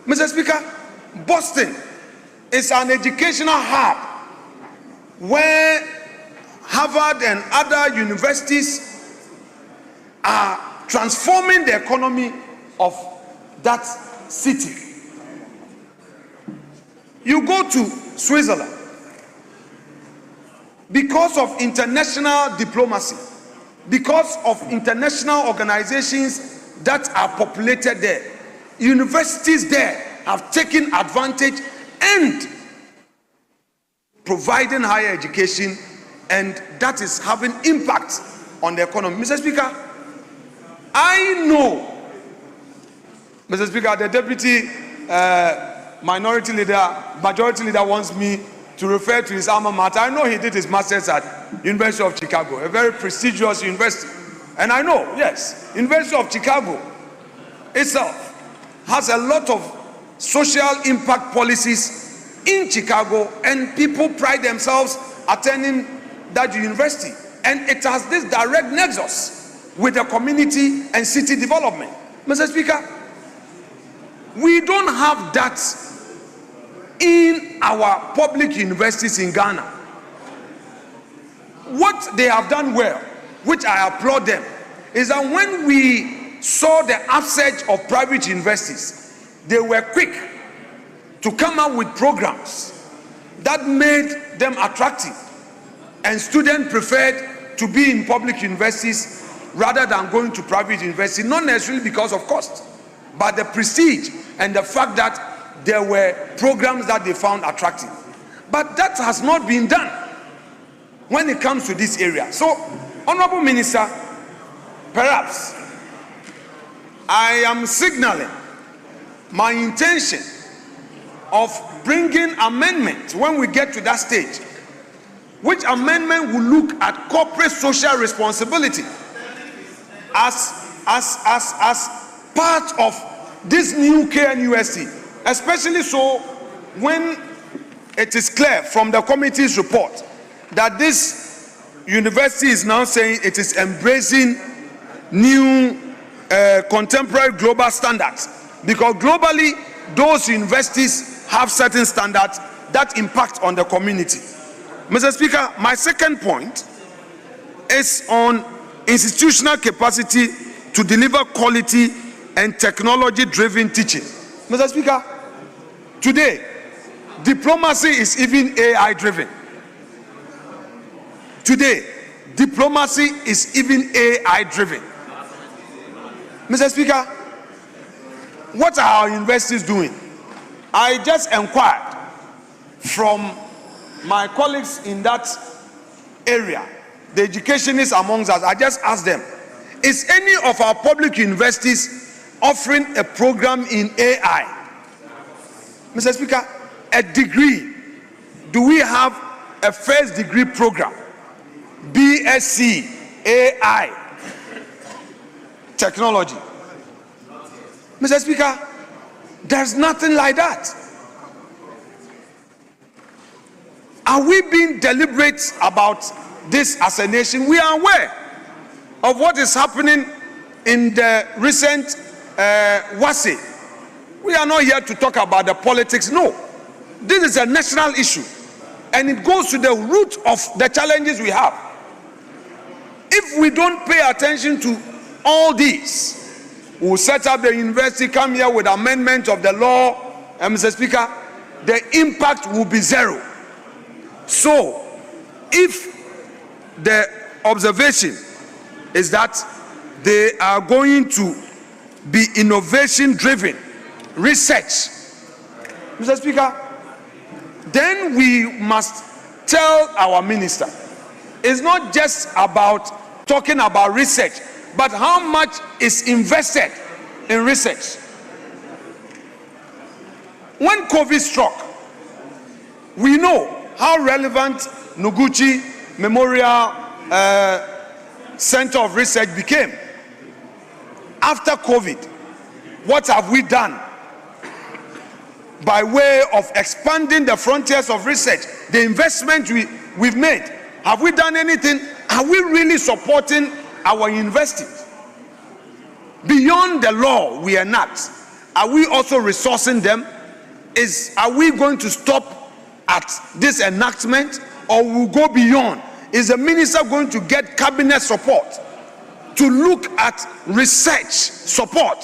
Mr. Speaker, Boston is an educational hub where Harvard and other universities are transforming the economy of that city. You go to Switzerland, because of international diplomacy, because of international organizations that are populated there, universities there have taken advantage and providing higher education, and that is having impact on the economy. Mr. Speaker, I know, Mr. Speaker, the deputy majority leader wants me to refer to his alma mater. I know he did his master's at University of Chicago, a very prestigious university. And I know, yes, University of Chicago itself has a lot of social impact policies in Chicago, and people pride themselves attending that university. And it has this direct nexus with the community and city development. Mr. Speaker, we don't have that in our public universities in Ghana. What they have done well, which I applaud them, is that when we saw the upsurge of private universities, they were quick to come up with programs that made them attractive, and students preferred to be in public universities rather than going to private universities, not necessarily because of cost, but the prestige and the fact that there were programs that they found attractive. But that has not been done when it comes to this area. So, Honorable Minister, perhaps I am signaling my intention of bringing amendment when we get to that stage, which amendment will look at corporate social responsibility as part of this new KNUST, especially so when it is clear from the committee's report that this university is now saying it is embracing new contemporary global standards, because globally those universities have certain standards that impact on the community. Mr. Speaker, my second point is on institutional capacity to deliver quality and technology-driven teaching. Mr. Speaker, today, diplomacy is even AI-driven. Today, diplomacy is even AI-driven. Mr. Speaker, what are our universities doing? I just inquired from my colleagues in that area, the educationists amongst us. I just asked them, is any of our public universities offering a program in AI? Mr. Speaker, a degree. Do we have a first degree program? BSc, AI, technology. Mr. Speaker, there's nothing like that. Are we being deliberate about this as a nation? We are aware of what is happening in the recent WASE. We are not here to talk about the politics. No, this is a national issue, and it goes to the root of the challenges we have. If we don't pay attention to all these, we'll set up the university, come here with amendment of the law, and Mr. Speaker, the impact will be zero. So, if the observation is that they are going to be innovation-driven research, Mr. Speaker, then we must tell our minister, it's not just about talking about research, but how much is invested in research. When COVID struck, we know how relevant Noguchi Memorial Center of Research became. After COVID, what have we done by way of expanding the frontiers of research, the investment we've made? Have we done anything? Are we really supporting our universities? Beyond the law we enact, are we also resourcing them? Are we going to stop at this enactment, or will go beyond? Is the minister going to get cabinet support to look at research support,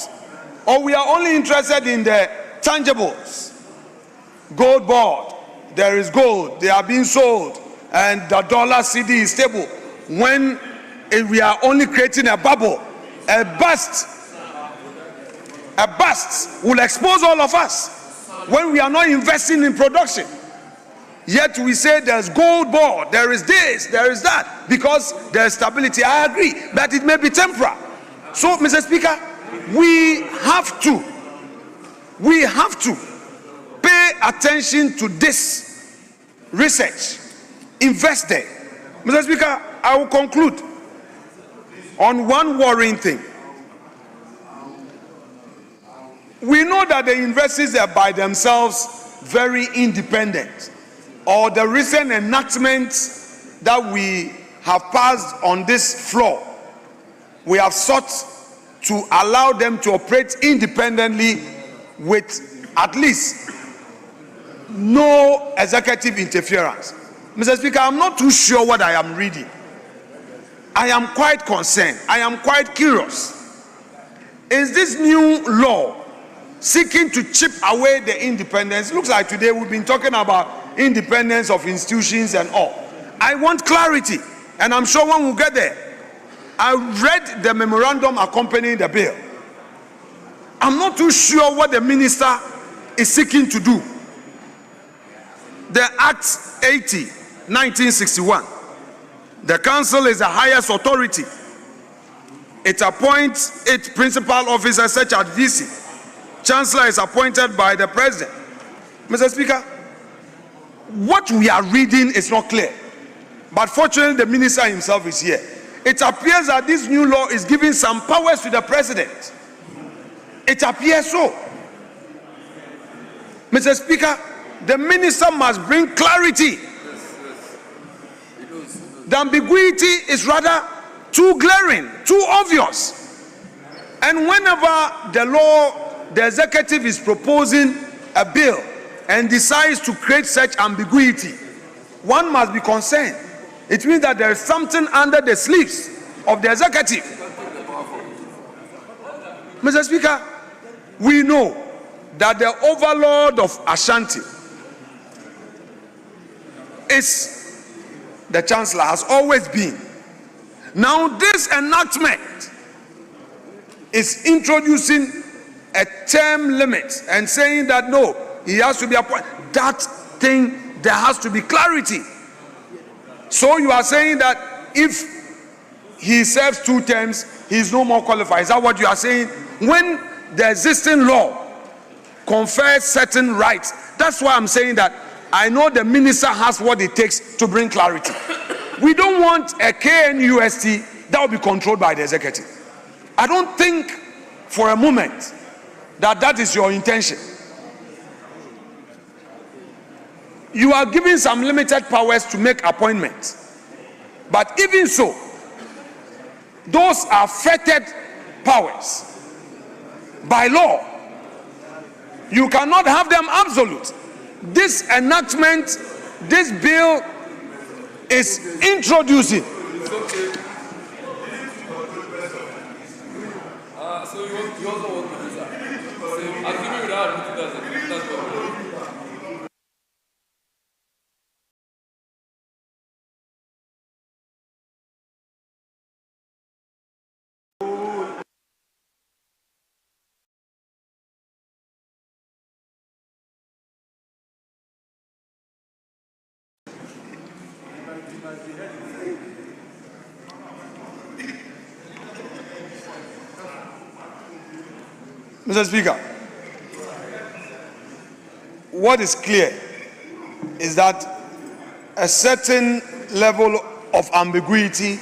or we are only interested in the tangibles? Gold board, there is gold, they are being sold, and the dollar CD is stable. When we are only creating a bubble, a bust will expose all of us when we are not investing in production. Yet we say there's gold board, there is this, there is that, because there is stability. I agree, but it may be temporal. So, Mr. Speaker, we have to pay attention to this research, invest there. Mr. Speaker, I will conclude on one worrying thing. We know that the universities are by themselves very independent, or the recent enactments that we have passed on this floor, we have sought to allow them to operate independently with at least no executive interference. Mr. Speaker, I'm not too sure what I am reading. I am quite concerned. I am quite curious. Is this new law seeking to chip away the independence. Looks like today we've been talking about independence of institutions and all. I want clarity, and I'm sure one will get there. I read the memorandum accompanying the bill. I'm not too sure what the minister is seeking to do. The Act 80, 1961. The council is the highest authority. It appoints its principal officers such as VC. Chancellor is appointed by the president. Mr. Speaker, what we are reading is not clear. But fortunately, the minister himself is here. It appears that this new law is giving some powers to the president. It appears so. Mr. Speaker, the minister must bring clarity. The ambiguity is rather too glaring, too obvious. And whenever the executive is proposing a bill and decides to create such ambiguity, one must be concerned. It means that there is something under the sleeves of the executive. Mr. Speaker, we know that the overlord of Ashanti is the Chancellor, has always been. Now this enactment is introducing a term limit and saying that no, he has to be appointed. That thing, there has to be clarity. So you are saying that if he serves 2 terms, he is no more qualified. Is that what you are saying? When the existing law confers certain rights, that's why I'm saying that I know the minister has what it takes to bring clarity. We don't want a KNUST that will be controlled by the executive. I don't think for a moment that that is your intention. You are giving some limited powers to make appointments. But even so, those are fettered powers by law. You cannot have them absolute. This enactment, this bill is introducing. So you also want to do that. I'm giving you that. Mr. Speaker, what is clear is that a certain level of ambiguity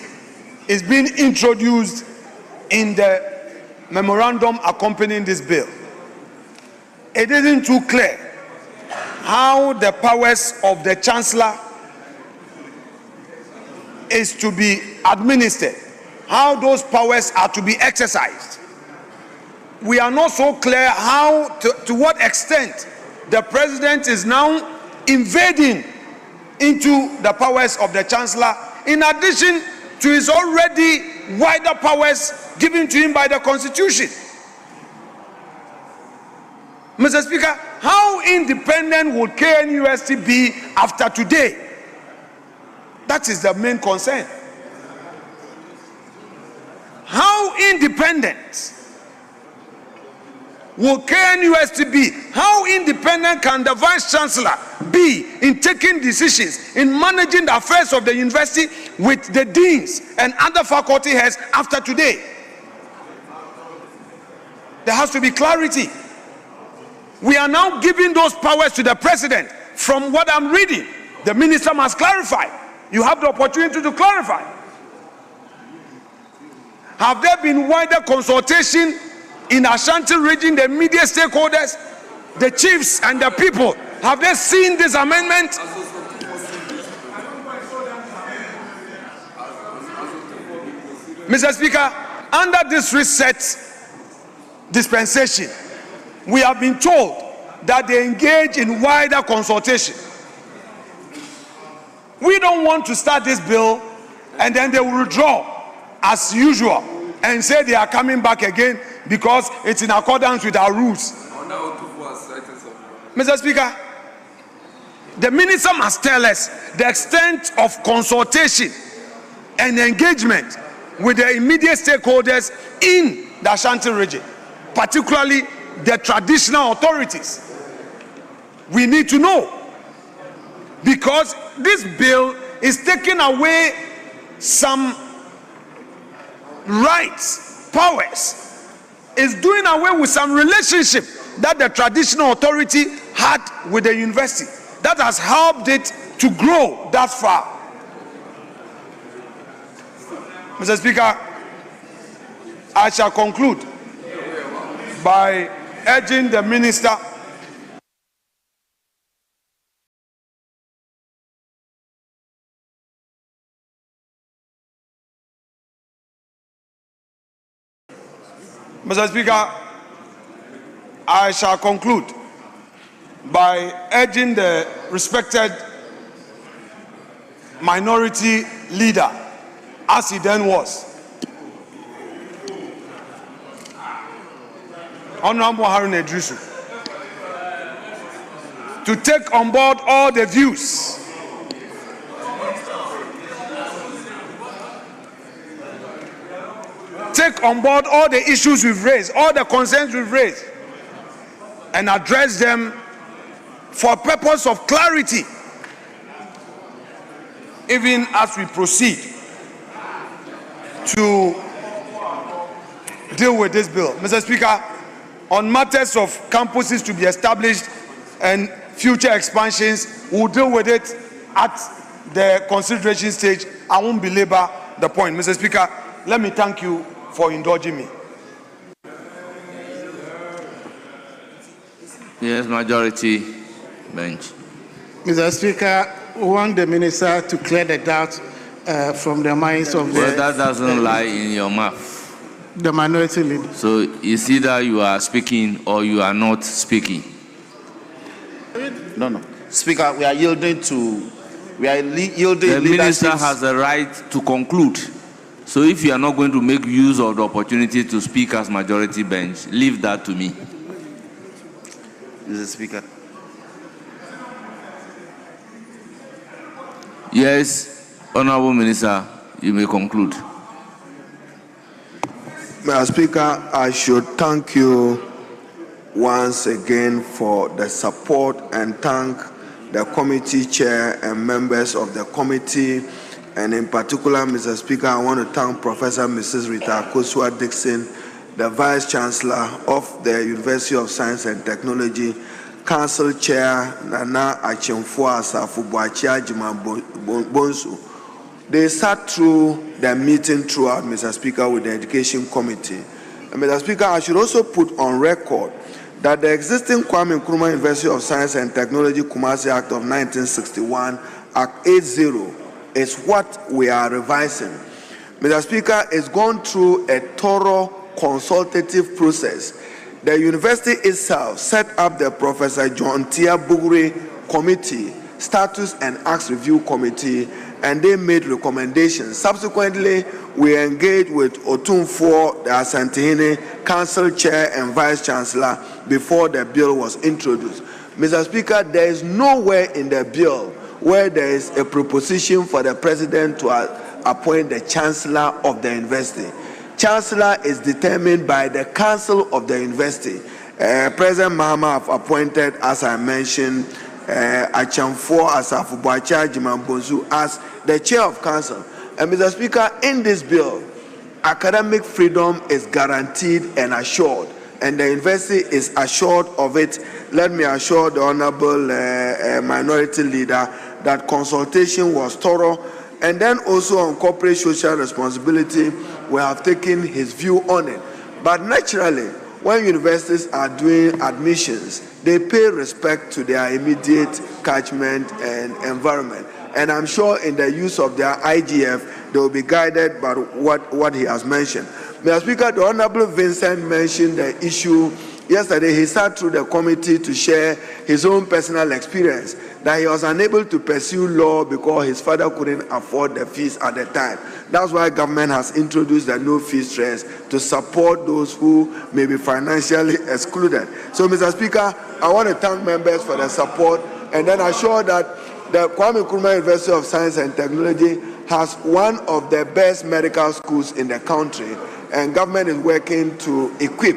is being introduced in the memorandum accompanying this bill. It isn't too clear how the powers of the Chancellor is to be administered, how those powers are to be exercised. We are not so clear how, to what extent the president is now invading into the powers of the Chancellor, in addition to his already wider powers given to him by the Constitution. Mr. Speaker, how independent will KNUST be after today? That is the main concern. How independent will KNUST be? How independent can the Vice Chancellor be in taking decisions, in managing the affairs of the university with the deans and other faculty heads after today? There has to be clarity. We are now giving those powers to the president. From what I'm reading, the minister must clarify. You have the opportunity to clarify. Have there been wider consultation in Ashanti region, the media stakeholders, the chiefs and the people? Have they seen this amendment? Mr. Speaker, under this reset dispensation, we have been told that they engage in wider consultation. We don't want to start this bill and then they will withdraw as usual and say they are coming back again because it's in accordance with our rules. Mr. Speaker, the minister must tell us the extent of consultation and engagement with the immediate stakeholders in the Ashanti region, particularly the traditional authorities. We need to know, because this bill is taking away some rights, powers, is doing away with some relationship that the traditional authority had with the university that has helped it to grow that far. Mr. Speaker, I shall conclude by urging the minister Mr. Speaker, I shall conclude by urging the respected minority leader, as he then was, Honorable Harun Edrisu, to take on board all the views take on board all the issues we've raised, all the concerns we've raised, and address them for purpose of clarity, even as we proceed to deal with this bill. Mr. Speaker, on matters of campuses to be established and future expansions, we'll deal with it at the consideration stage. I won't belabor the point. Mr. Speaker, let me thank you for indulging me. Yes, majority bench. Mr. Speaker, we want the minister to clear the doubt from the minds of Well, that doesn't lie in your mouth. The minority leader. So it's either you are speaking or you are not speaking. No. Speaker, we are yielding to... The minister has the right to conclude. So if you are not going to make use of the opportunity to speak as majority bench, leave that to me. Mr. Speaker. Yes, Honorable Minister, you may conclude. Mr. Speaker, I should thank you once again for the support and thank the committee chair and members of the committee. And in particular, Mr. Speaker, I want to thank Professor Mrs. Rita Akosua-Dixon, the Vice Chancellor of the University of Science and Technology, Council Chair Nana Achimfo Asafu-Boachia Jima-Bonsu. They sat through the meeting throughout, Mr. Speaker, with the Education Committee. And Mr. Speaker, I should also put on record that the existing Kwame Nkrumah University of Science and Technology Kumasi Act of 1961, Act 80, is what we are revising. Mr. Speaker, it's gone through a thorough consultative process. The university itself set up the Professor John Tia Bugre Committee, Status and Acts Review Committee, and they made recommendations. Subsequently, we engaged with Otumfuo, the Asantehene Council Chair and Vice Chancellor before the bill was introduced. Mr. Speaker, there is nowhere in the bill where there is a proposition for the President to appoint the Chancellor of the university. Chancellor is determined by the Council of the university. President Mahama have appointed, as I mentioned, Achimfo Asafu-Boachia Jima-Bonsu as the Chair of Council. And Mr. Speaker, in this bill, academic freedom is guaranteed and assured, and the university is assured of it. Let me assure the Honorable Minority Leader that consultation was thorough, and then also on corporate social responsibility, we have taken his view on it. But naturally, when universities are doing admissions, they pay respect to their immediate catchment and environment. And I'm sure in the use of their IGF, they will be guided by what he has mentioned. Mr. Speaker, the Honorable Vincent mentioned the issue Yesterday, he sat through the committee to share his own personal experience that he was unable to pursue law because his father couldn't afford the fees at the time. That's why government has introduced the no fees stress to support those who may be financially excluded. So, Mr. Speaker, I want to thank members for the support and then assure that the Kwame Nkrumah University of Science and Technology has one of the best medical schools in the country, and government is working to equip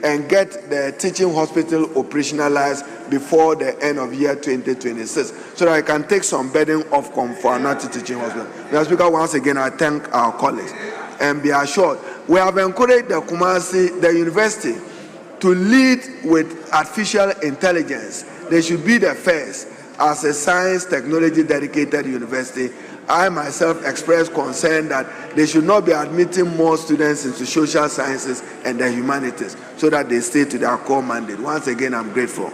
and get the teaching hospital operationalized before the end of year 2026, so that I can take some burden off for another teaching hospital. Mr. Speaker, once again, I thank our colleagues and be assured we have encouraged the university to lead with artificial intelligence. They should be the first as a science technology dedicated university. I myself expressed concern that they should not be admitting more students into social sciences and the humanities so that they stay to their core mandate. Once again, I'm grateful.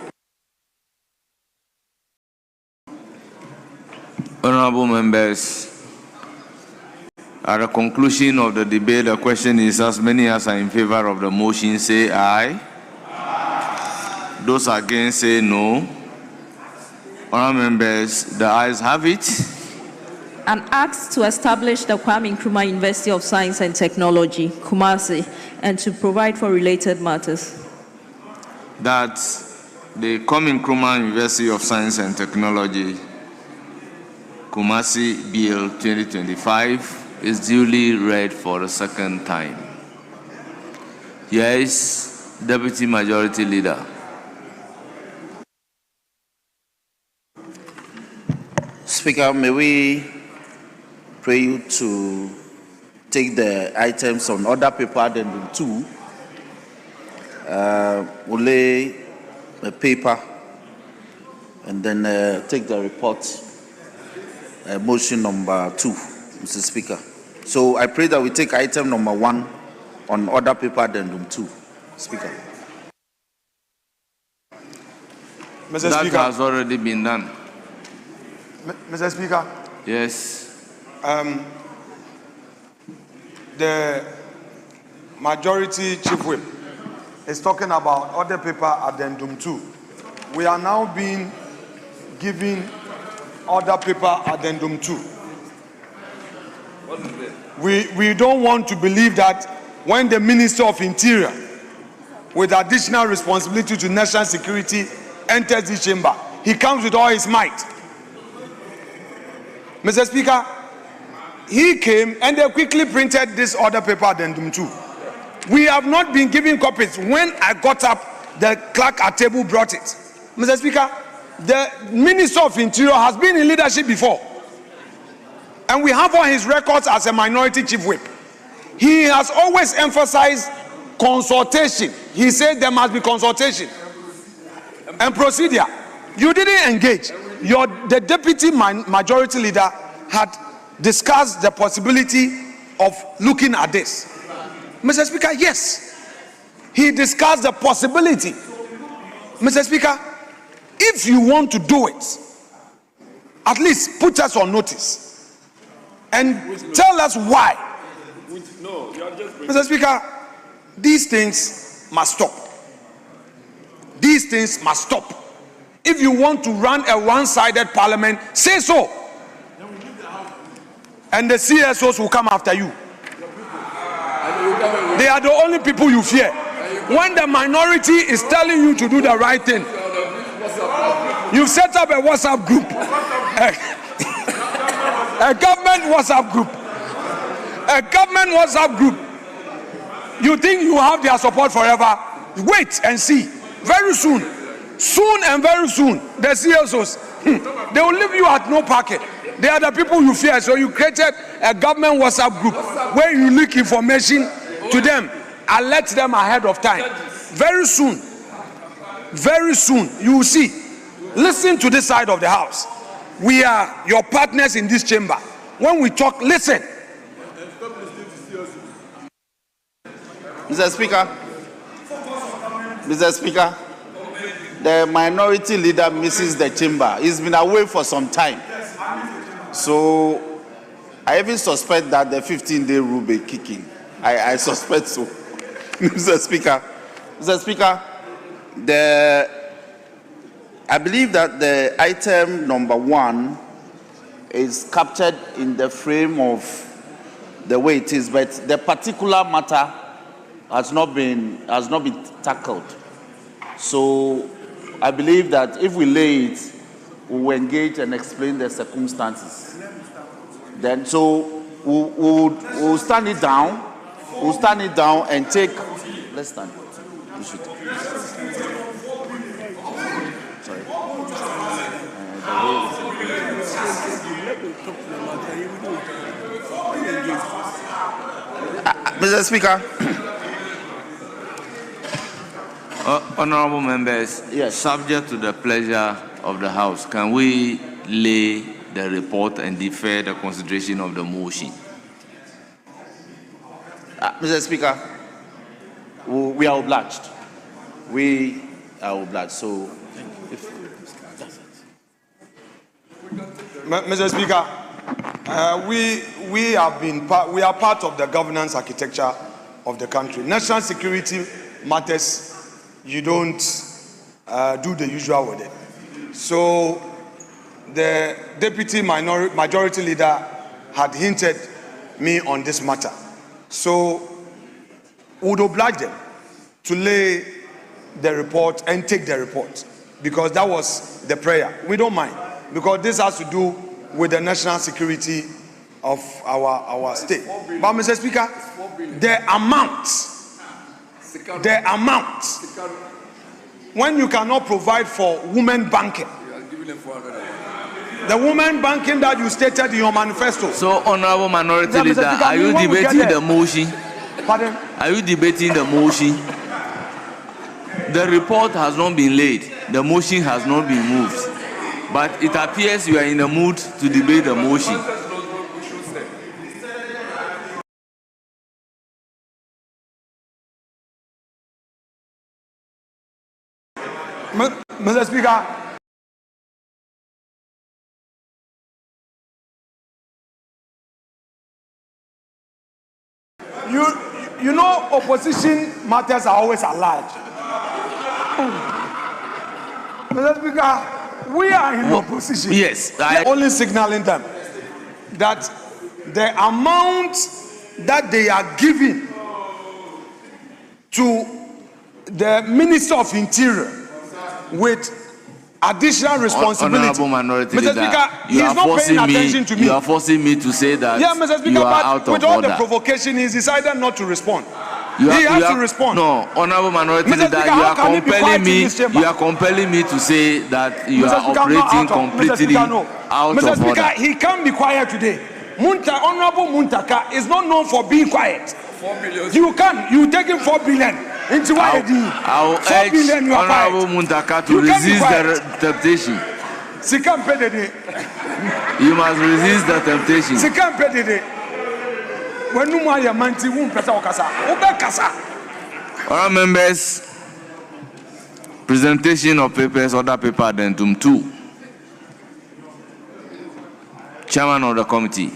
Honorable members, at the conclusion of the debate, the question is, as many as are in favor of the motion say aye. Aye. Those against say no. Honorable members, the ayes have it. An act to establish the Kwame Nkrumah University of Science and Technology, Kumasi, and to provide for related matters. That the Kwame Nkrumah University of Science and Technology, Kumasi Bill 2025 is duly read for the second time. Yes, Deputy Majority Leader. Speaker, may we pray you to take the items on order paper addendum 2. We'll lay a paper and then take the report, motion number 2, Mr. Speaker. So I pray that we take item number 1 on order paper addendum 2, Speaker. Mr. That Speaker, has already been done. Mr. Speaker. Yes. The majority chief whip is talking about order paper addendum 2. We are now being given order paper addendum 2. What is it? We don't want to believe that when the Minister of Interior, with additional responsibility to national security, enters the chamber, he comes with all his might. Mr. Speaker, he came and they quickly printed this order paper addendum 2. We have not been given copies. When I got up, the clerk at table brought it. Mr. Speaker, the Minister of Interior has been in leadership before. And we have on his records as a minority chief whip. He has always emphasized consultation. He said there must be consultation and procedure. You didn't engage. The deputy majority leader had discussed the possibility of looking at this. Mr. Speaker, yes. He discussed the possibility. Mr. Speaker, if you want to do it, at least put us on notice and tell us why. No, you are just Mr. Speaker, these things must stop. These things must stop. If you want to run a one-sided parliament, say so. And the CSOs will come after you. They are the only people you fear. When the minority is telling you to do the right thing, you set up a WhatsApp group. A government WhatsApp group. A government WhatsApp group. You think you have their support forever? Wait and see. Very soon. Soon and very soon, the CSOs, they will leave you at no packet. They are the people you fear. So you created a government WhatsApp group where you leak information to them, alert them ahead of time. Very soon, you will see. Listen to this side of the house. We are your partners in this chamber. When we talk, listen. Mr. Speaker, the minority leader misses the chamber. He's been away for some time. So I even suspect that the 15-day rule be kicking. I suspect so. Mr. Speaker, I believe that the item number 1 is captured in the frame of the way it is, but the particular matter has not been tackled. So I believe that if we lay it, we will engage and explain the circumstances. Then, so we'll stand it down. We'll stand it down and take. Let's stand. You should. Sorry. Mr. Speaker. Honorable members, yes. Subject to the pleasure of the House, can we lay the report and defer the consideration of the motion? Mr. Speaker, we are obliged. We are obliged. So, Mr. Speaker, we are part of the governance architecture of the country. National security matters. You don't do the usual with it. So the deputy majority leader had hinted me on this matter. So would oblige them to lay the report and take the report, because that was the prayer. We don't mind, because this has to do with the national security of our state. But Mr. Speaker, the amount, when you cannot provide for women banking, the women banking that you stated in your manifesto. So, Honorable Minority Leader, are you debating the motion? Pardon? Are you debating the motion? The report has not been laid. The motion has not been moved. But it appears you are in the mood to debate the motion. Mr. Speaker, you know, opposition matters are always alive. Mr. Speaker, we are in opposition. Yes, only signaling them that the amount that they are giving to the Minister of Interior with additional responsibility. Honorable Minority Mr. Leader, Speaker, he is not paying attention to me. You are forcing me to say that Mr. Speaker, you are but out of with all order. the provocation, he's decided not to respond. He has to respond. No, Honorable Minority Mr. Leader, Speaker, you how are can he be quiet in this chamber? You are compelling me to say that you Mr. are Speaker, operating Mr. completely Speaker, no. out Mr. of Speaker, order. he can't be quiet today. Honorable Muntaka is not known for being quiet. 4 billion. You take him 4 billion. Into I will urge Honorable Muntaka to resist the temptation. You must resist the temptation. All members, presentation of papers, order paper addendum 2. Chairman of the committee.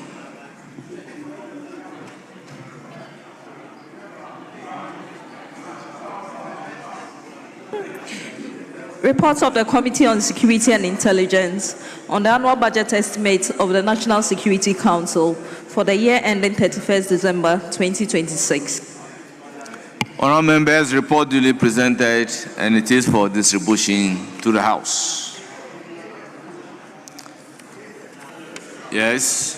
Reports of the Committee on Security and Intelligence on the annual budget estimates of the National Security Council for the year ending 31st December 2026. Honourable members, report duly presented, and it is for distribution to the House. Yes.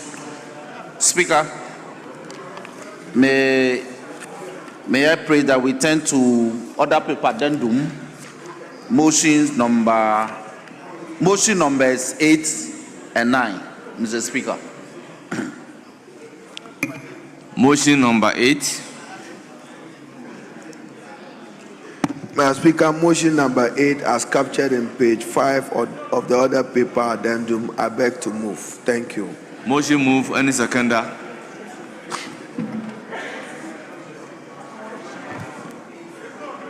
Speaker, may I pray that we turn to order paper addendum. Motion numbers 8 and 9, Mr. Speaker. Motion number 8. Mr. Speaker, motion number 8 as captured in page 5 of the order paper addendum. I beg to move. Thank you. Motion move. Any seconder?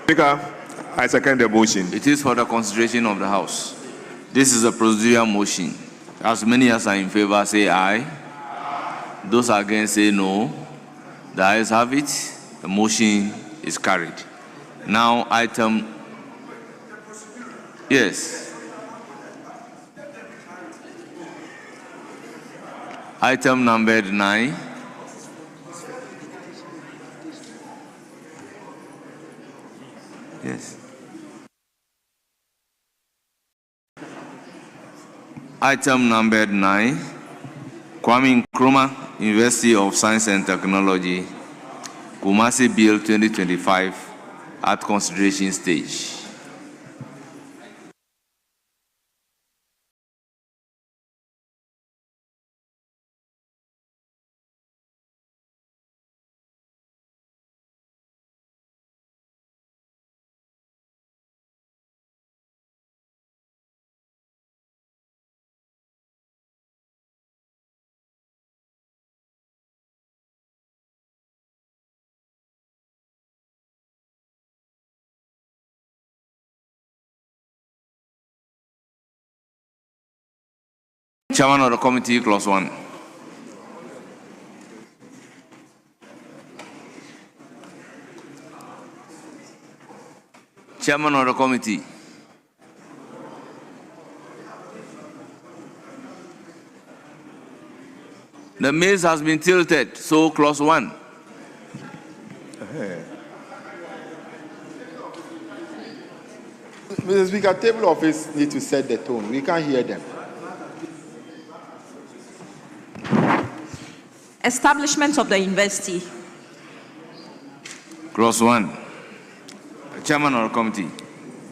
Speaker, I second the motion. It is for the consideration of the House. This is a procedural motion. As many as are in favor say aye. Those against say no. The ayes have it. The motion is carried. Now item Yes. Item numbered 9. Yes. Item numbered 9. Kwame Nkrumah, University of Science and Technology, Kumasi Bill 2025 at consideration stage. Chairman of the committee, clause 1. Chairman of the committee. The maize has been tilted, so clause 1. Mr. Speaker, table office need to set the tone. We can't hear them. Establishment of the university. Clause 1. Chairman of the committee.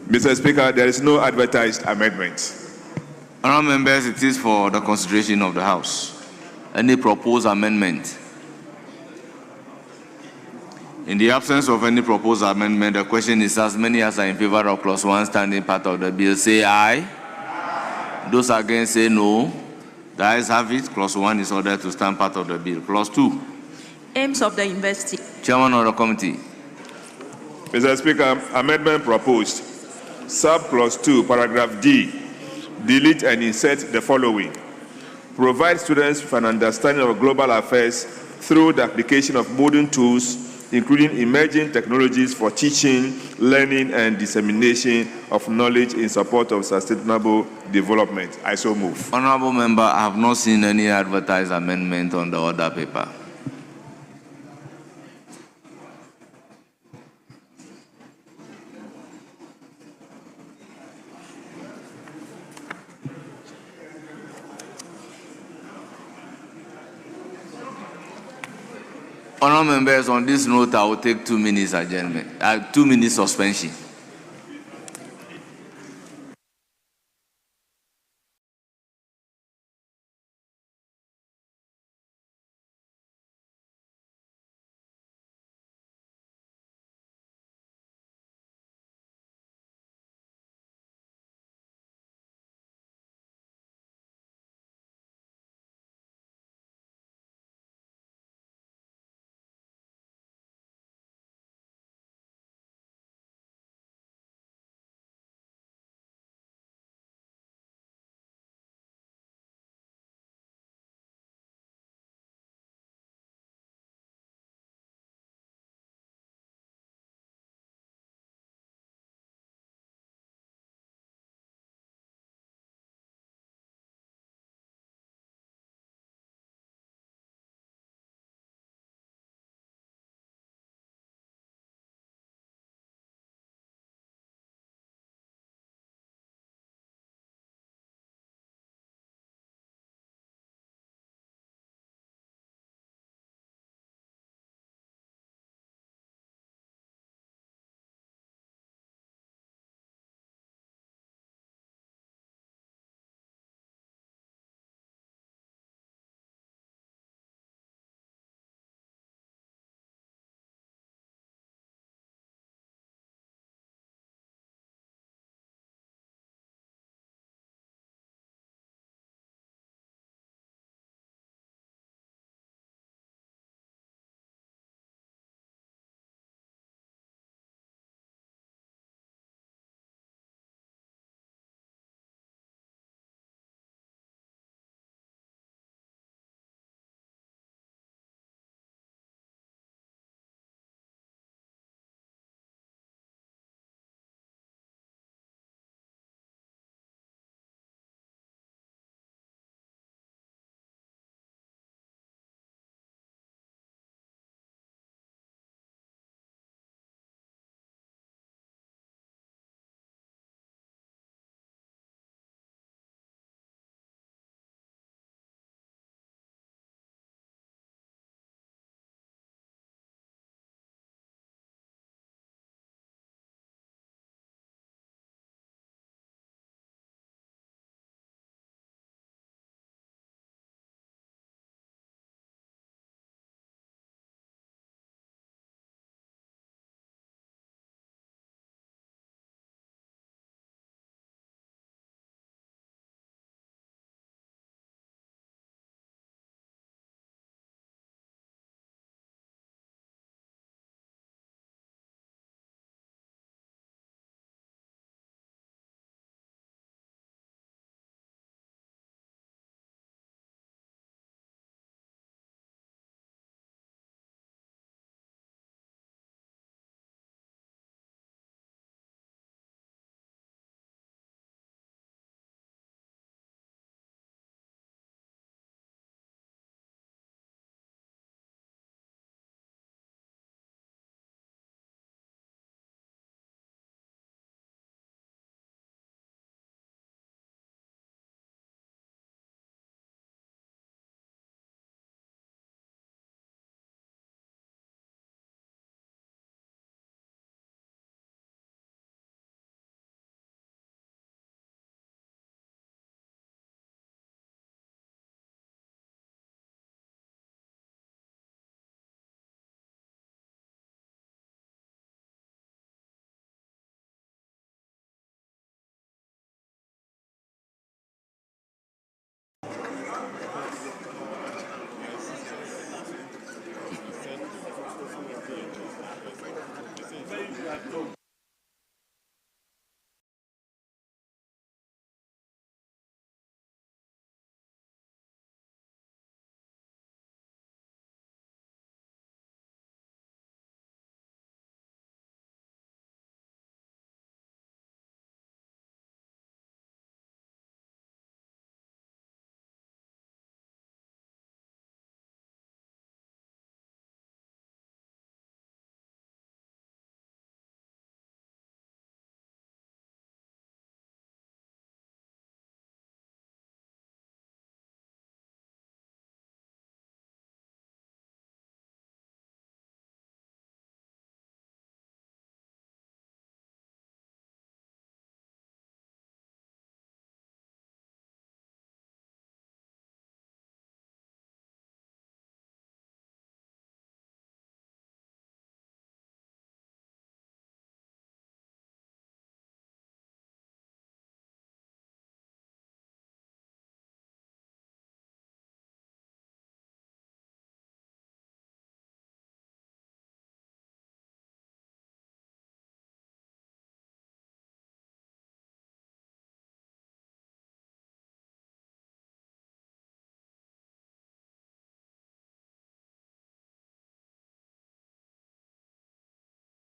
Mr. Speaker, there is no advertised amendment. Honourable members, it is for the consideration of the House. Any proposed amendment? In the absence of any proposed amendment, the question is as many as are in favor of clause 1 standing part of the bill, say aye. Those against say no. The ayes have it. Clause 1 is ordered to stand part of the bill. Clause 2. Aims of the university. Chairman of the committee. Mr. Speaker, amendment proposed. Sub-clause 2, paragraph D. Delete and insert the following. Provide students with an understanding of global affairs through the application of modern tools, including emerging technologies for teaching, learning, and dissemination of knowledge in support of sustainable development. I so move. Honourable member, I have not seen any advertised amendment on the order paper. Honourable members, on this note, I will take 2 minutes adjournment, 2 minutes suspension.